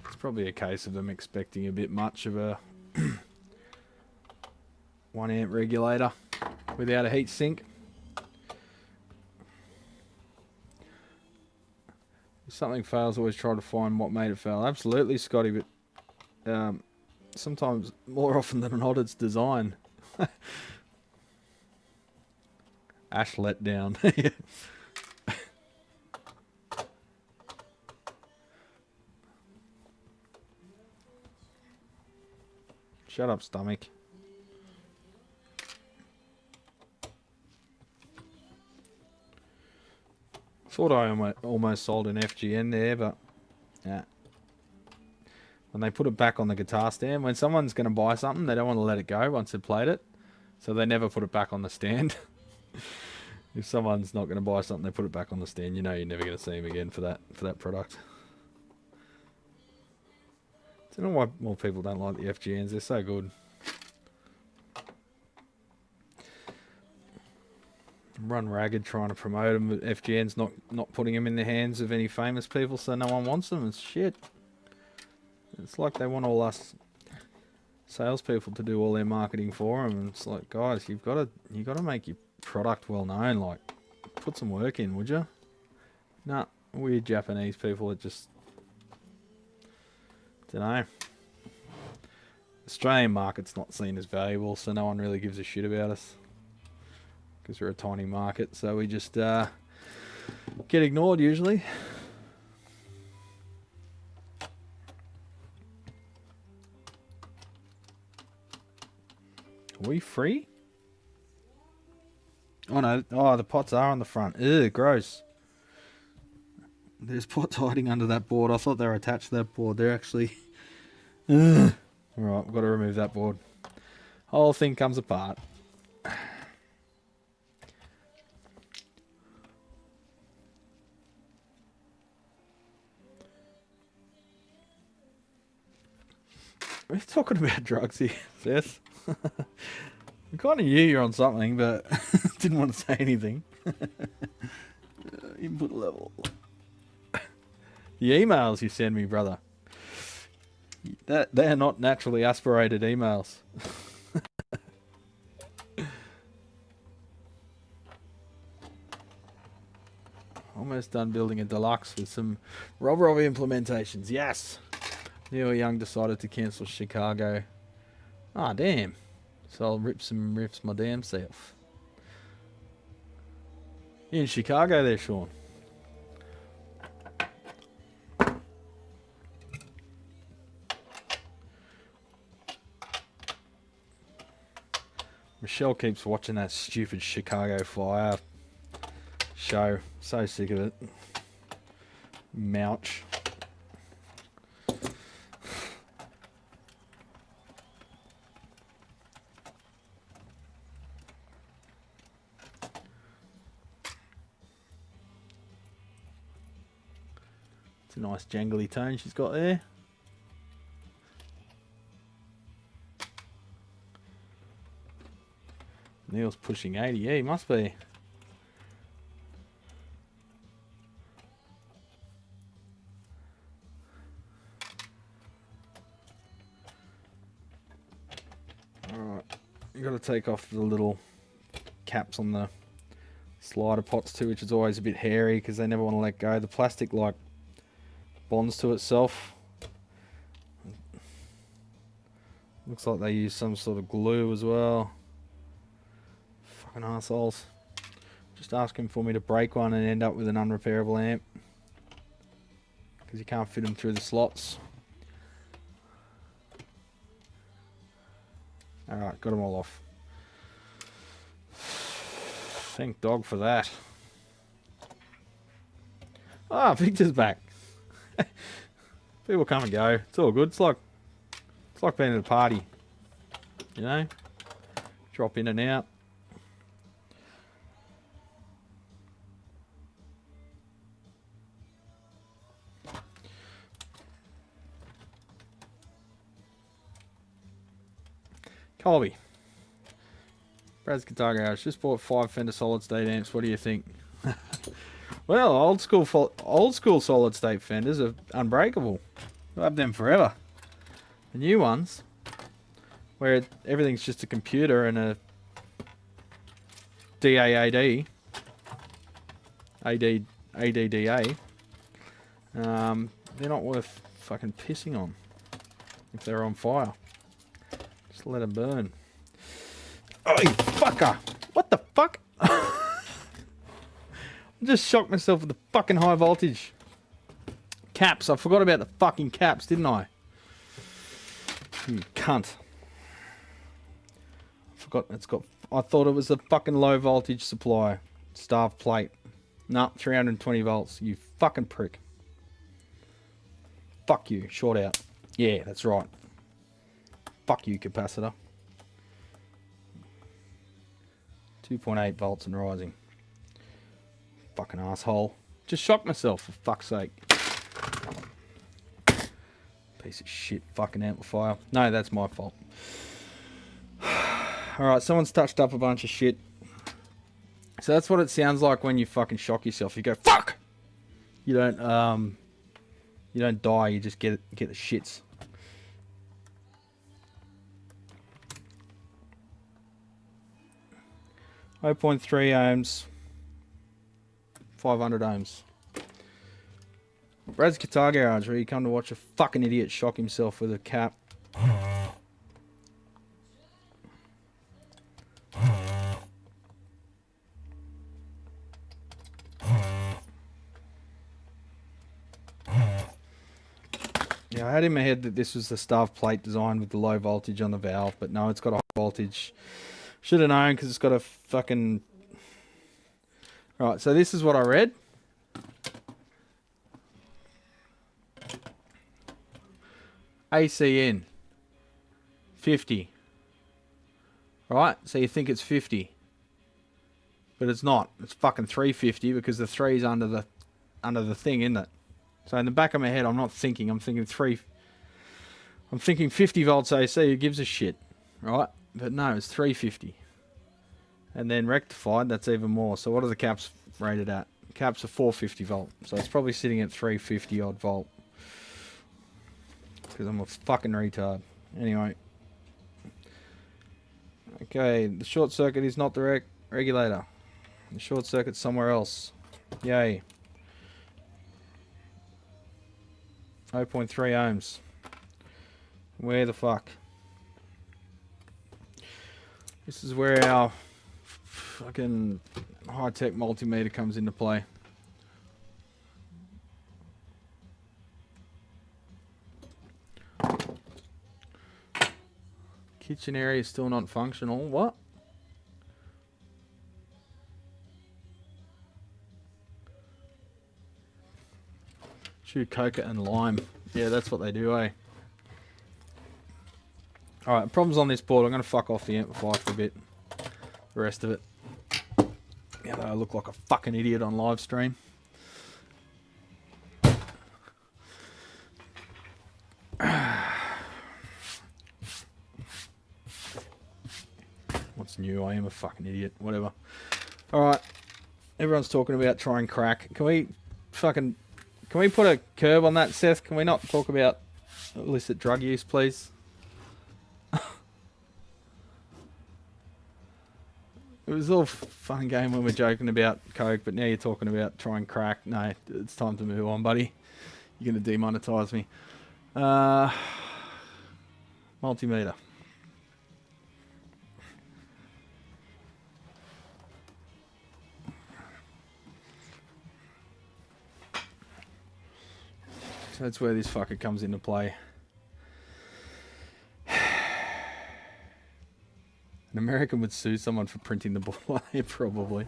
B: It's probably a case of them expecting a bit much of a 1 amp regulator without a heat sink. If something fails, always try to find what made it fail. Absolutely, Scotty, but sometimes, more often than not, it's design. Ash let down. Shut up, stomach. Thought I almost sold an FGN there, but yeah. When they put it back on the guitar stand, when someone's going to buy something, they don't want to let it go once they've played it. So they never put it back on the stand. If someone's not going to buy something, they put it back on the stand. You know you're never going to see them again for that product. I don't know why more people don't like the FGNs. They're so good. run ragged trying to promote them, but FGN's not putting them in the hands of any famous people, so no one wants them. It's shit. It's like they want all us salespeople to do all their marketing for them. And it's like, guys, you got to make your product well known. Like, put some work in, would you? Nah, weird Japanese people that just don't know. Australian market's not seen as valuable, so no one really gives a shit about us because we're a tiny market. So we just get ignored usually. Are we free? Oh no! Oh, the pots are on the front. Ew, gross. There's pots hiding under that board. I thought they were attached to that board. They're actually... Ugh. Alright, we've got to remove that board. Whole thing comes apart. We're talking about drugs here, Seth. I kind of knew you're on something, but didn't want to say anything. Input level. The emails you send me, brother. They are not naturally aspirated emails. Almost done building a deluxe with some Rob implementations. Yes! Neil Young decided to cancel Chicago. Ah, damn. So I'll rip some riffs my damn self. You in Chicago there, Sean? Michelle keeps watching that stupid Chicago Fire show. So sick of it. Mouch. It's a nice jangly tone she's got there. Neil's pushing 80. Yeah, he must be. Alright. You got to take off the little caps on the slider pots too, which is always a bit hairy because they never want to let go. The plastic like bonds to itself. Looks like they use some sort of glue as well. Fucking assholes. Just asking for me to break one and end up with an unrepairable amp. Because you can't fit them through the slots. Alright, got them all off. Thank dog for that. Ah, Victor's back. People come and go. It's all good. It's like being at a party. You know? Drop in and out. Colby. Brad's Guitar Garage. Just bought 5 Fender solid state amps. What do you think? Well, old school solid state Fenders are unbreakable. We'll have them forever. The new ones, where everything's just a computer and a DAAD, ADDA, they're not worth fucking pissing on if they're on fire. Just let them burn. Oh, you fucker! What the fuck? I just shocked myself with the fucking high voltage caps. I forgot about the fucking caps, didn't I? You cunt. I forgot it's got... I thought it was a fucking low voltage supply. Starved plate. Nah, 320 volts. You fucking prick. Fuck you. Short out. Yeah, that's right. Fuck you, capacitor. 2.8 volts and rising. Fucking asshole. Just shocked myself, for fuck's sake. Piece of shit fucking amplifier. No, that's my fault. Alright, someone's touched up a bunch of shit. So that's what it sounds like when you fucking shock yourself. You go, fuck! You don't die, you just get the shits. .3 ohms, 500 ohms. Brad's Guitar Garage, where you come to watch a fucking idiot shock himself with a cap. Yeah, I had in my head that this was the staff plate design with the low voltage on the valve, but no, it's got a high voltage. Should have known because it's got a fucking... Right, so this is what I read. ACN 50. Right, so you think it's 50. But it's not. It's fucking 350 because the 3 is under the thing, isn't it? So in the back of my head, I'm not thinking. I'm thinking 50 volts AC. Who gives a shit, right? But no, it's 350. And then rectified, that's even more. So what are the caps rated at? Caps are 450 volt. So it's probably sitting at 350 odd volt. Because I'm a fucking retard. Anyway. Okay, the short circuit is not the regulator. The short circuit's somewhere else. Yay. 0.3 ohms. Where the fuck? This is where our fucking high-tech multimeter comes into play. Kitchen area is still not functional. What? Chew coca and lime. Yeah, that's what they do, eh? Alright, problems on this board. I'm going to fuck off the amplifier for a bit. The rest of it. Yeah, I look like a fucking idiot on live stream. What's new? I am a fucking idiot. Whatever. Alright. Everyone's talking about try and crack. Can we put a curb on that, Seth? Can we not talk about illicit drug use, please? It was all fun and game when we're joking about coke, but now you're talking about try and crack. No, it's time to move on, buddy. You're going to demonetize me. Multimeter. So that's where this fucker comes into play. An American would sue someone for printing the board. Probably.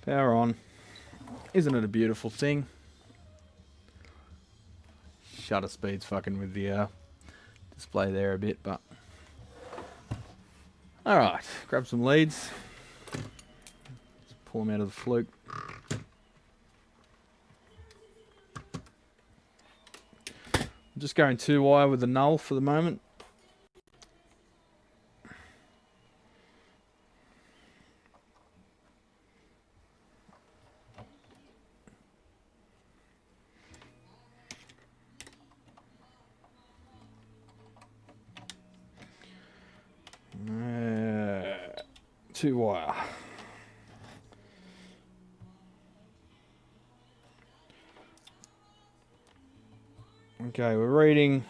B: Power on. Isn't it a beautiful thing? Shutter speed's fucking with the display there a bit, but... Alright, grab some leads. Just pull them out of the Fluke. I'm just going 2-wire with the null for the moment. Two-wire. Okay, we're reading.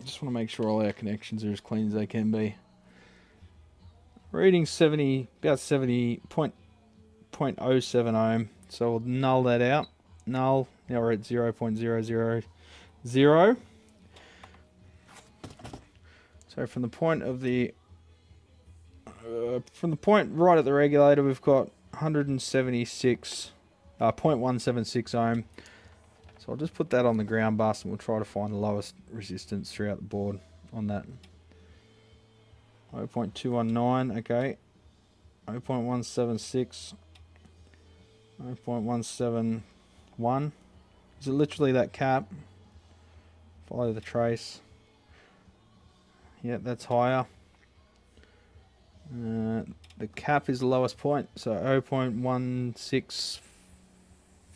B: Just want to make sure all our connections are as clean as they can be. Reading 70, about 70.07 ohm. So we'll null that out. Null. Now we're at 0.000. So from the point of the right at the regulator, we've got 176, 0.176 ohm. So I'll just put that on the ground bus and we'll try to find the lowest resistance throughout the board on that. 0.219, okay. 0.176. 0.171. Is it literally that cap? Follow the trace. Yeah, that's higher. The cap is the lowest point, so 0.165.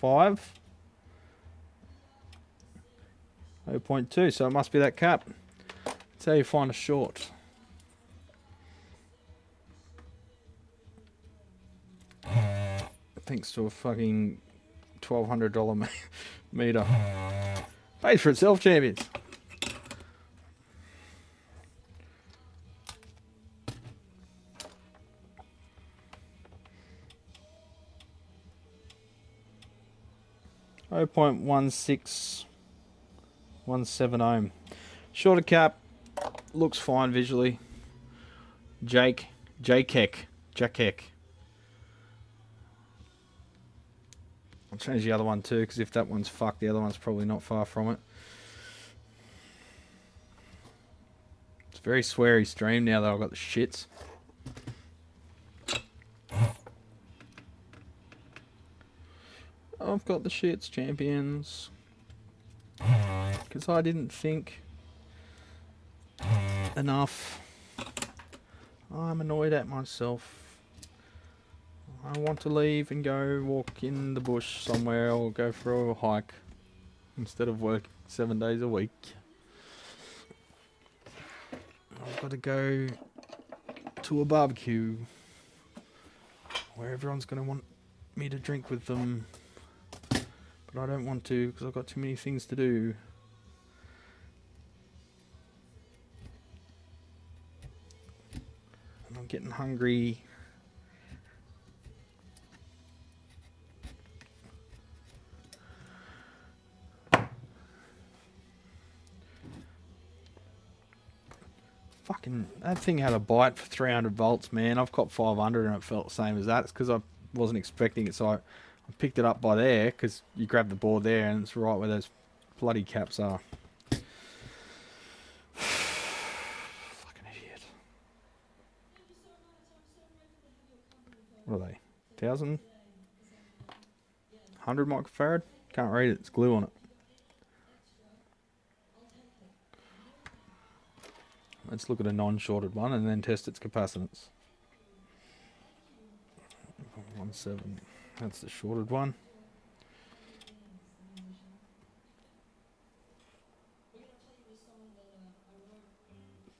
B: 0.2, so it must be that cap. That's how you find a short. Thanks to a fucking $1,200 meter. Pays for itself, champions. .1617 ohm. Shorter cap, looks fine visually. Jack Heck. I'll change the other one too, because if that one's fucked, the other one's probably not far from it. It's a very sweary stream now that I've got the shits. I've got the shits, champions. Because I didn't think enough. I'm annoyed at myself. I want to leave and go walk in the bush somewhere or go for a hike instead of work 7 days a week. I've got to go to a barbecue where everyone's going to want me to drink with them, but I don't want to because I've got too many things to do. And I'm getting hungry. Fucking, that thing had a bite for 300 volts, man. I've got 500 and it felt the same as that. It's because I wasn't expecting it, so I picked it up by there, because you grab the board there and it's right where those bloody caps are. Fucking idiot. What are they? 1,000? 100 microfarad? Can't read it, it's glue on it. Let's look at a non-shorted one and then test its capacitance. 0.17. That's the shorted one.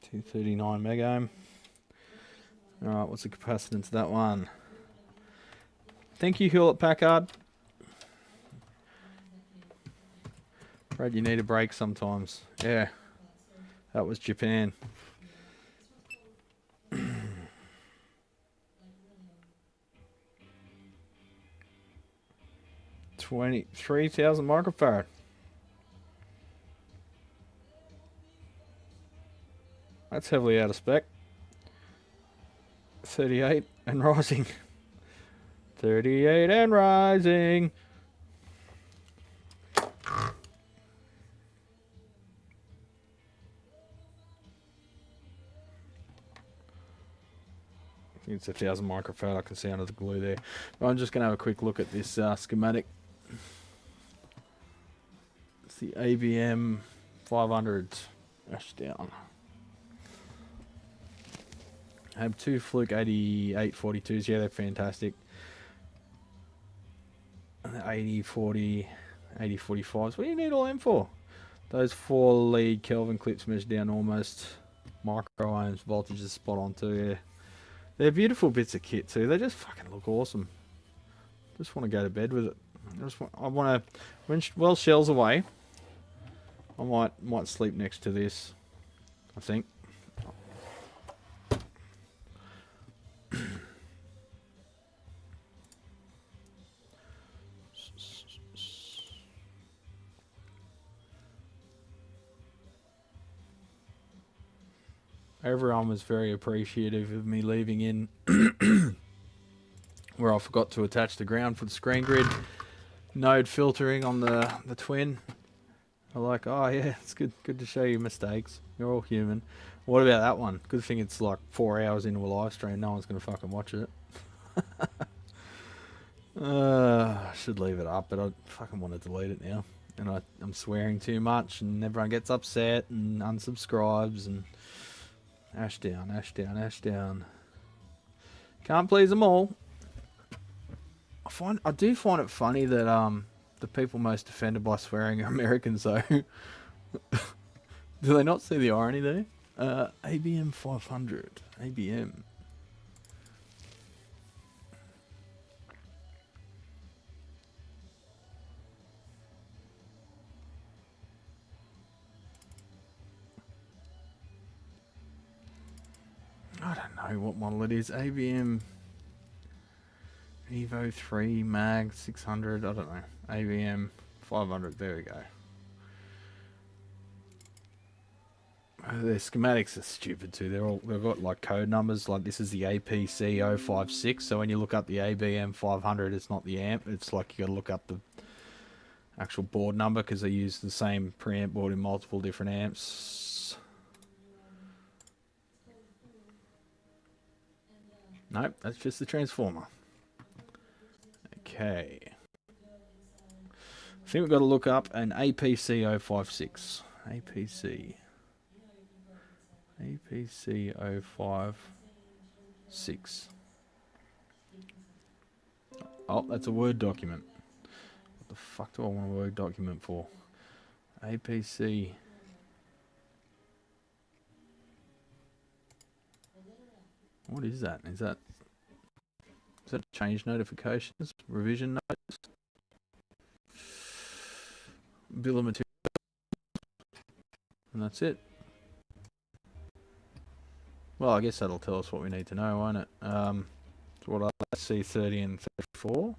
B: 239 mega ohm. Alright, what's the capacitance of that one? Thank you, Hewlett Packard. Afraid you need a break sometimes. Yeah, that was Japan. 23,000 microfarad. That's heavily out of spec. 38 and rising. 38 and rising. It's 1,000 microfarad. I can see under the glue there. But I'm just going to have a quick look at this schematic. It's the ABM 500 Ashdown. I have two Fluke 8842s. Yeah, they're fantastic. And the 8040, 8045s. What do you need all them for? Those 4 lead Kelvin clips measure down almost micro ohms. Voltage is spot on too. Yeah. They're beautiful bits of kit too. They just fucking look awesome. Just want to go to bed with it. I want to, when Shell's away, I might sleep next to this, I think. Everyone was very appreciative of me leaving in where I forgot to attach the ground for the screen grid. Node filtering on the twin. are like, oh yeah, it's good to show you mistakes. You're all human. What about that one? Good thing it's like 4 hours into a live stream. No one's gonna fucking watch it. I should leave it up, but I fucking want to delete it now. And I'm swearing too much, and everyone gets upset and unsubscribes, and ash down, ash down, ash down. Can't please them all. I do find it funny that the people most offended by swearing are Americans though. Do they not see the irony there? ABM 500. ABM. I don't know what model it is. ABM Evo 3 Mag 600. I don't know. ABM 500. There we go. Their schematics are stupid too. They've got like code numbers. Like this is the APC-056. So when you look up the ABM 500, it's not the amp. It's like you got to look up the actual board number because they use the same preamp board in multiple different amps. Nope, that's just the transformer. Okay. I think we've got to look up an APC-056. APC-056. Oh, that's a Word document. What the fuck do I want a Word document for? APC... What is that? Is that change notifications? Revision notes? Bill of material? And that's it. Well, I guess that'll tell us what we need to know, won't it? So what are C30 and 34?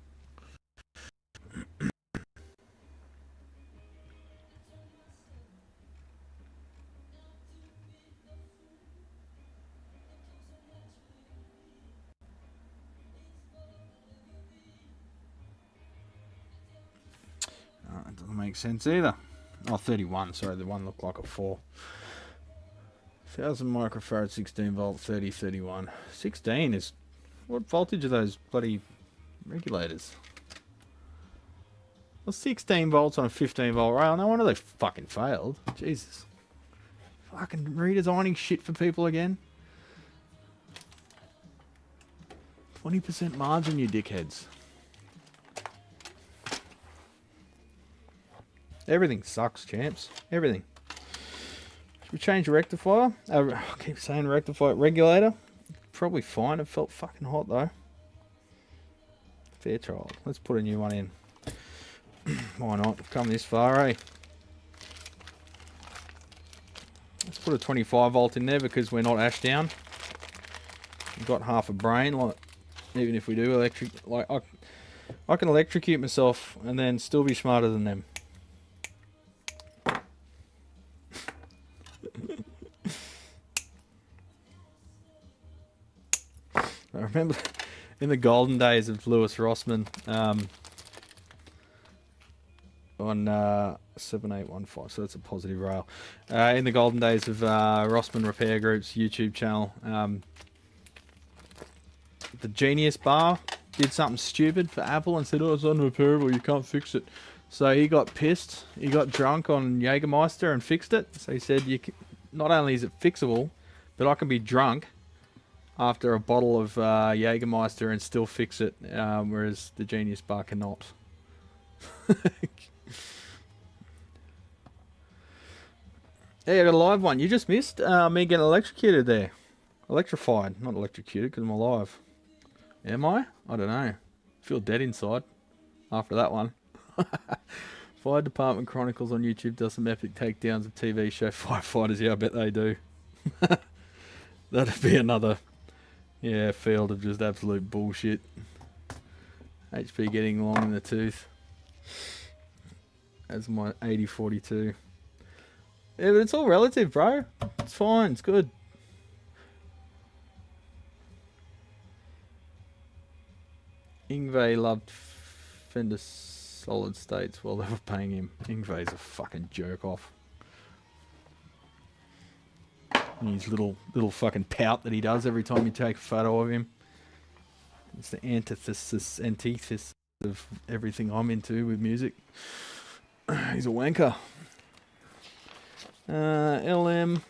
B: That doesn't make sense either. Oh, 31, sorry, the one looked like a 4. 1000 microfarad, 16 volt, 30, 31. 16 is... What voltage are those bloody regulators? Well, 16 volts on a 15 volt rail. No wonder they fucking failed. Jesus. Fucking redesigning shit for people again. 20% margin, you dickheads. Everything sucks, champs. Everything. Should we change the rectifier? I keep saying rectifier. Regulator. Probably fine. It felt fucking hot though. Fair trial. Let's put a new one in. Why not? We've come this far, eh? Let's put a 25 volt in there because we're not ash down. We've got half a brain. Like, even if we do electric, like I can electrocute myself and then still be smarter than them. I remember in the golden days of Lewis Rossman on 7815, so that's a positive rail. In the golden days of Rossman Repair Group's YouTube channel, the Genius Bar did something stupid for Apple and said, oh, it's unrepairable, you can't fix it. So he got pissed, he got drunk on Jägermeister and fixed it. So he said, not only is it fixable, but I can be drunk after a bottle of Jägermeister and still fix it, whereas the Genius Bar cannot. Hey, I got a live one. You just missed me getting electrocuted there. Electrified, not electrocuted because I'm alive. Am I? I don't know. Feel dead inside after that one. Fire Department Chronicles on YouTube does some epic takedowns of TV show firefighters. Yeah, I bet they do. That'd be another... Yeah, field of just absolute bullshit. HP getting long in the tooth. That's my 8042. Yeah, but it's all relative, bro. It's fine, it's good. Ingve loved Fender solid states while they were paying him. Ingve's a fucking jerk off. And his little fucking pout that he does every time you take a photo of him. It's the antithesis of everything I'm into with music. He's a wanker. LM.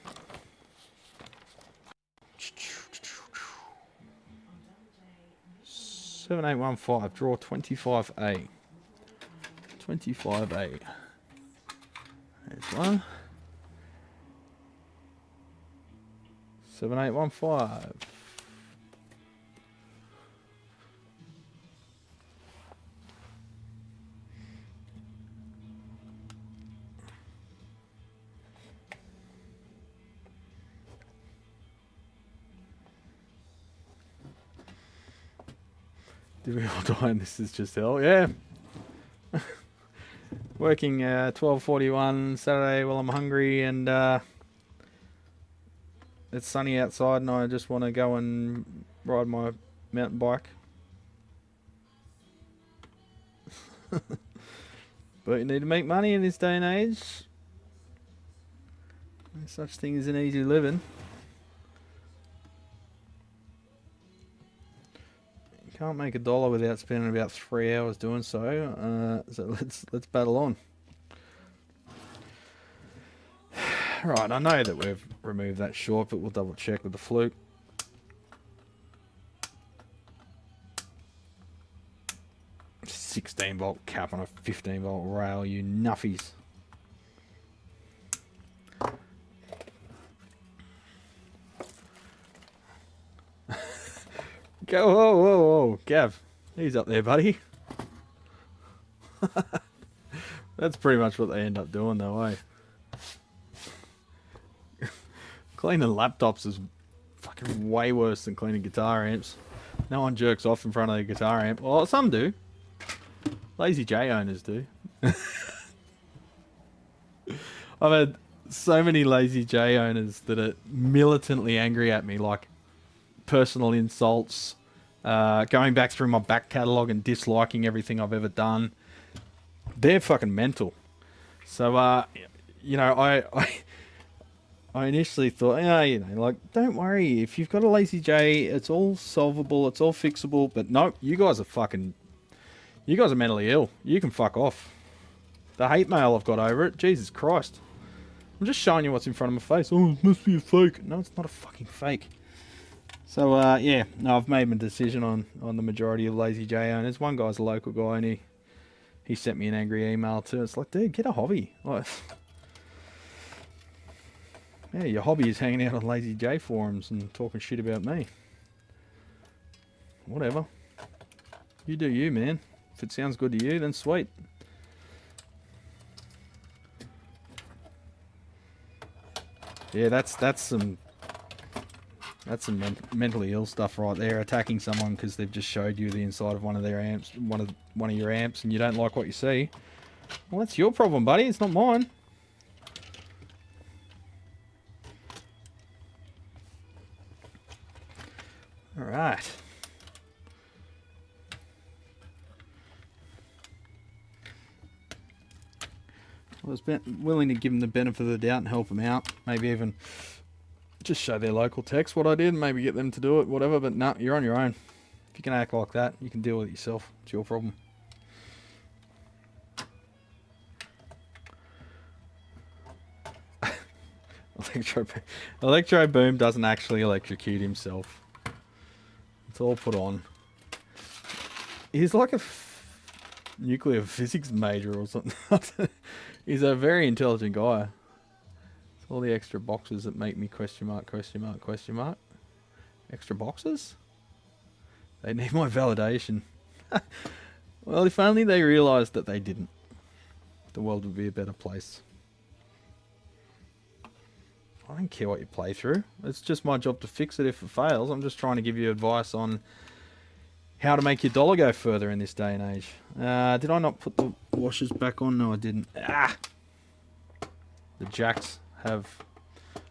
B: (7815) draw 25A. 25A. There's one. 7815. Did we all die and this is just hell? Yeah. Working 12:41 Saturday while I'm hungry and it's sunny outside and I just want to go and ride my mountain bike. But you need to make money in this day and age. There's such thing as an easy living. You can't make $1 without spending about 3 hours doing so. So let's battle on. Right, I know that we've removed that short, but we'll double check with the Fluke. $16-volt cap on a 15-volt rail, you nuffies. Go, whoa, whoa, whoa, Gav. He's up there, buddy. That's pretty much what they end up doing, though, eh? Cleaning laptops is fucking way worse than cleaning guitar amps. No one jerks off in front of a guitar amp. Well, some do. Lazy J owners do. I've had so many Lazy J owners that are militantly angry at me, like personal insults, going back through my back catalogue and disliking everything I've ever done. They're fucking mental. So, you know, I initially thought, yeah, you know, like, don't worry. If you've got a Lazy J, it's all solvable. It's all fixable. But no, you guys are mentally ill. You can fuck off. The hate mail I've got over it, Jesus Christ. I'm just showing you what's in front of my face. Oh, it must be a fake. No, it's not a fucking fake. So, yeah, no, I've made my decision on the majority of Lazy J owners. One guy's a local guy, and he sent me an angry email too. It's like, dude, get a hobby. Like, yeah, your hobby is hanging out on Lazy J forums and talking shit about me. Whatever. You do you, man. If it sounds good to you, then sweet. Yeah, that's some mentally ill stuff right there. Attacking someone because they've just showed you the inside of one of their amps, one of your amps, and you don't like what you see. Well, that's your problem, buddy. It's not mine. All right. I was willing to give them the benefit of the doubt and help them out. Maybe even just show their local techs what I did. Maybe get them to do it, whatever. But no, you're on your own. If you can act like that, you can deal with it yourself. It's your problem. Electro Boom doesn't actually electrocute himself. It's all put on. He's like a nuclear physics major or something. He's a very intelligent guy. It's all the extra boxes that make me question mark, question mark, question mark. Extra boxes? They need my validation. Well, if only they realised that they didn't. The world would be a better place. I don't care what you play through. It's just my job to fix it if it fails. I'm just trying to give you advice on how to make your dollar go further in this day and age. Did I not put the washers back on? No, I didn't. Ah! The jacks have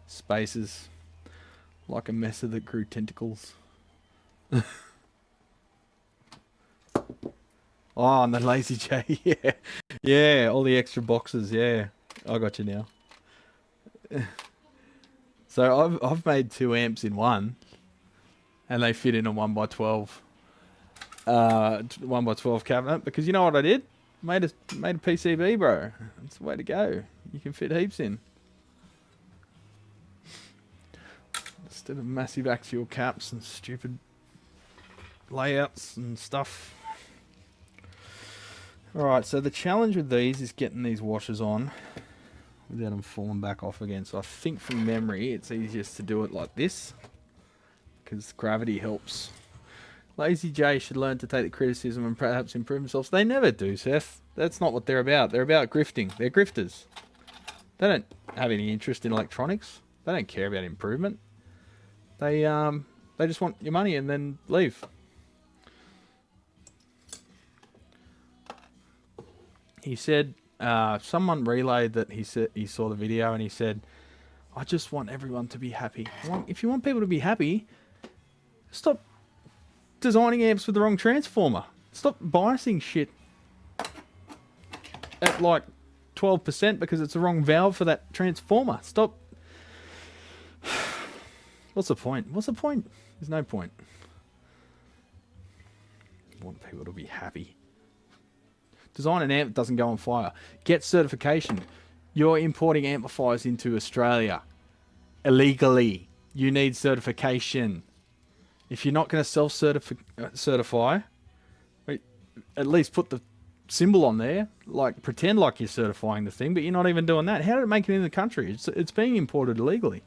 B: spaces like a messer that grew tentacles. Oh, and the Lazy J, yeah. Yeah, all the extra boxes, yeah. I got you now. So I've made 2 amps in one, and they fit in a 1x12 1x12 cabinet, because you know what I did? Made a PCB, bro. That's the way to go. You can fit heaps in. Instead of massive axial caps and stupid layouts and stuff. Alright, so the challenge with these is getting these washers on without them falling back off again. So I think from memory it's easiest to do it like this, because gravity helps. Lazy J should learn to take the criticism and perhaps improve themselves. They never do, Seth. That's not what they're about. They're about grifting. They're grifters. They don't have any interest in electronics. They don't care about improvement. They just want your money and then leave. He said, someone relayed that he saw the video and he said, I just want everyone to be happy. If you want people to be happy, stop designing amps with the wrong transformer. Stop biasing shit at like 12% because it's the wrong valve for that transformer. Stop. What's the point? What's the point? There's no point. I want people to be happy. Design an amp that doesn't go on fire. Get certification. You're importing amplifiers into Australia illegally. You need certification. If you're not going to self-certify, at least put the symbol on there. Like, pretend like you're certifying the thing, but you're not even doing that. How did it make it in the country? It's being imported illegally.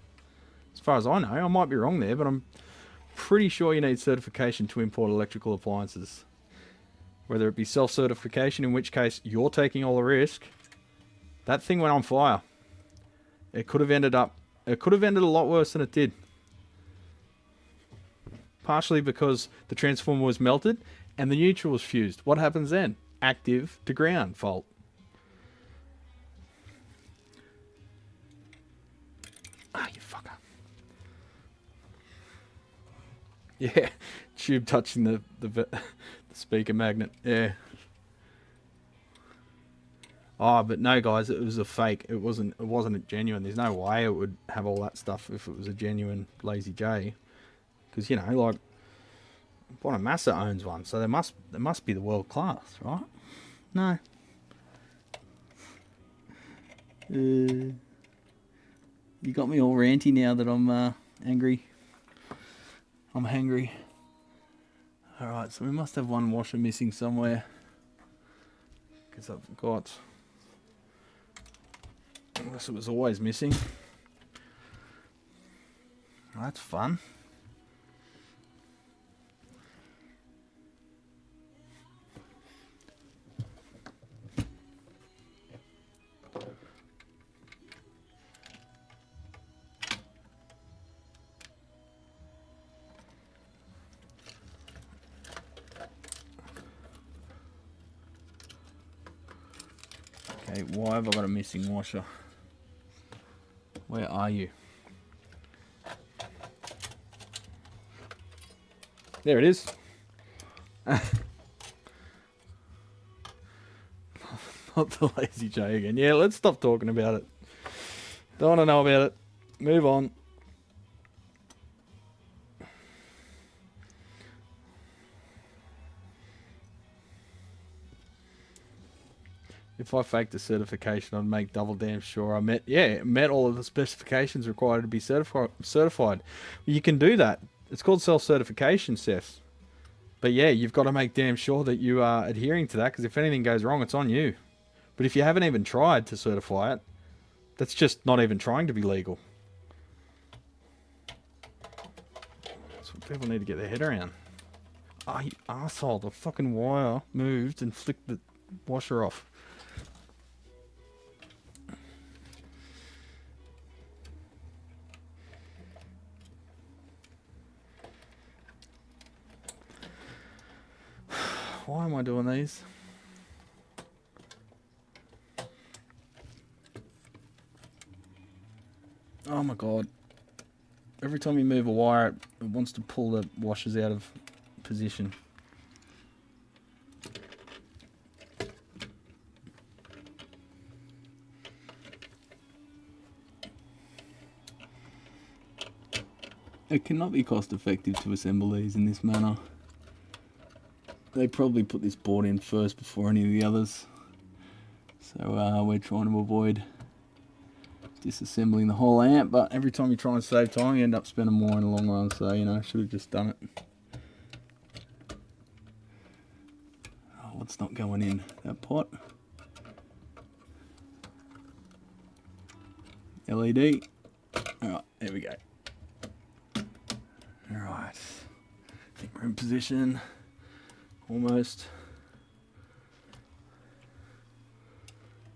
B: As far as I know, I might be wrong there, but I'm pretty sure you need certification to import electrical appliances. Whether it be self-certification, in which case you're taking all the risk. That thing went on fire. It could have ended a lot worse than it did. Partially because the transformer was melted and the neutral was fused. What happens then? Active to ground fault. Ah, you fucker. Yeah, tube touching the speaker magnet. Yeah. Oh, but no, guys, it was a fake. It wasn't a genuine. There's no way it would have all that stuff if it was a genuine Lazy J. Because, you know, like, Bonamassa owns one, so they must be the world class, right? No. You got me all ranty now that I'm angry. I'm hangry. Alright, so we must have one washer missing somewhere. Because I've got... Unless it was always missing. Well, that's fun. Okay, why have I got a missing washer? Where are you? There it is. Not the Lazy J again. Yeah, let's stop talking about it. Don't want to know about it. Move on. If I faked a certification, I'd make double damn sure I met all of the specifications required to be certified. You can do that. It's called self-certification, Seth. But yeah, you've got to make damn sure that you are adhering to that, because if anything goes wrong, it's on you. But if you haven't even tried to certify it, that's just not even trying to be legal. That's what people need to get their head around. Oh, you arsehole, the fucking wire moved and flicked the washer off. Why am I doing these? Oh my god. Every time you move a wire, it wants to pull the washers out of position. It cannot be cost effective to assemble these in this manner. They probably put this board in first before any of the others. So we're trying to avoid disassembling the whole amp, but every time you try and save time, you end up spending more in the long run. So, you know, should have just done it. Oh, what's not going in that pot? LED. Alright, there we go. Alright. I think we're in position. Almost.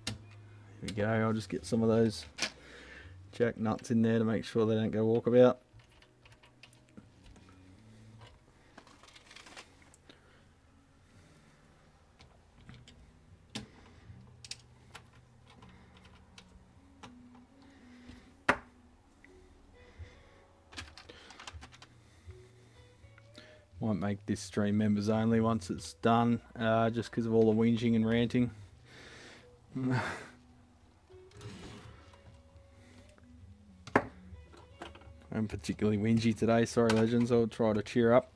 B: Here we go. I'll just get some of those jack nuts in there to make sure they don't go walkabout. Might make this stream members only once it's done, just because of all the whinging and ranting. I'm particularly whingy today, sorry legends, I'll try to cheer up.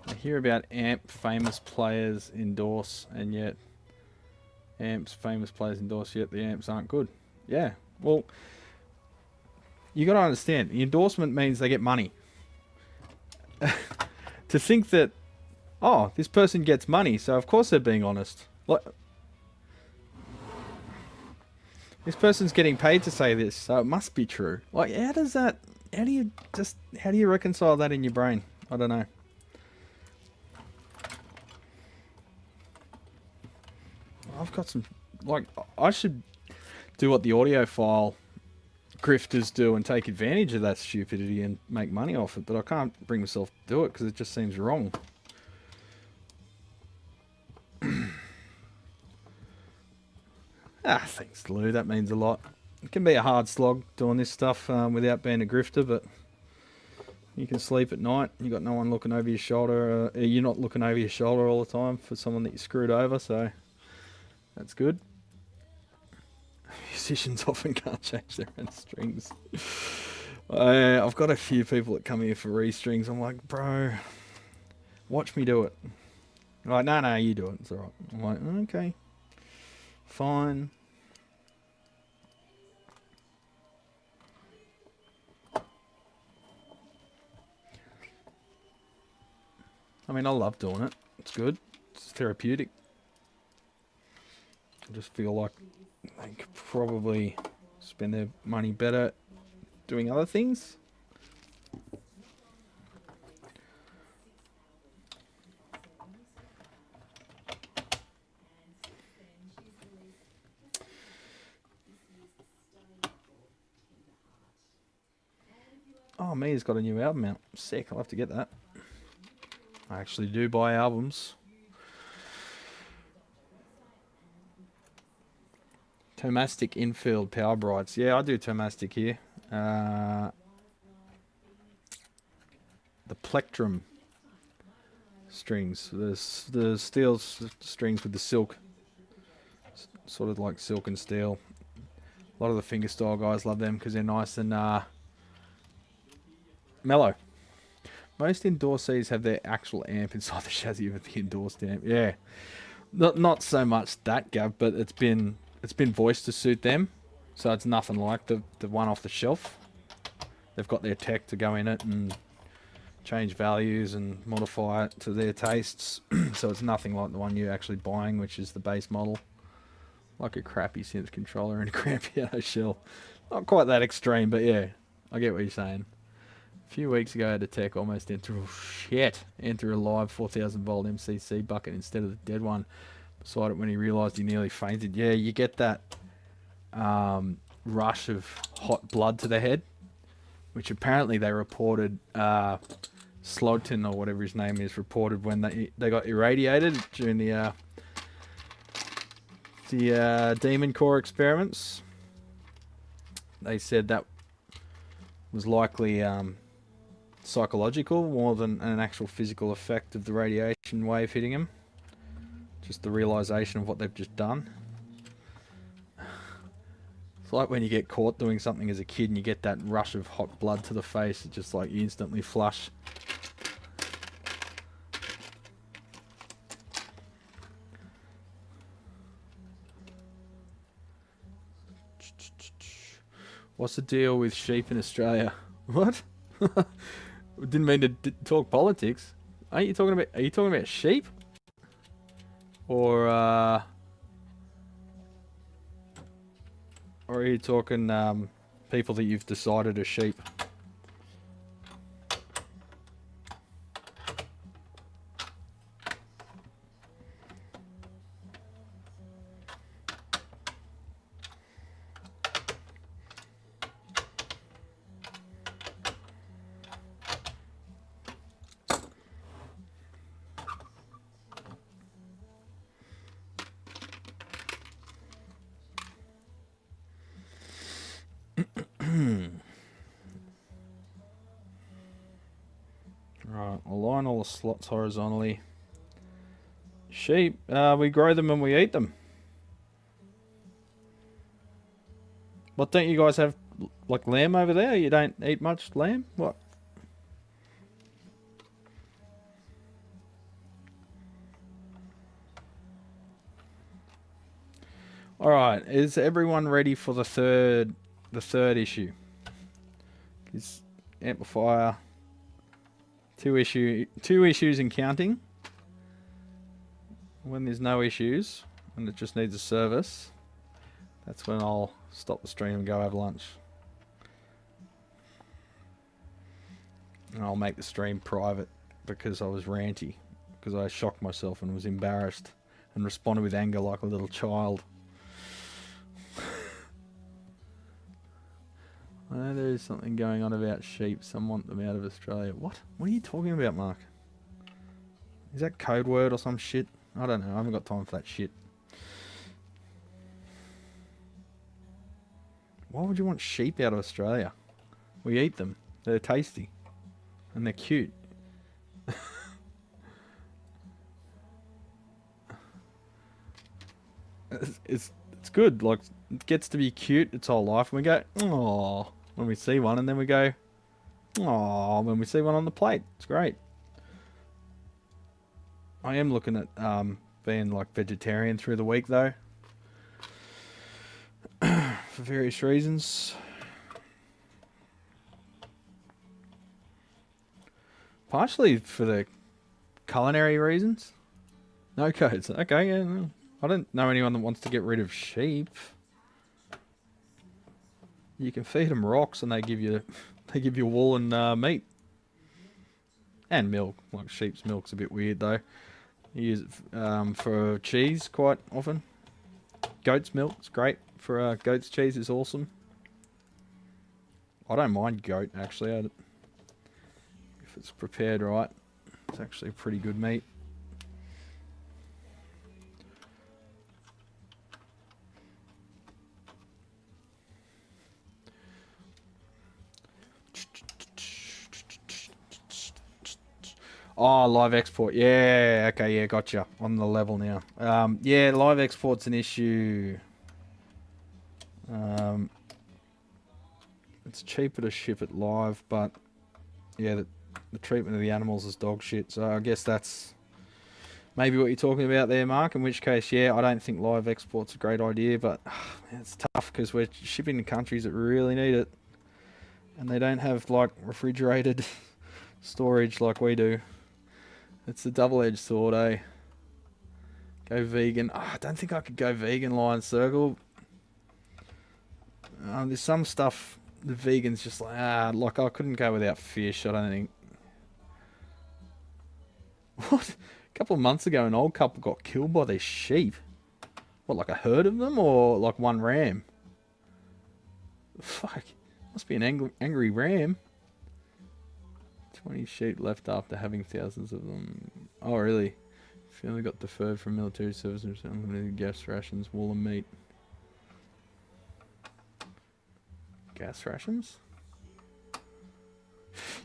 B: I hear about amp famous players endorse, and yet amps famous players endorse, yet the amps aren't good. Yeah, well, you got to understand, the endorsement means they get money. To think that, oh, this person gets money, so of course they're being honest. Like, this person's getting paid to say this, so it must be true. Like, how does that, how do you reconcile that in your brain? I don't know. I've got some, like, I should do what the audiophile grifters do and take advantage of that stupidity and make money off it, but I can't bring myself to do it because it just seems wrong. Thanks Lou, that means a lot. It can be a hard slog doing this stuff without being a grifter, but you can sleep at night. You got no one looking over your shoulder. You're not looking over your shoulder all the time for someone that you screwed over, so that's good. Musicians often can't change their own strings. I've got a few people that come here for re-strings. I'm like, bro, watch me do it. They're like, no, you do it. It's alright. I'm like, okay, fine. I mean, I love doing it. It's good. It's therapeutic. I just feel like they could probably spend their money better doing other things. Oh, Mia's got a new album out. Sick, I'll have to get that. I actually do buy albums. Tomastic infield power brights. Yeah, I do Tomastic here. The plectrum strings. The steel strings with the silk. Sort of like silk and steel. A lot of the fingerstyle guys love them because they're nice and mellow. Most endorsees have their actual amp inside the chassis of the endorsed amp. Yeah, not so much that, Gav, but it's been voiced to suit them, so it's nothing like the one off the shelf. They've got their tech to go in it and change values and modify it to their tastes. So it's nothing like the one you're actually buying, which is the base model, like a crappy synth controller and a crappy auto shell. Not quite that extreme, but yeah, I get what you're saying. A few weeks ago, I had a tech almost enter a live 4000 volt MCC bucket instead of the dead one beside it when he realised he nearly fainted. Yeah, you get that rush of hot blood to the head, which apparently they reported, Slogton or whatever his name is, reported when they got irradiated during the Demon Core experiments. They said that was likely psychological more than an actual physical effect of the radiation wave hitting them. Just the realization of what they've just done. It's like when you get caught doing something as a kid and you get that rush of hot blood to the face. It's just like you instantly flush. What's the deal with sheep in Australia? What? Didn't mean to talk politics. Are you talking about sheep? Or are you talking people that you've decided are sheep? Right, align all the slots horizontally. Sheep, we grow them and we eat them. What, don't you guys have like lamb over there? You don't eat much lamb? What? Alright, is everyone ready for the third issue? Is amplifier two issues and counting. When there's no issues and it just needs a service, that's when I'll stop the stream and go have lunch. And I'll make the stream private because I was ranty, because I shocked myself and was embarrassed and responded with anger like a little child. I know there is something going on about sheep. Some want them out of Australia. What? What are you talking about, Mark? Is that code word or some shit? I don't know. I haven't got time for that shit. Why would you want sheep out of Australia? We eat them. They're tasty. And they're cute. It's good. Like, it gets to be cute its whole life. And we go, aww, when we see one. And then we go, aww, when we see one on the plate. It's great. I am looking at being like vegetarian through the week though. For various reasons. Partially for the culinary reasons. No codes. Okay, yeah. No. I don't know anyone that wants to get rid of sheep. You can feed them rocks and they give you wool and meat. And milk. Like sheep's milk's a bit weird though. You use it for cheese quite often. Goat's milk's great for goat's cheese is awesome. I don't mind goat actually. If it's prepared right, it's actually pretty good meat. Oh, live export. Yeah, okay, yeah, gotcha. On the level now. Yeah, live export's an issue. It's cheaper to ship it live, but yeah, the treatment of the animals is dog shit. So I guess that's maybe what you're talking about there, Mark. In which case, yeah, I don't think live export's a great idea, but man, it's tough because we're shipping to countries that really need it. And they don't have like refrigerated storage like we do. It's a double-edged sword, eh? Go vegan. Oh, I don't think I could go vegan, Lion Circle. There's some stuff the vegans just like I couldn't go without fish, I don't think. What? A couple of months ago, an old couple got killed by their sheep. What, like a herd of them or like one ram? Fuck. Must be an angry ram. 20 sheep left after having thousands of them. Oh, really? Family got deferred from military service and unlimited gas rations, wool and meat. Gas rations?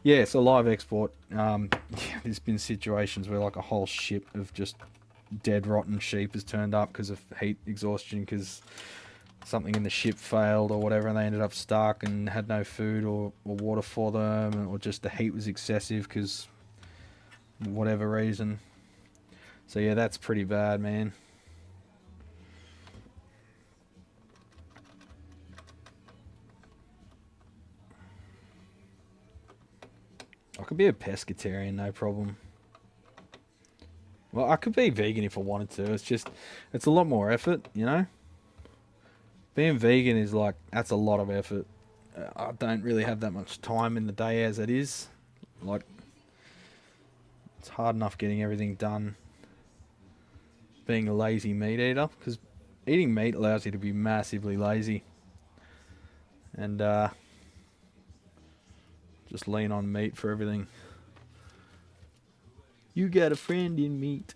B: Yeah, so live export. Yeah, there's been situations where like a whole ship of just dead rotten sheep has turned up because of heat exhaustion, because something in the ship failed or whatever, and they ended up stuck and had no food or water for them, or just the heat was excessive because whatever reason. So yeah, that's pretty bad, man. I could be a pescatarian, no problem. Well, I could be vegan if I wanted to. It's just, it's a lot more effort, you know? Being vegan is like, that's a lot of effort. I don't really have that much time in the day as it is. Like, it's hard enough getting everything done being a lazy meat eater, because eating meat allows you to be massively lazy. And just lean on meat for everything. You got a friend in meat.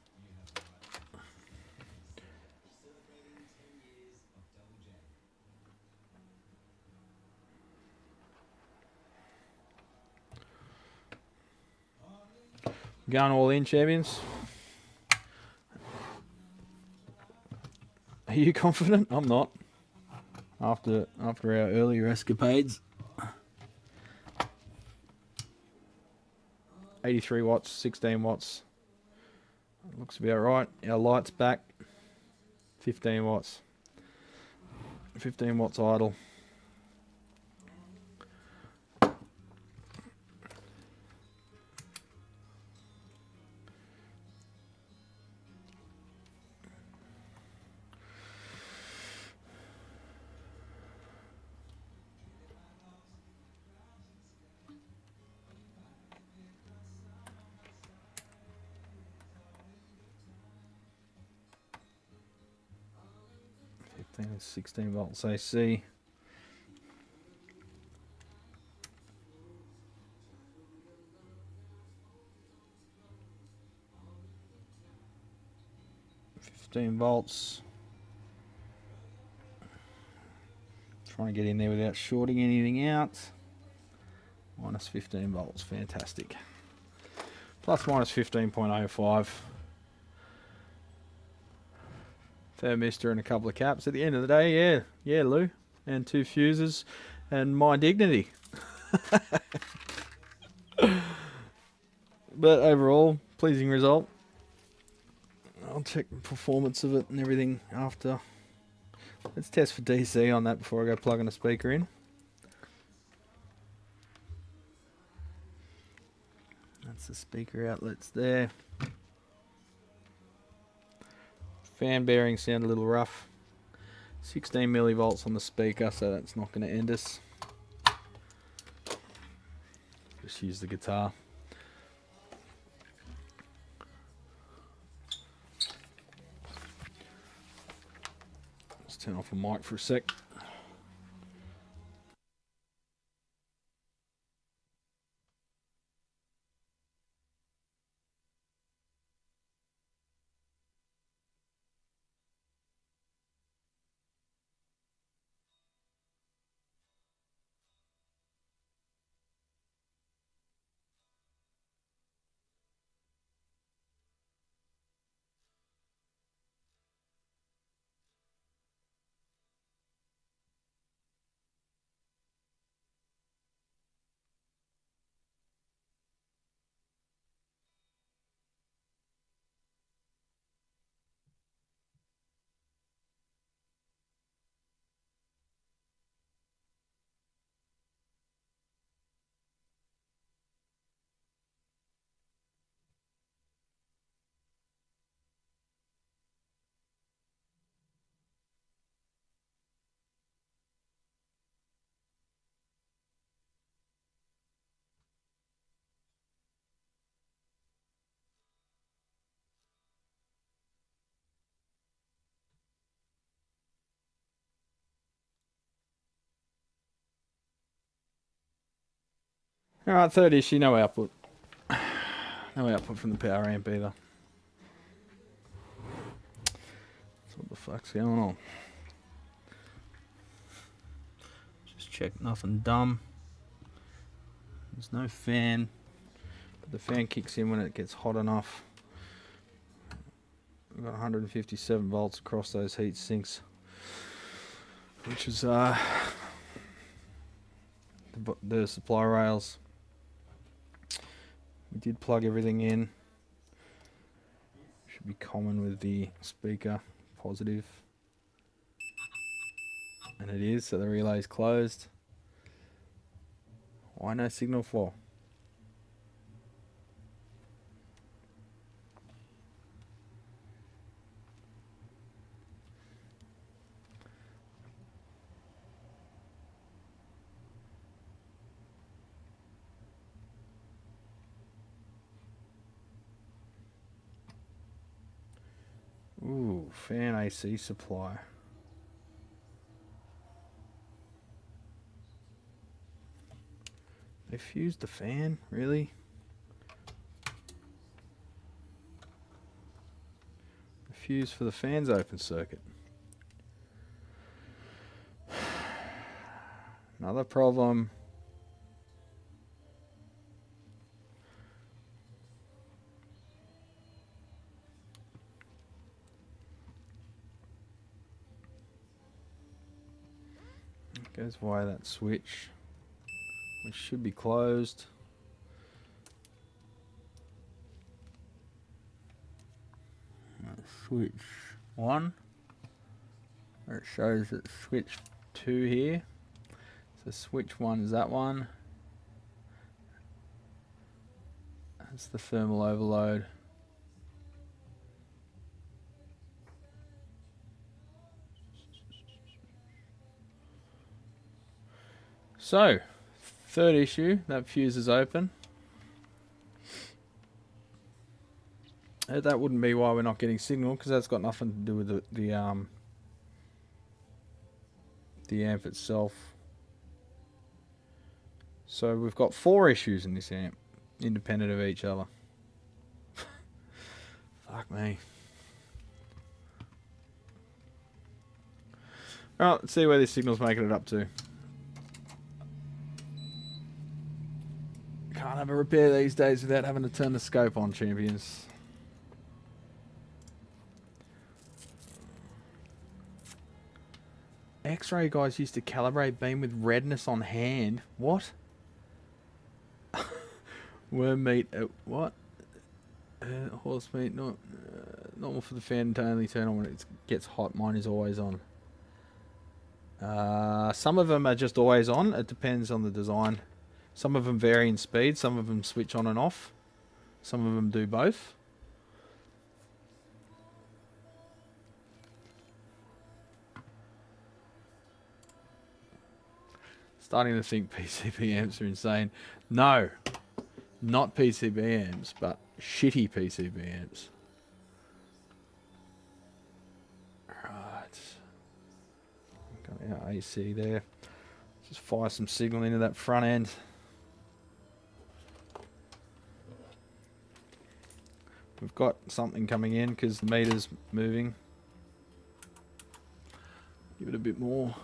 B: Going all in, champions. Are you confident? I'm not. After our earlier escapades. 83 watts, 16 watts. Looks about right. Our light's back. 15 watts. 15 watts idle. And 16 volts AC. Volts. Trying to get in there without shorting anything out. Minus 15 volts, fantastic. Plus minus 15.05. Thermistor and a couple of caps. At the end of the day, yeah, Lou. And 2 fuses and my dignity. But overall, pleasing result. I'll check the performance of it and everything after. Let's test for DC on that before I go plugging a speaker in. That's the speaker outlets there. Fan bearings sound a little rough. 16 millivolts on the speaker, so that's not going to end us. Just use the guitar. Let's turn off the mic for a sec. Alright, third issue, no output. No output from the power amp either. So what the fuck's going on? Just check nothing dumb. There's no fan, but the fan kicks in when it gets hot enough. We've got 157 volts across those heat sinks, which is the supply rails. We did plug everything in. Should be common with the speaker, positive. And it is, so the relay is closed. Why no signal flaw? Ooh, fan AC supply. They fused the fan, really? The fuse for the fan's open circuit. Another problem. It goes via that switch, which should be closed. Switch 1. It shows that switch 2 here. So switch 1 is that one. That's the thermal overload. So, third issue, that fuse is open. That wouldn't be why we're not getting signal, because that's got nothing to do with the amp itself. So we've got 4 issues in this amp, independent of each other. Fuck me. Alright, let's see where this signal's making it up to. Can't have a repair these days without having to turn the scope on, champions. X-ray guys used to calibrate beam with redness on hand. What? Worm meat. What? Horse meat. Not normal for the fan to only turn on when it gets hot. Mine is always on. Some of them are just always on. It depends on the design. Some of them vary in speed. Some of them switch on and off. Some of them do both. Starting to think PCB amps are insane. No, not PCB amps, but shitty PCB amps. Right. Got our AC there. Just fire some signal into that front end. We've got something coming in because the meter's moving. Give it a bit more.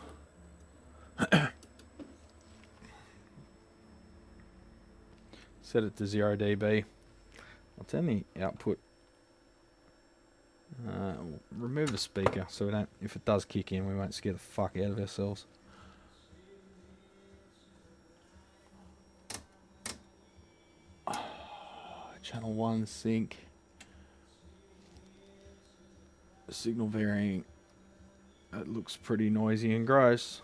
B: Set it to 0 dB. I'll turn the output. We'll remove the speaker so we don't, if it does kick in, we won't scare the fuck out of ourselves. Channel 1 sync. Signal varying. It looks pretty noisy and gross.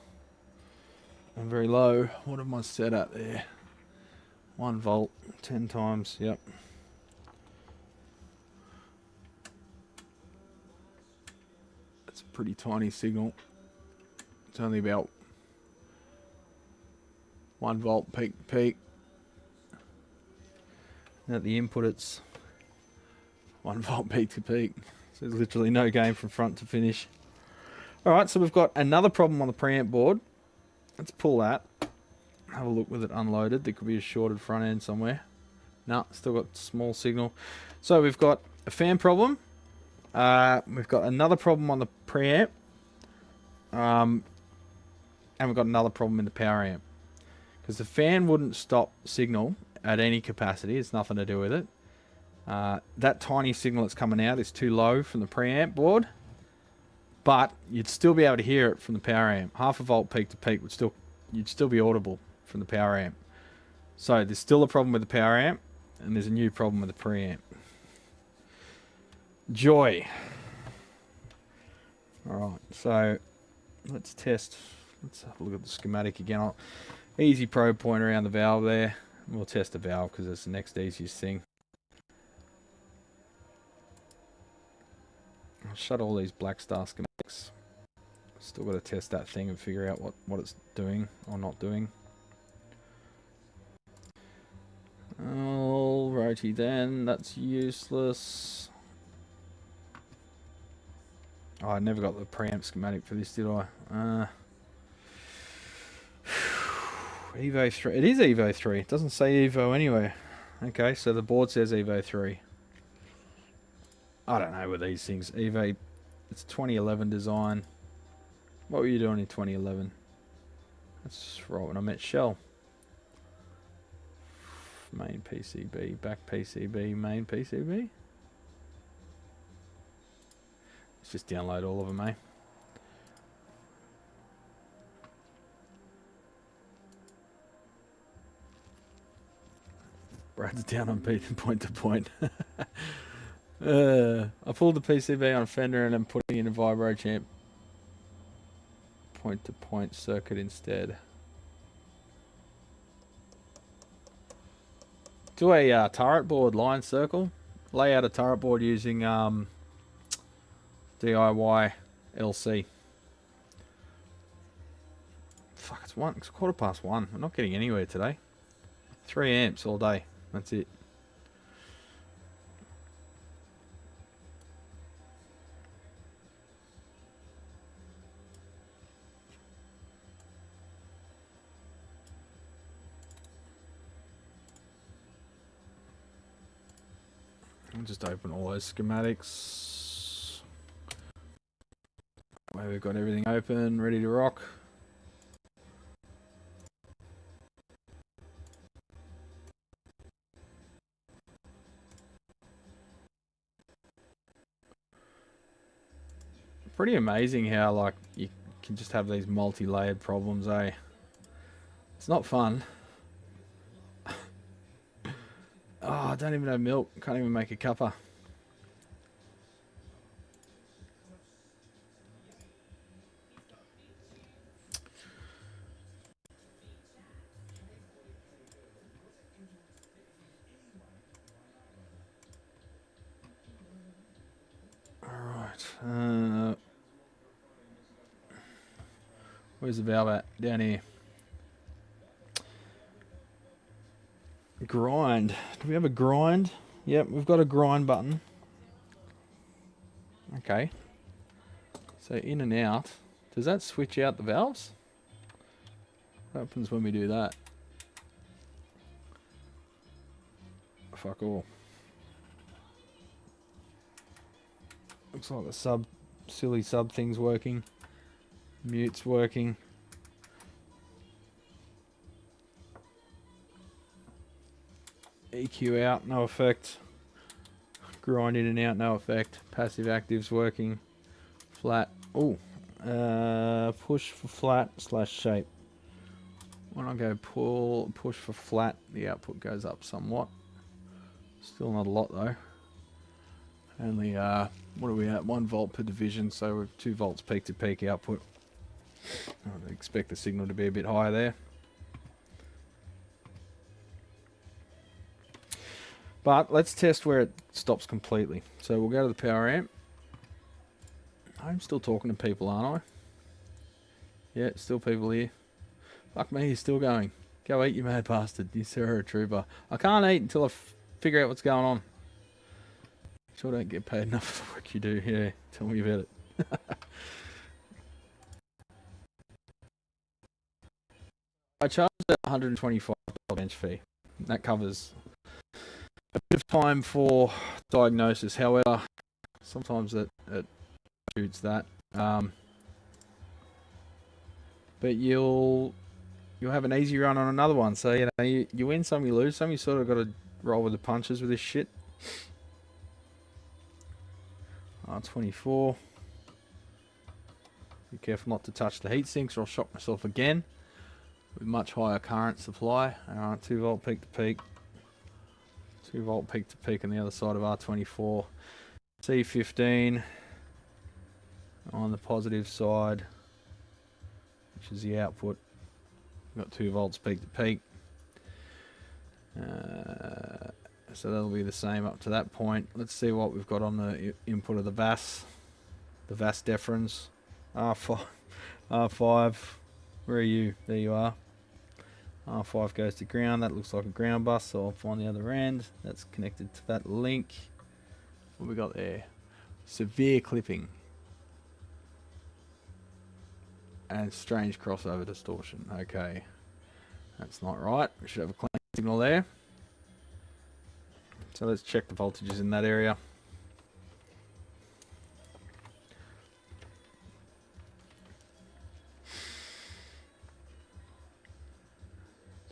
B: And very low. What am I set at there? 1 volt, 10 times, yep. That's a pretty tiny signal. It's only about 1 volt peak to peak. And at the input it's 1 volt peak to peak. So there's literally no gain from front to finish. Alright, so we've got another problem on the preamp board. Let's pull that. Have a look with it unloaded. There could be a shorted front end somewhere. No, still got small signal. So we've got a fan problem. We've got another problem on the preamp. And we've got another problem in the power amp. because the fan wouldn't stop signal at any capacity. It's nothing to do with it. That tiny signal that's coming out is too low from the preamp board, but you'd still be able to hear it from the power amp. Half a volt peak to peak you'd still be audible from the power amp. So there's still a problem with the power amp, and there's a new problem with the preamp. Joy. Alright, so let's test. Let's have a look at the schematic again. Easy probe point around the valve there. We'll test the valve because it's the next easiest thing. I'll shut all these Blackstar schematics. Still got to test that thing and figure out what it's doing or not doing. Alrighty then, that's useless. Oh, I never got the preamp schematic for this, did I? Evo 3. It is Evo 3. It doesn't say Evo anyway. Okay, so the board says Evo 3. I don't know with these things. Evo, it's 2011 design. What were you doing in 2011? That's right when I met Shell. Main PCB, back PCB, main PCB. Let's just download all of them, eh? Brad's down on point to point. I pulled the PCB on a fender and I'm putting in a vibro champ point to point circuit instead. Do a turret board line circle. Lay out a turret board using DIY LC. Fuck, it's 1:15. I'm not getting anywhere today. 3 amps all day. That's it. I'll just open all those schematics. Where we've got everything open, ready to rock. Pretty amazing how like you can just have these multi-layered problems, eh? It's not fun. Oh, I don't even have milk. Can't even make a cuppa. Alright. Where's the valve at? Down here. Grind. Do we have a grind? Yep, we've got a grind button. Okay. So in and out. Does that switch out the valves? What happens when we do that? Fuck all. Looks like the silly sub thing's working. Mute's working. EQ out, no effect. Grind in and out, no effect. Passive active's working. Flat. Oh, push for flat / shape. When I go push for flat, the output goes up somewhat. Still not a lot though. Only what are we at? 1 volt per division, so we're 2 volts peak to peak output. I'd expect the signal to be a bit higher there. But let's test where it stops completely. So we'll go to the power amp. I'm still talking to people, aren't I? Yeah, still people here. Fuck me, he's still going. Go eat, you mad bastard. You Sarah trooper. I can't eat until I figure out what's going on. Sure don't get paid enough for the work you do. Yeah, tell me about it. I charge a $125 bench fee. That covers a bit of time for diagnosis. However, sometimes it shoots that. But you'll you'll have an easy run on another one. So, you know, you win some, you lose some. You sort of got to roll with the punches with this shit. R24. Be careful not to touch the heat sinks or I'll shock myself again. With much higher current supply. 2 volt peak to peak. 2 volt peak to peak on the other side of R24. C15 on the positive side, which is the output. Got 2 volts peak to peak. So that'll be the same up to that point. Let's see what we've got on the input of the VAS. The VAS deferens. R5. Where are you? There you are. R5 goes to ground. That looks like a ground bus, so I'll find the other end. That's connected to that link. What we got there? Severe clipping. And strange crossover distortion. Okay. That's not right. We should have a clean signal there. So let's check the voltages in that area.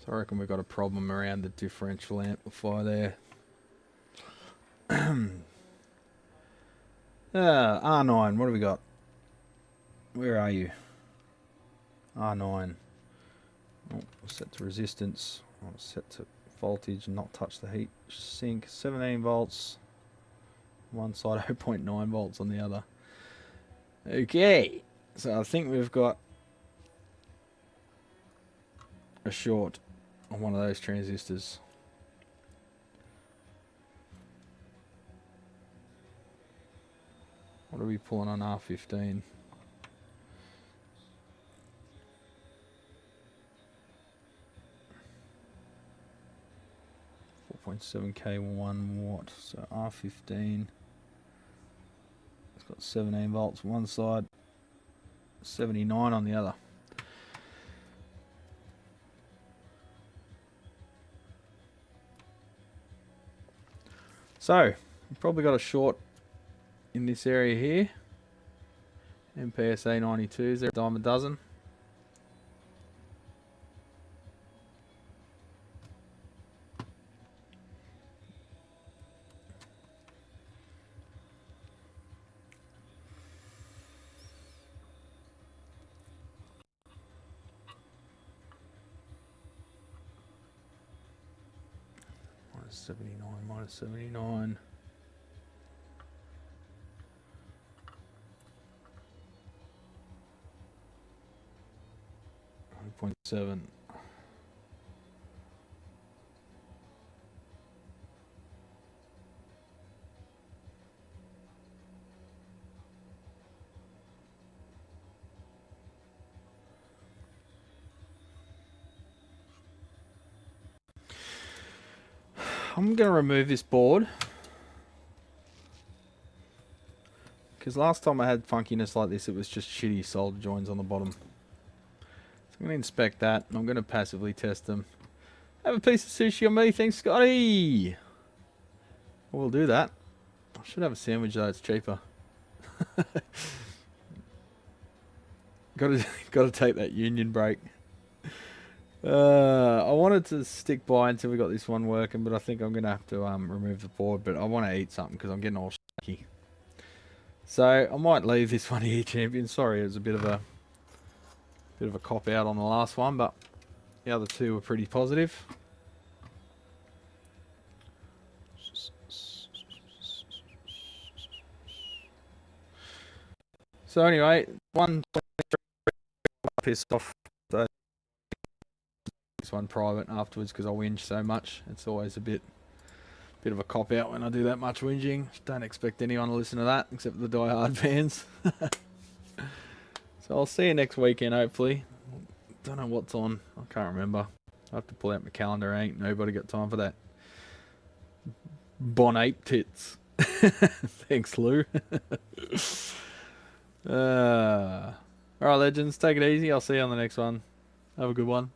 B: So I reckon we've got a problem around the differential amplifier there. R9, what do we got? Where are you? R9. Oh, set to resistance. I'll set to voltage and not touch the heat sink. 17 volts. One side, 0.9 volts on the other. Okay. So I think we've got a short on one of those transistors. What are we pulling on R15? 4.7K 1 watt. So R15. It's got 17 volts on one side, 79 on the other. So, we've probably got a short in this area here. MPSA92, they're a dime a dozen. Minus 79, minus 79. 0.7. I'm going to remove this board because last time I had funkiness like this, it was just shitty solder joins on the bottom. So I'm going to inspect that and I'm going to passively test them. Have a piece of sushi on me, thanks Scotty. We'll do that. I should have a sandwich though, it's cheaper. Got to take that union break. I wanted to stick by until we got this one working, but I think I'm gonna have to remove the board. But I want to eat something because I'm getting all shaky. So I might leave this one here, champion. Sorry, it was a bit of a cop out on the last one, but the other two were pretty positive. So anyway, one pissed off. So this one private afterwards because I whinge so much. It's always a bit of a cop out when I do that much whinging. Don't expect anyone to listen to that except the die-hard fans. So I'll see you next weekend hopefully. Don't know what's on. I can't remember. I have to pull out my calendar. Ain't nobody got time for that. Bon ape tits. Thanks, Lou. Alright, legends. Take it easy. I'll see you on the next one. Have a good one.